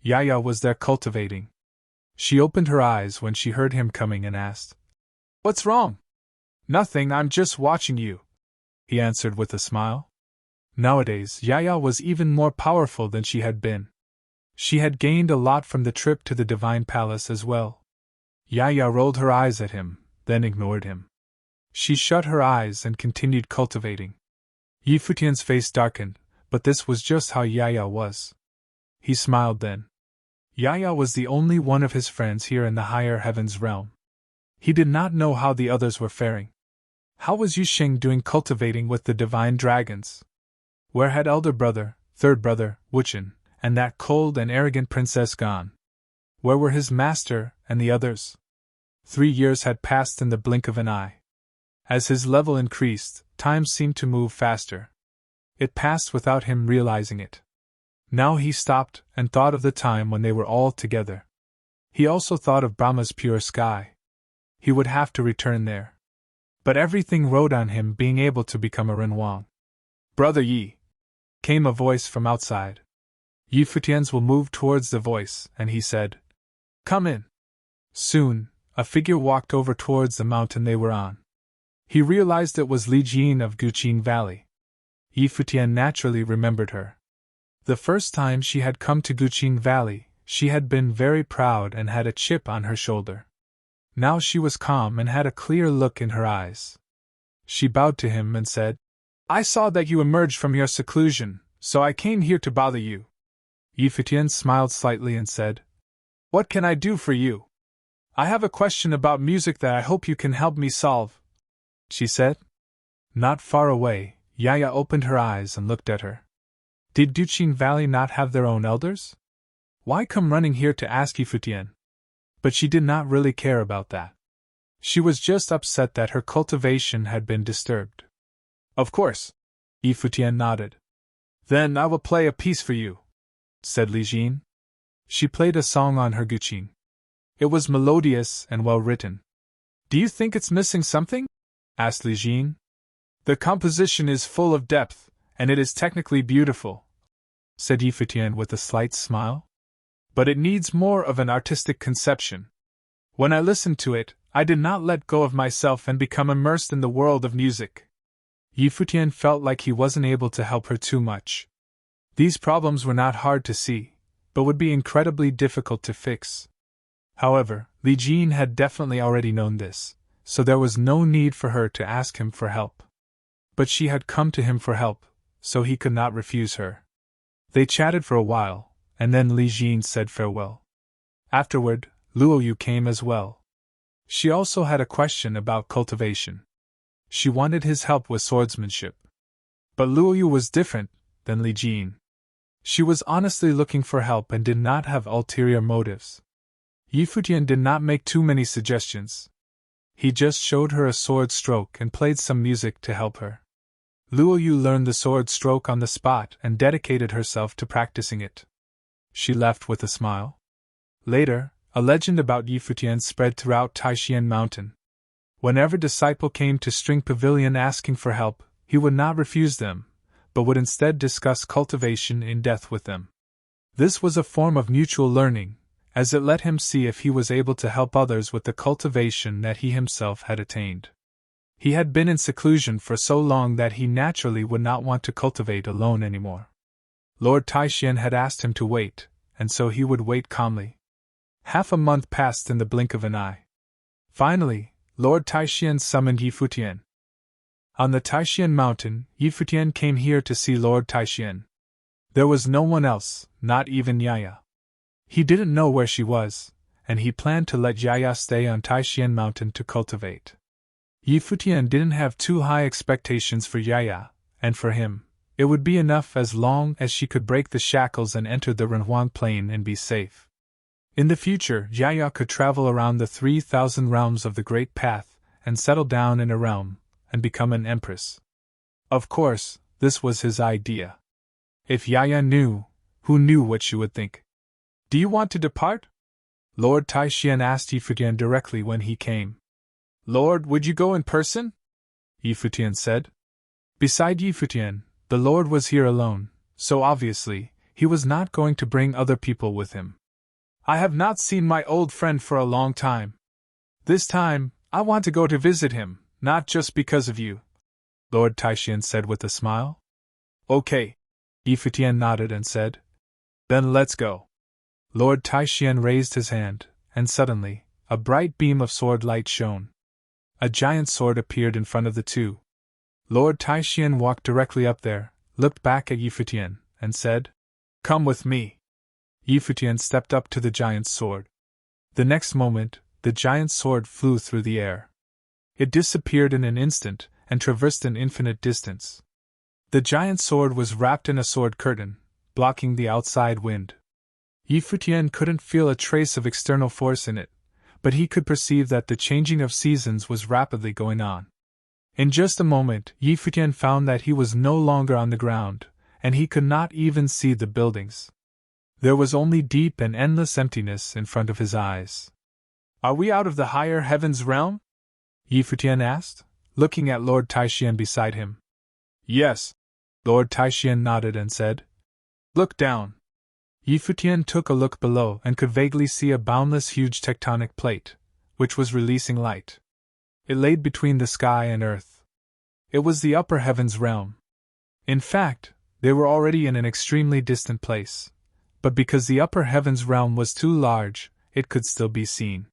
Yaya was there cultivating. She opened her eyes when she heard him coming and asked, What's wrong? Nothing, I'm just watching you, he answered with a smile. Nowadays, Yaya was even more powerful than she had been. She had gained a lot from the trip to the Divine Palace as well. Yaya rolled her eyes at him, then ignored him. She shut her eyes and continued cultivating. Yi Futian's face darkened, but this was just how Yaya was. He smiled then. Yaya was the only one of his friends here in the higher heavens realm. He did not know how the others were faring. How was Yusheng doing cultivating with the divine dragons? Where had elder brother, third brother, Wuchen, and that cold and arrogant princess gone? Where were his master and the others? 3 years had passed in the blink of an eye. As his level increased, time seemed to move faster. It passed without him realizing it. Now he stopped and thought of the time when they were all together. He also thought of Brahma's pure sky. He would have to return there. But everything rode on him being able to become a Renhuang. Brother Yi, came a voice from outside. Yi Futian's will move towards the voice, and he said, Come in. Soon, a figure walked over towards the mountain they were on. He realized it was Li Jin of Guqing Valley. Yi Futian naturally remembered her. The first time she had come to Guqing Valley, she had been very proud and had a chip on her shoulder. Now she was calm and had a clear look in her eyes. She bowed to him and said, I saw that you emerged from your seclusion, so I came here to bother you. Yi Futian smiled slightly and said, What can I do for you? I have a question about music that I hope you can help me solve, she said. Not far away, Yaya opened her eyes and looked at her. Did Guqing Valley not have their own elders? Why come running here to ask Yi Futian? But she did not really care about that. She was just upset that her cultivation had been disturbed. Of course, Yi Futian nodded. Then I will play a piece for you, said Li Jin. She played a song on her guqin. It was melodious and well written. Do you think it's missing something? Asked Li Jin. The composition is full of depth, and it is technically beautiful, said Futian with a slight smile. But it needs more of an artistic conception. When I listened to it, I did not let go of myself and become immersed in the world of music. Futian felt like he wasn't able to help her too much. These problems were not hard to see, but would be incredibly difficult to fix. However, Li Jin had definitely already known this, so there was no need for her to ask him for help. But she had come to him for help, so he could not refuse her. They chatted for a while, and then Li Jin said farewell. Afterward, Luo Yu came as well. She also had a question about cultivation. She wanted his help with swordsmanship. But Luo Yu was different than Li Jin. She was honestly looking for help and did not have ulterior motives. Futian did not make too many suggestions. He just showed her a sword stroke and played some music to help her. Luo Yu learned the sword stroke on the spot and dedicated herself to practicing it. She left with a smile. Later, a legend about Futian spread throughout Taishan Mountain. Whenever disciple came to String Pavilion asking for help, he would not refuse them, but would instead discuss cultivation in depth with them. This was a form of mutual learning, as it let him see if he was able to help others with the cultivation that he himself had attained. He had been in seclusion for so long that he naturally would not want to cultivate alone anymore. Lord Taishan had asked him to wait, and so he would wait calmly. Half a month passed in the blink of an eye. Finally, Lord Taishan summoned Futian. On the Taishan mountain, Futian came here to see Lord Taishan. There was no one else, not even Yaya. He didn't know where she was, and he planned to let Yaya stay on Taishan mountain to cultivate. Futian didn't have too high expectations for Yaya, and for him, it would be enough as long as she could break the shackles and enter the Renhuang plain and be safe. In the future, Yaya could travel around the 3,000 realms of the Great Path and settle down in a realm and become an empress. Of course, this was his idea. If Yaya knew, who knew what she would think? Do you want to depart? Lord Taishan asked Futian directly when he came. Lord, would you go in person? Futian said. Beside Futian, the Lord was here alone, so obviously, he was not going to bring other people with him. I have not seen my old friend for a long time. This time, I want to go to visit him, not just because of you, Lord Taishan said with a smile. Okay. Futian nodded and said. Then let's go. Lord Taishan raised his hand, and suddenly, a bright beam of sword light shone. A giant sword appeared in front of the two. Lord Taishan walked directly up there, looked back at Futian, and said, Come with me. Futian stepped up to the giant's sword. The next moment, the giant's sword flew through the air. It disappeared in an instant, and traversed an infinite distance. The giant's sword was wrapped in a sword curtain, blocking the outside wind. Futian couldn't feel a trace of external force in it, but he could perceive that the changing of seasons was rapidly going on. In just a moment, Futian found that he was no longer on the ground, and he could not even see the buildings. There was only deep and endless emptiness in front of his eyes. Are we out of the higher heavens realm? Futian asked, looking at Lord Taishan beside him. Yes. Lord Taishan nodded and said, Look down. Futian took a look below and could vaguely see a boundless huge tectonic plate, which was releasing light. It laid between the sky and earth. It was the upper heavens realm. In fact, they were already in an extremely distant place, but because the upper heavens realm was too large, it could still be seen.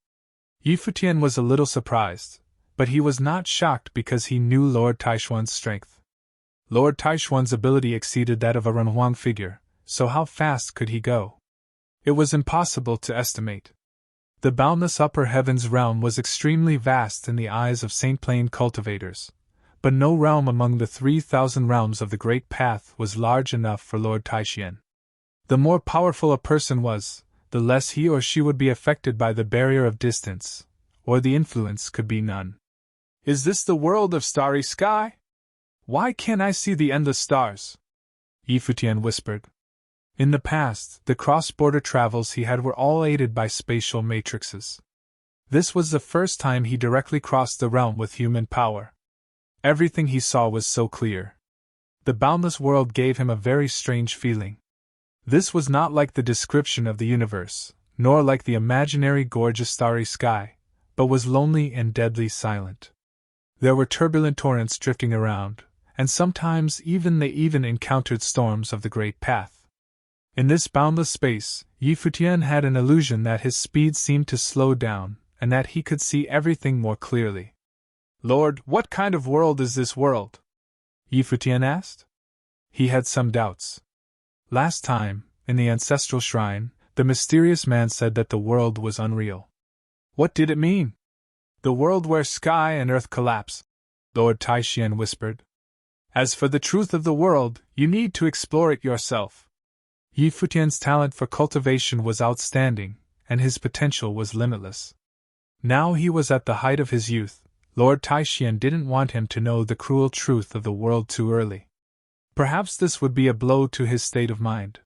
Futian was a little surprised, but he was not shocked because he knew Lord Taishuan's strength. Lord Taishuan's ability exceeded that of a Renhuang figure, so how fast could he go? It was impossible to estimate. The boundless upper heavens realm was extremely vast in the eyes of Saint Plain cultivators, but no realm among the 3,000 realms of the Great Path was large enough for Lord Taishan. The more powerful a person was, the less he or she would be affected by the barrier of distance, or the influence could be none. Is this the world of starry sky? Why can't I see the endless stars? Futian whispered. In the past, the cross-border travels he had were all aided by spatial matrices. This was the first time he directly crossed the realm with human power. Everything he saw was so clear. The boundless world gave him a very strange feeling. This was not like the description of the universe, nor like the imaginary gorgeous starry sky, but was lonely and deadly silent. There were turbulent torrents drifting around, and sometimes they even encountered storms of the great path. In this boundless space, Futian had an illusion that his speed seemed to slow down, and that he could see everything more clearly. Lord, what kind of world is this world? Futian asked. He had some doubts. Last time, in the ancestral shrine, the mysterious man said that the world was unreal. What did it mean? The world where sky and earth collapse, Lord Taishian whispered. As for the truth of the world, you need to explore it yourself. Futian's talent for cultivation was outstanding, and his potential was limitless. Now he was at the height of his youth. Lord Taishian didn't want him to know the cruel truth of the world too early. Perhaps this would be a blow to his state of mind.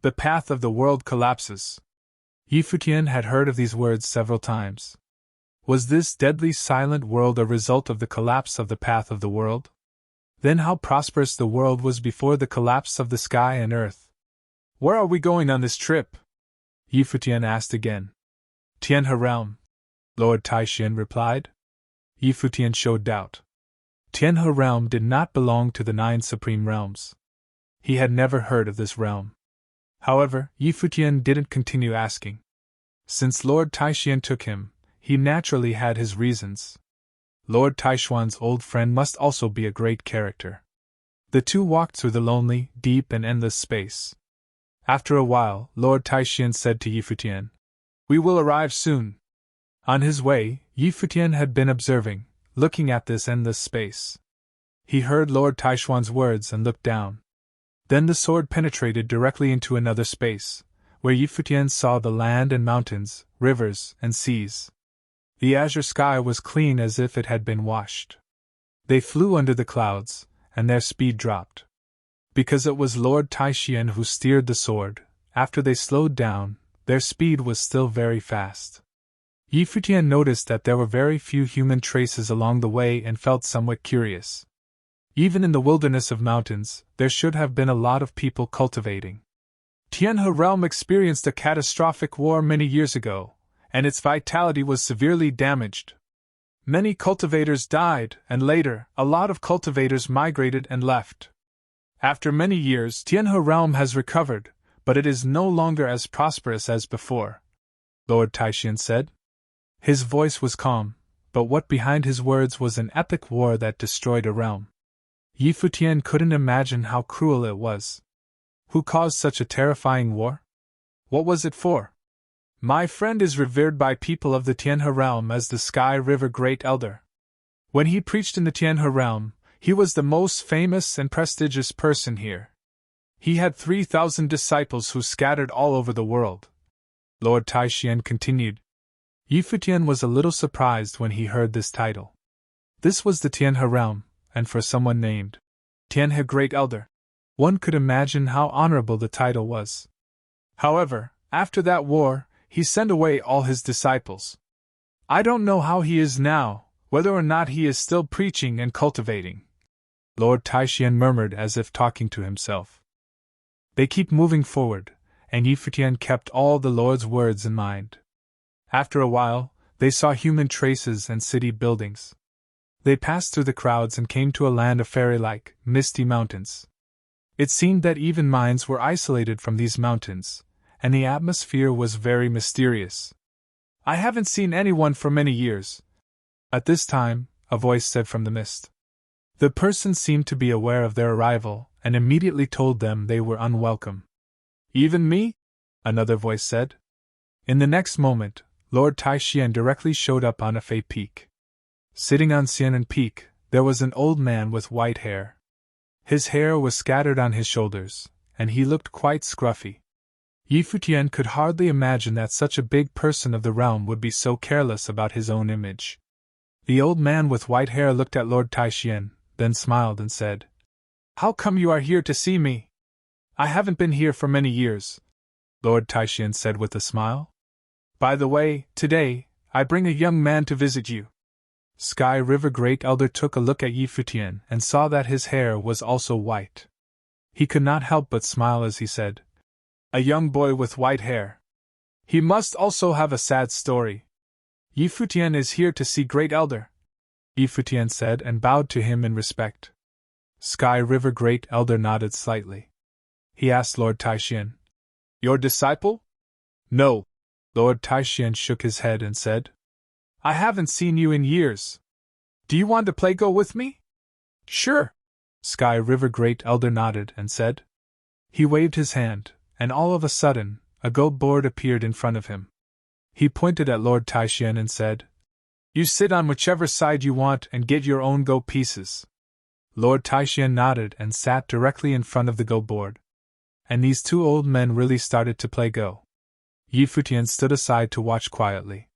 The path of the world collapses. Futian had heard of these words several times. Was this deadly silent world a result of the collapse of the path of the world? Then how prosperous the world was before the collapse of the sky and earth. Where are we going on this trip? Futian asked again. Tianhe realm, Lord Taishian replied. Futian showed doubt. Tianhe realm did not belong to the 9 supreme realms. He had never heard of this realm. However, Futian didn't continue asking. Since Lord Taishian took him, he naturally had his reasons. Lord Taishuan's old friend must also be a great character. The two walked through the lonely, deep and endless space. After a while, Lord Taishian said to Futian, "We will arrive soon." On his way, Futian had been observing, looking at this endless space. He heard Lord Taishuan's words and looked down. Then the sword penetrated directly into another space, where Futian saw the land and mountains, rivers and seas. The azure sky was clean as if it had been washed. They flew under the clouds, and their speed dropped. Because it was Lord Taishian who steered the sword, after they slowed down, their speed was still very fast. Futian noticed that there were very few human traces along the way and felt somewhat curious. Even in the wilderness of mountains, there should have been a lot of people cultivating. Tianhe realm experienced a catastrophic war many years ago, and its vitality was severely damaged. Many cultivators died, and later, a lot of cultivators migrated and left. After many years, Tianhe realm has recovered, but it is no longer as prosperous as before, Lord Taishian said. His voice was calm, but what behind his words was an epic war that destroyed a realm. Futian couldn't imagine how cruel it was. Who caused such a terrifying war? What was it for? My friend is revered by people of the Tianhe realm as the Sky River Great Elder. When he preached in the Tianhe realm, he was the most famous and prestigious person here. He had 3,000 disciples who scattered all over the world. Lord Taishian continued. Futian was a little surprised when he heard this title. This was the Tianhe realm, and for someone named Tianhe Great Elder, one could imagine how honorable the title was. However, after that war, he sent away all his disciples. I don't know how he is now, whether or not he is still preaching and cultivating. Lord Taishian murmured as if talking to himself. They keep moving forward, and Futian kept all the Lord's words in mind. After a while, they saw human traces and city buildings. They passed through the crowds and came to a land of fairy-like, misty mountains. It seemed that even minds were isolated from these mountains, and the atmosphere was very mysterious. I haven't seen anyone for many years. At this time, a voice said from the mist. The person seemed to be aware of their arrival, and immediately told them they were unwelcome. Even me? Another voice said. In the next moment, Lord Taishian directly showed up on a Fei peak. Sitting on Xianan Peak, there was an old man with white hair. His hair was scattered on his shoulders, and he looked quite scruffy. Futian could hardly imagine that such a big person of the realm would be so careless about his own image. The old man with white hair looked at Lord Taishian, then smiled and said, How come you are here to see me? I haven't been here for many years, Lord Taishan said with a smile. By the way, today, I bring a young man to visit you. Sky River Great Elder took a look at Yi Futian and saw that his hair was also white. He could not help but smile as he said, "A young boy with white hair. He must also have a sad story." "Yi Futian is here to see Great Elder," Yi Futian said and bowed to him in respect. Sky River Great Elder nodded slightly. He asked Lord Taishan, "Your disciple?" "No." Lord Taishan shook his head and said, "I haven't seen you in years. Do you want to play Go with me?" "Sure." Sky River Great Elder nodded and said. He waved his hand, and all of a sudden, a Go board appeared in front of him. He pointed at Lord Taishan and said, "You sit on whichever side you want and get your own Go pieces." Lord Taishan nodded and sat directly in front of the Go board. And these two old men really started to play Go. Yi Futian stood aside to watch quietly.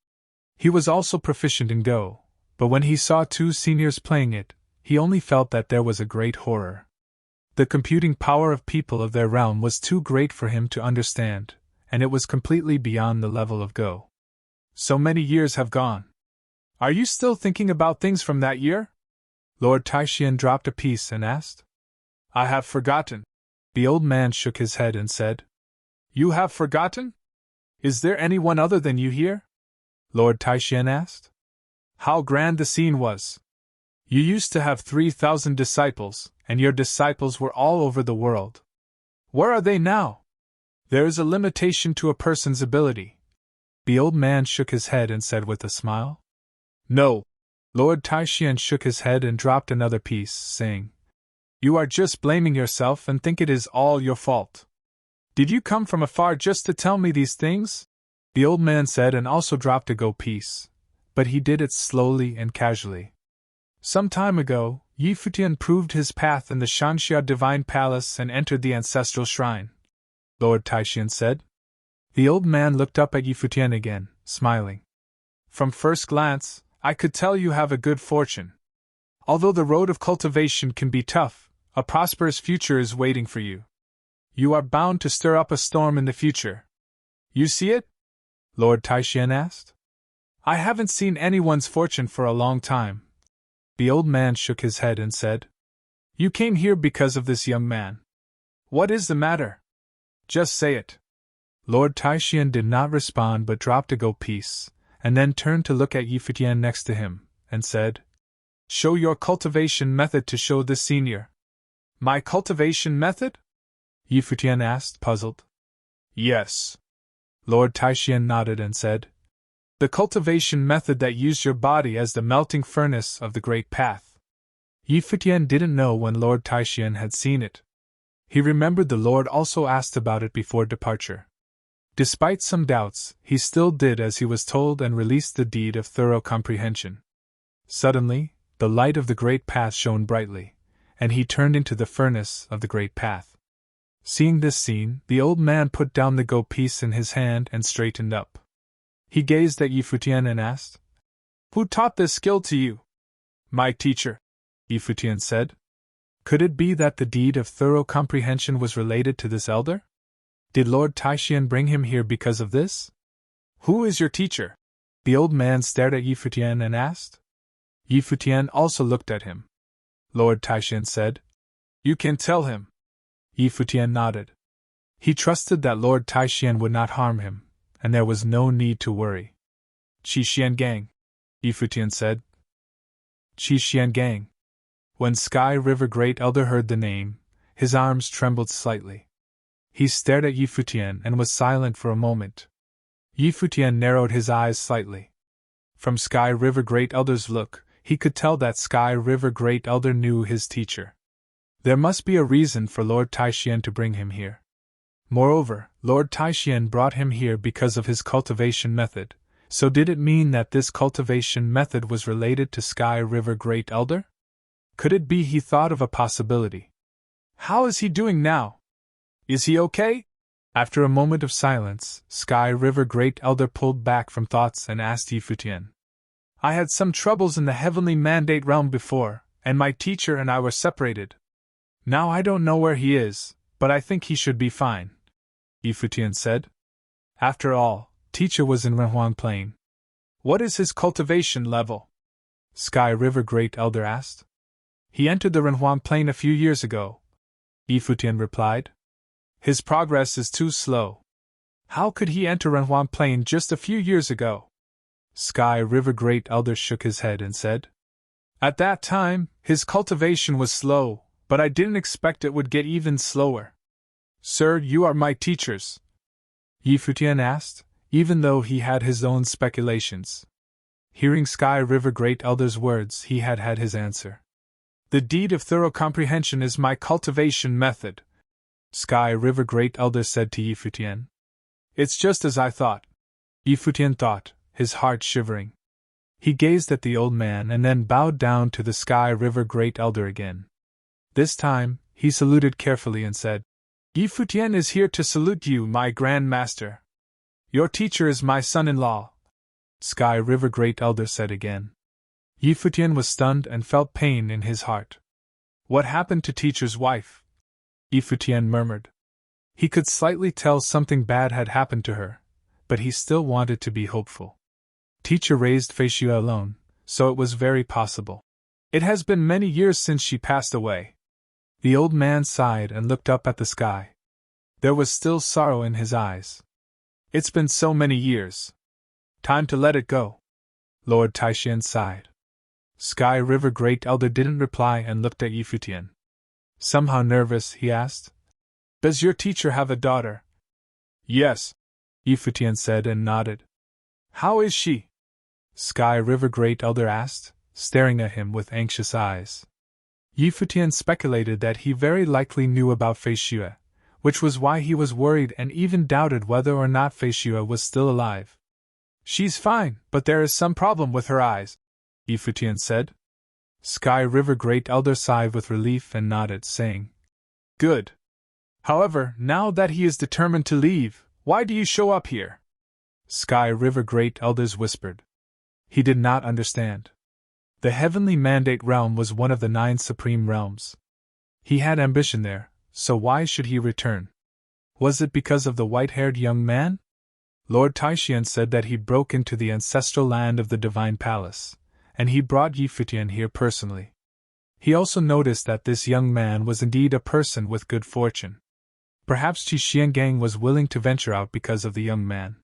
He was also proficient in Go, but when he saw two seniors playing it, he only felt that there was a great horror. The computing power of people of their realm was too great for him to understand, and it was completely beyond the level of Go. So many years have gone. Are you still thinking about things from that year? Lord Taishan dropped a piece and asked. I have forgotten. The old man shook his head and said, You have forgotten? Is there anyone other than you here? Lord Taishan asked. How grand the scene was! You used to have 3,000 disciples, and your disciples were all over the world. Where are they now? There is a limitation to a person's ability. The old man shook his head and said with a smile. No. Lord Taishan shook his head and dropped another piece, saying, You are just blaming yourself and think it is all your fault. Did you come from afar just to tell me these things? The old man said and also dropped a Go piece, but he did it slowly and casually. Some time ago, Yi Futian proved his path in the Shanxia Divine Palace and entered the ancestral shrine, Lord Taishan said. The old man looked up at Yi Futian again, smiling. From first glance, I could tell you have a good fortune. Although the road of cultivation can be tough, a prosperous future is waiting for you. You are bound to stir up a storm in the future. You see it? Lord Taishan asked. I haven't seen anyone's fortune for a long time. The old man shook his head and said, You came here because of this young man. What is the matter? Just say it. Lord Taishan did not respond but dropped a Go piece, and then turned to look at Yi Futian next to him, and said, Show your cultivation method to show this senior. My cultivation method? Yi Futian asked, puzzled. Yes. Lord Taishan nodded and said, The cultivation method that used your body as the melting furnace of the Great Path. Yi Futian didn't know when Lord Taishan had seen it. He remembered the Lord also asked about it before departure. Despite some doubts, he still did as he was told and released the deed of thorough comprehension. Suddenly, the light of the Great Path shone brightly, and he turned into the furnace of the Great Path. Seeing this scene, the old man put down the Go piece in his hand and straightened up. He gazed at Yi Futian and asked, Who taught this skill to you? My teacher, Yi Futian said. Could it be that the deed of thorough comprehension was related to this elder? Did Lord Taishan bring him here because of this? Who is your teacher? The old man stared at Yi Futian and asked. Yi Futian also looked at him. Lord Taishan said, You can tell him. Yi Futian nodded. He trusted that Lord Taishan would not harm him, and there was no need to worry. Qi Xian Gang, Yi Futian said. Qi Xian Gang. When Sky River Great Elder heard the name, his arms trembled slightly. He stared at Yi Futian and was silent for a moment. Yi Futian narrowed his eyes slightly. From Sky River Great Elder's look, he could tell that Sky River Great Elder knew his teacher. There must be a reason for Lord Taishan to bring him here. Moreover, Lord Taishan brought him here because of his cultivation method, so did it mean that this cultivation method was related to Sky River Great Elder? Could it be he thought of a possibility? How is he doing now? Is he okay? After a moment of silence, Sky River Great Elder pulled back from thoughts and asked Yi Futian. I had some troubles in the Heavenly Mandate realm before, and my teacher and I were separated. Now I don't know where he is, but I think he should be fine, Futian said. After all, teacher was in Renhuang Plain. What is his cultivation level? Sky River Great Elder asked. He entered the Renhuang Plain a few years ago, Futian replied. His progress is too slow. How could he enter Renhuang Plain just a few years ago? Sky River Great Elder shook his head and said, At that time, his cultivation was slow, but I didn't expect it would get even slower. Sir, you are my teachers, Futian asked, even though he had his own speculations. Hearing Sky River Great Elder's words, he had his answer. The deed of thorough comprehension is my cultivation method, Sky River Great Elder said to Futian. It's just as I thought, Futian thought, his heart shivering. He gazed at the old man and then bowed down to the Sky River Great Elder again. This time, he saluted carefully and said, Futian is here to salute you, my Grand Master. Your teacher is my son-in-law, Sky River Great Elder said again. Futian was stunned and felt pain in his heart. What happened to teacher's wife? Futian murmured. He could slightly tell something bad had happened to her, but he still wanted to be hopeful. Teacher raised Feishue alone, so it was very possible. It has been many years since she passed away. The old man sighed and looked up at the sky. There was still sorrow in his eyes. It's been so many years. Time to let it go. Lord Taishan sighed. Sky River Great Elder didn't reply and looked at Futian. Somehow nervous, he asked, Does your teacher have a daughter? Yes, Futian said and nodded. How is she? Sky River Great Elder asked, staring at him with anxious eyes. Futian speculated that he very likely knew about Feishue, which was why he was worried and even doubted whether or not Feishue was still alive. She's fine, but there is some problem with her eyes, Futian said. Sky River Great Elder sighed with relief and nodded, saying, Good. However, now that he is determined to leave, why do you show up here? Sky River Great Elders whispered. He did not understand. The Heavenly Mandate Realm was one of the 9 supreme realms. He had ambition there, so why should he return? Was it because of the white-haired young man? Lord Taishan said that he broke into the ancestral land of the Divine Palace, and he brought Futian here personally. He also noticed that this young man was indeed a person with good fortune. Perhaps Qi Xiangang was willing to venture out because of the young man.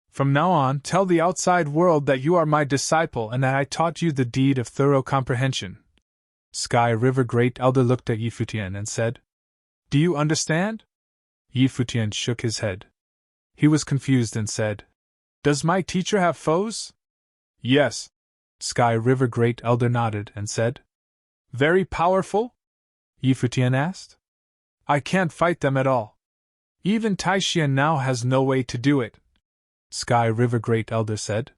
From now on, tell the outside world that you are my disciple and that I taught you the deed of thorough comprehension. Sky River Great Elder looked at Futian and said, Do you understand? Futian shook his head. He was confused and said, Does my teacher have foes? Yes. Sky River Great Elder nodded and said, Very powerful? Futian asked. I can't fight them at all. Even Taishan now has no way to do it, Sky River Great Elder said.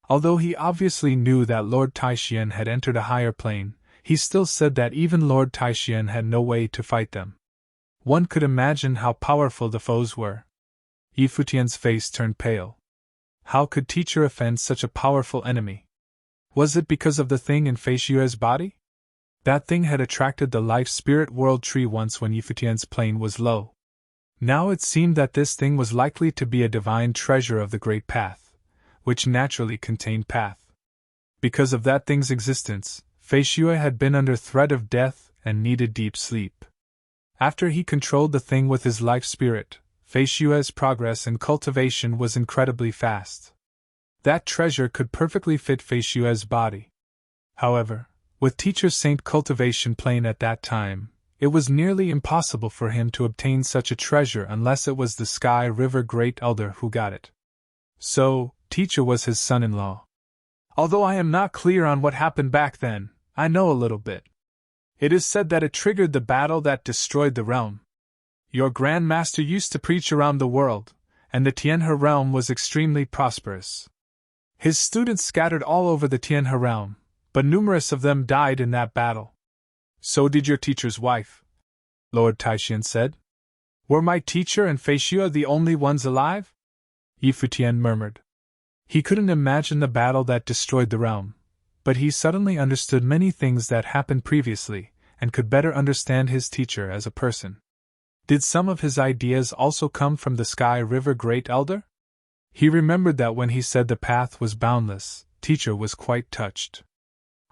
Although he obviously knew that Lord Taishan had entered a higher plane, he still said that even Lord Taishan had no way to fight them. One could imagine how powerful the foes were. Futian's face turned pale. How could teacher offend such a powerful enemy? Was it because of the thing in Feishue's body? That thing had attracted the life spirit world tree once when Futian's plane was low. Now it seemed that this thing was likely to be a divine treasure of the Great Path, which naturally contained path. Because of that thing's existence, Feishue had been under threat of death and needed deep sleep. After he controlled the thing with his life spirit, Feishue's progress in cultivation was incredibly fast. That treasure could perfectly fit Feishue's body. However, with Teacher Saint cultivation plane at that time, it was nearly impossible for him to obtain such a treasure unless it was the Sky River Great Elder who got it. So, Teacher was his son-in-law. Although I am not clear on what happened back then, I know a little bit. It is said that it triggered the battle that destroyed the realm. Your Grand Master used to preach around the world, and the Tianhe realm was extremely prosperous. His students scattered all over the Tianhe realm, but numerous of them died in that battle. So did your teacher's wife, Lord Taishan said. Were my teacher and Feishue the only ones alive? Futian murmured. He couldn't imagine the battle that destroyed the realm, but he suddenly understood many things that happened previously, and could better understand his teacher as a person. Did some of his ideas also come from the Sky River Great Elder? He remembered that when he said the path was boundless, Teacher was quite touched.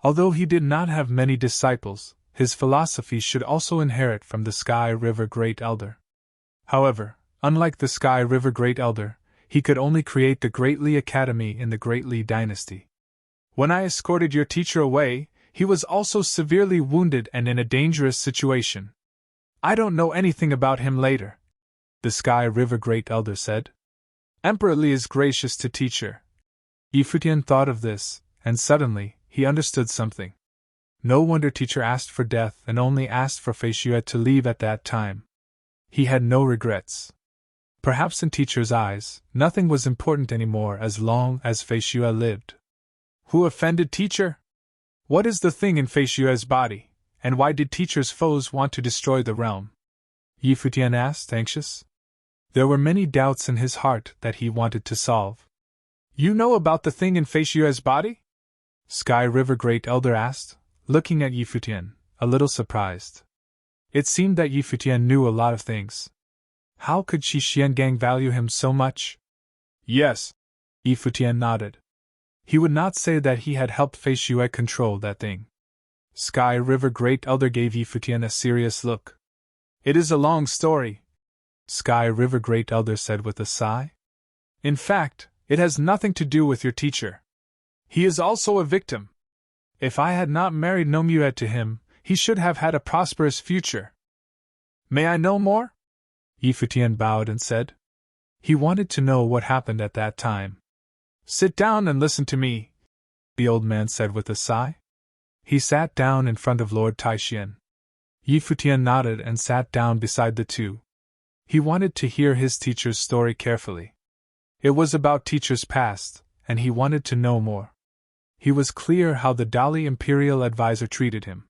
Although he did not have many disciples, his philosophy should also inherit from the Sky River Great Elder. However, unlike the Sky River Great Elder, he could only create the Great Li Academy in the Great Li dynasty. When I escorted your teacher away, he was also severely wounded and in a dangerous situation. I don't know anything about him later, the Sky River Great Elder said. Emperor Li is gracious to teacher. Futian thought of this, and suddenly, he understood something. No wonder teacher asked for death and only asked for Fei Xue to leave at that time. He had no regrets. Perhaps in teacher's eyes, nothing was important anymore as long as Fei Xue lived. Who offended teacher? What is the thing in Fei Xue's body, and why did teacher's foes want to destroy the realm? Futian asked, anxious. There were many doubts in his heart that he wanted to solve. You know about the thing in Fei Xue's body? Sky River Great Elder asked, looking at Futian, a little surprised. It seemed that Futian knew a lot of things. How could Shi Xiangang value him so much? Yes. Futian nodded. He would not say that he had helped Fei Xue control that thing. Sky River Great Elder gave Futian a serious look. It is a long story, Sky River Great Elder said with a sigh. In fact, it has nothing to do with your teacher. He is also a victim. If I had not married Nomue to him, he should have had a prosperous future. May I know more? Futian bowed and said. He wanted to know what happened at that time. Sit down and listen to me, the old man said with a sigh. He sat down in front of Lord Taishan. Futian nodded and sat down beside the two. He wanted to hear his teacher's story carefully. It was about teacher's past, and he wanted to know more. He was clear how the Dali Imperial advisor treated him.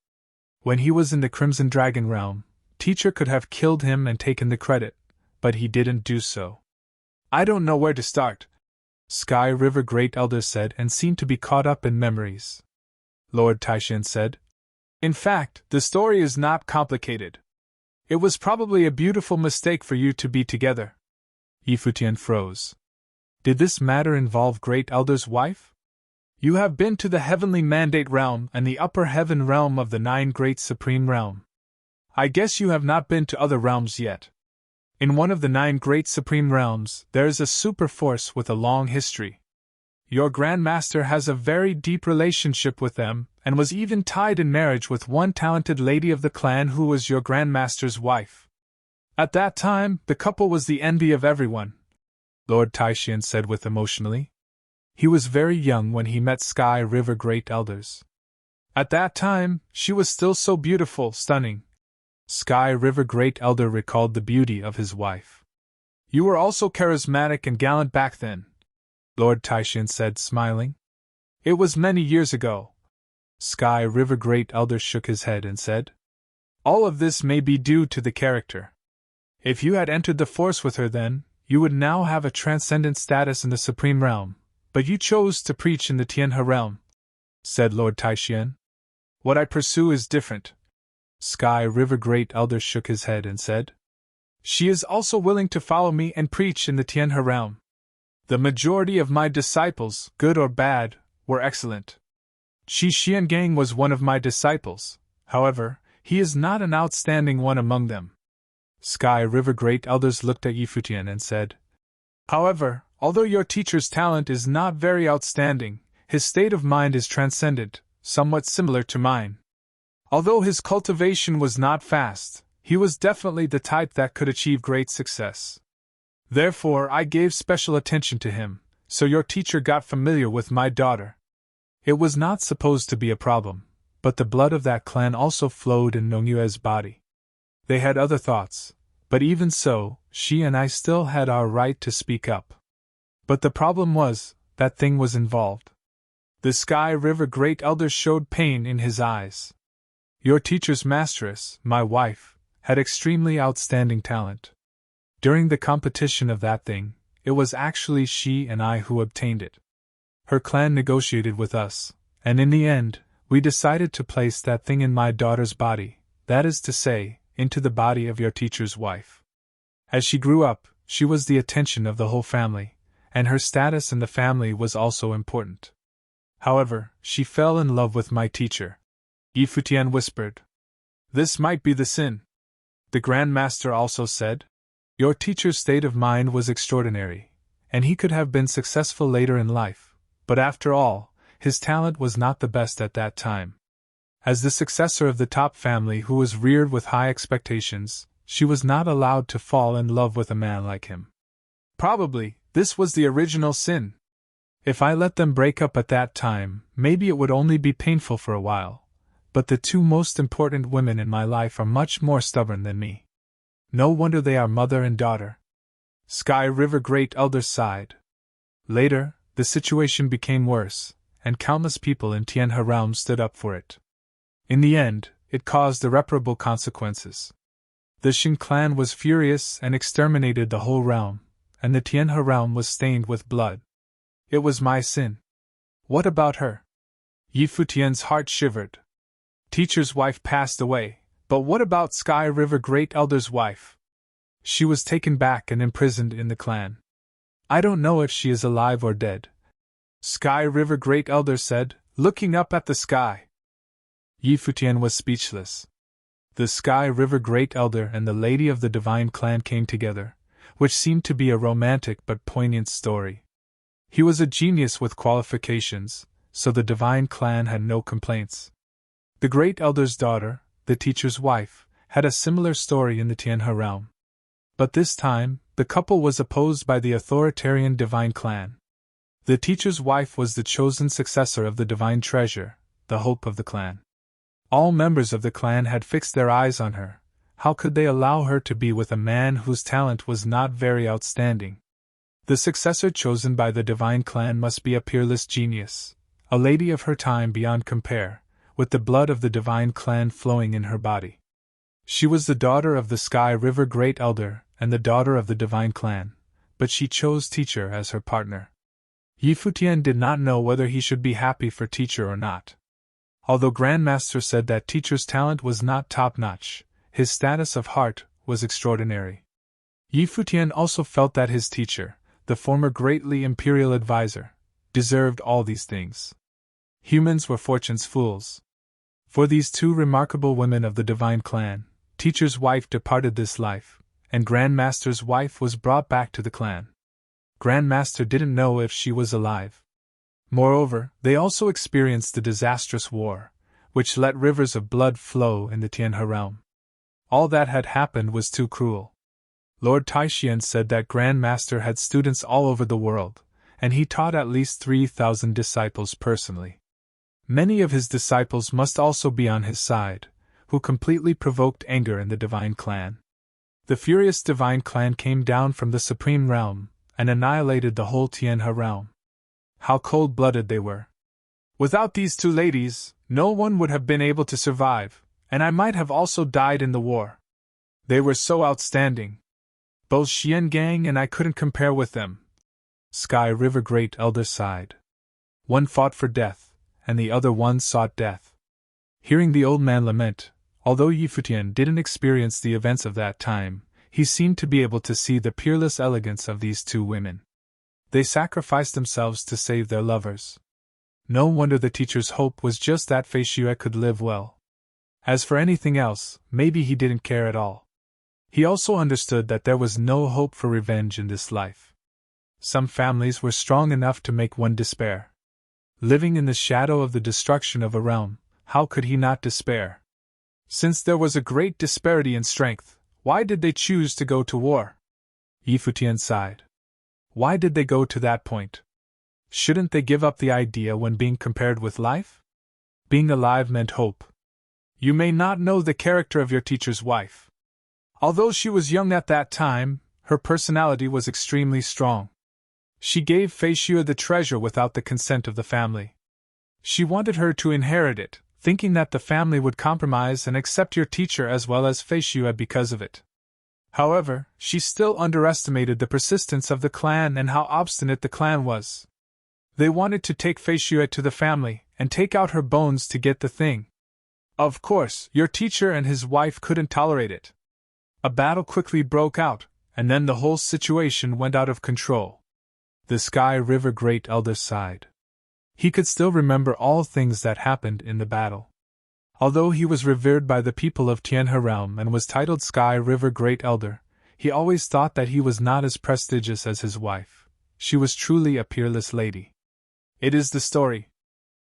When he was in the Crimson Dragon realm, teacher could have killed him and taken the credit, but he didn't do so. I don't know where to start, Sky River Great Elder said and seemed to be caught up in memories. Lord Taishan said. In fact, the story is not complicated. It was probably a beautiful mistake for you to be together. Futian froze. Did this matter involve Great Elder's wife? You have been to the Heavenly Mandate Realm and the Upper Heaven Realm of the 9 Great Supreme Realm. I guess you have not been to other realms yet. In one of the 9 Great Supreme Realms, there is a super force with a long history. Your Grandmaster has a very deep relationship with them, and was even tied in marriage with one talented lady of the clan who was your Grandmaster's wife. At that time, the couple was the envy of everyone, Lord Taishan said with emotionally. He was very young when he met Sky River Great Elders. At that time, she was still so beautiful, stunning. Sky River Great Elder recalled the beauty of his wife. You were also charismatic and gallant back then, Lord Taishan said, smiling. It was many years ago. Sky River Great Elder shook his head and said, all of this may be due to the character. If you had entered the Force with her then, you would now have a transcendent status in the Supreme Realm, but you chose to preach in the Tianhe Realm, said Lord Taishan. What I pursue is different. Sky River Great Elder shook his head and said, she is also willing to follow me and preach in the Tianhe Realm. The majority of my disciples, good or bad, were excellent. Shi Xiangang was one of my disciples, however, he is not an outstanding one among them. Sky River Great Elders looked at Futian and said, however, although your teacher's talent is not very outstanding, his state of mind is transcendent, somewhat similar to mine. Although his cultivation was not fast, he was definitely the type that could achieve great success. Therefore, I gave special attention to him, so your teacher got familiar with my daughter. It was not supposed to be a problem, but the blood of that clan also flowed in Nongyue's body. They had other thoughts, but even so, she and I still had our right to speak up. But the problem was, that thing was involved. The Sky River Great Elder showed pain in his eyes. Your teacher's masteress, my wife, had extremely outstanding talent. During the competition of that thing, it was actually she and I who obtained it. Her clan negotiated with us, and in the end, we decided to place that thing in my daughter's body, that is to say, into the body of your teacher's wife. As she grew up, she was the attention of the whole family, and her status in the family was also important. However, she fell in love with my teacher. Futian whispered. This might be the sin. The Grand Master also said. Your teacher's state of mind was extraordinary, and he could have been successful later in life, but after all, his talent was not the best at that time. As the successor of the top family who was reared with high expectations, she was not allowed to fall in love with a man like him. Probably, this was the original sin. If I let them break up at that time, maybe it would only be painful for a while, but the two most important women in my life are much more stubborn than me. No wonder they are mother and daughter. Sky River Great Elder sighed. Later, the situation became worse, and countless people in Tianhe realm stood up for it. In the end, it caused irreparable consequences. The Xin clan was furious and exterminated the whole realm, and the Tianhe realm was stained with blood. It was my sin. What about her? Yi Futian's heart shivered. Teacher's wife passed away, but what about Sky River Great Elder's wife? She was taken back and imprisoned in the clan. I don't know if she is alive or dead. Sky River Great Elder said, looking up at the sky. Yi Futian was speechless. The Sky River Great Elder and the Lady of the Divine Clan came together, which seemed to be a romantic but poignant story. He was a genius with qualifications, so the Divine Clan had no complaints. The Great Elder's daughter, the teacher's wife, had a similar story in the Tianhe realm. But this time, the couple was opposed by the authoritarian Divine Clan. The teacher's wife was the chosen successor of the Divine Treasure, the hope of the clan. All members of the clan had fixed their eyes on her. How could they allow her to be with a man whose talent was not very outstanding? The successor chosen by the Divine Clan must be a peerless genius, a lady of her time beyond compare, with the blood of the Divine Clan flowing in her body. She was the daughter of the Sky River Great Elder and the daughter of the Divine Clan, but she chose Teacher as her partner. Yi Futian did not know whether he should be happy for Teacher or not. Although Grandmaster said that Teacher's talent was not top-notch, his status of heart was extraordinary. Yi Futian also felt that his teacher, the former greatly imperial advisor, deserved all these things. Humans were fortune's fools. For these two remarkable women of the Divine Clan, Teacher's wife departed this life, and Grandmaster's wife was brought back to the clan. Grandmaster didn't know if she was alive. Moreover, they also experienced the disastrous war, which let rivers of blood flow in the Tianhe realm. All that had happened was too cruel. Lord Taishian said that Grandmaster had students all over the world, and he taught at least 3,000 disciples personally. Many of his disciples must also be on his side, who completely provoked anger in the Divine Clan. The furious Divine Clan came down from the Supreme Realm and annihilated the whole Tianhe realm. How cold-blooded they were. Without these two ladies, no one would have been able to survive, and I might have also died in the war. They were so outstanding. Both Xian Gang and I couldn't compare with them. Sky River Great Elder sighed. One fought for death, and the other one sought death. Hearing the old man lament, although Yi Futian didn't experience the events of that time, he seemed to be able to see the peerless elegance of these two women. They sacrificed themselves to save their lovers. No wonder the teacher's hope was just that Fei Xue could live well. As for anything else, maybe he didn't care at all. He also understood that there was no hope for revenge in this life. Some families were strong enough to make one despair. Living in the shadow of the destruction of a realm, how could he not despair? Since there was a great disparity in strength, why did they choose to go to war? Yi Futian sighed. Why did they go to that point? Shouldn't they give up the idea when being compared with life? Being alive meant hope. You may not know the character of your teacher's wife. Although she was young at that time, her personality was extremely strong. She gave Fei Xue the treasure without the consent of the family. She wanted her to inherit it, thinking that the family would compromise and accept your teacher as well as Fei Xue because of it. However, she still underestimated the persistence of the clan and how obstinate the clan was. They wanted to take Fei Xue to the family and take out her bones to get the thing. Of course, your teacher and his wife couldn't tolerate it. A battle quickly broke out, and then the whole situation went out of control. The Sky River Great Elder sighed. He could still remember all things that happened in the battle. Although he was revered by the people of Tianhe realm and was titled Sky River Great Elder, he always thought that he was not as prestigious as his wife. She was truly a peerless lady. It is the story.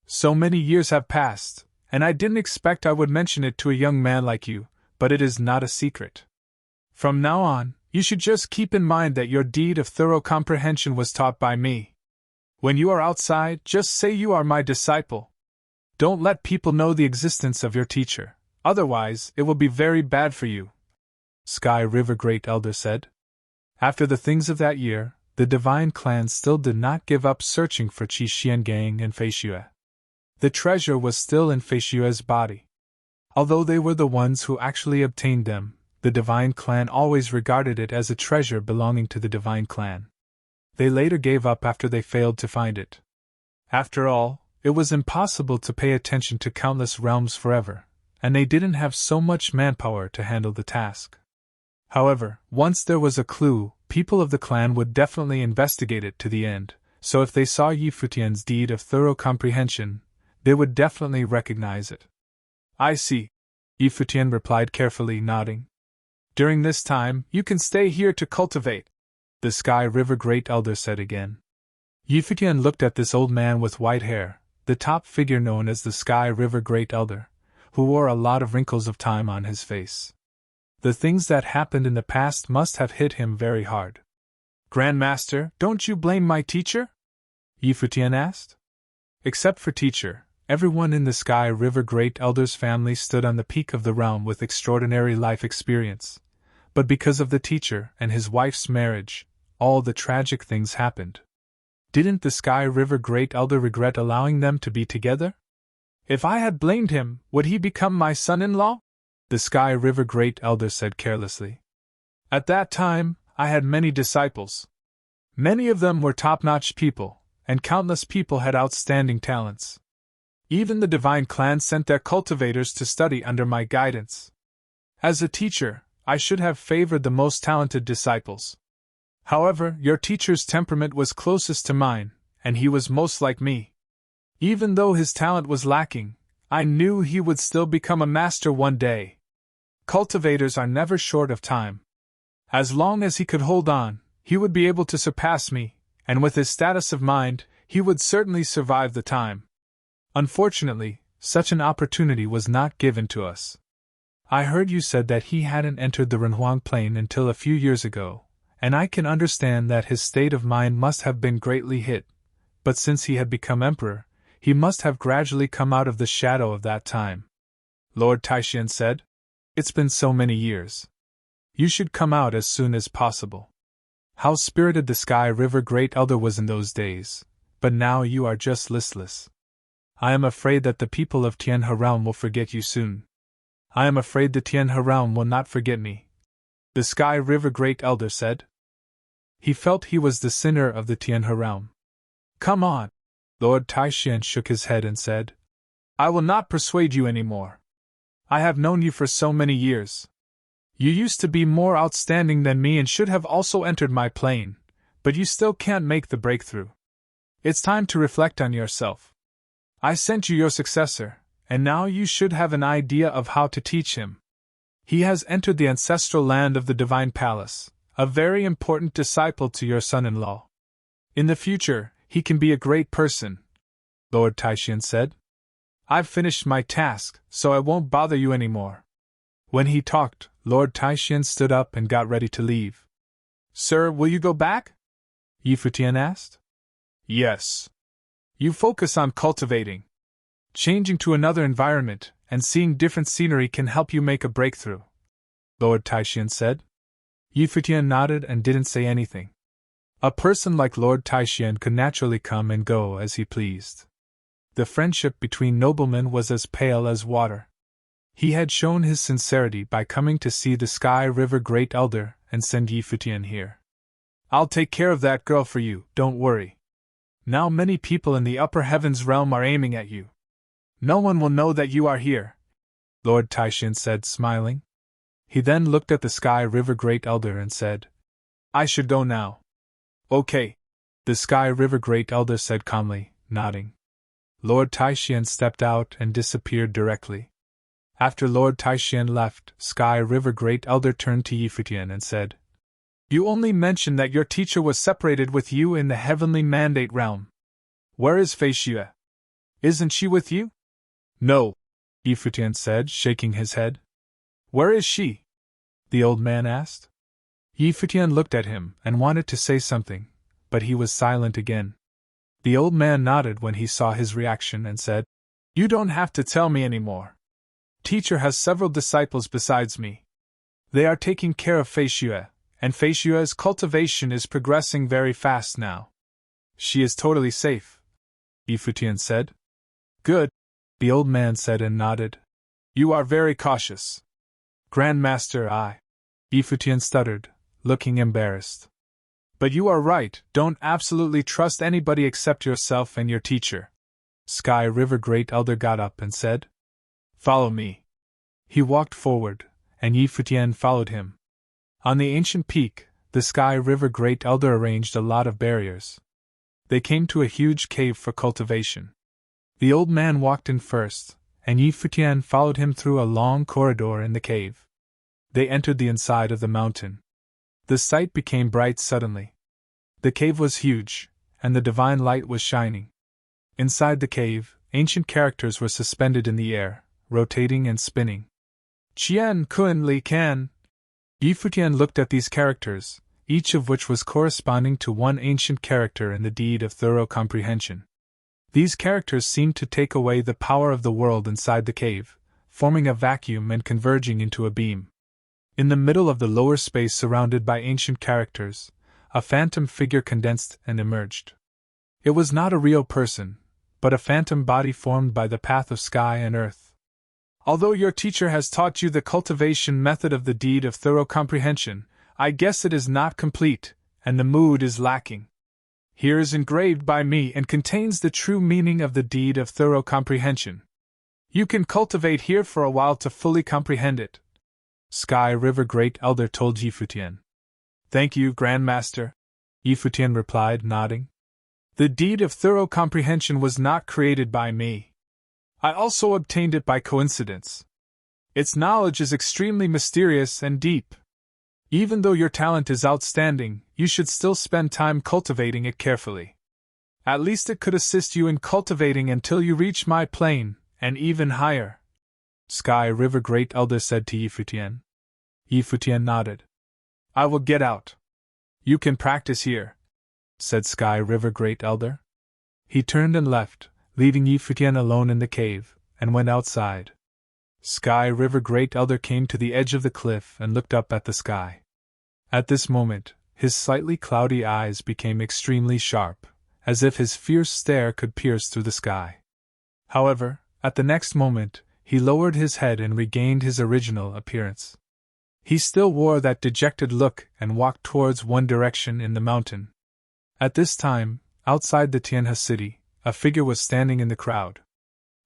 So many years have passed, and I didn't expect I would mention it to a young man like you, but it is not a secret. From now on, you should just keep in mind that your deed of thorough comprehension was taught by me. When you are outside, just say you are my disciple. Don't let people know the existence of your teacher, otherwise it will be very bad for you, Sky River Great Elder said. After the things of that year, the divine clan still did not give up searching for Qi Xiangang and Fei Xue. The treasure was still in Fei Xue's body. Although they were the ones who actually obtained them, the divine clan always regarded it as a treasure belonging to the divine clan. They later gave up after they failed to find it. After all, it was impossible to pay attention to countless realms forever, and they didn't have so much manpower to handle the task. However, once there was a clue, people of the clan would definitely investigate it to the end, so if they saw Yi Futian's deed of thorough comprehension, they would definitely recognize it. I see, Yi Futian replied carefully, nodding. During this time, you can stay here to cultivate, the Sky River Great Elder said again. Yi Futian looked at this old man with white hair, the top figure known as the Sky River Great Elder, who wore a lot of wrinkles of time on his face. The things that happened in the past must have hit him very hard. Grandmaster, don't you blame my teacher? Yi Futian asked. Except for teacher, everyone in the Sky River Great Elder's family stood on the peak of the realm with extraordinary life experience. But because of the teacher and his wife's marriage, all the tragic things happened. Didn't the Sky River Great Elder regret allowing them to be together? If I had blamed him, would he become my son-in-law? The Sky River Great Elder said carelessly. At that time, I had many disciples. Many of them were top-notch people, and countless people had outstanding talents. Even the divine clan sent their cultivators to study under my guidance. As a teacher, I should have favored the most talented disciples. However, your teacher's temperament was closest to mine, and he was most like me. Even though his talent was lacking, I knew he would still become a master one day. Cultivators are never short of time. As long as he could hold on, he would be able to surpass me, and with his status of mind, he would certainly survive the time. Unfortunately, such an opportunity was not given to us. I heard you said that he hadn't entered the Renhuang Plain until a few years ago, and I can understand that his state of mind must have been greatly hit, but since he had become emperor, he must have gradually come out of the shadow of that time. Lord Taishan said, "It's been so many years. You should come out as soon as possible." How spirited the Sky River Great Elder was in those days, but now you are just listless. I am afraid that the people of Tianhe realm will forget you soon. I am afraid the Tianhe realm will not forget me, the Sky River Great Elder said. He felt he was the sinner of the Tianhe realm. Come on. Lord Taishan shook his head and said, I will not persuade you any more. I have known you for so many years. You used to be more outstanding than me and should have also entered my plane, but you still can't make the breakthrough. It's time to reflect on yourself. I sent you your successor, and now you should have an idea of how to teach him. He has entered the ancestral land of the Divine Palace, a very important disciple to your son-in-law. In the future, he can be a great person, Lord Taishan said. I've finished my task, so I won't bother you anymore. When he talked, Lord Taishan stood up and got ready to leave. Sir, will you go back? Yi Futian asked. Yes. You focus on cultivating. Changing to another environment and seeing different scenery can help you make a breakthrough, Lord Taishan said. Yi Futian nodded and didn't say anything. A person like Lord Taishan could naturally come and go as he pleased. The friendship between noblemen was as pale as water. He had shown his sincerity by coming to see the Sky River Great Elder and send Yi Futian here. I'll take care of that girl for you, don't worry. Now many people in the upper heavens realm are aiming at you. No one will know that you are here. Lord Taishan said, smiling. He then looked at the Sky River Great Elder and said, I should go now. Okay. The Sky River Great Elder said calmly, nodding. Lord Taishan stepped out and disappeared directly. After Lord Taishan left, Sky River Great Elder turned to Futian and said, You only mentioned that your teacher was separated with you in the heavenly mandate realm. Where is Fei Xue? Isn't she with you? No, Futian said, shaking his head. Where is she? The old man asked. Futian looked at him and wanted to say something, but he was silent again. The old man nodded when he saw his reaction and said, You don't have to tell me anymore. Teacher has several disciples besides me. They are taking care of Fei Xue, and Fei Xue's cultivation is progressing very fast now. She is totally safe, Futian said. Good, the old man said and nodded. You are very cautious. Grandmaster, Futian stuttered, looking embarrassed. But you are right, don't absolutely trust anybody except yourself and your teacher. Sky River Great Elder got up and said, Follow me. He walked forward, and Futian followed him. On the ancient peak, the Sky River Great Elder arranged a lot of barriers. They came to a huge cave for cultivation. The old man walked in first, and Futian followed him through a long corridor in the cave. They entered the inside of the mountain. The sight became bright suddenly. The cave was huge, and the divine light was shining. Inside the cave, ancient characters were suspended in the air, rotating and spinning. Qian Kun Li Kan. Futian looked at these characters, each of which was corresponding to one ancient character in the deed of thorough comprehension. These characters seemed to take away the power of the world inside the cave, forming a vacuum and converging into a beam. In the middle of the lower space surrounded by ancient characters, a phantom figure condensed and emerged. It was not a real person, but a phantom body formed by the path of sky and earth. Although your teacher has taught you the cultivation method of the deed of thorough comprehension, I guess it is not complete, and the mood is lacking. Here is engraved by me and contains the true meaning of the deed of thorough comprehension. You can cultivate here for a while to fully comprehend it. Sky River Great Elder told Futian. Thank you, Grandmaster, Futian replied, nodding. The deed of thorough comprehension was not created by me. I also obtained it by coincidence. Its knowledge is extremely mysterious and deep. Even though your talent is outstanding, you should still spend time cultivating it carefully. At least it could assist you in cultivating until you reach my plane, and even higher. Sky River Great Elder said to Futian. Futian nodded. I will get out. You can practice here, said Sky River Great Elder. He turned and left, leaving Futian alone in the cave, and went outside. Sky River Great Elder came to the edge of the cliff and looked up at the sky. At this moment, his slightly cloudy eyes became extremely sharp, as if his fierce stare could pierce through the sky. However, at the next moment, he lowered his head and regained his original appearance. He still wore that dejected look and walked towards one direction in the mountain. At this time, outside the Tianhe city, a figure was standing in the crowd.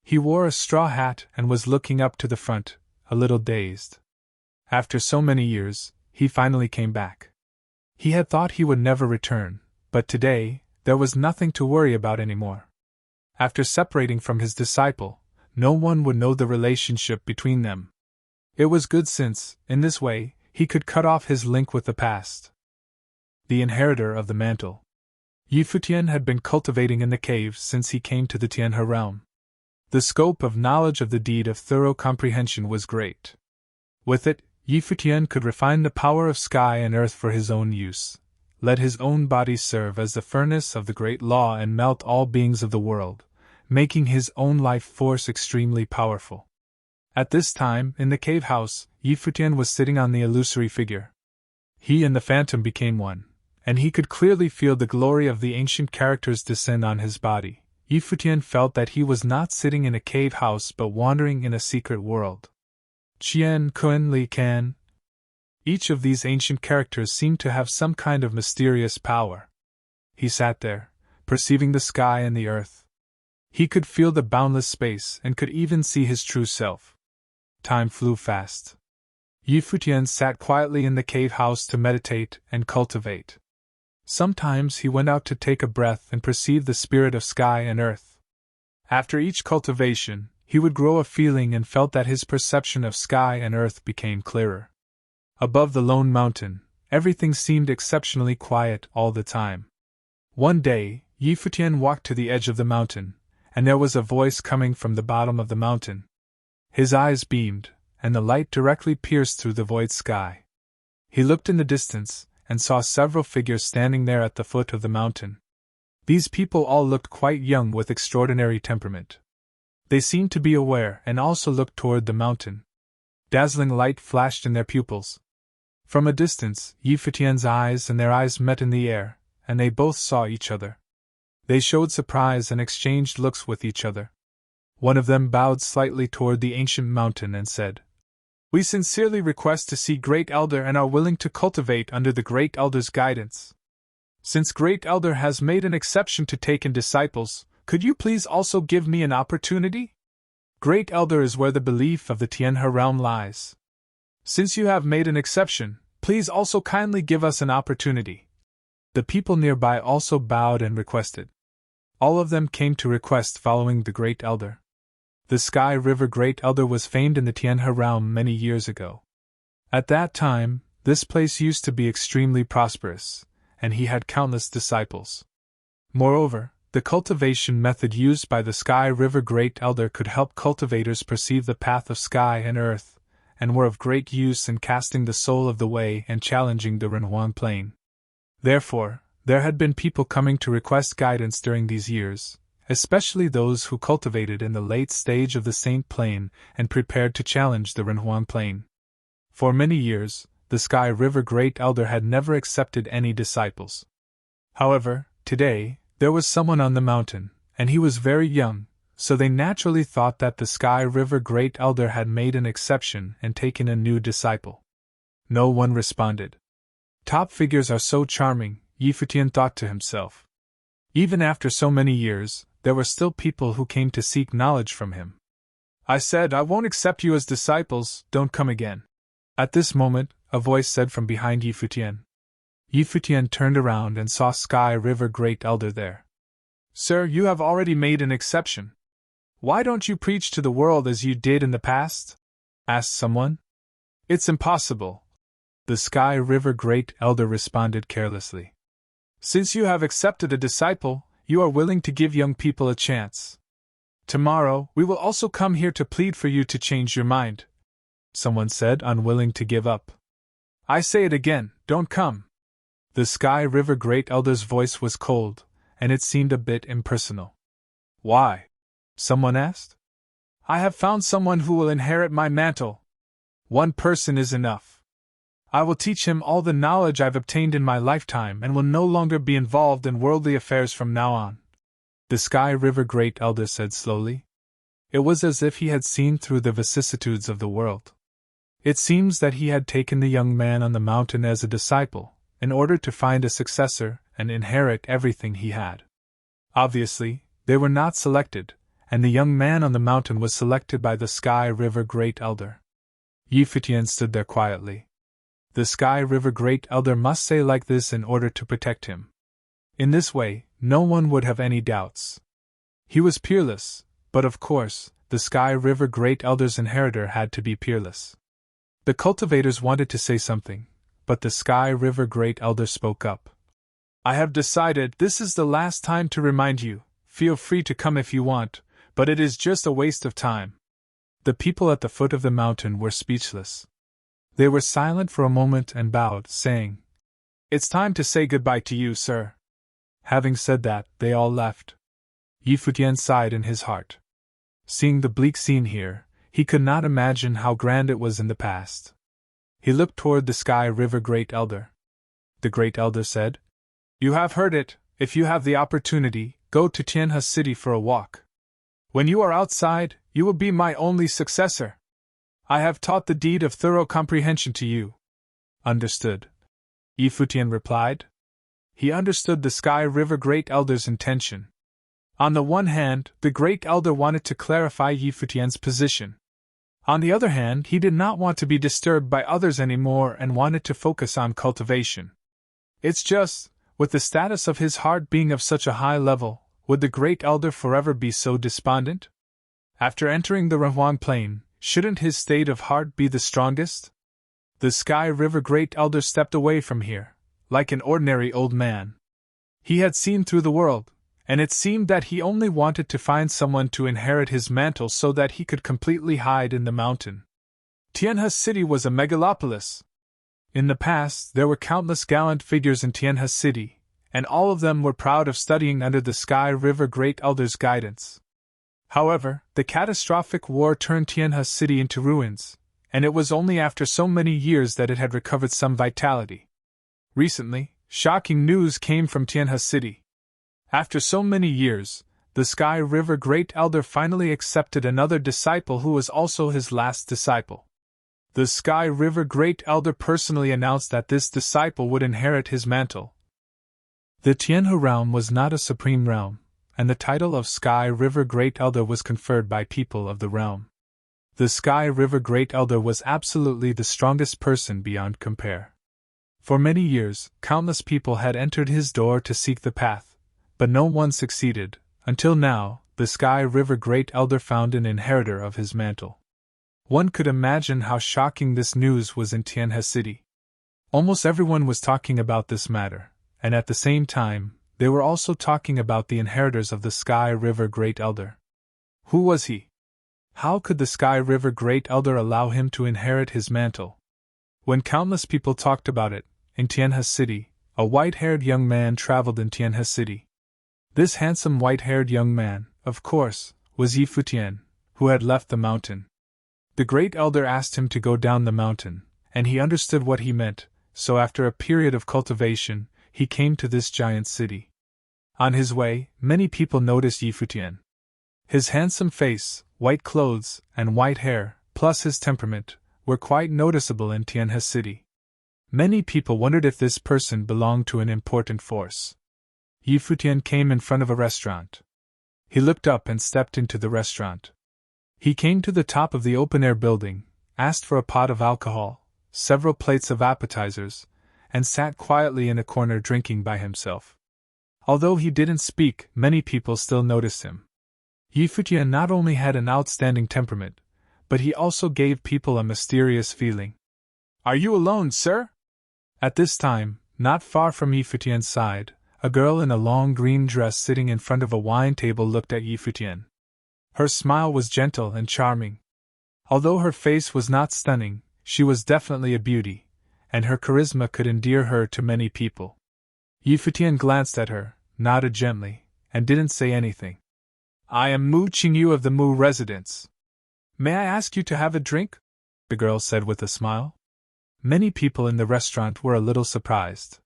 He wore a straw hat and was looking up to the front, a little dazed. After so many years, he finally came back. He had thought he would never return, but today, there was nothing to worry about anymore. After separating from his disciple, no one would know the relationship between them. It was good since, in this way, he could cut off his link with the past. The inheritor of the mantle. Futian had been cultivating in the cave since he came to the Tianhe realm. The scope of knowledge of the deed of thorough comprehension was great. With it, Futian could refine the power of sky and earth for his own use, let his own body serve as the furnace of the great law and melt all beings of the world, making his own life force extremely powerful. At this time, in the cave house, Futian was sitting on the illusory figure. He and the phantom became one, and he could clearly feel the glory of the ancient characters descend on his body. Futian felt that he was not sitting in a cave house but wandering in a secret world. Qian Kun Li Kan. Each of these ancient characters seemed to have some kind of mysterious power. He sat there, perceiving the sky and the earth. He could feel the boundless space and could even see his true self. time flew fast. Futian sat quietly in the cave house to meditate and cultivate. Sometimes he went out to take a breath and perceive the spirit of sky and earth. After each cultivation, he would grow a feeling and felt that his perception of sky and earth became clearer. Above the lone mountain, everything seemed exceptionally quiet all the time. One day, Futian walked to the edge of the mountain, and there was a voice coming from the bottom of the mountain. His eyes beamed, and the light directly pierced through the void sky. He looked in the distance, and saw several figures standing there at the foot of the mountain. These people all looked quite young with extraordinary temperament. They seemed to be aware and also looked toward the mountain. Dazzling light flashed in their pupils. From a distance, Futian's eyes and their eyes met in the air, and they both saw each other. They showed surprise and exchanged looks with each other. One of them bowed slightly toward the ancient mountain and said, "We sincerely request to see Great Elder and are willing to cultivate under the Great Elder's guidance. Since Great Elder has made an exception to take in disciples, could you please also give me an opportunity? Great Elder is where the belief of the Tianhe realm lies. Since you have made an exception, please also kindly give us an opportunity." The people nearby also bowed and requested. All of them came to request following the Great Elder. The Sky River Great Elder was famed in the Tianhe realm many years ago. At that time, this place used to be extremely prosperous, and he had countless disciples. Moreover, the cultivation method used by the Sky River Great Elder could help cultivators perceive the path of sky and earth, and were of great use in casting the soul of the way and challenging the Renhuang plane. Therefore, there had been people coming to request guidance during these years, especially those who cultivated in the late stage of the Saint Plane and prepared to challenge the Renhuang Plane. For many years, the Sky River Great Elder had never accepted any disciples. However, today, there was someone on the mountain, and he was very young, so they naturally thought that the Sky River Great Elder had made an exception and taken a new disciple. No one responded. Top figures are so charming, Futian thought to himself. Even after so many years, there were still people who came to seek knowledge from him. "I said I won't accept you as disciples, don't come again." At this moment, a voice said from behind Futian. Futian turned around and saw Sky River Great Elder there. "Sir, you have already made an exception. Why don't you preach to the world as you did in the past?" asked someone. "It's impossible," the Sky River Great Elder responded carelessly. "Since you have accepted a disciple, you are willing to give young people a chance. Tomorrow, we will also come here to plead for you to change your mind," someone said, unwilling to give up. "I say it again, don't come." The Sky River Great Elder's voice was cold, and it seemed a bit impersonal. "Why?" someone asked. "I have found someone who will inherit my mantle. One person is enough. I will teach him all the knowledge I've obtained in my lifetime and will no longer be involved in worldly affairs from now on," the Sky River Great Elder said slowly. It was as if he had seen through the vicissitudes of the world. It seems that he had taken the young man on the mountain as a disciple, in order to find a successor and inherit everything he had. Obviously, they were not selected, and the young man on the mountain was selected by the Sky River Great Elder. Futian stood there quietly. The Sky River Great Elder must say like this in order to protect him. In this way, no one would have any doubts. He was peerless, but of course, the Sky River Great Elder's inheritor had to be peerless. The cultivators wanted to say something, but the Sky River Great Elder spoke up. "I have decided this is the last time to remind you, feel free to come if you want, but it is just a waste of time." The people at the foot of the mountain were speechless. They were silent for a moment and bowed, saying, "It's time to say goodbye to you, sir." Having said that, they all left. Futian sighed in his heart. Seeing the bleak scene here, he could not imagine how grand it was in the past. He looked toward the Sky River Great Elder. The Great Elder said, "You have heard it. If you have the opportunity, go to Tianhe City for a walk. When you are outside, you will be my only successor. I have taught the deed of thorough comprehension to you." "Understood," Futian replied. He understood the Sky River Great Elder's intention. On the one hand, the Great Elder wanted to clarify Futian's position. On the other hand, he did not want to be disturbed by others anymore and wanted to focus on cultivation. It's just, with the status of his heart being of such a high level, would the Great Elder forever be so despondent? After entering the Rahuan Plain, shouldn't his state of heart be the strongest? The Sky River Great Elder stepped away from here, like an ordinary old man. He had seen through the world, and it seemed that he only wanted to find someone to inherit his mantle so that he could completely hide in the mountain. Tianhe City was a megalopolis. In the past, there were countless gallant figures in Tianhe City, and all of them were proud of studying under the Sky River Great Elder's guidance. However, the catastrophic war turned Tianhe City into ruins, and it was only after so many years that it had recovered some vitality. Recently, shocking news came from Tianhe City. After so many years, the Sky River Great Elder finally accepted another disciple who was also his last disciple. The Sky River Great Elder personally announced that this disciple would inherit his mantle. The Tianhe realm was not a supreme realm, and the title of Sky River Great Elder was conferred by people of the realm. The Sky River Great Elder was absolutely the strongest person beyond compare. For many years, countless people had entered his door to seek the path, but no one succeeded, until now, the Sky River Great Elder found an inheritor of his mantle. One could imagine how shocking this news was in Tianhe City. Almost everyone was talking about this matter, and at the same time, they were also talking about the inheritors of the Sky River Great Elder. Who was he? How could the Sky River Great Elder allow him to inherit his mantle? When countless people talked about it, in Tianhe City, a white-haired young man traveled in Tianhe City. This handsome white-haired young man, of course, was Futian, who had left the mountain. The Great Elder asked him to go down the mountain, and he understood what he meant, so after a period of cultivation, he came to this giant city. On his way, many people noticed Futian. His handsome face, white clothes, and white hair, plus his temperament, were quite noticeable in Tianhe City. Many people wondered if this person belonged to an important force. Futian came in front of a restaurant. He looked up and stepped into the restaurant. He came to the top of the open-air building, asked for a pot of alcohol, several plates of appetizers, and sat quietly in a corner drinking by himself. Although he didn't speak, many people still noticed him. Futian not only had an outstanding temperament, but he also gave people a mysterious feeling. "Are you alone, sir?" At this time, not far from Futian's side, a girl in a long green dress sitting in front of a wine table looked at Futian. Her smile was gentle and charming. Although her face was not stunning, she was definitely a beauty, and her charisma could endear her to many people. Futian glanced at her, nodded gently, and didn't say anything. "I am Mu Qingyu of the Mu residence. May I ask you to have a drink?" the girl said with a smile. Many people in the restaurant were a little surprised.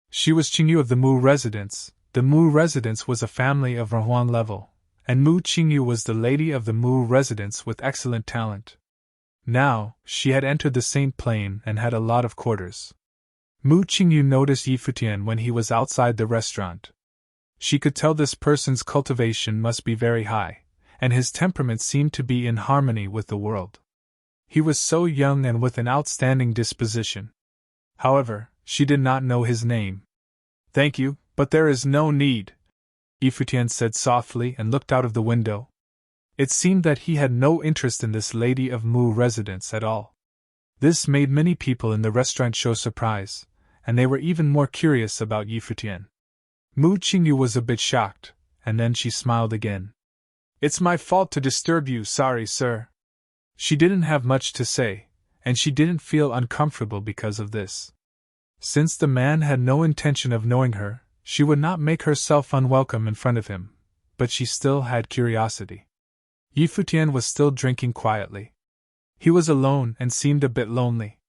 She was Qingyu of the Mu residence. The Mu residence was a family of Rahuan level, and Mu Qingyu was the lady of the Mu residence with excellent talent. Now, she had entered the Saint Plain and had a lot of quarters. Mu Qingyu noticed Futian when he was outside the restaurant. She could tell this person's cultivation must be very high, and his temperament seemed to be in harmony with the world. He was so young and with an outstanding disposition. However, she did not know his name. "Thank you, but there is no need," Futian said softly and looked out of the window. It seemed that he had no interest in this lady of Mu residence at all. This made many people in the restaurant show surprise, and they were even more curious about Futian. Mu Qingyu was a bit shocked, and then she smiled again. "It's my fault to disturb you, sorry, sir." She didn't have much to say, and she didn't feel uncomfortable because of this. Since the man had no intention of knowing her, she would not make herself unwelcome in front of him, but she still had curiosity. Futian was still drinking quietly. He was alone and seemed a bit lonely.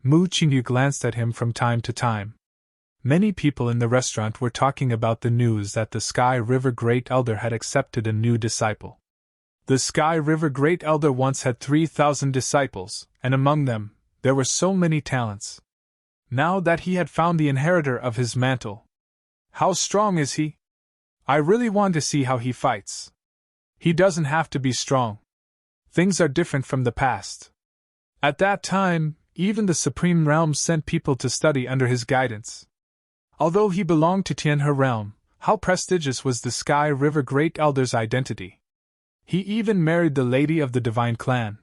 Mu Qingyu glanced at him from time to time. Many people in the restaurant were talking about the news that the Sky River Great Elder had accepted a new disciple. The Sky River Great Elder once had 3,000 disciples, and among them, there were so many talents. Now that he had found the inheritor of his mantle. How strong is he? I really want to see how he fights. He doesn't have to be strong. Things are different from the past. At that time, even the Supreme Realm sent people to study under his guidance. Although he belonged to Tianhe realm, how prestigious was the Sky River Great Elder's identity. He even married the lady of the Divine Clan.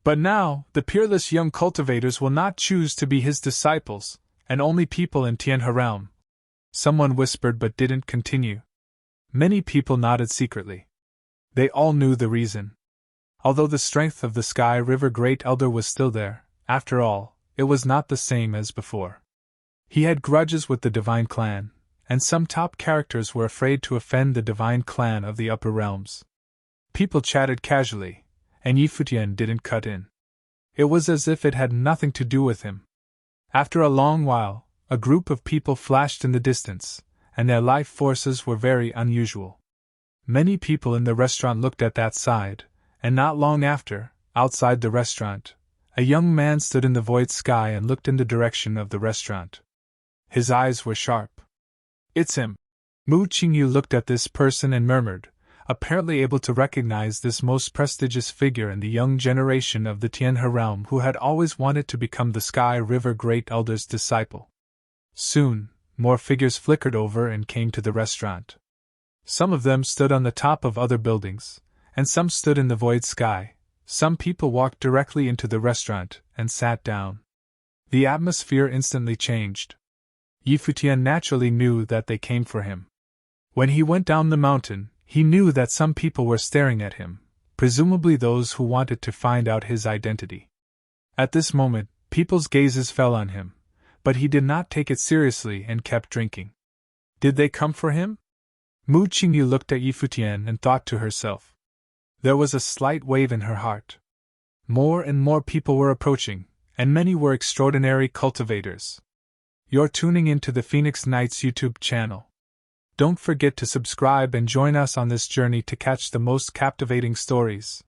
But now, the peerless young cultivators will not choose to be his disciples, and only people in Tianhe realm. Someone whispered but didn't continue. Many people nodded secretly. They all knew the reason. Although the strength of the Sky River Great Elder was still there, after all, it was not the same as before. He had grudges with the Divine Clan, and some top characters were afraid to offend the Divine Clan of the upper realms. People chatted casually, and Futian didn't cut in. It was as if it had nothing to do with him. After a long while, a group of people flashed in the distance, and their life forces were very unusual. Many people in the restaurant looked at that side, and not long after, outside the restaurant, a young man stood in the void sky and looked in the direction of the restaurant. His eyes were sharp. "It's him." Mu Qingyu looked at this person and murmured, apparently able to recognize this most prestigious figure in the young generation of the Tianhe realm who had always wanted to become the Sky River Great Elder's disciple. Soon, more figures flickered over and came to the restaurant. Some of them stood on the top of other buildings, and some stood in the void sky. Some people walked directly into the restaurant and sat down. The atmosphere instantly changed. Futian naturally knew that they came for him. When he went down the mountain, he knew that some people were staring at him, presumably those who wanted to find out his identity. At this moment, people's gazes fell on him, but he did not take it seriously and kept drinking. Did they come for him? Mu Qingyu looked at Futian and thought to herself. There was a slight wave in her heart. More and more people were approaching, and many were extraordinary cultivators. You're tuning into the Phoenix Knights YouTube channel. Don't forget to subscribe and join us on this journey to catch the most captivating stories.